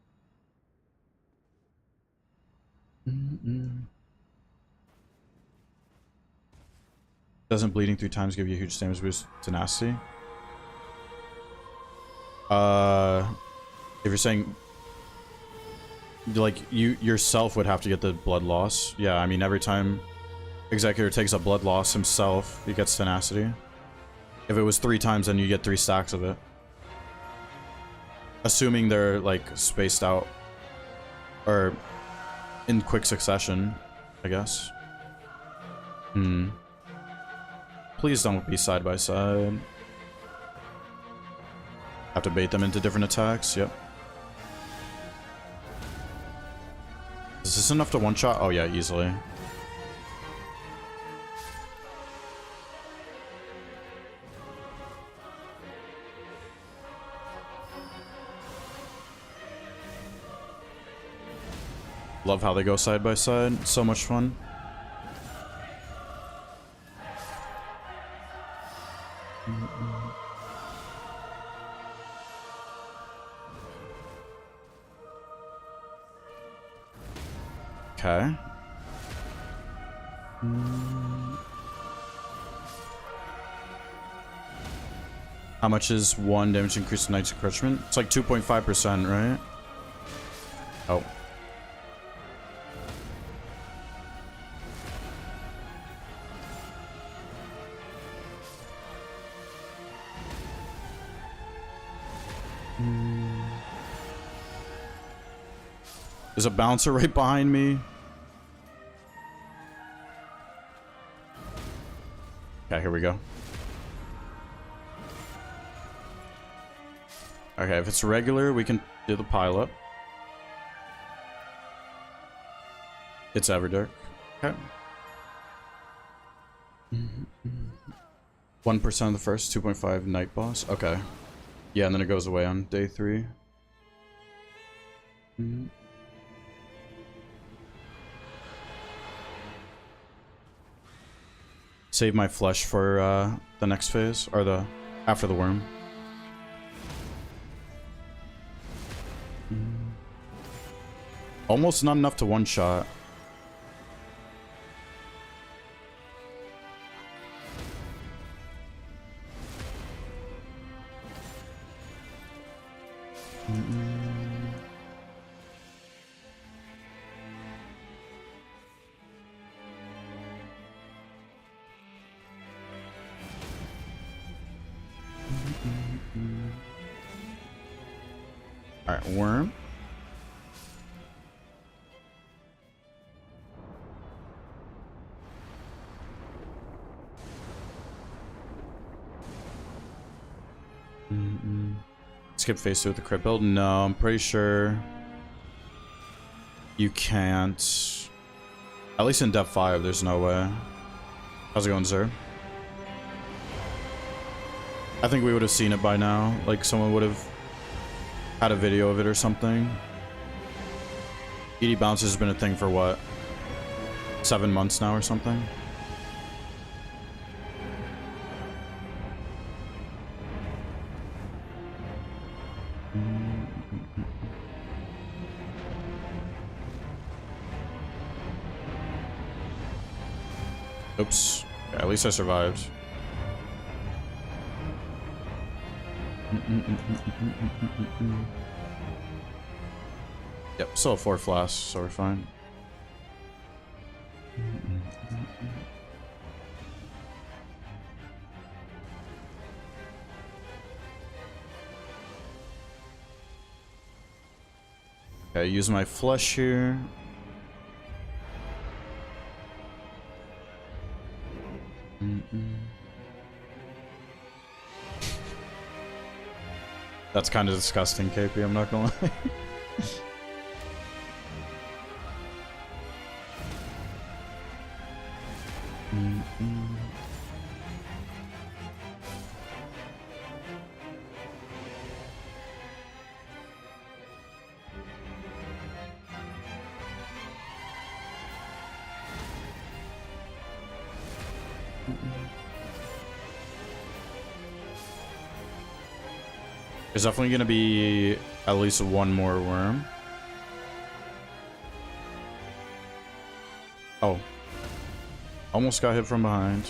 Doesn't bleeding 3 times give you a huge damage boost? Tenacity? If you're saying like you yourself would have to get the blood loss. Yeah, I mean every time Executor takes a blood loss himself, he gets tenacity. If it was 3 times, then you get 3 stacks of it. Assuming they're like spaced out or in quick succession, I guess. Please don't be side by side. Have to bait them into different attacks. Yep. Is this enough to one-shot? Oh yeah, easily. Love how they go side by side. So much fun. Okay. How much is 1 damage increase to Knight's Encroachment? It's like 2.5%, right? Oh. There's a bouncer right behind me. Okay, here we go. Okay, if it's regular, we can do the pileup. It's Everdark. Okay. 1% of the first, 2.5 night boss. Okay. Yeah, and then it goes away on day 3. Save my flesh for the next phase, or the after the worm. Almost not enough to one-shot. Alright, worm. Skip phase 2 with the crit build? No, I'm pretty sure you can't. At least in depth 5, there's no way. How's it going, Zer? I think we would have seen it by now. Like, someone would have had a video of it or something. ED bounce has been a thing for what? 7 months now or something? Oops. Yeah, at least I survived. Yep, still 4 flasks, so we're fine. Okay, use my flesh here. That's kind of disgusting, KP, I'm not gonna lie. There's definitely gonna be at least one more worm. Oh. Almost got hit from behind.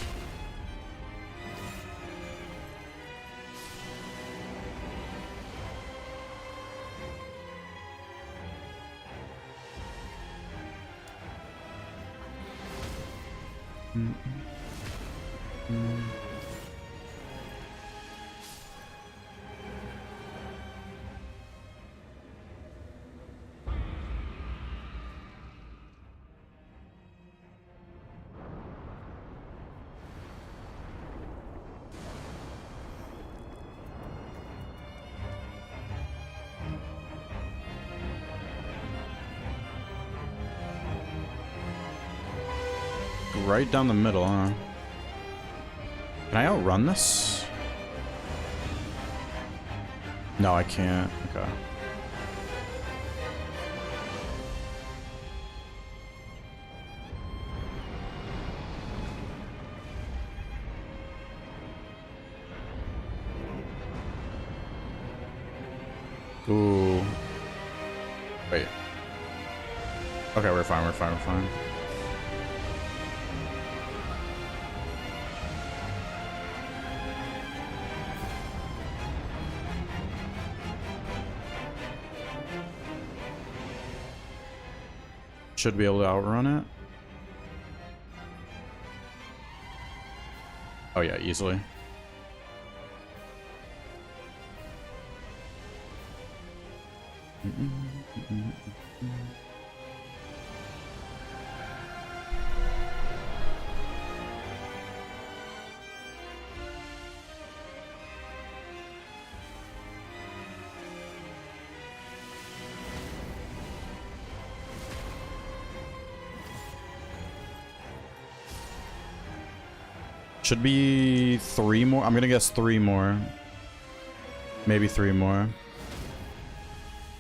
Right down the middle, huh? Can I outrun this? No, I can't. Okay. Ooh. Wait. Okay, we're fine, we're fine, we're fine. Should be able to outrun it. Oh yeah, easily. Should be 3 more. I'm gonna guess 3 more. Maybe 3 more.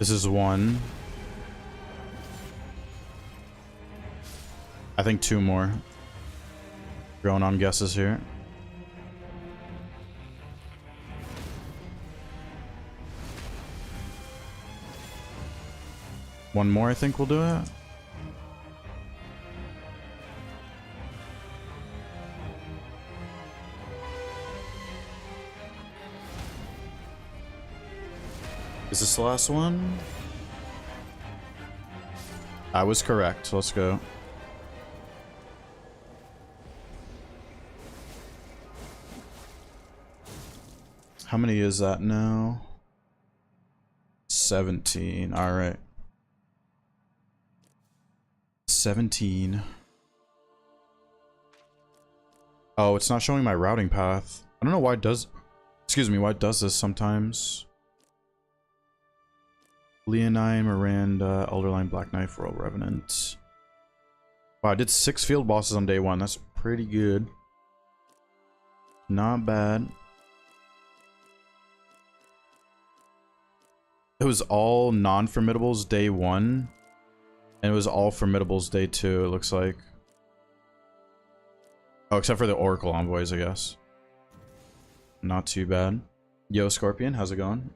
This is 1. I think 2 more. Going on guesses here. One more, I think we'll do it. Is this the last one? I was correct. Let's go. How many is that now? 17. All right. 17. Oh, it's not showing my routing path. I don't know why it does. Excuse me, why it does this sometimes. Leonine, Miranda, Elderline, Black Knight, Royal Revenant. Wow, I did 6 field bosses on day 1. That's pretty good. Not bad. It was all non-formidables day 1. And it was all formidables day 2, it looks like. Oh, except for the Oracle Envoys, I guess. Not too bad. Yo, Scorpion, how's it going?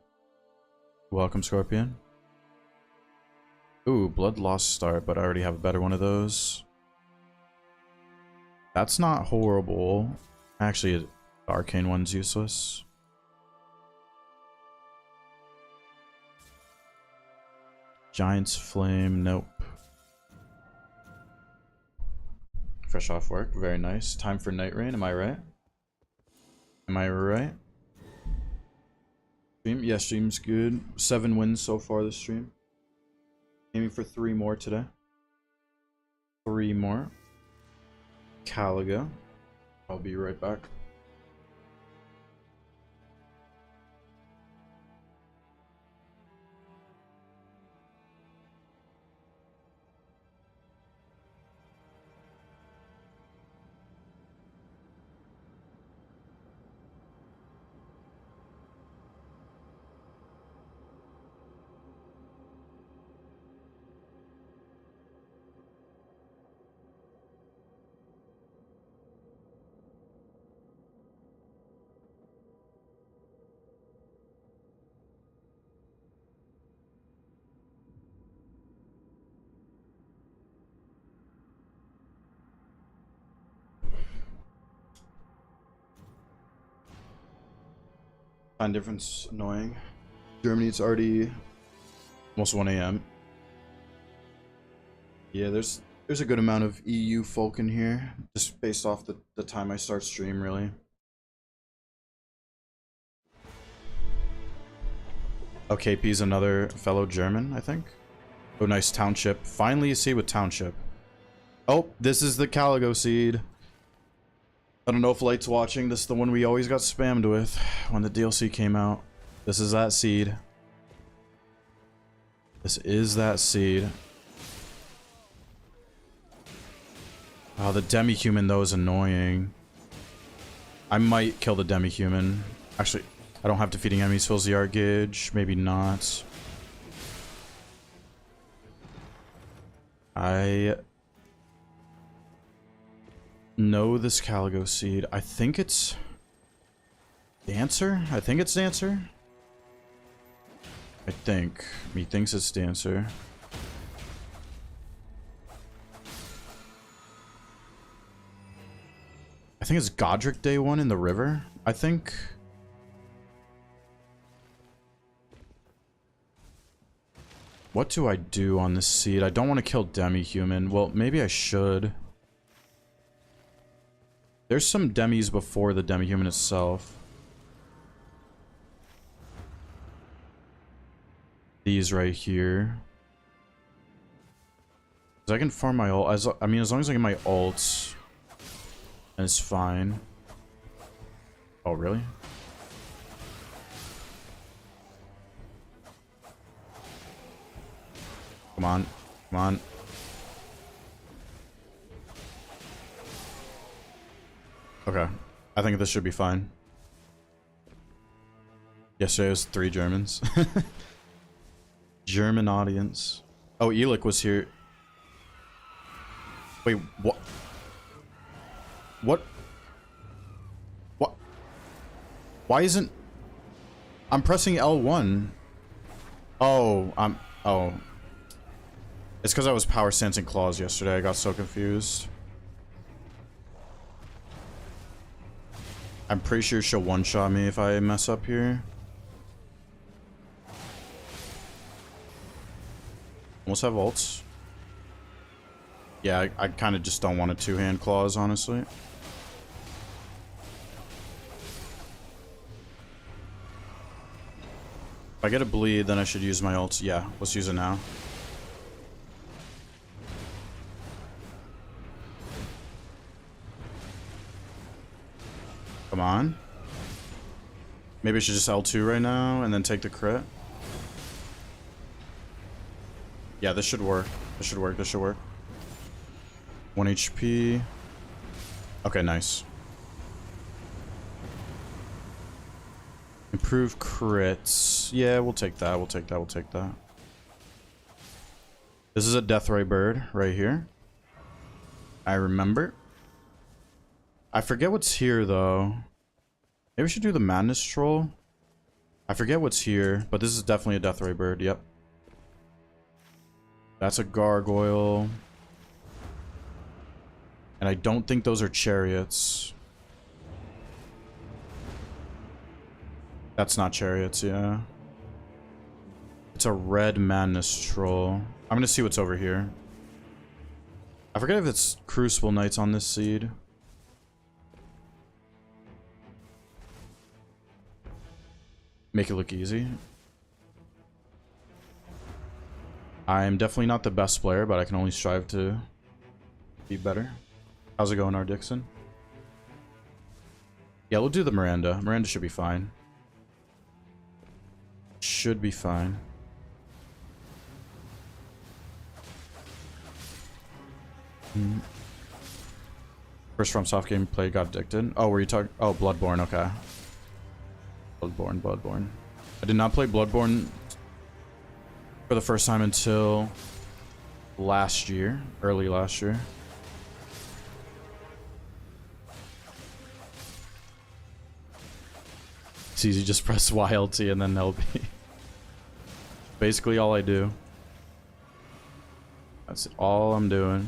Welcome, Scorpion. Ooh, Blood Lost start, but I already have a better one of those. That's not horrible. Actually, the arcane one's useless. Giant's Flame, nope. Fresh off work, very nice. Time for Night Rain, am I right? Am I right? Stream? Yeah, stream's good. 7 wins so far this stream. Aiming for 3 more today. 3 more. Caliga. I'll be right back. Time difference annoying. Germany, it's already almost 1 a.m. Yeah, there's a good amount of EU folk in here, just based off the time I start stream, really. Oh, KP's another fellow German, I think. Oh, nice Township. Finally a seed with Township. Oh, this is the Caligo seed. I don't know if Light's watching. This is the one we always got spammed with when the DLC came out. This is that seed. This is that seed. Oh, the demi-human though is annoying. I might kill the demi-human. Actually, I don't have defeating enemies fills the art gauge. Maybe not. I know this Caligo seed. I think it's Dancer? I think it's Dancer. I think. Methinks it's Dancer. I think it's Godric Day 1 in the river, I think. What do I do on this seed? I don't want to kill demi-human. Well, maybe I should. There's some demis before the demi-human itself. These right here. I can farm my ult. As long as I get my ults, then it's fine. Oh, really? Come on. Come on. Okay. I think this should be fine. Yesterday was 3 Germans. German audience. Oh, Elik was here. Wait, what? What? What? Why isn't... I'm pressing L1. Oh, oh. It's because I was power sensing claws yesterday. I got so confused. I'm pretty sure she'll one-shot me if I mess up here. Almost have ults. Yeah, I kind of just don't want a 2-hand claws, honestly. If I get a bleed, then I should use my ults. Yeah, let's use it now. Come on. Maybe I should just L2 right now and then take the crit. Yeah, this should work. This should work. This should work. 1 HP. Okay, nice. Improve crits. Yeah, we'll take that. We'll take that. We'll take that. This is a Deathray bird right here. I remember. I forget what's here, though. Maybe we should do the Madness Troll. I forget what's here, but this is definitely a Deathray bird. Yep. That's a Gargoyle. And I don't think those are chariots. That's not chariots, yeah. It's a red madness troll. I'm gonna see what's over here. I forget if it's Crucible Knights on this seed. Make it look easy. I'm definitely not the best player, but I can only strive to be better. How's it going, R. Dixon? Yeah, we'll do the Miranda. Miranda should be fine. Should be fine. First FromSoft gameplay got addicted. Oh, were you talking? Oh, Bloodborne. Okay. Bloodborne. I did not play Bloodborne for the first time until last year, early last year. It's easy, just press YLT and then LB. Basically all I do. That's all I'm doing.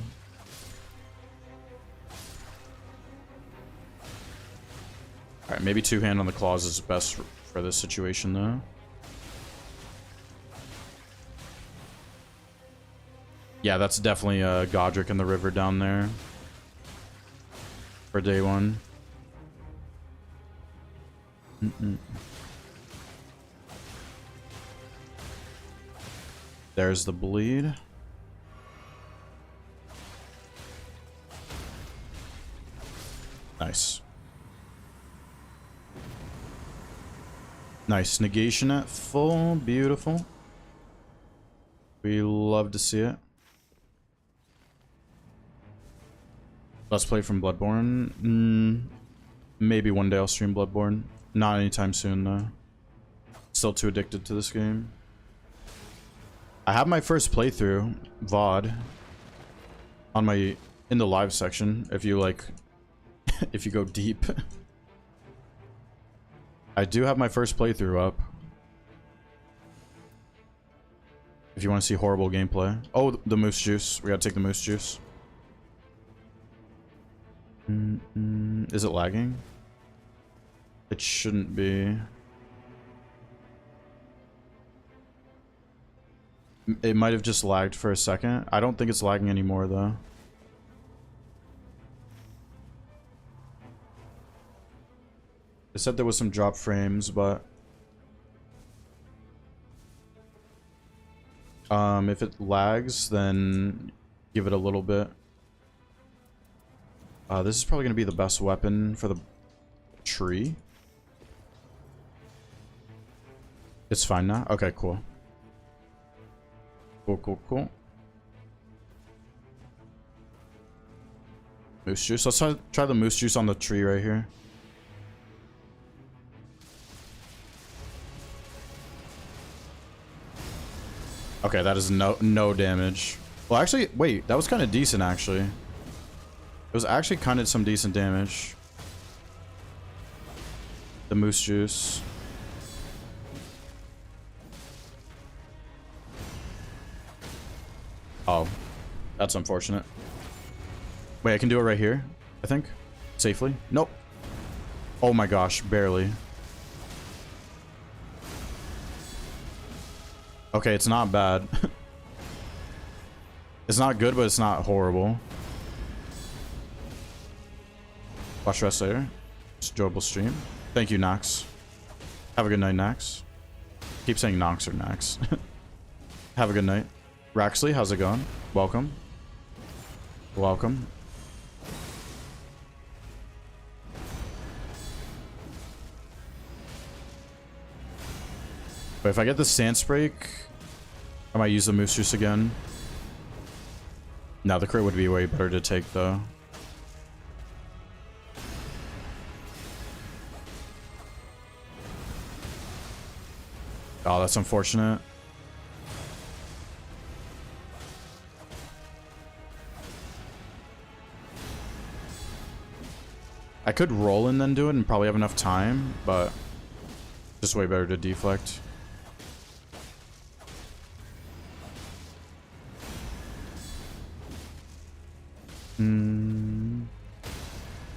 Alright, maybe two-hand on the claws is best for this situation, though. Yeah, that's definitely Godric in the river down there. For day one. There's the bleed. Nice. Nice. Negation at full. Beautiful. We love to see it. Let's play from Bloodborne. Maybe one day I'll stream Bloodborne. Not anytime soon, though. Still too addicted to this game. I have my first playthrough, VOD, on my, in the live section, if you like, if you go deep. I do have my first playthrough up. If you want to see horrible gameplay. Oh, the moose juice. We gotta take the moose juice. Is it lagging? It shouldn't be. It might have just lagged for a second. I don't think it's lagging anymore, though. It said there was some drop frames, but if it lags, then give it a little bit. This is probably going to be the best weapon for the tree. It's fine now? Okay, cool. Cool. Moose juice. Let's try the moose juice on the tree right here. Okay, that is no damage. Well, actually, wait, that was kind of decent, actually. It was actually kind of some decent damage. The moose juice. Oh, that's unfortunate. Wait, I can do it right here, I think. Safely. Nope. Oh my gosh, barely. Okay, it's not bad. It's not good, but it's not horrible. Watch rest later. It's enjoyable stream. Thank you, Nox. Have a good night, Nox. Keep saying Nox or Nox. Have a good night. Raxley, how's it going? Welcome. Welcome. But if I get the Stance Break, I might use the Moose Juice again. No, the crit would be way better to take, though. Oh, that's unfortunate. I could roll and then do it and probably have enough time, but just way better to deflect.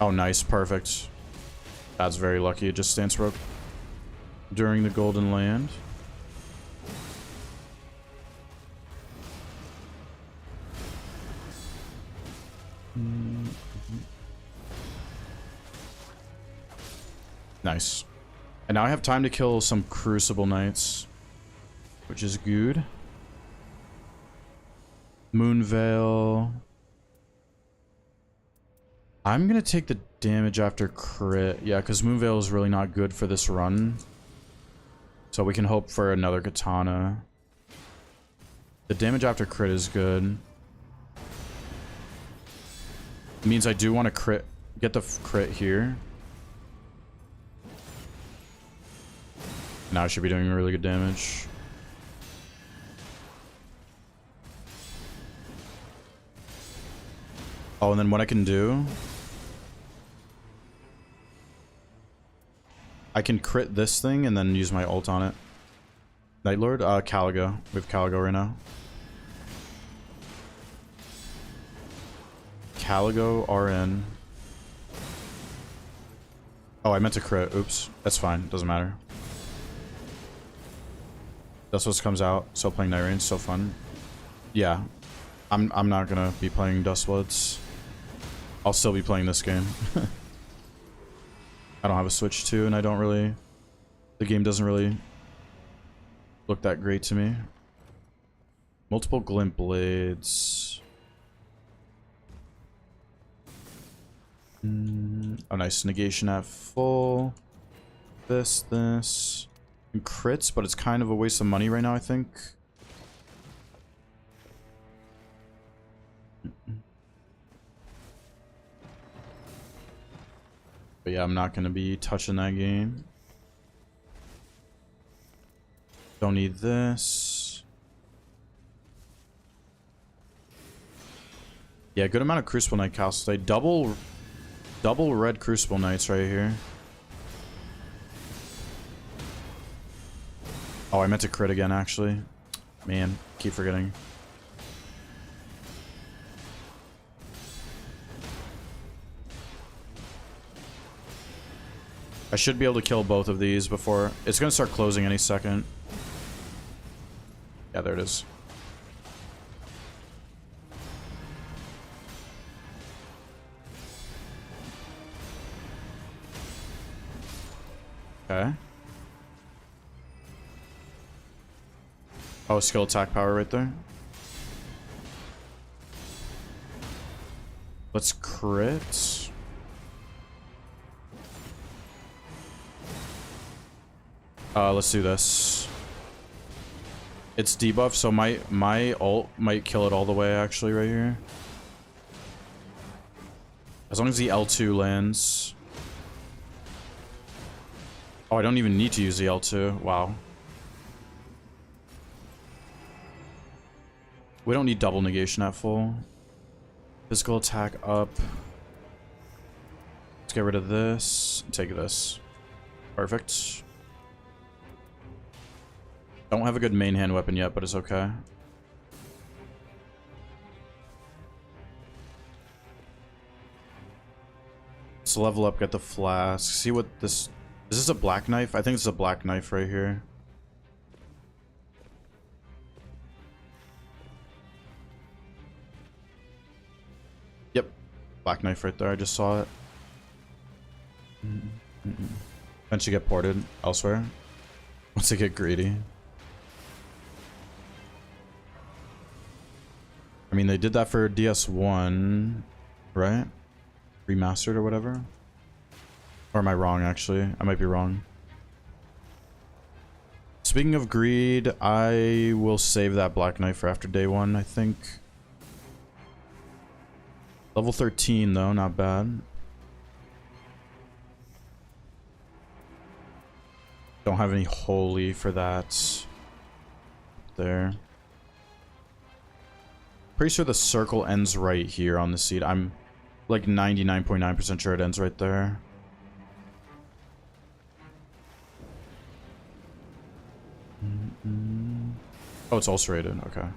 Oh, nice. Perfect. That's very lucky. It just stance broke during the Golden Land. Nice. And now I have time to kill some Crucible Knights, which is good. Moonveil. I'm gonna take the damage after crit. Yeah, because Moonveil is really not good for this run. So we can hope for another Katana. The damage after crit is good. It means I do want to crit, get the crit here. Now I should be doing really good damage. Oh, and then what I can do... I can crit this thing and then use my ult on it. Night Lord? Caligo. We have Caligo right now. Caligo RN. Oh, I meant to crit. Oops. That's fine. Doesn't matter. That's what comes out. Still playing Night Rain. So fun. Yeah. I'm not gonna be playing Dustbloods. I'll still be playing this game. I don't have a Switch 2, and I don't really... The game doesn't really look that great to me. Multiple Glint Blades. Oh, nice. Negation at full. This. And crits, but it's kind of a waste of money right now, I think. But yeah, I'm not going to be touching that game. Don't need this. Yeah, good amount of Crucible Knight cast today. Double red Crucible Knights right here. Oh, I meant to crit again, actually. Man, keep forgetting. I should be able to kill both of these before... It's going to start closing any second. Yeah, there it is. Okay. Oh, skill attack power right there. Let's crit. Let's do this. It's debuff, so my ult might kill it all the way, actually, right here. As long as the L2 lands. Oh, I don't even need to use the L2. Wow. We don't need double negation at full. Physical attack up. Let's get rid of this. And take this. Perfect. Don't have a good main hand weapon yet, but it's okay. Let's level up, get the flask. See what this... Is this a black knife? I think it's a black knife right here. Yep. Black knife right there. I just saw it. Eventually get ported elsewhere. Once they get greedy. I mean, they did that for DS1, right? Remastered or whatever? Or am I wrong, actually? I might be wrong. Speaking of greed, I will save that black knife for after day one, I think. Level 13, though, not bad. Don't have any holy for that. There. Pretty sure the circle ends right here on the seat. I'm like 99.9% sure it ends right there. Oh, it's ulcerated. Okay.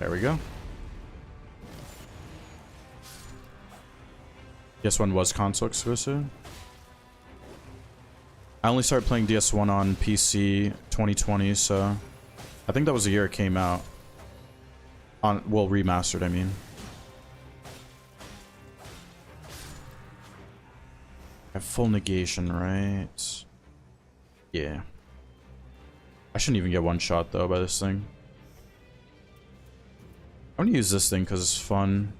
There we go. DS1 was console exclusive. I only started playing DS1 on PC 2020, so I think that was the year it came out. On, well, remastered, I mean. I have full negation, right? Yeah. I shouldn't even get one shot, though, by this thing. I'm gonna use this thing because it's fun.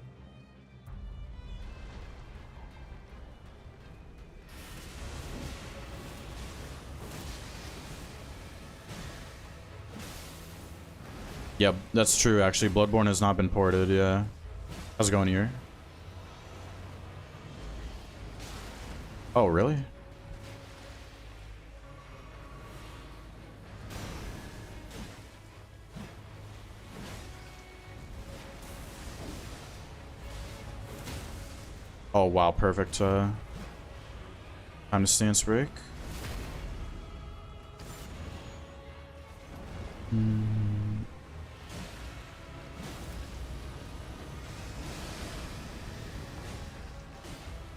Yep, that's true, actually. Bloodborne has not been ported, yeah. How's it going here? Oh, really? Oh, wow, perfect. Time to stance break.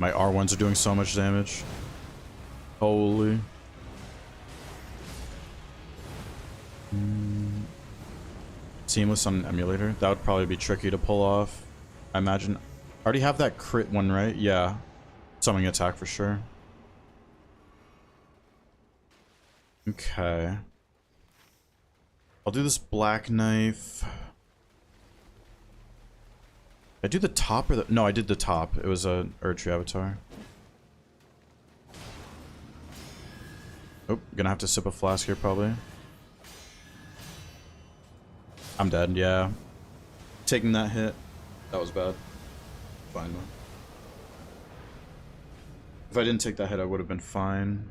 My R1s are doing so much damage. Holy. Seamless on an emulator. That would probably be tricky to pull off. I imagine. I already have that crit one, right? Yeah. Summoning attack for sure. Okay. I'll do this black knife. I do the top or the... No, I did the top. It was a Erdtree avatar. Oh, gonna have to sip a flask here, probably. I'm dead, yeah. Taking that hit. That was bad. Fine, though. If I didn't take that hit, I would have been fine.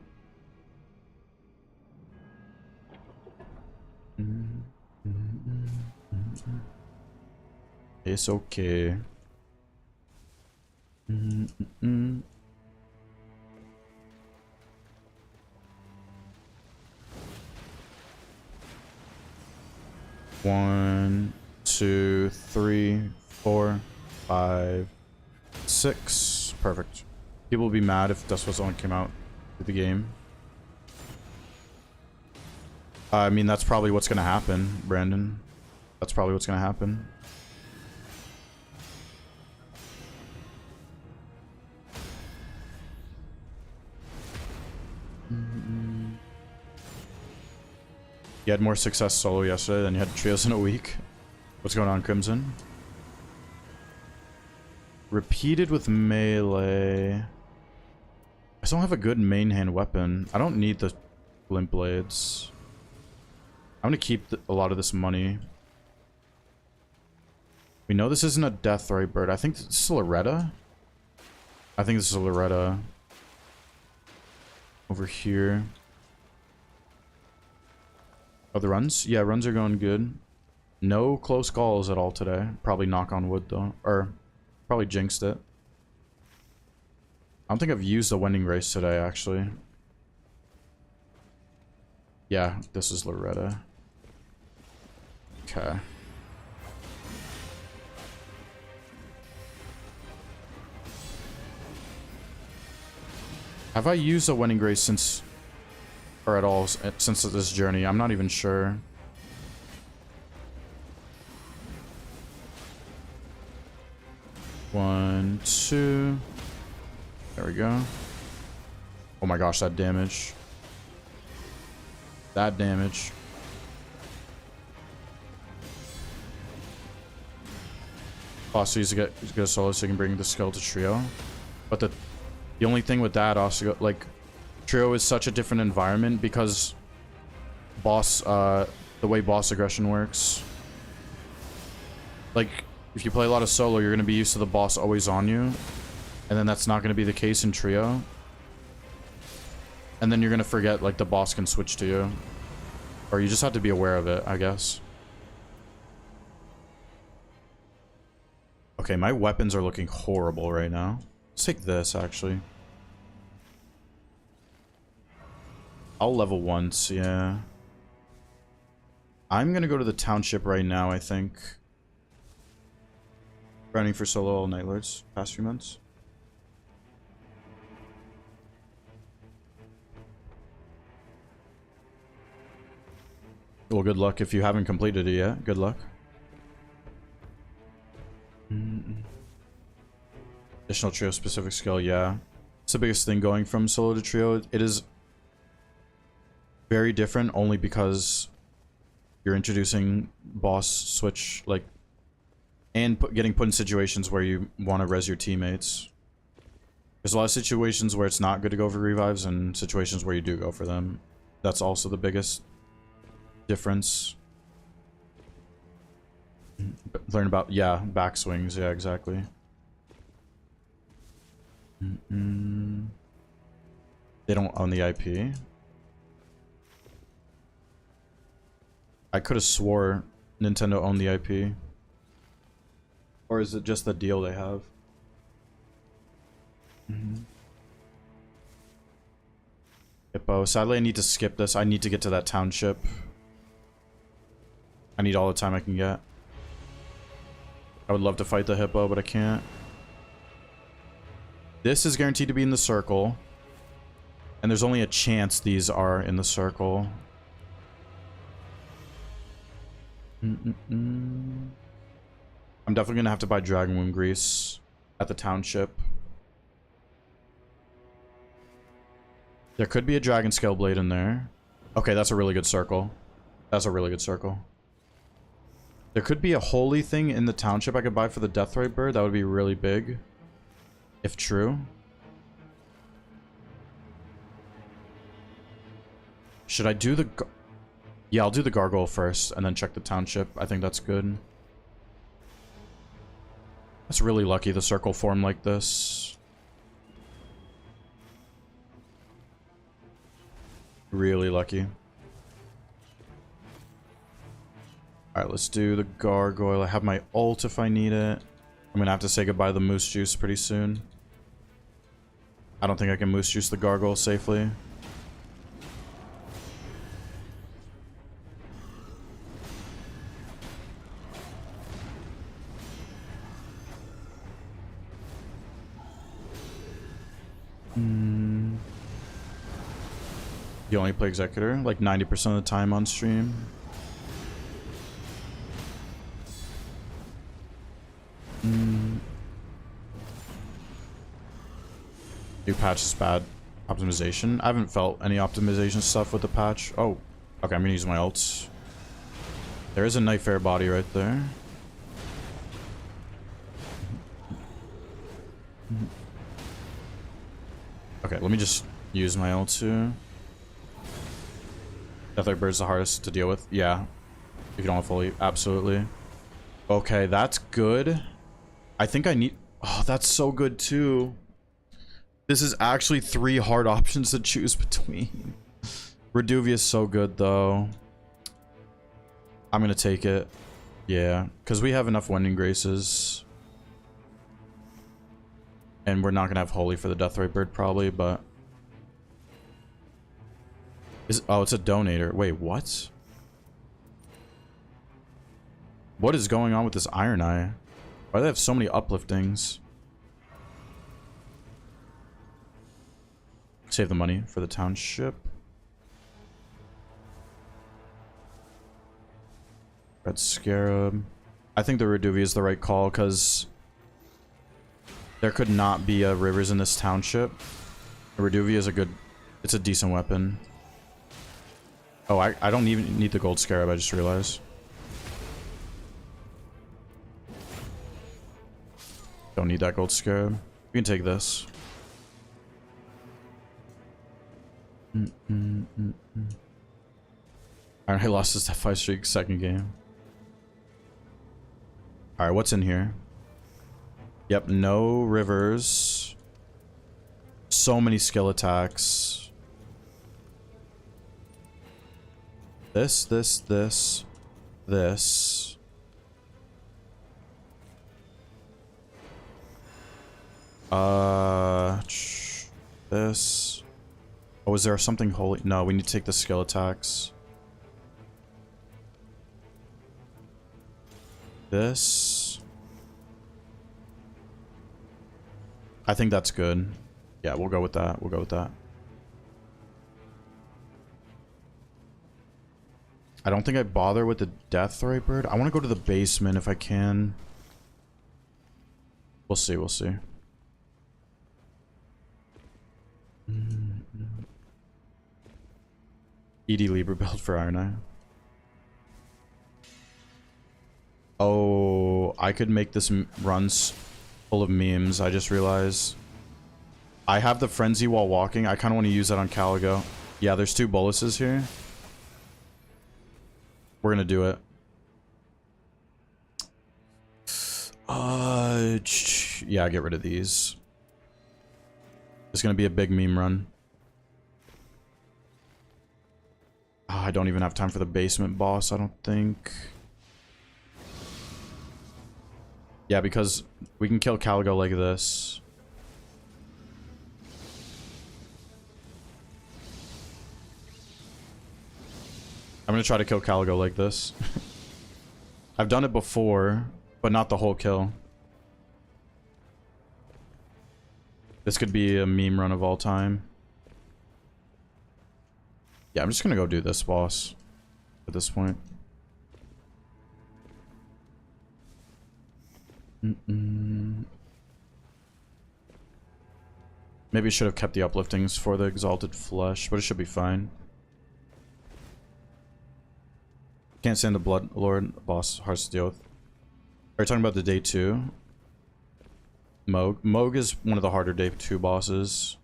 It's okay. One, two, three, 4, 5, 6. Perfect. People will be mad if Dust Was On came out with the game. I mean, that's probably what's gonna happen, Brandon. That's probably what's gonna happen. You had more success solo yesterday than you had trios in a week. What's going on, Crimson? Repeated with melee. I still don't have a good main hand weapon. I don't need the Glint Blades. I'm gonna keep a lot of this money. We know this isn't a Death Ray bird. I think this is a Loretta. I think this is a Loretta. Over here. Oh, the runs? Yeah, runs are going good. No close calls at all today. Probably knock on wood, though. Or, probably jinxed it. I don't think I've used the Wending Race today, actually. Yeah, this is Loretta. Okay. Have I used a Wending Grace since... or at all since this journey? I'm not even sure. One, two. There we go. Oh my gosh, that damage. That damage. Also, use to get a solo so you can bring the skill to trio. But the only thing with that also, like, trio is such a different environment because boss, the way boss aggression works. Like, if you play a lot of solo, you're going to be used to the boss always on you. And then that's not going to be the case in trio. And then you're going to forget, like, the boss can switch to you. Or you just have to be aware of it, I guess. Okay, my weapons are looking horrible right now. Let's take this, actually. I'll level once, yeah. I'm gonna go to the township right now, I think. Grinding for solo all Night Lords past few months. Well, good luck if you haven't completed it yet. Good luck. Additional trio specific skill, yeah. It's the biggest thing going from solo to trio. It is very different only because you're introducing boss switch, like, and getting put in situations where you want to res your teammates. There's a lot of situations where it's not good to go for revives and situations where you do go for them. That's also the biggest difference. Learn about, yeah, backswings, yeah, exactly. They don't own the IP. I could have swore Nintendo owned the IP. Or is it just the deal they have? Hippo. Sadly, I need to skip this. I need to get to that township. I need all the time I can get. I would love to fight the hippo, but I can't. This is guaranteed to be in the circle. And there's only a chance these are in the circle. I'm definitely going to have to buy Dragon Wing Grease at the township. There could be a Dragon Scale Blade in there. Okay, that's a really good circle. That's a really good circle. There could be a holy thing in the township I could buy for the Deathrite Bird. That would be really big. If true. Should I do the... Yeah, I'll do the Gargoyle first and then check the township. I think that's good. That's really lucky the circle formed like this. Really lucky. Alright, let's do the Gargoyle. I have my ult if I need it. I'm gonna have to say goodbye to the Moose Juice pretty soon. I don't think I can Moose Juice the Gargoyle safely. You only play Executor like 90% of the time on stream. New patch is bad. Optimization. I haven't felt any optimization stuff with the patch. Oh, okay. I'm gonna use my ults. There is a Nightfare body right there. Okay, let me just use my ult too. Deathlight Bird's the hardest to deal with. Yeah. If you don't have fully. Absolutely. Okay, that's good. I think I need... Oh, that's so good too. This is actually 3 hard options to choose between. Reduvia is so good though. I'm gonna take it. Yeah, because we have enough Wending Graces. And we're not gonna have Holy for the Deathrite Bird probably, but... Oh, it's a donator. Wait, what? What is going on with this Iron Eye? Why do they have so many upliftings? Save the money for the township. Red Scarab. I think the Reduvia is the right call because there could not be a Rivers in this township. The Reduvia is a good... It's a decent weapon. Oh, I don't even need the Gold Scarab, I just realized. Don't need that Gold Scarab. We can take this. Alright, I lost his F5 streak second game. Alright, what's in here? Yep, no Rivers. So many skill attacks. This. This. This. Oh, is there something holy? No, we need to take the skill attacks. This. I think that's good. Yeah, we'll go with that. We'll go with that. I don't think I bother with the Deathray bird. I want to go to the basement if I can. We'll see, we'll see. ED Libra build for Iron Eye. Oh, I could make this runs full of memes. I just realized. I have the Frenzy while walking. I kind of want to use that on Caligo. Yeah, there's 2 boluses here. We're gonna do it. Yeah, get rid of these. It's gonna be a big meme run. Oh, I don't even have time for the basement boss, I don't think. Yeah, because we can kill Caligo like this. I'm gonna try to kill Caligo like this. I've done it before, but not the whole kill. This could be a meme run of all time. Yeah, I'm just gonna go do this boss at this point. Maybe I should have kept the upliftings for the Exalted Flesh, but it should be fine. Can't stand the Blood Lord boss, Hearts of the Oath. Are you talking about the day 2? Moog. Moog is one of the harder day 2 bosses.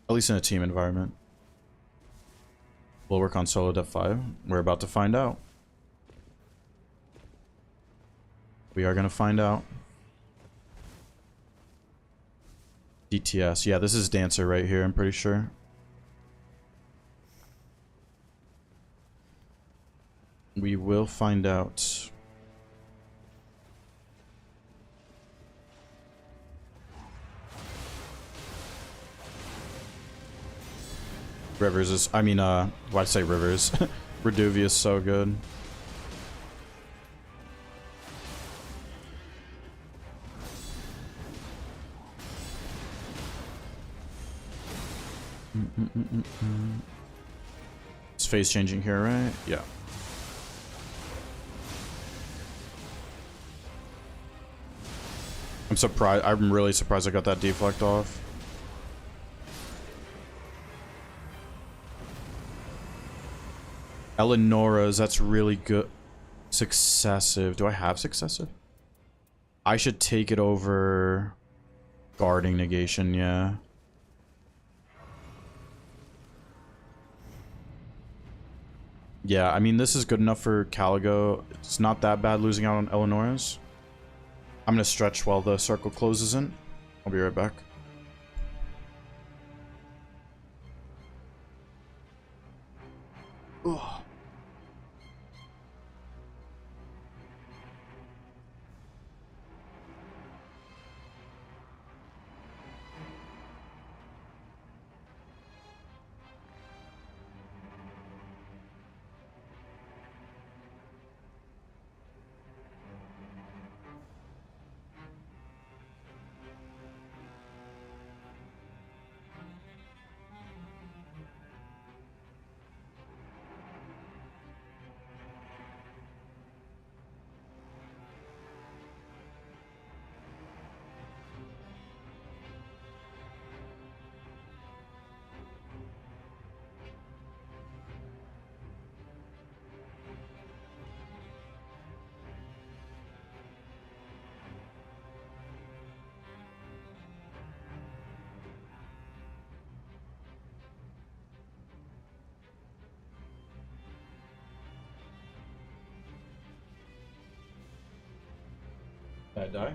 At least in a team environment. We'll work on solo def 5. We're about to find out. We are gonna find out. DTS. Yeah, this is Dancer right here, I'm pretty sure. We will find out. Rivers is, I mean, why'd I say Rivers? Reduvia is so good. It's phase changing here, right? Yeah. I'm surprised. I'm really surprised I got that deflect off. Eleonora's, that's really good. Successive. Do I have successive? I should take it over guarding negation, yeah. Yeah, I mean, this is good enough for Caligo. It's not that bad losing out on Eleonora's. I'm gonna stretch while the circle closes in. I'll be right back. Ugh. Did I die?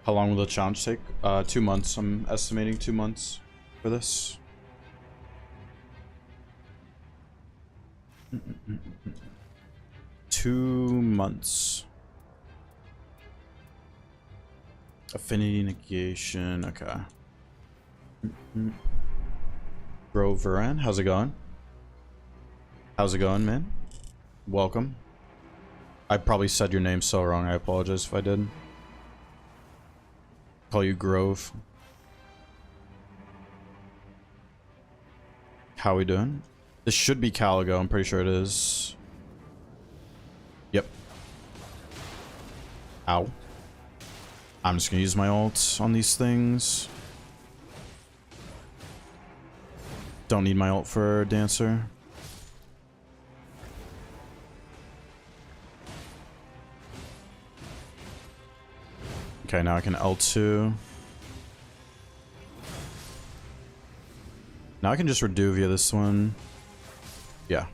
How long will the challenge take? 2 months. I'm estimating 2 months for this. Two months. Affinity negation. Okay. Bro Varan, how's it going? How's it going, man? welcome. I probably said your name so wrong. I apologize if I did. Call you Grove. How we doing? This should be Caligo. I'm pretty sure it is. Yep. Ow. I'm just gonna use my ult on these things. Don't need my ult for Dancer. Okay, now I can L2. Now I can just Reduvia this one. Yeah.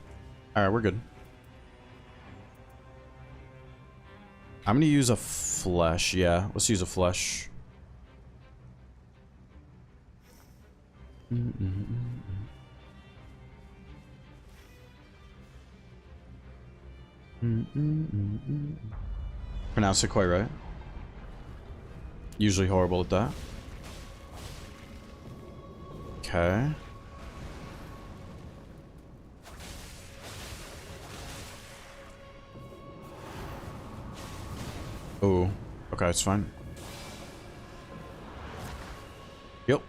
Alright, we're good. I'm gonna use a flesh. Yeah, let's use a flesh. Pronounce it quite right. Usually horrible at that. Okay. Oh, okay, it's fine. Yep.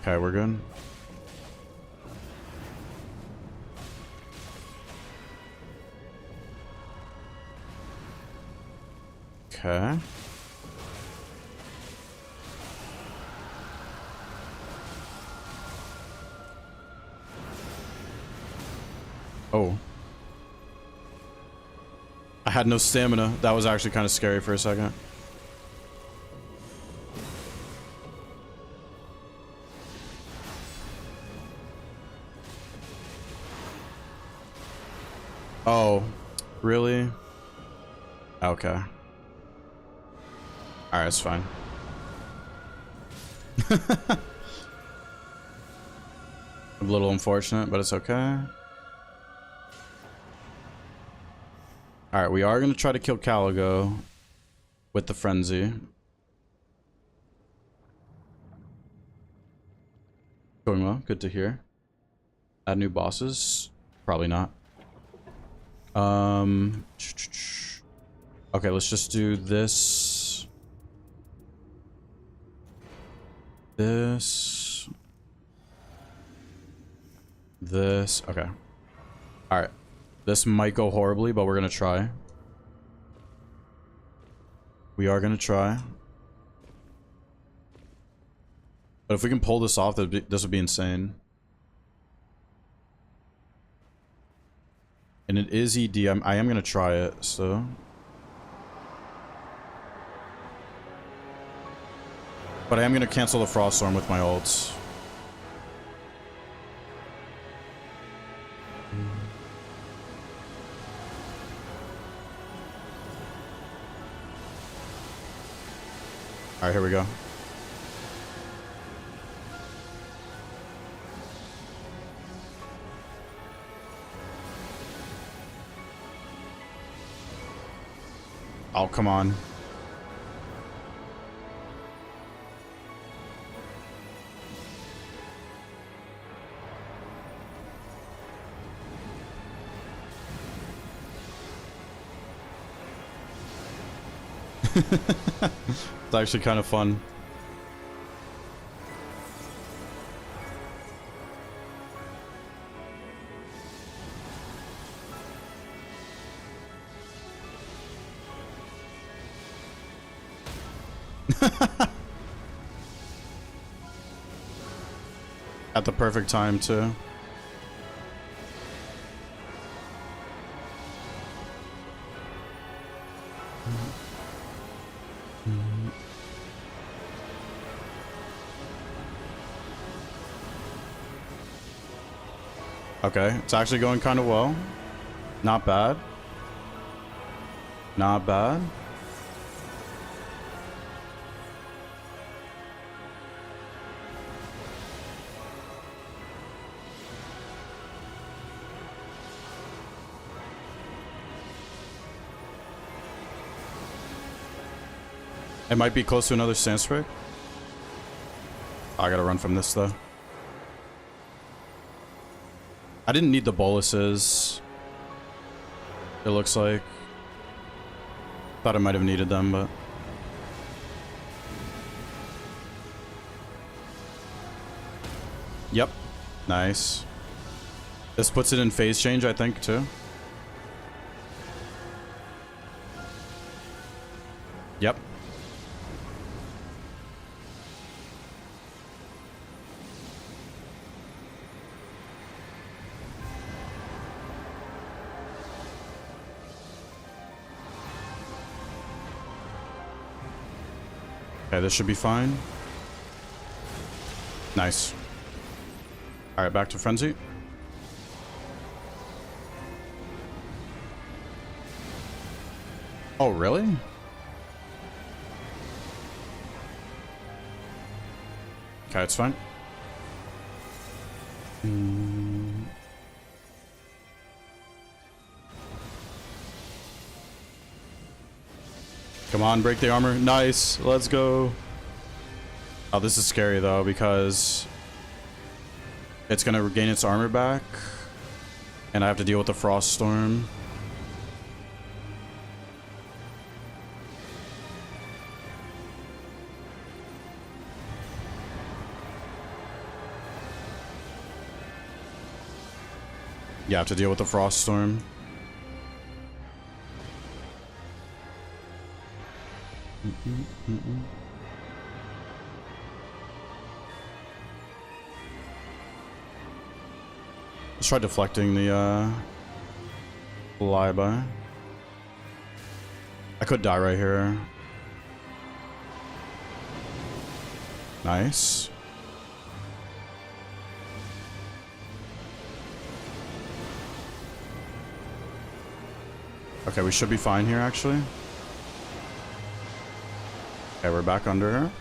Okay, we're good. Okay. Oh. I had no stamina. That was actually kind of scary for a second. Oh, really? Okay. Alright, it's fine. A little unfortunate, but it's okay. Alright, we are going to try to kill Caligo with the Frenzy. Going well, good to hear. Add new bosses? Probably not. Okay, let's just do this. This. Okay. Alright. This might go horribly, but we're gonna try. We are gonna try. But if we can pull this off, this would be insane. And it is ED. I am gonna try it, so. But I am gonna cancel the Froststorm with my ults. Alright, here we go. Oh, come on. It's actually kind of fun. At the perfect time, too. Okay, it's actually going kind of well. Not bad. Not bad. It might be close to another Sandspray. I gotta run from this, though. I didn't need the boluses. It looks like. Thought I might have needed them, but... Yep. Nice. This puts it in phase change, I think, too. Yep. Okay, this should be fine. Nice. Alright, back to Frenzy. Oh, really? Okay, it's fine. Come on, break the armor. Nice. Let's go. Oh, this is scary, though, because it's going to regain its armor back. And I have to deal with the Frost Storm. Yeah, I have to deal with the Frost Storm. Let's try deflecting the flyby. I could die right here. Nice. Okay, we should be fine here, actually. Okay, we're back under her.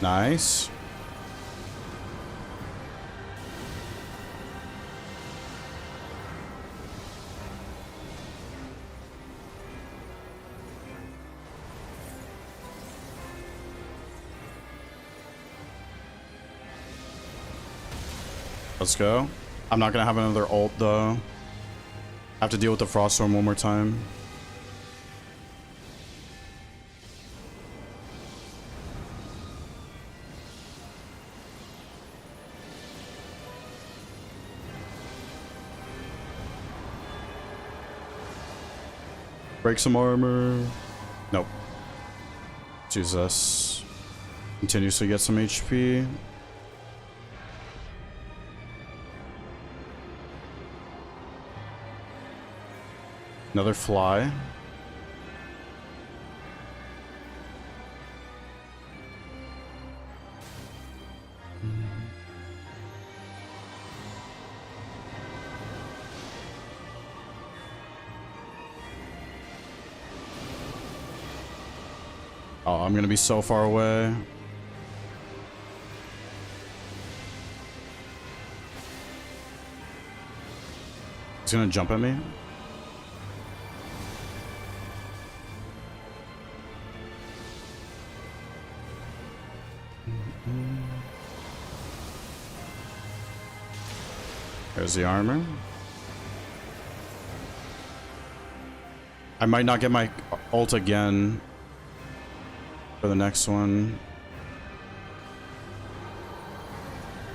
Nice. Let's go. I'm not gonna have another ult though. I have to deal with the Frost Storm one more time. Break some armor. Nope. Jesus. Continuously get some HP. Another fly. Oh, I'm gonna be so far away. He's gonna jump at me. There's the armor. I might not get my ult again for the next one.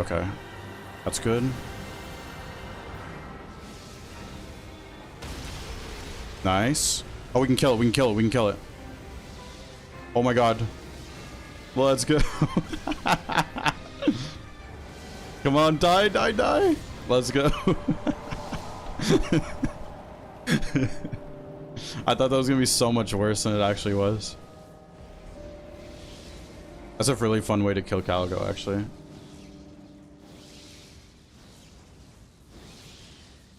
Okay. That's good. Nice. Oh, we can kill it. We can kill it. We can kill it. Oh my god. Let's go. Come on, die, die, die. Let's go. I thought that was gonna be so much worse than it actually was. That's a really fun way to kill Caligo, actually.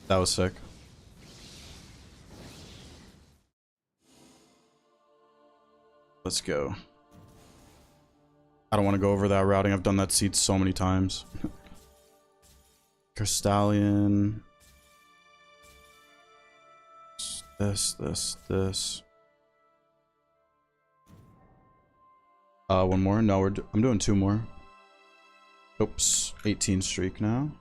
That was sick. Let's go. I don't want to go over that routing. I've done that seed so many times. Crystallion. This. One more. No, I'm doing two more. Oops, 18 streak now.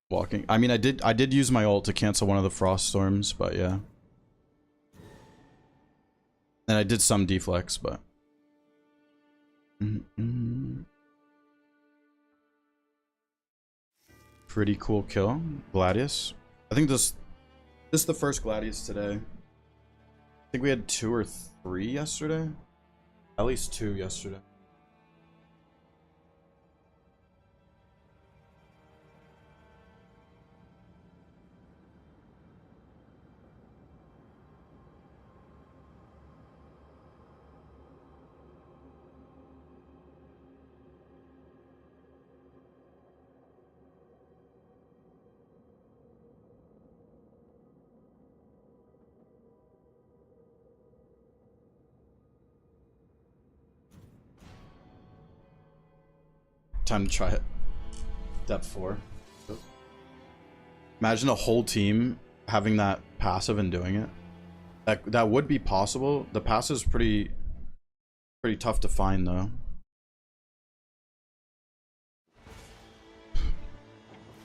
Walking. I mean, I did use my ult to cancel one of the frost storms, but yeah. And I did some deflex, but. Pretty cool kill, Gladius. I think this is the first Gladius today. I think we had 2 or 3 yesterday. At least 2 yesterday. Time to try it. Depth 4. Imagine a whole team having that passive and doing it. That would be possible. The passive is pretty tough to find though.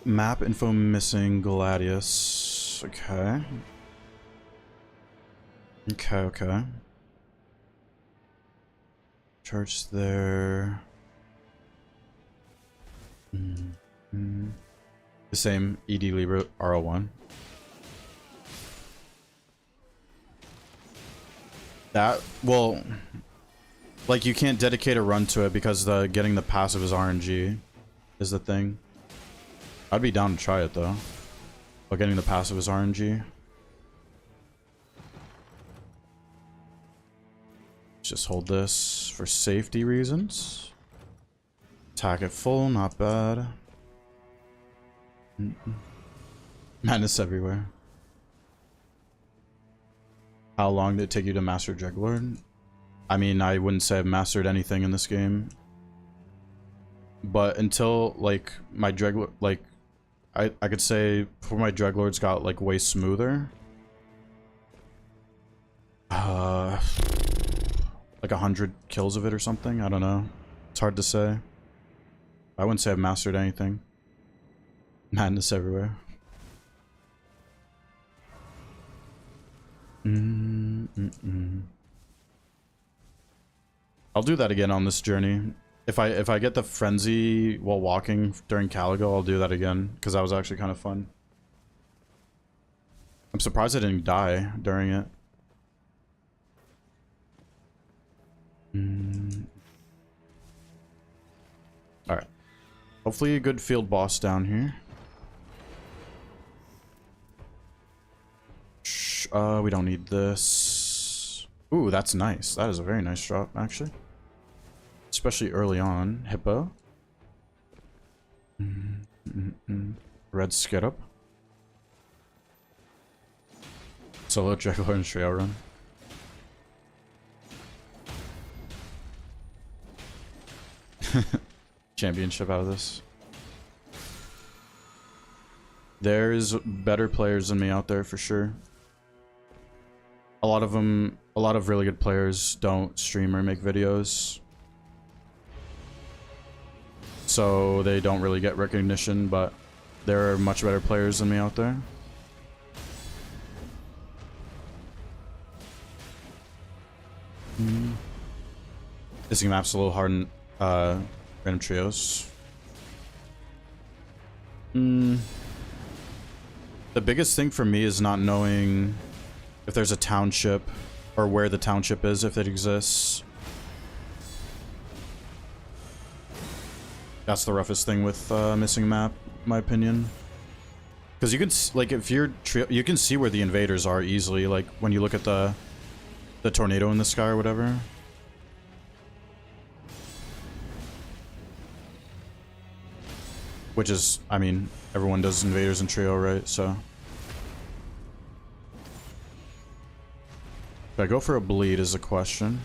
Map info missing, Gladius. Okay. Okay. Charge there. The same ED Libra RL1. That, well, like you can't dedicate a run to it because getting the passive is RNG is the thing. I'd be down to try it though. But getting the passive is RNG. Just hold this for safety reasons. Attack it full, not bad. Madness everywhere. How long did it take you to master Dreadlord? I mean, I wouldn't say I've mastered anything in this game. But until, like, my Dreadlord, like, I could say before my Dreadlords got, like, way smoother. Like 100 kills of it or something? I don't know. It's hard to say. I wouldn't say I've mastered anything. Madness everywhere. I'll do that again on this journey. If I get the frenzy while walking during Caligo, I'll do that again because that was actually kind of fun. I'm surprised I didn't die during it. All right. Hopefully a good field boss down here. We don't need this. Ooh, that's nice. That is a very nice drop, actually. Especially early on. Hippo. Red skid up. Solo Dreadlord and trail run. Championship out of this. There's better players than me out there for sure. A lot of really good players don't stream or make videos. So they don't really get recognition, but there are much better players than me out there. This game map's a little hard in random trios. The biggest thing for me is not knowing if there's a township or where the township is, if it exists. That's the roughest thing with missing map, in my opinion. Because you can, like, if you're you can see where the invaders are easily, like when you look at the tornado in the sky or whatever. Which is, I mean, everyone does invaders in trio, right? So. Should I go for a bleed is a question.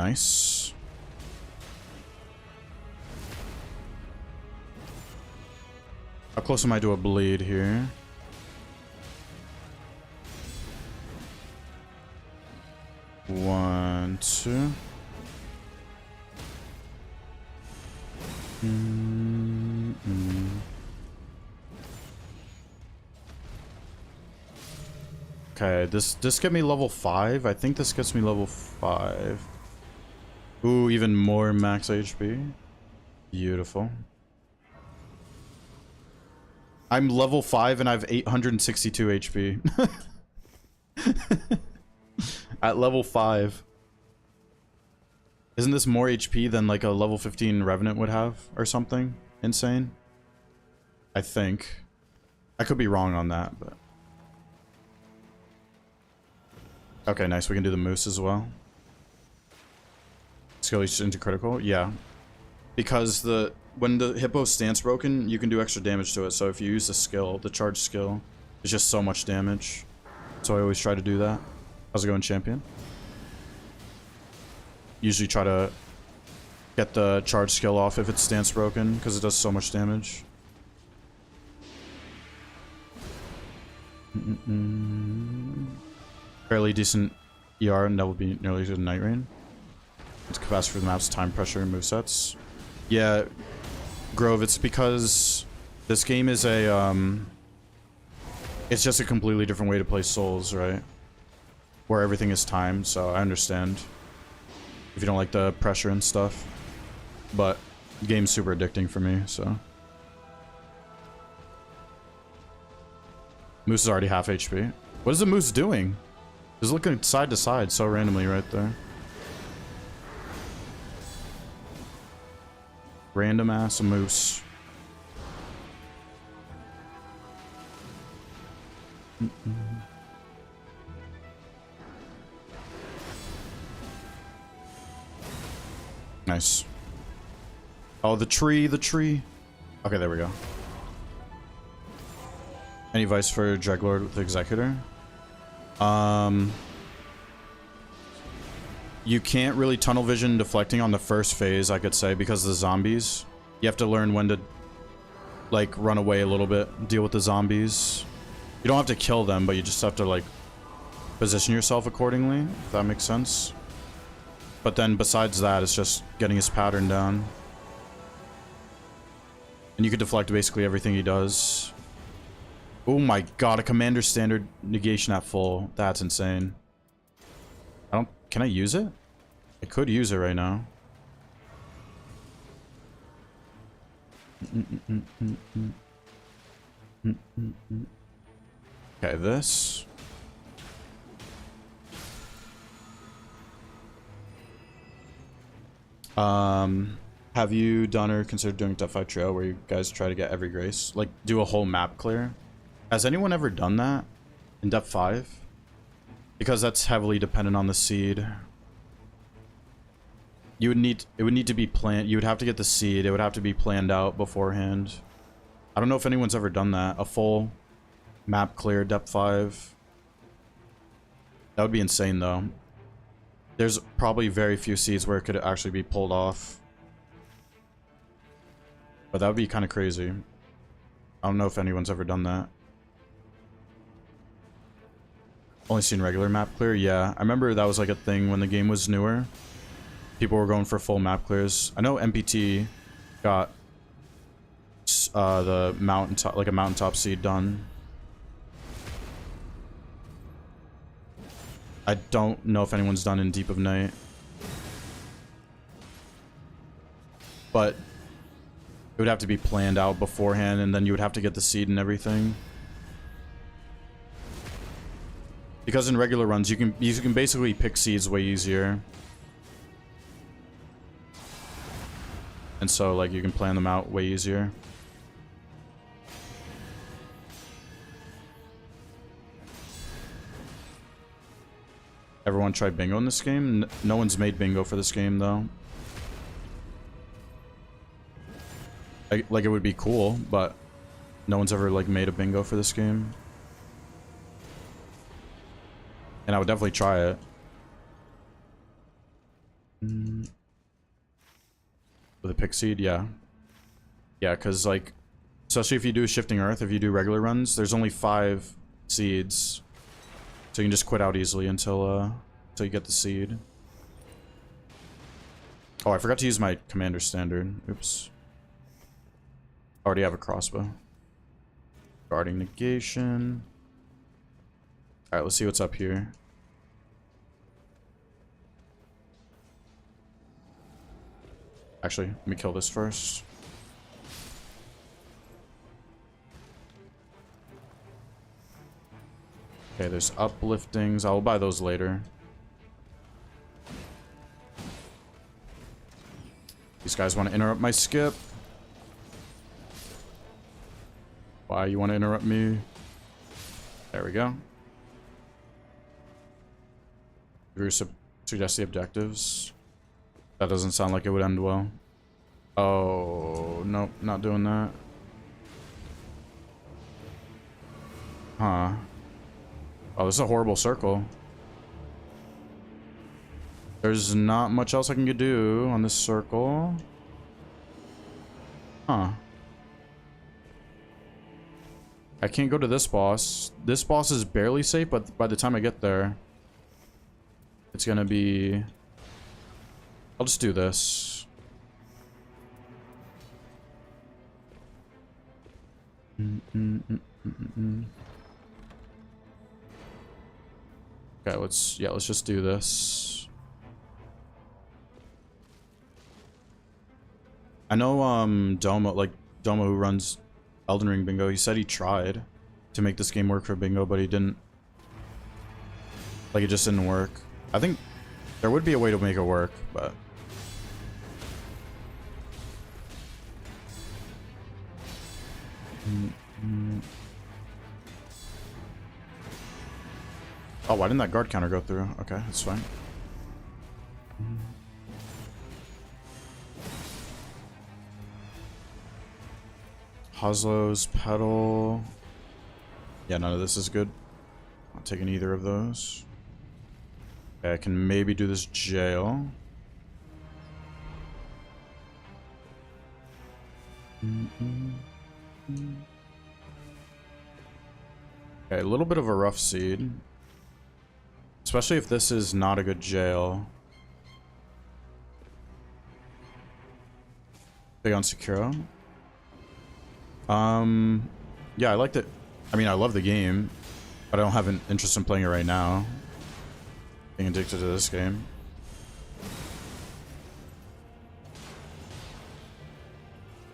Nice. How close am I to a bleed here? One, two. Okay, this get me level 5. I think this gets me level 5. Ooh, even more max HP. Beautiful. I'm level 5 and I have 862 HP. At level 5. Isn't this more HP than like a level 15 Revenant would have or something? Insane? I think. I could be wrong on that, but... Okay, nice. We can do the Moose as well. Skill each into critical? Yeah. Because when the Hippo's stance broken, you can do extra damage to it. So if you use the skill, the charge skill, it's just so much damage. So I always try to do that. How's it going, champion? Usually try to get the charge skill off if it's stance broken, because it does so much damage. Fairly decent ER, and that will be nearly to the Night Rain. It's capacity for the map's time pressure and movesets. Yeah, Grove, it's because this game is a, it's just a completely different way to play Souls, right? Where everything is timed, so I understand if you don't like the pressure and stuff. But the game's super addicting for me, so. Moose is already half HP. What is the Moose doing? He's looking side to side so randomly right there. Random ass Moose. Nice. Oh, the tree, the tree. Okay, there we go. Any advice for Dreglord with Executor? You can't really tunnel vision deflecting on the first phase, I could say, because of the zombies. You have to learn when to, like, run away a little bit, deal with the zombies. You don't have to kill them, but you just have to, like, position yourself accordingly, if that makes sense. But then besides that, it's just getting his pattern down. And you can deflect basically everything he does. Oh my god, a commander standard negation at full. That's insane. Can I use it? I could use it right now. Okay, this. Have you done or considered doing Depth 5 Trail where you guys try to get every grace? Like, do a whole map clear? Has anyone ever done that in Depth 5? Because that's heavily dependent on the seed. It would need to be planned. You would have to get the seed. It would have to be planned out beforehand. I don't know if anyone's ever done that. A full map clear Depth 5. That would be insane though. There's probably very few seeds where it could actually be pulled off. But that would be kind of crazy. I don't know if anyone's ever done that. Only seen regular map clear? Yeah. I remember that was like a thing when the game was newer. People were going for full map clears. I know MPT got the mountaintop, like a mountaintop seed done. I don't know if anyone's done in Deep of Night. But it would have to be planned out beforehand, and then you would have to get the seed and everything. Because in regular runs, you can basically pick seeds way easier. And so, like, you can plan them out way easier. Everyone tried bingo in this game? No one's made bingo for this game, though. Like, it would be cool, but no one's ever, like, made a bingo for this game. And I would definitely try it. With a pick seed, yeah. Yeah, because, like, especially if you do Shifting Earth, if you do regular runs, there's only 5 seeds. So you can just quit out easily until you get the seed. Oh, I forgot to use my Commander Standard. Oops. Already have a crossbow. Guarding Negation. Alright, let's see what's up here. Actually, let me kill this first. Okay, there's upliftings. I'll buy those later. These guys want to interrupt my skip. Why you want to interrupt me? There we go. Drew suggest the objectives. That doesn't sound like it would end well. Oh, nope, not doing that. Huh. Oh, this is a horrible circle. There's not much else I can do on this circle. Huh. I can't go to this boss. This boss is barely safe, but by the time I get there, it's gonna be... I'll just do this. Okay, let's just do this. I know Domo who runs Elden Ring Bingo, he said he tried to make this game work for Bingo, but he didn't. Like, it just didn't work. I think there would be a way to make it work, but oh, why didn't that guard counter go through? Okay, that's fine. Hoslow's pedal. Yeah, none of this is good. Not taking either of those. Okay, I can maybe do this jail. Okay, a little bit of a rough seed. Especially if this is not a good jail. Big on Sekiro. Yeah, I liked it. I mean, I love the game, but I don't have an interest in playing it right now. Being addicted to this game.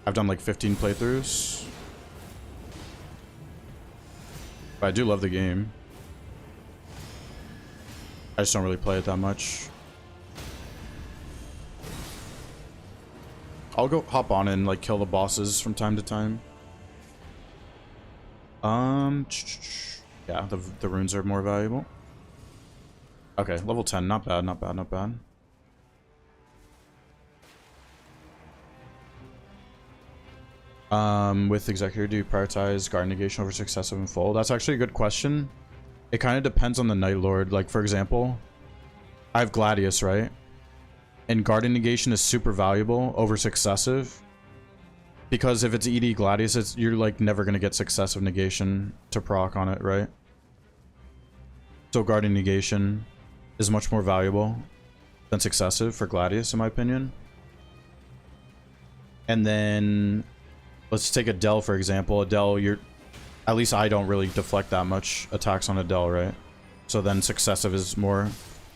I've done like 15 playthroughs. But I do love the game. I just don't really play it that much. I'll go hop on and like kill the bosses from time to time. Yeah, the runes are more valuable. Okay, level 10, not bad, not bad, not bad. With Executor, do you prioritize guard negation over successive and full? That's actually a good question. It kind of depends on the Night Lord. Like, for example, I have Gladius, right? And guarding negation is super valuable over successive. Because if it's ED Gladius, you're like never going to get successive negation to proc on it, right? So guarding negation is much more valuable than successive for Gladius, in my opinion. And then let's take Adele, for example. Adele, at least I don't really deflect that much attacks on Adele, right? So then successive is more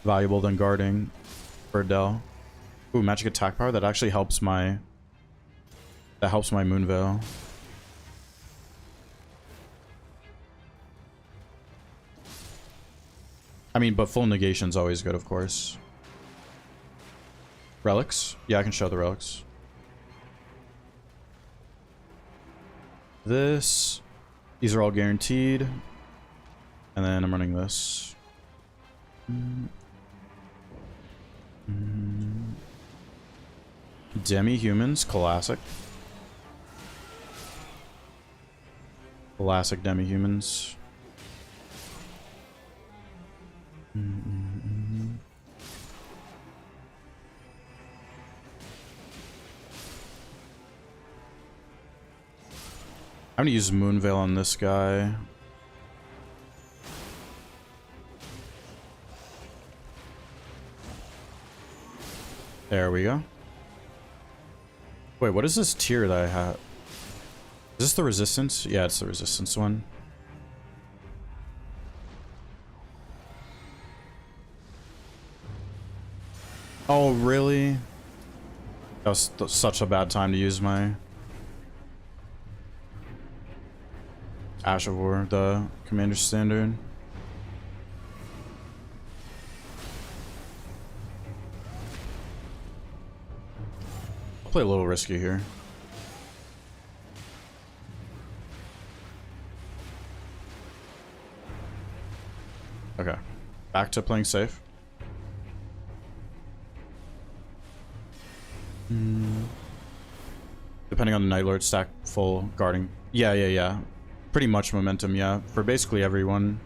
valuable than guarding for Adele. Ooh, magic attack power, that actually helps my... That helps my Moonveil. I mean, but full negation's always good, of course. Relics? Yeah, I can show the relics. These are all guaranteed. And then I'm running this. Demi-humans, classic. Classic demi-humans. I'm gonna use Moonveil on this guy. There we go. Wait, what is this tier that I have? Is this the resistance? Yeah, it's the resistance one. Oh, really? That was such a bad time to use my Ash of War, the Commander Standard. I'll play a little risky here. Okay. Back to playing safe. Depending on the Night Lord stack full guarding. Yeah. Pretty much momentum, yeah. For basically everyone.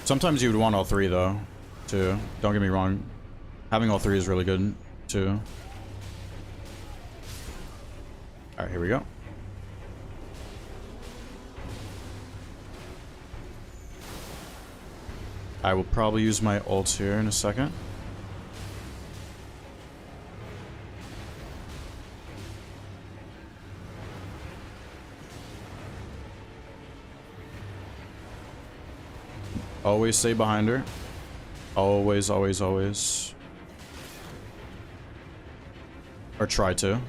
Sometimes you would want all three, though, too. Don't get me wrong. Having all three is really good, too. Alright, here we go. I will probably use my ult here in a second. Always stay behind her. Always, always, always. Or try to.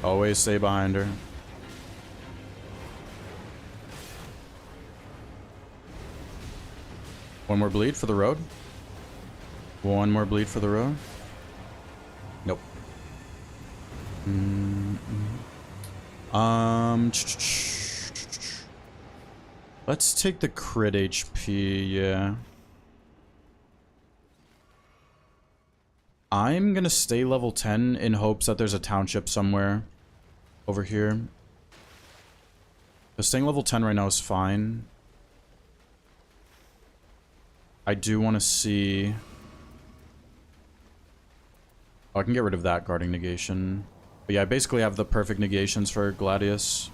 Always stay behind her. One more bleed for the road. One more bleed for the road. Nope. Let's take the crit HP, yeah. I'm gonna stay level 10 in hopes that there's a township somewhere over here. But staying level 10 right now is fine. I do want to see... Oh, I can get rid of that guarding negation. But yeah, I basically have the perfect negations for Gladius.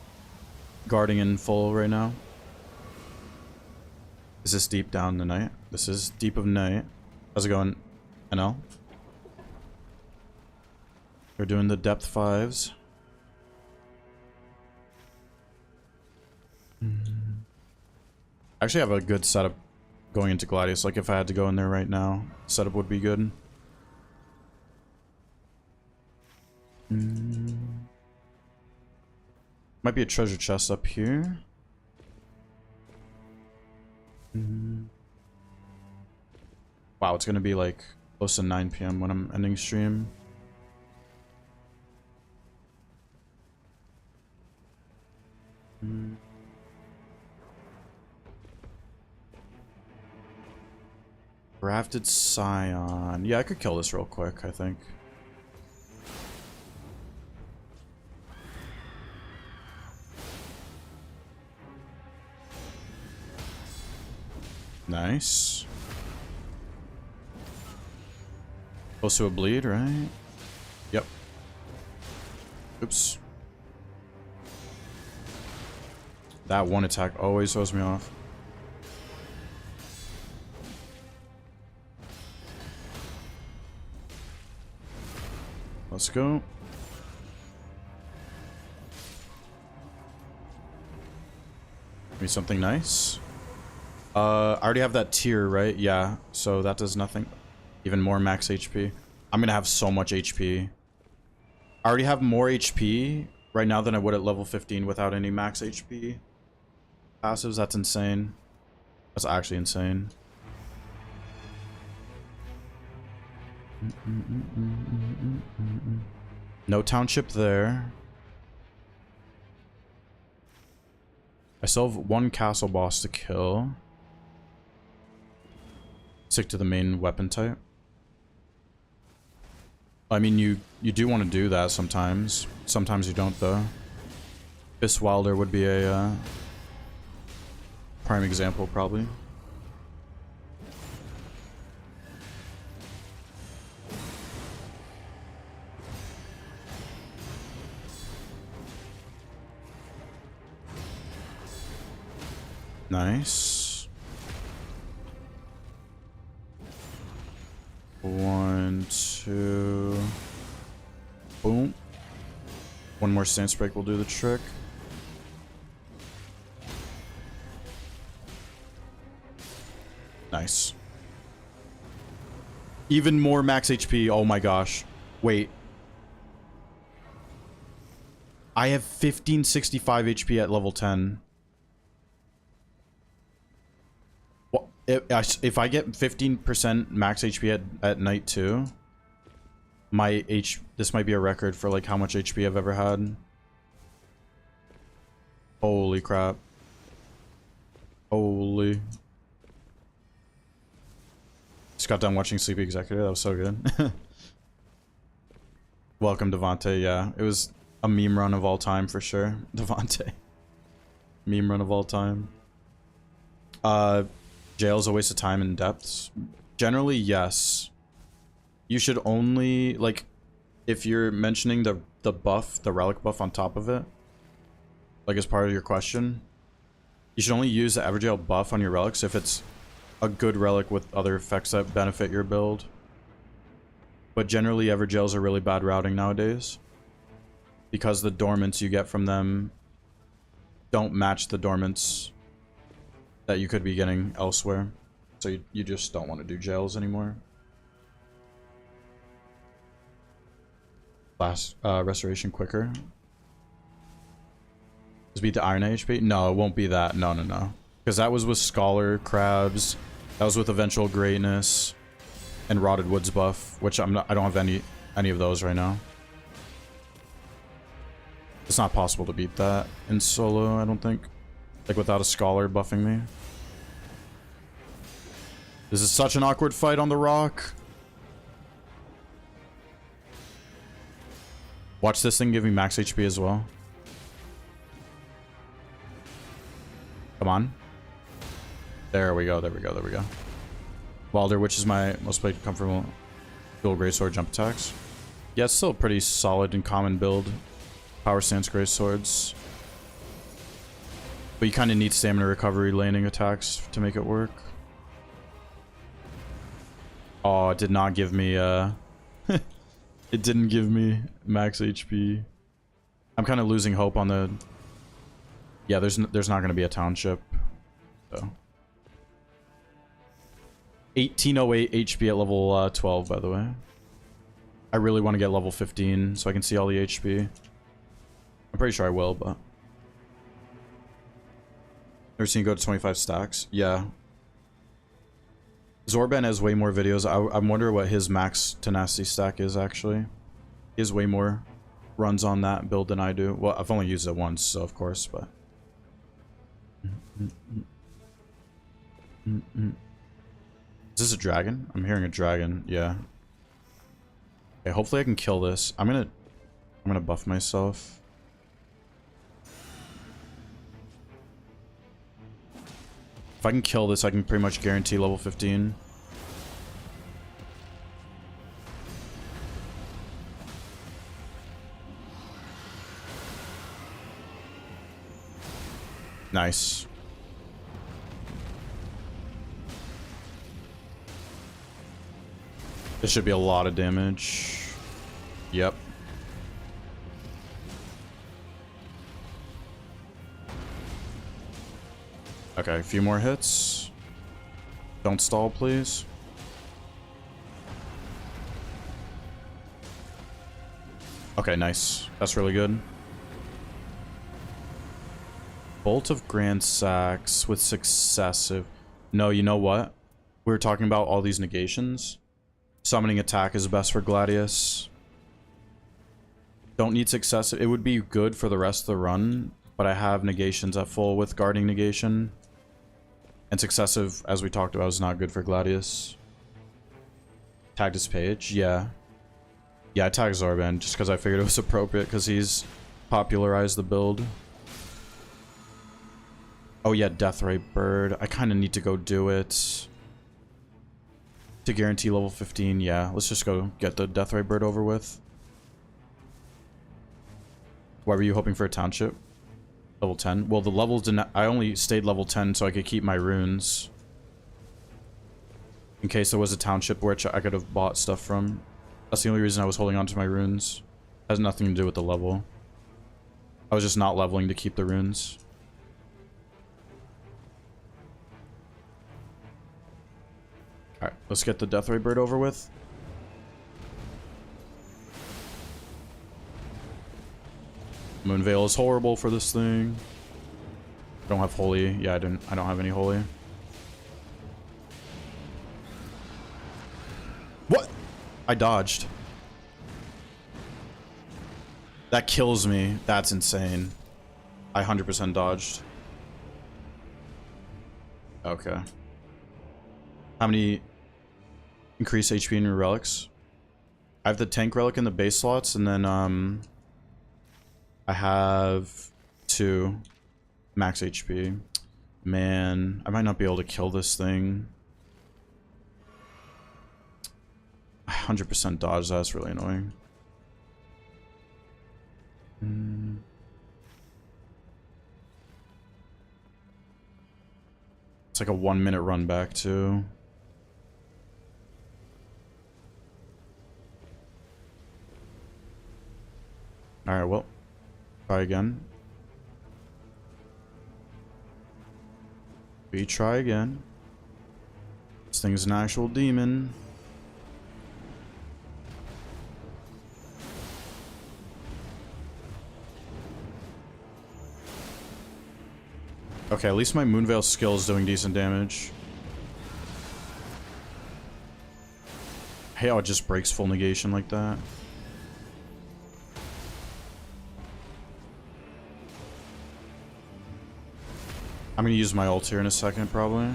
Guarding in full right now. Is this deep down the night? This is deep of night. How's it going, NL? We're doing the depth 5s. I actually have a good setup going into Gladius. Like if I had to go in there right now, setup would be good. Might be a treasure chest up here. Wow, it's gonna be like close to 9 PM when I'm ending stream. Grafted Scion. Yeah, I could kill this real quick, I think. Nice. Close to a bleed, right? Yep. Oops. That one attack always throws me off. Let's go. Give me something nice. I already have that tier, right? Yeah, so that does nothing. Even more max HP. I'm gonna have so much HP. I already have more HP right now than I would at level 15 without any max HP passives. That's insane. That's actually insane. No township there. I still have one castle boss to kill. Stick to the main weapon type. I mean, you do want to do that sometimes. Sometimes you don't, though. Biswilder would be a prime example, probably. Nice. 1, 2. Boom. One more stance break will do the trick. Nice. Even more max HP. Oh my gosh. Wait. I have 1565 HP at level 10. Well, if I get 15% max HP at night 2, this might be a record for like how much HP I've ever had. Holy crap. Holy. Just got done watching Sleepy Executive. That was so good. Welcome, Devontae. Yeah, it was a meme run of all time for sure. Devontae. Meme run of all time. Jail's a waste of time and depths. Generally, yes. You should only, like, if you're mentioning the buff, the relic buff on top of it, like as part of your question, you should only use the Everjail buff on your relics if it's a good relic with other effects that benefit your build. But generally, Everjails are really bad routing nowadays, because the dormants you get from them don't match the dormants that you could be getting elsewhere. So you just don't want to do jails anymore. Last restoration quicker. Just beat the Iron HP? No, it won't be that. No, no, no. Because that was with Scholar Crabs. That was with Eventual Greatness and Rotted Woods buff, which I don't have any of those right now. It's not possible to beat that in solo, I don't think. Like without a Scholar buffing me. This is such an awkward fight on the rock. Watch this thing give me max HP as well. Come on. There we go, there we go, there we go. Walder, which is my most played comfortable dual greatsword jump attacks. Yeah, it's still a pretty solid and common build. Power stance greatswords. But you kind of need stamina recovery laning attacks to make it work. Oh, it did not give me it didn't give me max HP. I'm kind of losing hope on the... Yeah, there's not going to be a township. So 1808 HP at level 12, by the way. I really want to get level 15 so I can see all the HP. I'm pretty sure I will, but... Never seen you go to 25 stacks? Yeah. Zorban has way more videos. I wonder what his max tenacity stack is, actually. He has way more runs on that build than I do. Well, I've only used it once, so of course, but... Is this a dragon? I'm hearing a dragon. Yeah. Okay, hopefully I can kill this. I'm gonna buff myself. If I can kill this, I can pretty much guarantee level 15. Nice. This should be a lot of damage. Yep. Okay, a few more hits. Don't stall, please. Okay, nice. That's really good. Bolt of Grand Sax with successive... No, you know what? We were talking about all these negations. Summoning attack is best for Gladius. Don't need successive. It would be good for the rest of the run, but I have negations at full with guarding negation. And successive, as we talked about, is not good for Gladius. Tagged his page? Yeah. Yeah, I tagged Zorban just because I figured it was appropriate because he's popularized the build. Oh yeah, Deathray Bird. I kind of need to go do it. To guarantee level 15, yeah. Let's just go get the Deathray Bird over with. Why were you hoping for a township? Level 10? Well, the levels didn't... I only stayed level 10 so I could keep my runes. In case there was a township which I could have bought stuff from. That's the only reason I was holding on to my runes. It has nothing to do with the level. I was just not leveling to keep the runes. Alright, let's get the Deathray Bird over with. Moonveil is horrible for this thing. I don't have holy. Yeah, I don't have any holy. What? I dodged. That kills me. That's insane. I 100% dodged. Okay. How many increase HP in your relics? I have the tank relic in the base slots, and then I have 2 max HP. Man, I might not be able to kill this thing. I 100% dodge. That's really annoying. It's like a 1-minute run back too. Alright, well, try again. We try again. This thing's an actual demon. Okay, at least my Moonveil skill is doing decent damage. Hey, how it just breaks full negation like that. I'm gonna use my ult here in a second, probably.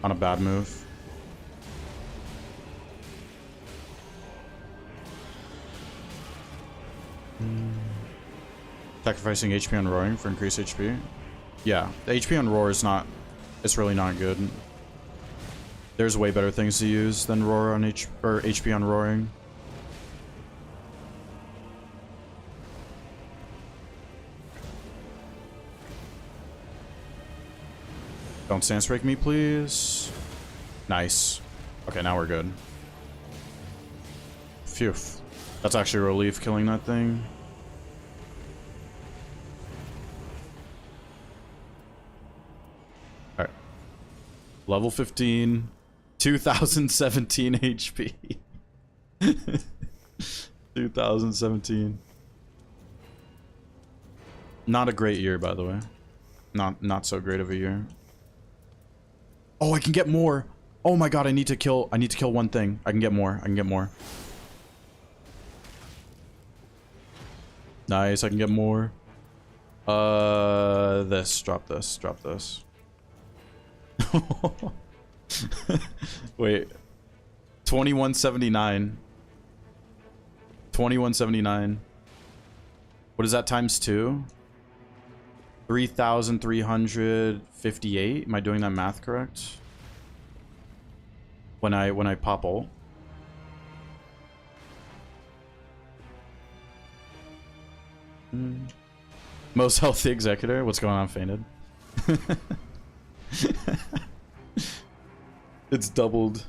On a bad move. Sacrificing HP on Roaring for increased HP. Yeah, the HP on Roar is not... It's really not good. There's way better things to use than Roar on HP on Roaring. Don't stance break me, please. Nice. Okay, now we're good. Phew. That's actually a relief killing that thing. Alright. Level 15. 2017 HP. 2017. Not a great year, by the way. Not so great of a year. Oh, I can get more. Oh my god, I need to kill one thing. I can get more. I can get more. Nice, I can get more. This. Drop this. Drop this. Wait. 2179. 2179. What is that times 2? 3,358. Am I doing that math correct? When I pop ult. Most healthy executor. What's going on, Fainted? It's doubled.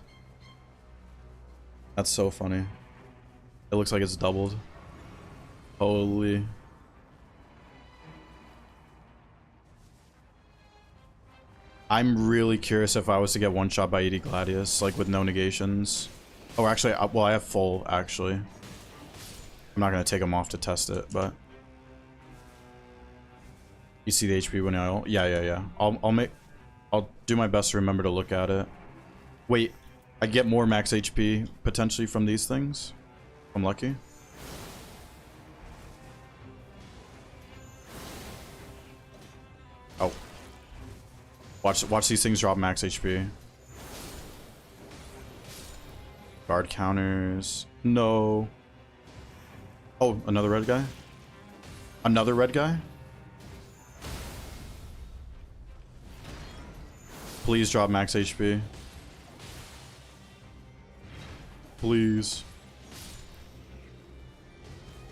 That's so funny. It looks like it's doubled. Holy. I'm really curious if I was to get one shot by ED Gladius, like with no negations. Oh, actually, well, I have full, actually. I'm not going to take him off to test it, but... You see the HP when I... Yeah. I'll do my best to remember to look at it. Wait, I get more max HP potentially from these things? I'm lucky. Oh. Watch these things drop max HP. Guard counters. No. Oh, another red guy? Another red guy? Please drop max HP. Please.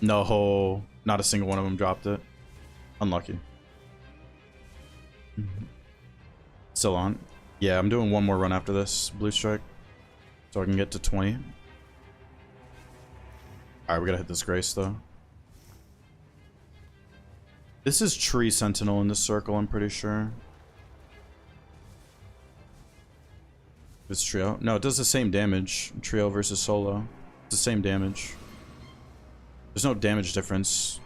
No, not a single one of them dropped it. Unlucky. Still on. Yeah, I'm doing one more run after this blue strike, so I can get to 20. Alright, we gotta hit this Grace, though. This is Tree Sentinel in this circle, I'm pretty sure. It's Trio. No, it does the same damage. Trio versus Solo. It's the same damage. There's no damage difference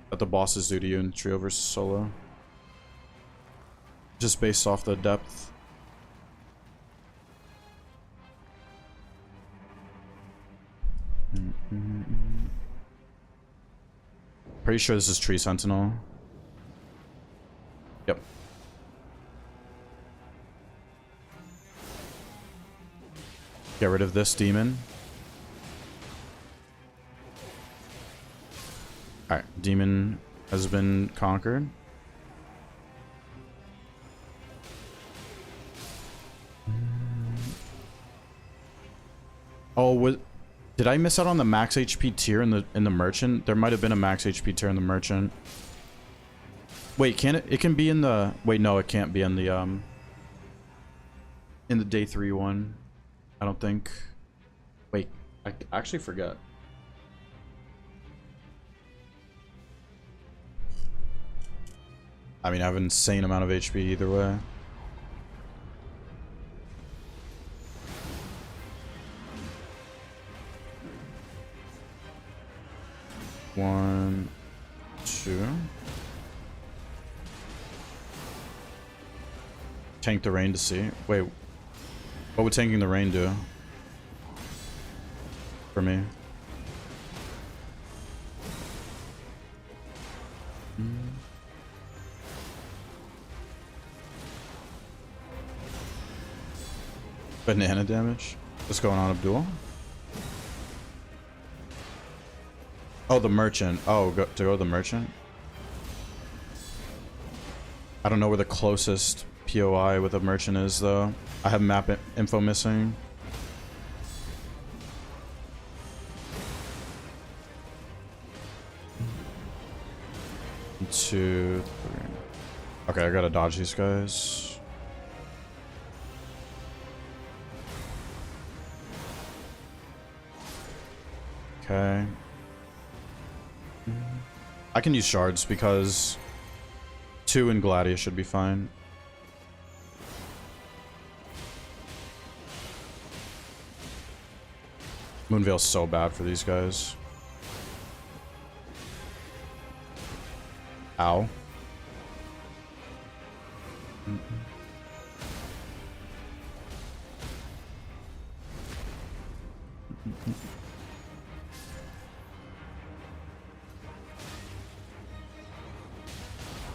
that the bosses do to you in Trio versus Solo. Just based off the depth. Pretty sure this is Tree Sentinel. Yep. Get rid of this demon. Alright, demon has been conquered. Oh, did I miss out on the max HP tier in the merchant? There might have been a max HP tier in the merchant. Wait, can it? It can be in the. Wait, no, it can't be in the day 3 one. I don't think. Wait, I actually forget. I mean, I have an insane amount of HP either way. One, two. Tank the rain to see. Wait, what would tanking the rain do for me? Banana damage? What's going on, Abdul? Oh, the merchant. Oh, to go to the merchant? I don't know where the closest POI with a merchant is, though. I have map info missing. One, two, three. Okay, I gotta dodge these guys. Okay. I can use shards because 2 in Gladius should be fine. Moonveil's so bad for these guys. Ow.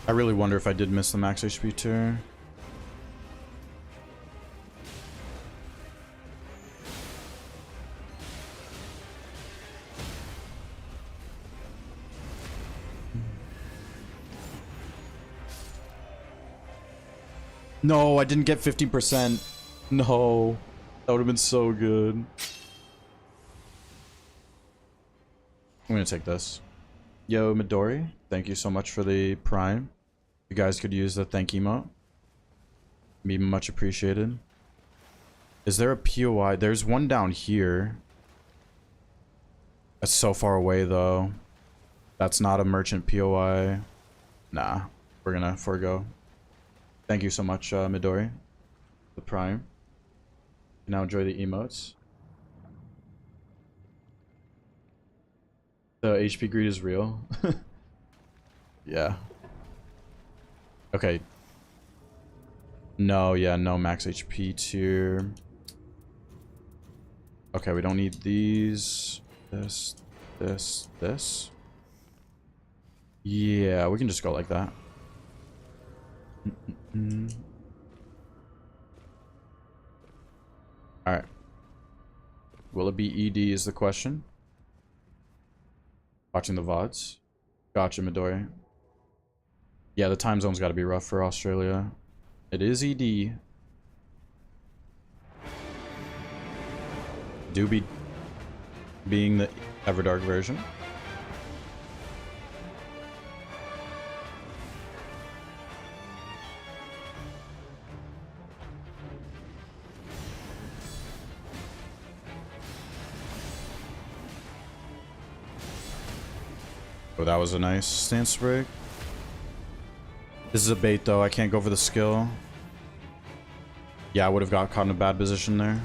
I really wonder if I did miss the max HP tier. No, I didn't get 50%. No. That would have been so good. I'm gonna take this. Yo, Midori, thank you so much for the prime. You guys could use the thank emote. Be much appreciated. Is there a POI? There's one down here. That's so far away, though. That's not a merchant POI. Nah, we're gonna forego. Thank you so much, Midori. The prime. Now enjoy the emotes. The HP greed is real. Yeah. Okay. No, yeah, no max HP tier. Okay, we don't need these. This. Yeah, we can just go like that. Alright. Will it be ED is the question. Watching the VODs. Gotcha, Midori. Yeah, the time zone's gotta be rough for Australia. It is ED. Doobie being the Everdark version. Oh, that was a nice stance break. This is a bait, though. I can't go for the skill. Yeah, I would have got caught in a bad position there.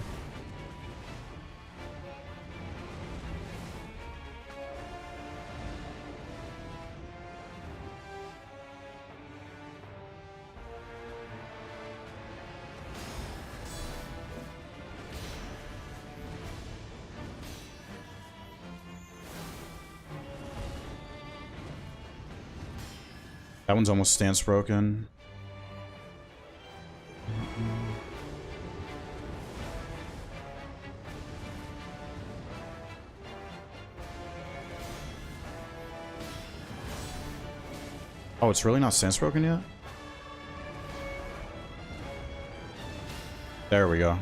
That one's almost stance broken. Oh, it's really not stance broken yet? There we go.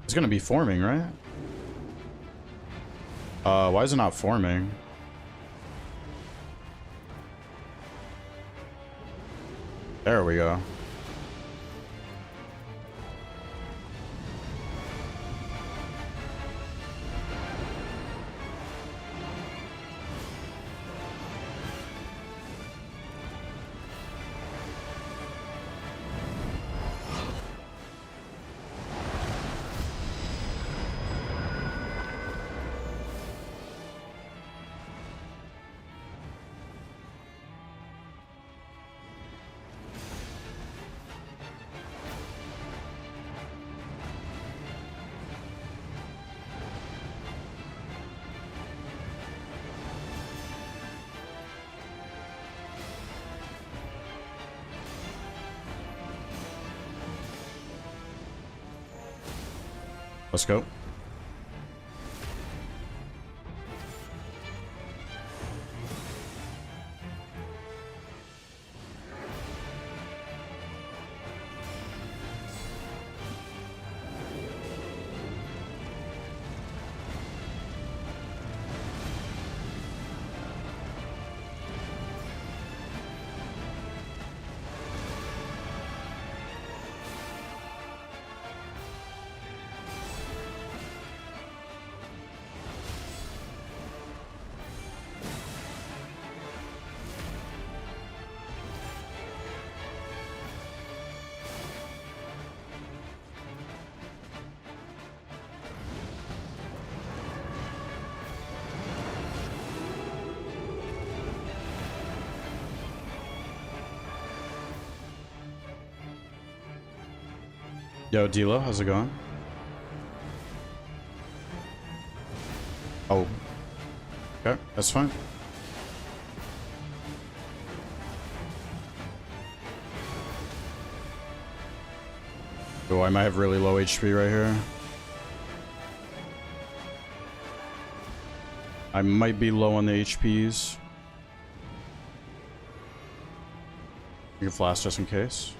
It's gonna be forming, right? Why is it not forming? There we go. Let's go. Yo, Dilo, how's it going? Oh. Okay, that's fine. Oh, I might have really low HP right here. I might be low on the HPs. You can flash just in case.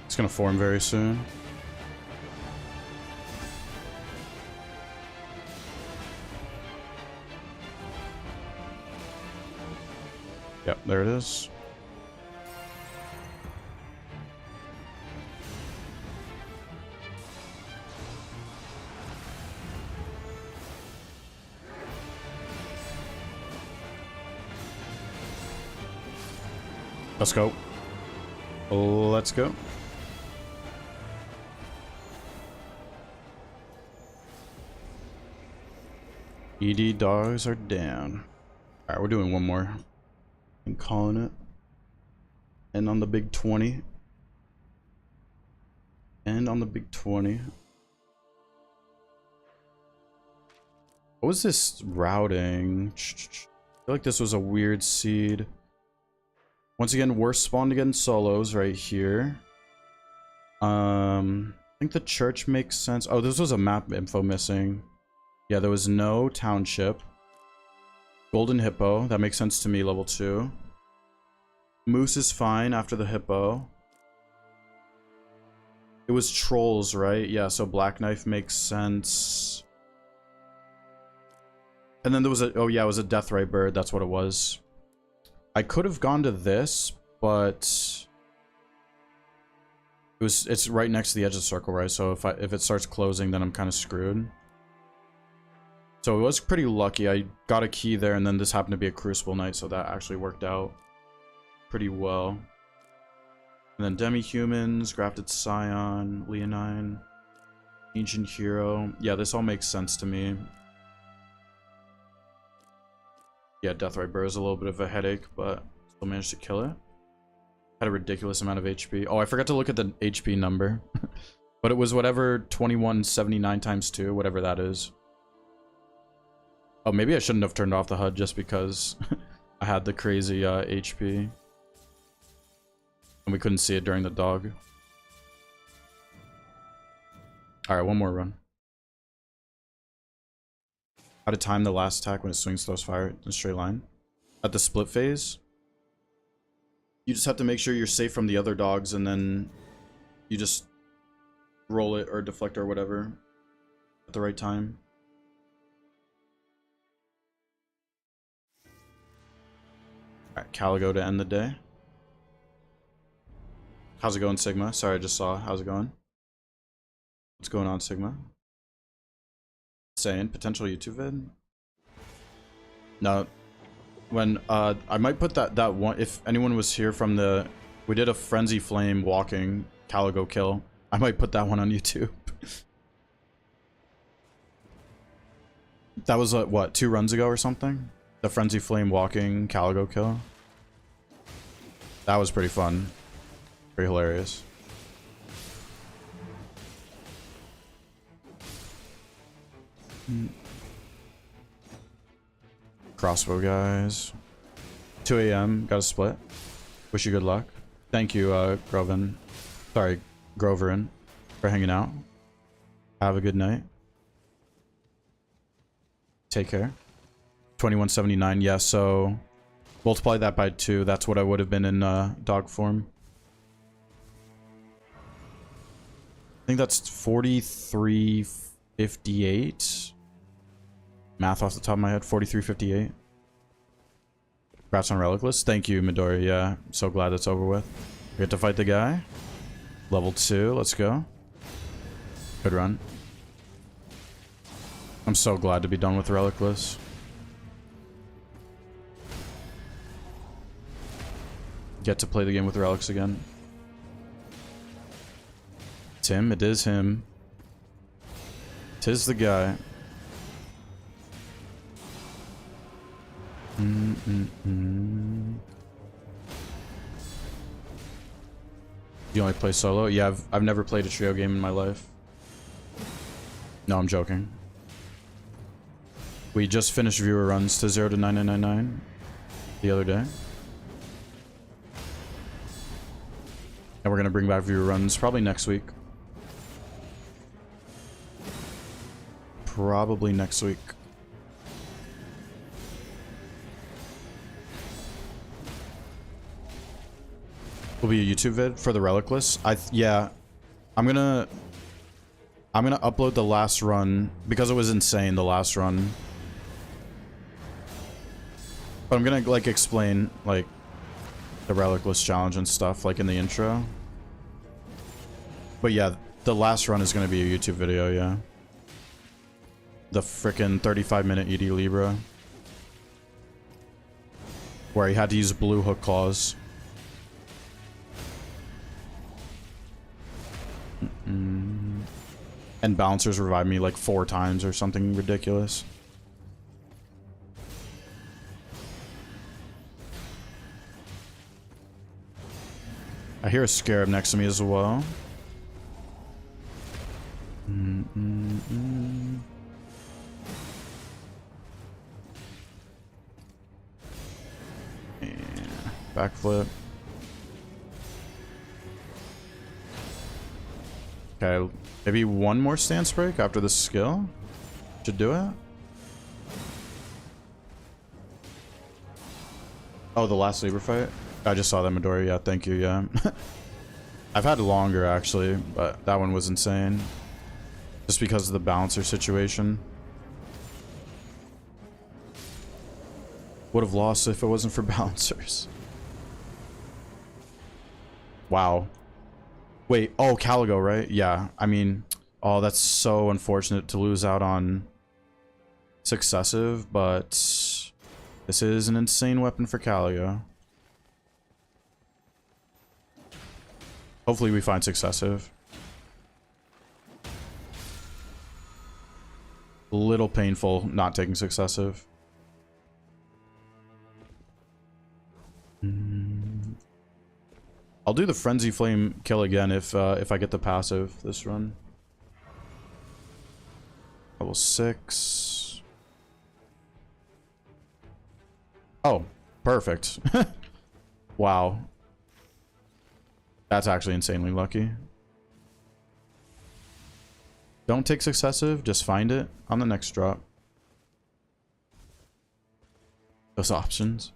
It's gonna form very soon. Yep, there it is. Let's go. Let's go. ED dogs are down. Alright, we're doing one more. I'm calling it. And on the big 20. And on the big 20. What was this routing? I feel like this was a weird seed. Once again, we're spawned against solos right here. I think the church makes sense. Oh, this was a map info missing. Yeah, there was no township. Golden Hippo, that makes sense to me, level 2. Moose is fine after the hippo. It was trolls, right? Yeah, so Black Knife makes sense. And then there was a, oh yeah, it was a Deathrite bird, that's what it was. I could have gone to this, but it's right next to the edge of the circle, right? So if it starts closing, then I'm kind of screwed. So it was pretty lucky. I got a key there, and then this happened to be a Crucible Knight, so that actually worked out pretty well. And then Demi-Humans, Grafted Scion, Leonine, Ancient Hero. Yeah, this all makes sense to me. Yeah, Deathrite Burr is a little bit of a headache, but still managed to kill it. Had a ridiculous amount of HP. Oh, I forgot to look at the HP number. But it was whatever 2179 times 2, whatever that is. Oh, maybe I shouldn't have turned off the HUD just because I had the crazy HP. And we couldn't see it during the dog. Alright, one more run. How to time the last attack when it swings throws fire in a straight line. At the split phase, you just have to make sure you're safe from the other dogs, and then you just roll it or deflect or whatever at the right time. Alright, Caligo to end the day. How's it going, Sigma? Sorry, I just saw. How's it going? What's going on, Sigma? Saying potential YouTube vid? No. When I might put that one, if anyone was here from the, we did a Frenzy Flame walking Caligo kill. I might put that one on YouTube. That was what, 2 runs ago or something? The Frenzy Flame walking Caligo kill. That was pretty fun. Pretty hilarious. Crossbow guys. 2 AM, got a split. Wish you good luck. Thank you, Groverin, for hanging out. Have a good night. Take care. 2179, yeah, so multiply that by 2. That's what I would have been in dog form. I think that's 4358. Math off the top of my head, 4358. Congrats on Relicless. Thank you, Midori. Yeah, I'm so glad it's over with. We get to fight the guy. Level 2, let's go. Good run. I'm so glad to be done with Relicless. Get to play the game with Relics again. It's him, it is him. 'Tis the guy. You only play solo? Yeah, I've never played a trio game in my life. No, I'm joking. We just finished viewer runs to 0 to 9999 the other day. And we're gonna bring back viewer runs probably next week. Probably next week. Will be a YouTube vid for the Relicless. Yeah, I'm gonna upload the last run because it was insane, the last run. But I'm gonna like explain like the Relicless challenge and stuff like in the intro. But yeah, the last run is gonna be a YouTube video. Yeah, the frickin' 35-minute ED Libra where he had to use blue hook claws. And bouncers revived me like 4 times or something ridiculous. I hear a scarab next to me as well. Yeah, backflip. Okay, maybe one more stance break after the skill? Should do it? Oh, the last Libra fight? I just saw that, Midori. Yeah, thank you, yeah. I've had longer, actually, but that one was insane. Just because of the balancer situation. Would have lost if it wasn't for bouncers. Wow. Wait, oh, Caligo, right? Yeah, I mean, oh, that's so unfortunate to lose out on successive, but this is an insane weapon for Caligo. Hopefully we find successive. A little painful not taking successive. I'll do the Frenzy Flame kill again if I get the passive this run. Level 6. Oh, perfect. Wow. That's actually insanely lucky. Don't take successive, just find it on the next drop. Those options.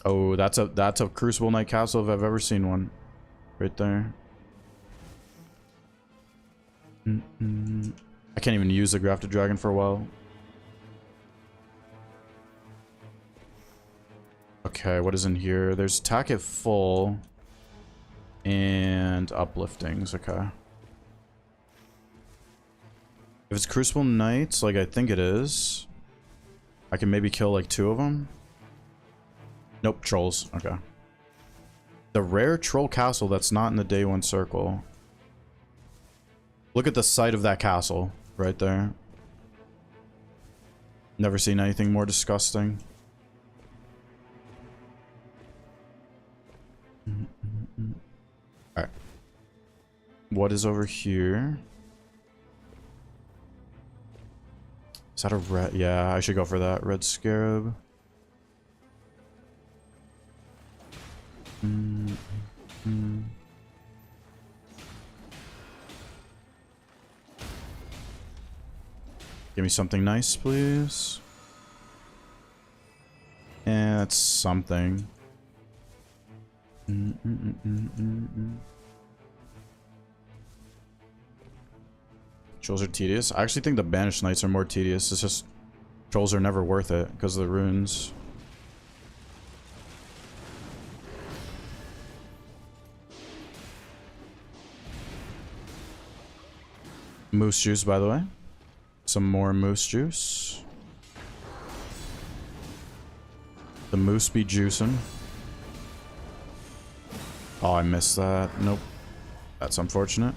Oh, that's a Crucible Knight Castle if I've ever seen one. Right there. I can't even use the Grafted Dragon for a while. Okay, what is in here? There's attack at full. And upliftings, okay. If it's Crucible Knights, like I think it is, I can maybe kill like 2 of them. Nope, trolls. Okay. The rare troll castle that's not in the day 1 circle. Look at the site of that castle right there. Never seen anything more disgusting. Alright. What is over here? Is that a red? Yeah, I should go for that. Red Scarab. Give me something nice, please. And that's something. Trolls are tedious. I actually think the Banished Knights are more tedious. It's just trolls are never worth it because of the runes. Moose juice, by the way. Some more moose juice. The moose be juicing. Oh, I missed that. Nope. That's unfortunate.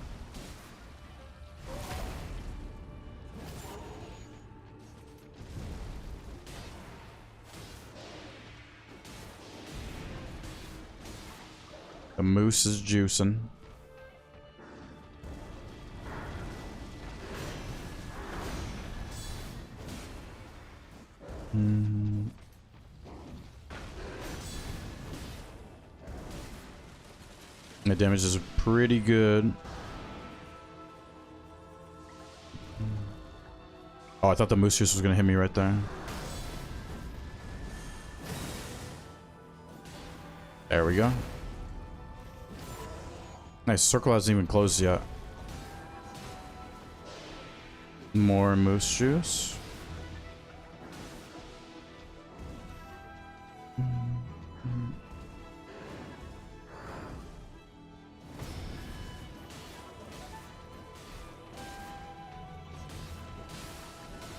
The moose is juicing. The damage is pretty good. Oh, I thought the moose juice was gonna hit me right there. There we go. Nice, circle hasn't even closed yet. More moose juice.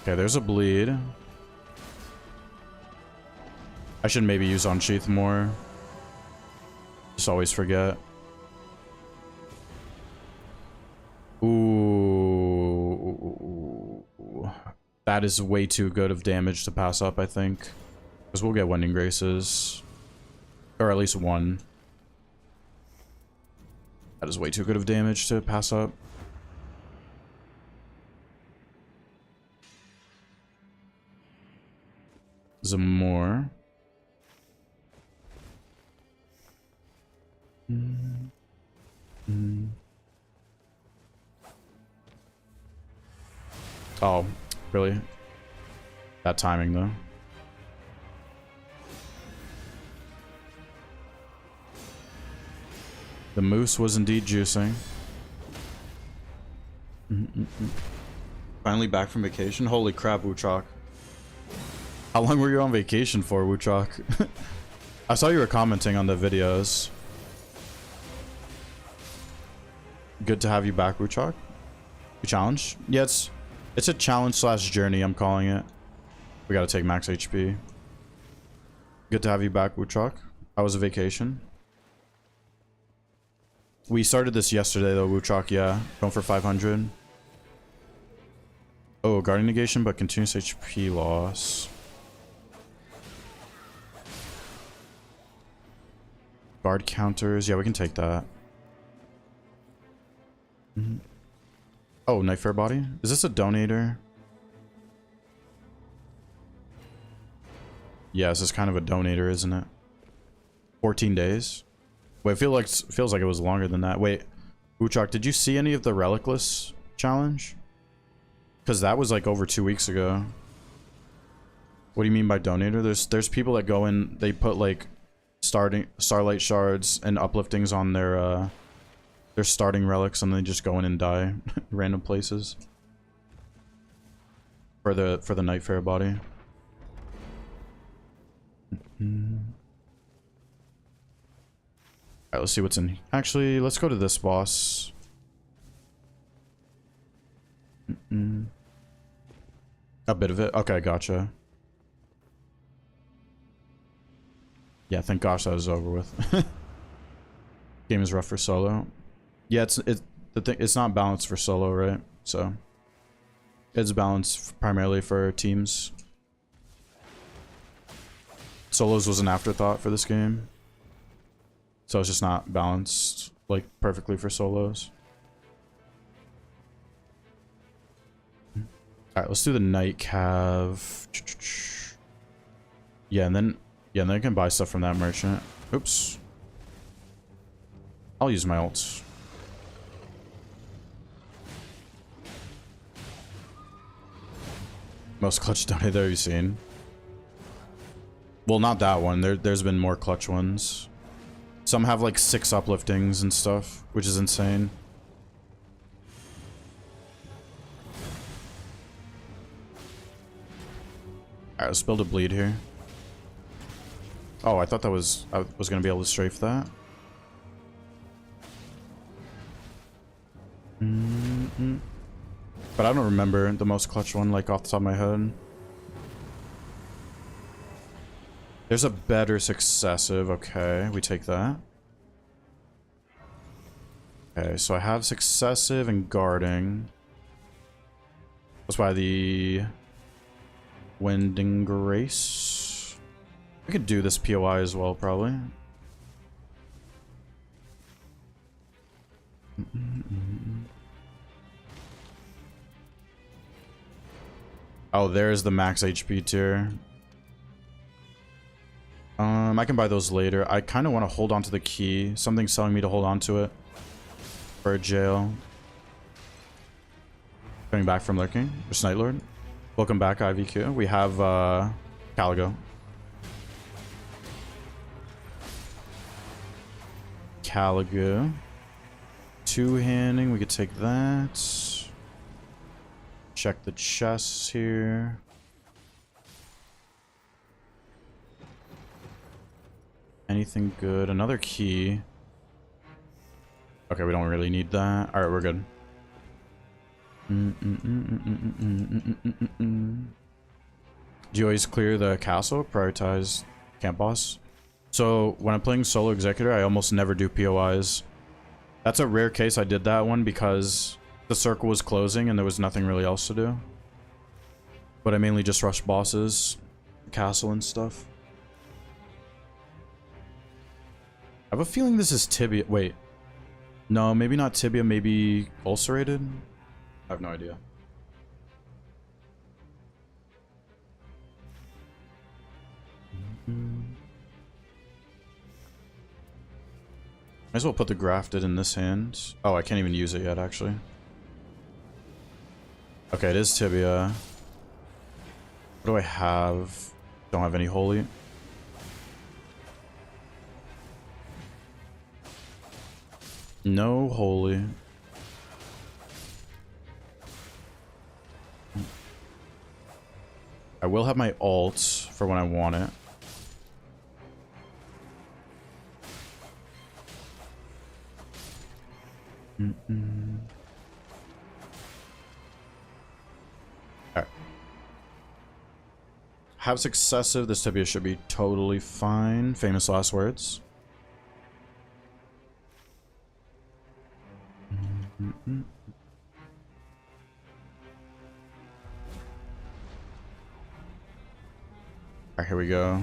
Okay, there's a bleed. I should maybe use Unsheath more. Just always forget. Ooh. That is way too good of damage to pass up, I think. Because we'll get Wending Graces. Or at least one. That is way too good of damage to pass up. Zamor. Oh, really? That timing, though. The moose was indeed juicing. Finally back from vacation? Holy crap, Wuchok. How long were you on vacation for, Wuchok? I saw you were commenting on the videos. Good to have you back, Wuchok. You challenge? Yeah, it's a challenge slash journey, I'm calling it. We gotta take max HP. Good to have you back, Wuchok. How was a vacation? We started this yesterday though, Wuchok, yeah. Going for 500. Oh, guarding negation, but continuous HP loss. Guard counters. Yeah, we can take that. Oh, Nightfare body? Is this a donator? Yeah, this is kind of a donator, isn't it? 14 days? Wait, feels like it was longer than that. Wait, Wuchok, did you see any of the Relicless challenge? Because that was like over 2 weeks ago. What do you mean by donator? There's people that go in, they put like starlight shards and upliftings on their starting relics, and they just go in and die random places for the Nightfare body. Alright, let's see what's in. Actually, let's go to this boss. A bit of it. Okay, gotcha. Yeah, thank gosh that was over with. Game is rough for solo. Yeah, it's not balanced for solo, right? So it's balanced primarily for teams. Solos was an afterthought for this game, so it's just not balanced like perfectly for solos. All right, let's do the night cav. Yeah, and then I can buy stuff from that merchant. Oops. I'll use my ults. Most clutch donated that you've seen. Well, not that one. There's been more clutch ones. Some have like 6 upliftings and stuff, which is insane. Alright, let's build a bleed here. Oh, I thought I was gonna be able to strafe that. But I don't remember the most clutch one like off the top of my head. There's a better successive. Okay, we take that. Okay, so I have successive and guarding. That's why the Wending Grace. I could do this POI as well, probably. Oh, there's the max HP tier. I can buy those later. I kind of want to hold on to the key. Something's telling me to hold on to it for a jail. Coming back from lurking. There's Night Lord. Welcome back, IVQ. We have Caligo. Caligo. Two-handing. We could take that. Check the chests here. Anything good? Another key. Okay, we don't really need that. Alright, we're good. Do you always clear the castle? Prioritize camp boss? So, when I'm playing solo executor, I almost never do POIs. That's a rare case I did that one because the circle was closing and there was nothing really else to do. But I mainly just rush bosses, castle and stuff. I have a feeling this is tibia. Wait. No, maybe not tibia, maybe ulcerated? I have no idea. Might as well put the grafted in this hand. Oh, I can't even use it yet, actually. Okay, it is tibia. What do I have? Don't have any holy. No holy. I will have my ult for when I want it. Alright. Have successive. This Tibia should be totally fine. Famous last words. Alright, here we go.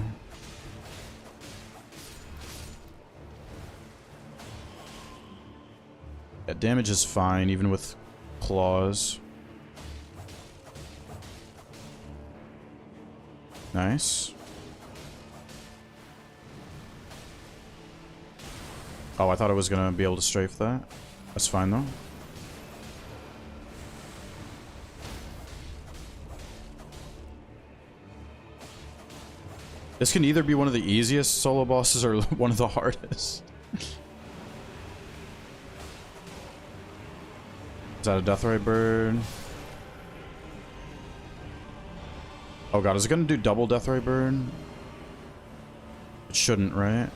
Yeah, damage is fine, even with claws. Nice. Oh, I thought I was gonna be able to strafe that. That's fine though. This can either be one of the easiest solo bosses or one of the hardest. Is that a Deathray bird? Oh god, is it gonna do double Deathray bird? It shouldn't, right?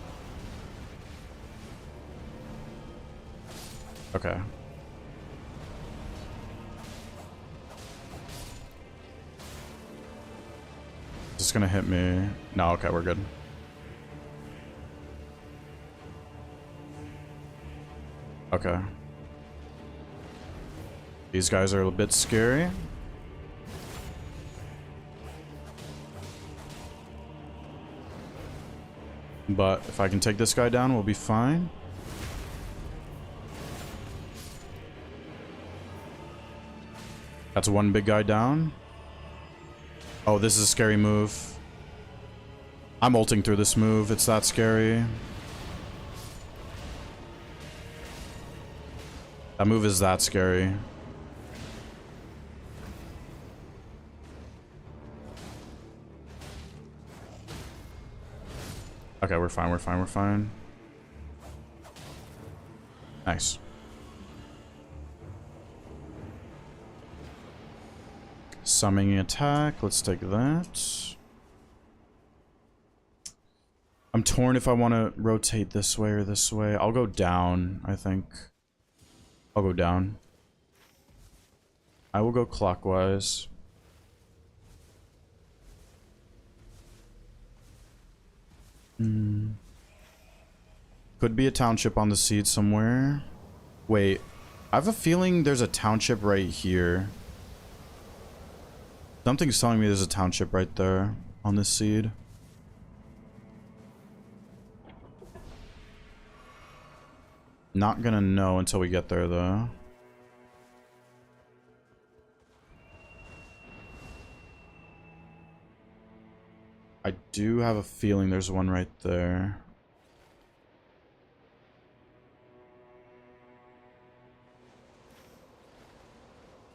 Okay. Is this gonna hit me? No, okay, we're good. Okay. These guys are a bit scary. But if I can take this guy down, we'll be fine. That's one big guy down. Oh, this is a scary move. I'm ulting through this move. It's that scary. That move is that scary. Okay, we're fine, we're fine, we're fine. Nice. Summoning attack, let's take that. I'm torn if I want to rotate this way or this way. I'll go down, I think. I'll go down. I will go clockwise. Could be a township on the seed somewhere. Wait, I have a feeling there's a township right here. Something's telling me there's a township right there on this seed. Not gonna know until we get there though. I do have a feeling there's one right there.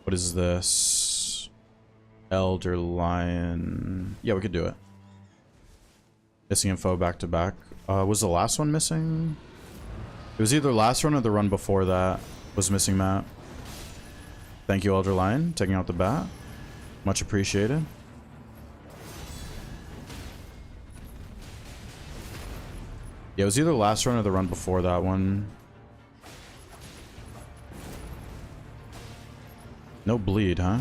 What is this? Elder Lion. Yeah, we could do it. Missing info back to back. Was the last one missing? It was either the last run or the run before that was missing map. Thank you, Elder Lion, taking out the bat. Much appreciated. Yeah, it was either the last run or the run before that one. No bleed, huh?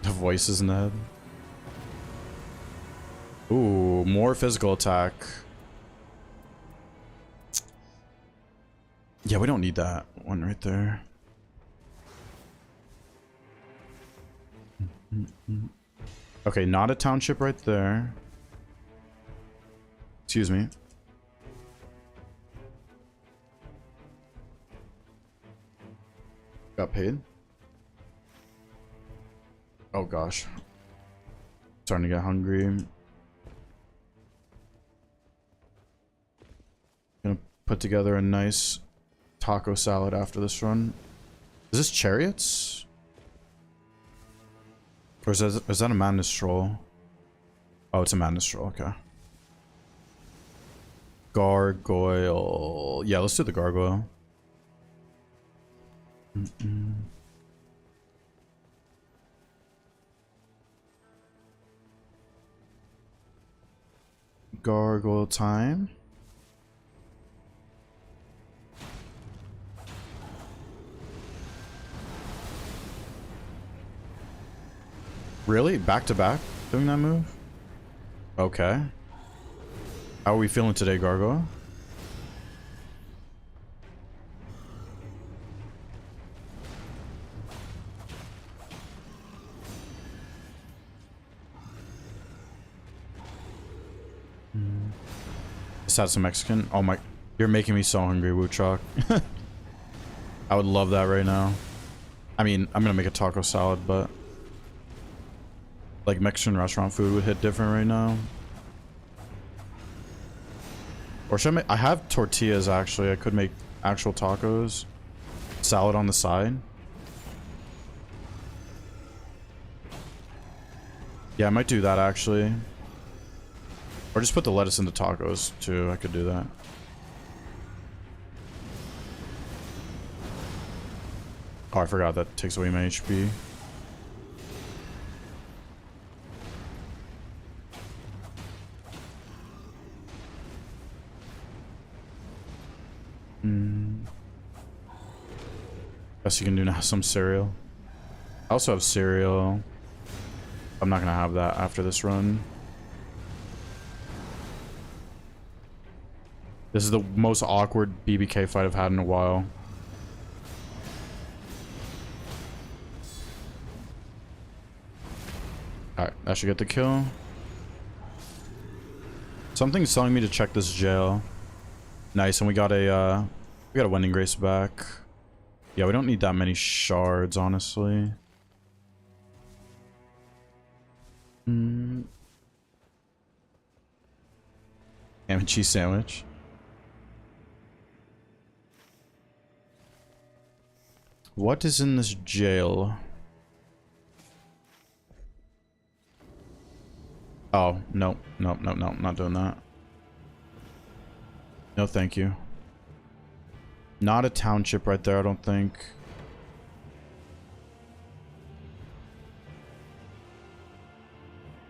The voices in the head. Ooh, more physical attack. Yeah, we don't need that one right there. Okay, not a township right there. Excuse me. Got paid. Oh gosh. Starting to get hungry. Gonna put together a nice taco salad after this run. Is this chariots? Or is that a madness troll? Oh, it's a madness roll. Okay. Gargoyle. Yeah, let's do the gargoyle. Gargoyle time. Really? Back to back doing that move? Okay. How are we feeling today, Gargoyle? Just had some Mexican. Oh my, you're making me so hungry, Wuchok. I would love that right now. I mean, I'm gonna make a taco salad, but like Mexican restaurant food would hit different right now. Or should I make, I have tortillas actually. I could make actual tacos. Salad on the side. Yeah, I might do that actually. Or just put the lettuce into tacos too. I could do that. Oh, I forgot that takes away my HP. Guess you can do now some cereal. I also have cereal. I'm not gonna have that after this run. This is the most awkward BBK fight I've had in a while. Alright, that should get the kill. Something's telling me to check this jail. Nice, and we got a Wending Grace back. Yeah, we don't need that many shards, honestly. Ham and cheese sandwich. What is in this jail? Oh, no, no, no, no, not doing that. No, thank you. Not a township right there, I don't think.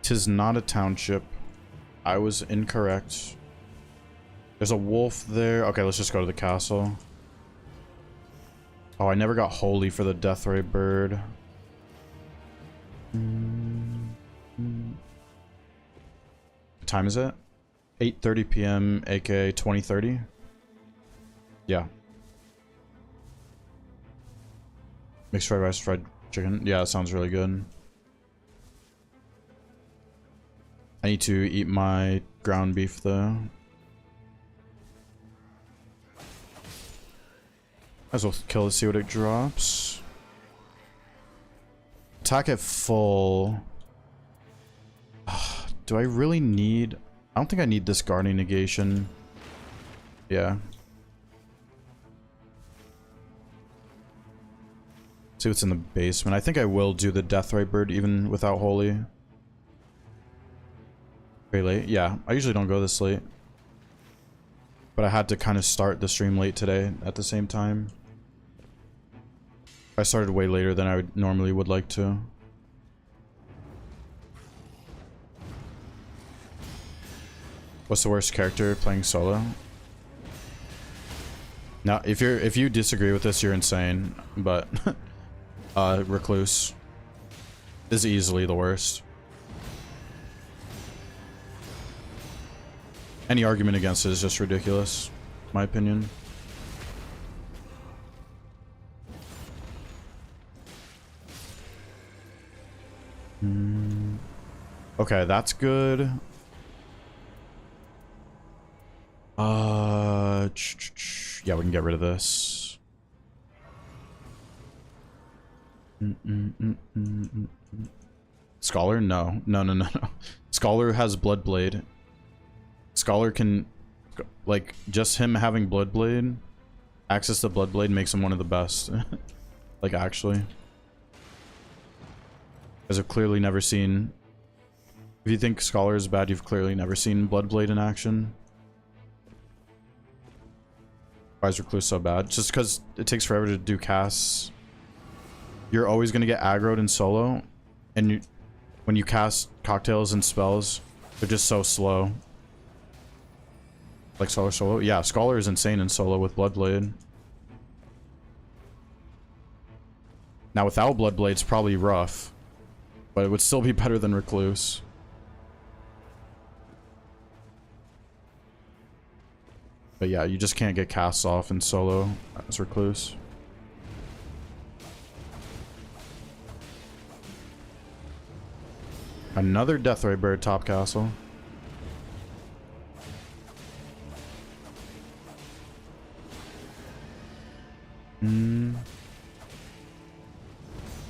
Tis not a township. I was incorrect. There's a wolf there. Okay, let's just go to the castle. Oh, I never got holy for the Deathray bird. What time is it? 8:30 p.m. aka 20:30. Yeah. Mixed fried rice, fried chicken. Yeah, that sounds really good. I need to eat my ground beef though. Might as well kill it, see what it drops. Attack at full. Do I really need... I don't think I need this guarding negation. Yeah. See what's in the basement. I think I will do the Deathray bird even without holy. Very late? Yeah, I usually don't go this late. But I had to kind of start the stream late today at the same time. I started way later than I normally would like to. What's the worst character playing solo? Now, if you disagree with this, you're insane. But Recluse is easily the worst. Any argument against it is just ridiculous, in my opinion. Okay, that's good. Yeah, we can get rid of this. Scholar? No. No. Scholar has Bloodblade. Scholar can... Like, just him having Bloodblade... Access to Bloodblade makes him one of the best. Like, actually. Because I've clearly never seen If you think Scholar is bad, you've clearly never seen Bloodblade in action. Why is Recluse so bad? Just because it takes forever to do casts. You're always going to get aggroed in solo. And when you cast cocktails and spells, they're just so slow. Like Scholar solo? Yeah, Scholar is insane in solo with Bloodblade. Now without Bloodblade, it's probably rough. But it would still be better than Recluse. But yeah, you just can't get casts off in solo as Recluse. Another Deathray Bird top castle.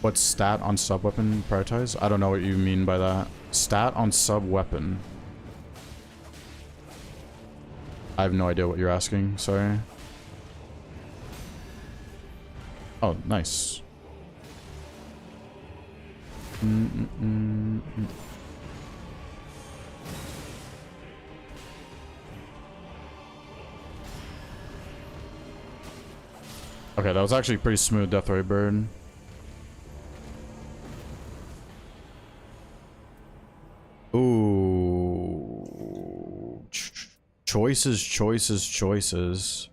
What stat on sub weapon prioritize? I don't know what you mean by that. Stat on sub weapon. I have no idea what you're asking, sorry. Oh, nice. Okay, that was actually pretty smooth, Deathray Bird. Ooh. Choices, choices, choices.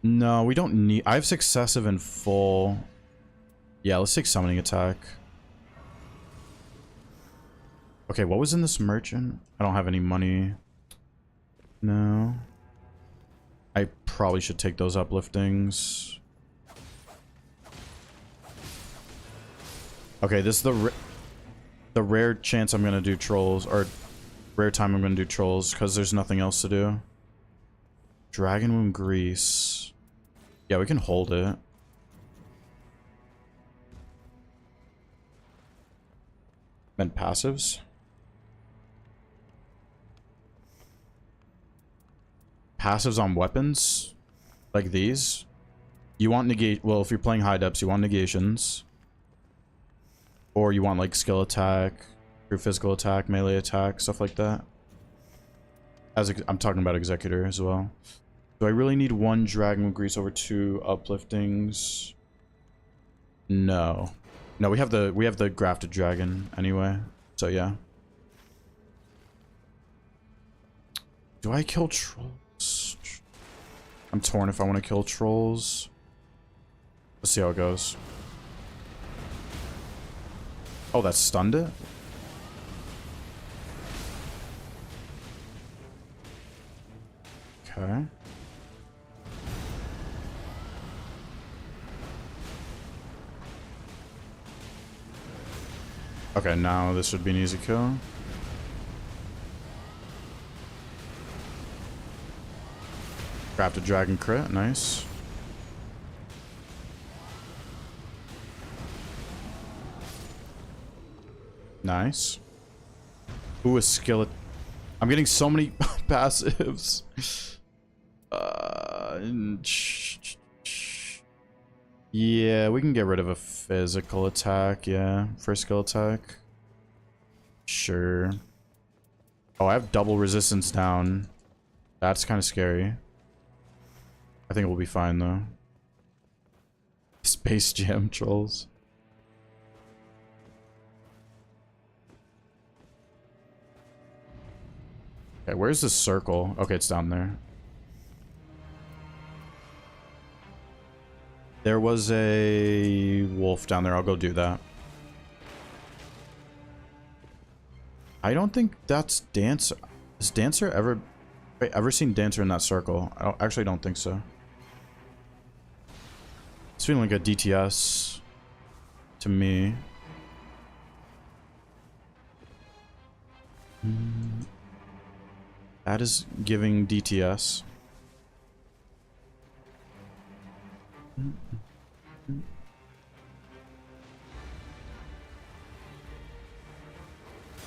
No, we don't need... I have successive and full. Yeah, let's take summoning attack. Okay, what was in this merchant? I don't have any money. No. I probably should take those upliftings. Okay, this is the rare chance I'm gonna do trolls, or rare time I'm gonna do trolls, because there's nothing else to do. Dragon Womb Grease. Yeah, we can hold it. Then passives. Passives on weapons, like these. You want negate. Well, if you're playing high depths, you want negations. Or you want like skill attack, or physical attack, melee attack, stuff like that. I'm talking about Executor as well. Do I really need one Dragon with Grease over 2 upliftings? No. No, we have the grafted dragon anyway. So yeah. Do I kill trolls? I'm torn if I want to kill trolls. Let's see how it goes. Oh, that stunned it? Okay. Okay, now this should be an easy kill. Crafted dragon crit, nice. Nice. Ooh, a skillet. I'm getting so many passives. Yeah, we can get rid of a physical attack, yeah. First skill attack. Sure. Oh, I have double resistance down. That's kind of scary. I think we'll be fine, though. Space Jam trolls. Okay, where's the circle? Okay, it's down there. There was a wolf down there. I'll go do that. I don't think that's Dancer. Has Dancer ever seen Dancer in that circle? I actually don't think so. It's feeling like a DTS to me. That is giving DTS.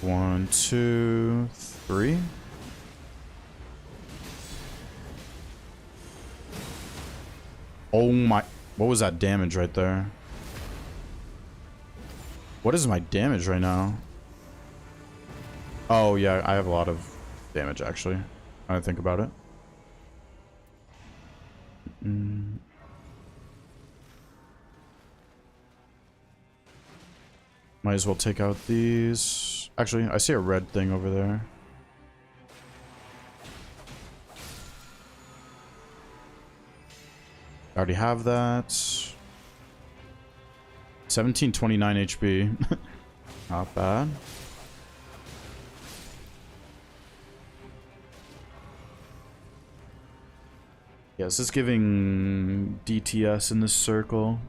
One, two, three. Oh my, what was that damage right there? What is my damage right now? Oh, yeah, I have a lot of damage, actually. I didn't think about it. Might as well take out these. Actually, I see a red thing over there. I already have that. 1729 HP. Not bad. Yeah, this is giving DTS in this circle.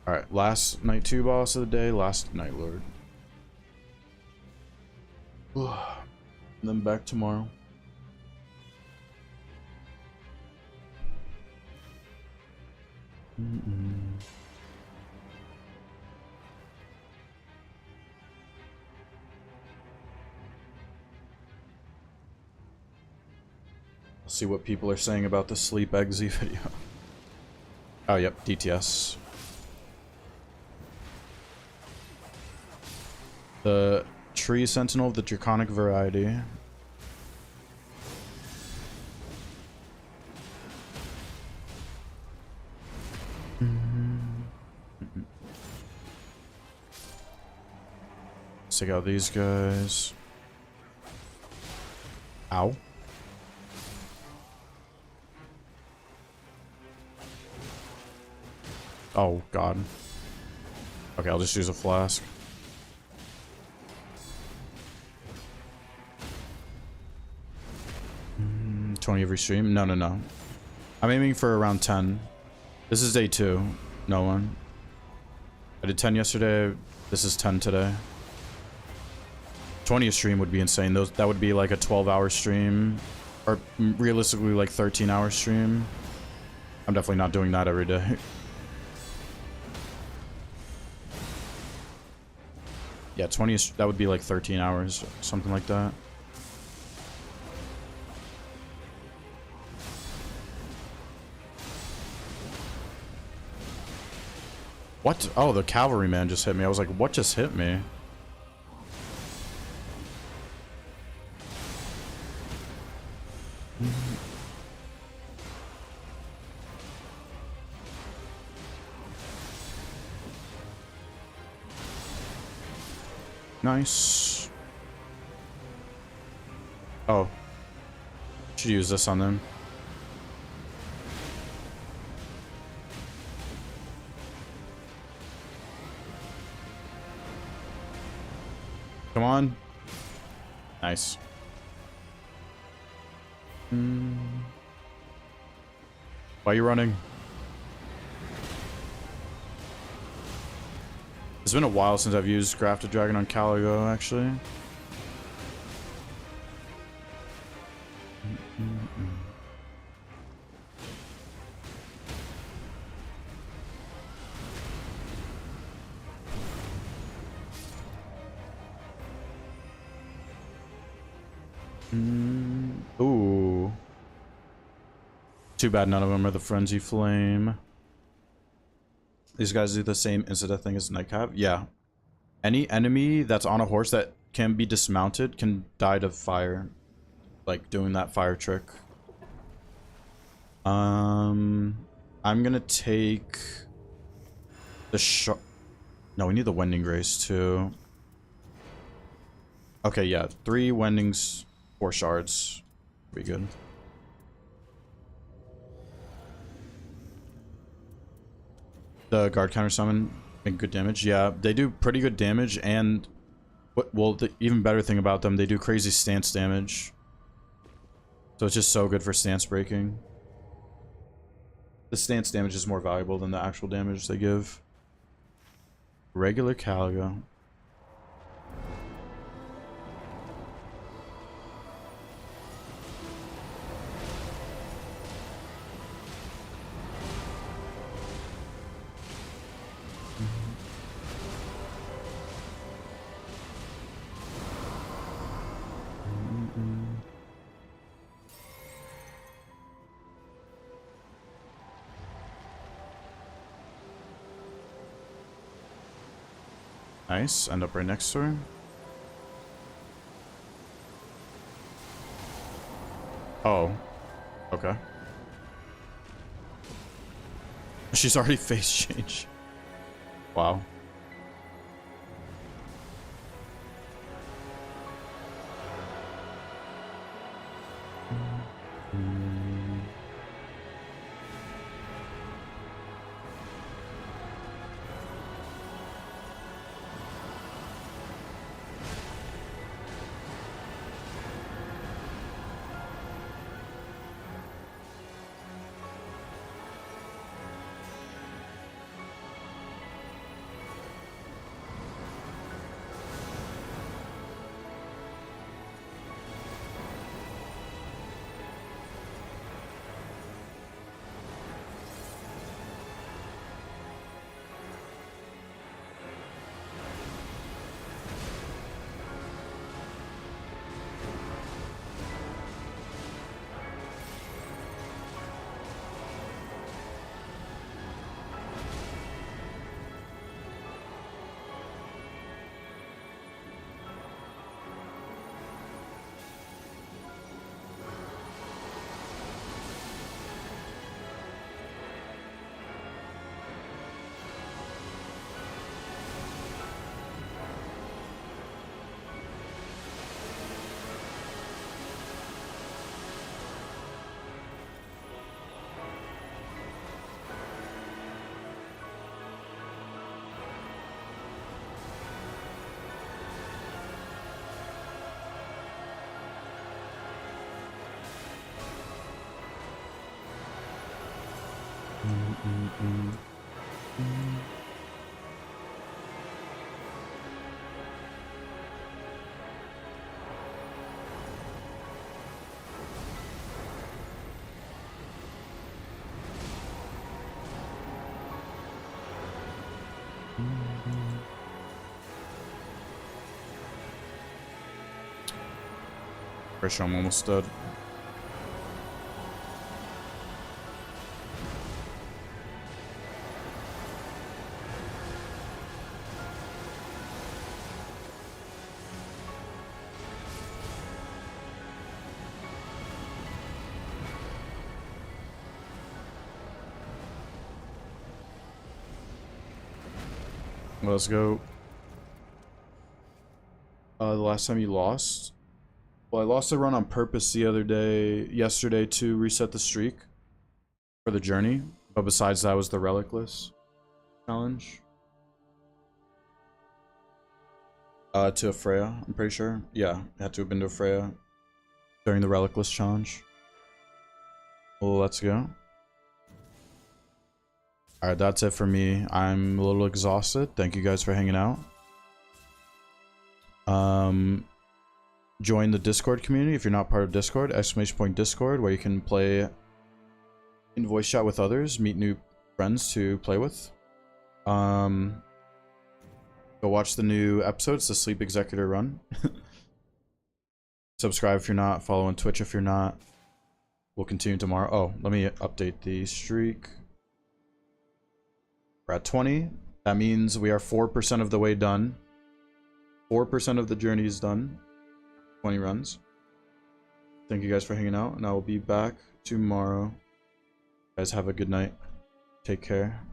Alright, last Night 2 boss of the day, last Night Lord. And then back tomorrow. See what people are saying about the Sleep Exe video. Oh, yep, DTS. The Tree Sentinel of the Draconic variety. Let's take out these guys. Ow. Oh, God. Okay, I'll just use a flask. Mm, 20 every stream? No, no, no. I'm aiming for around 10. This is day 2. No one. I did 10 yesterday. This is 10 today. 20 a stream would be insane. That would be like a 12-hour stream. Or realistically, like 13-hour stream. I'm definitely not doing that every day. Yeah, 20 is, that would be like 13 hours, something like that. What? Oh, the cavalryman just hit me. I was like, what just hit me? Nice. Oh. Should use this on them. Come on. Nice. Why are you running? It's been a while since I've used Grafted Dragon on Caligo, actually. Ooh. Too bad none of them are the Frenzy Flame. These guys do the same insta-death thing as Nightcap? Yeah. Any enemy that's on a horse that can be dismounted can die to fire. Like, doing that fire trick. I'm gonna take... the No, we need the Wending Grace, too. Okay, yeah. 3 Wendings, 4 shards. Be good. The guard counter summon make good damage. Yeah, they do pretty good damage, and well, the even better thing about them, they do crazy stance damage. So it's just so good for stance breaking. The stance damage is more valuable than the actual damage they give. Regular Caligo. Nice. End up right next to her. Oh. Okay. She's already face change. Wow. Pretty sure I'm almost dead. Let's go. The last time you lost? Well, I lost a run on purpose yesterday to reset the streak for the journey. But besides that was the relicless challenge. To Freya, I'm pretty sure. Yeah, it had to have been to Freya during the relicless challenge. Well, let's go. Alright, that's it for me. I'm a little exhausted. Thank you guys for hanging out. Join the Discord community if you're not part of Discord. !Discord, where you can play in voice chat with others, meet new friends to play with. Go watch the new episodes, the Sleep Executor run. Subscribe if you're not. Follow on Twitch if you're not. We'll continue tomorrow. Oh, let me update the streak. We're at 20. That means we are 4% of the way done. 4% of the journey is done. 20 runs. Thank you guys for hanging out, and I will be back tomorrow. You guys have a good night. Take care.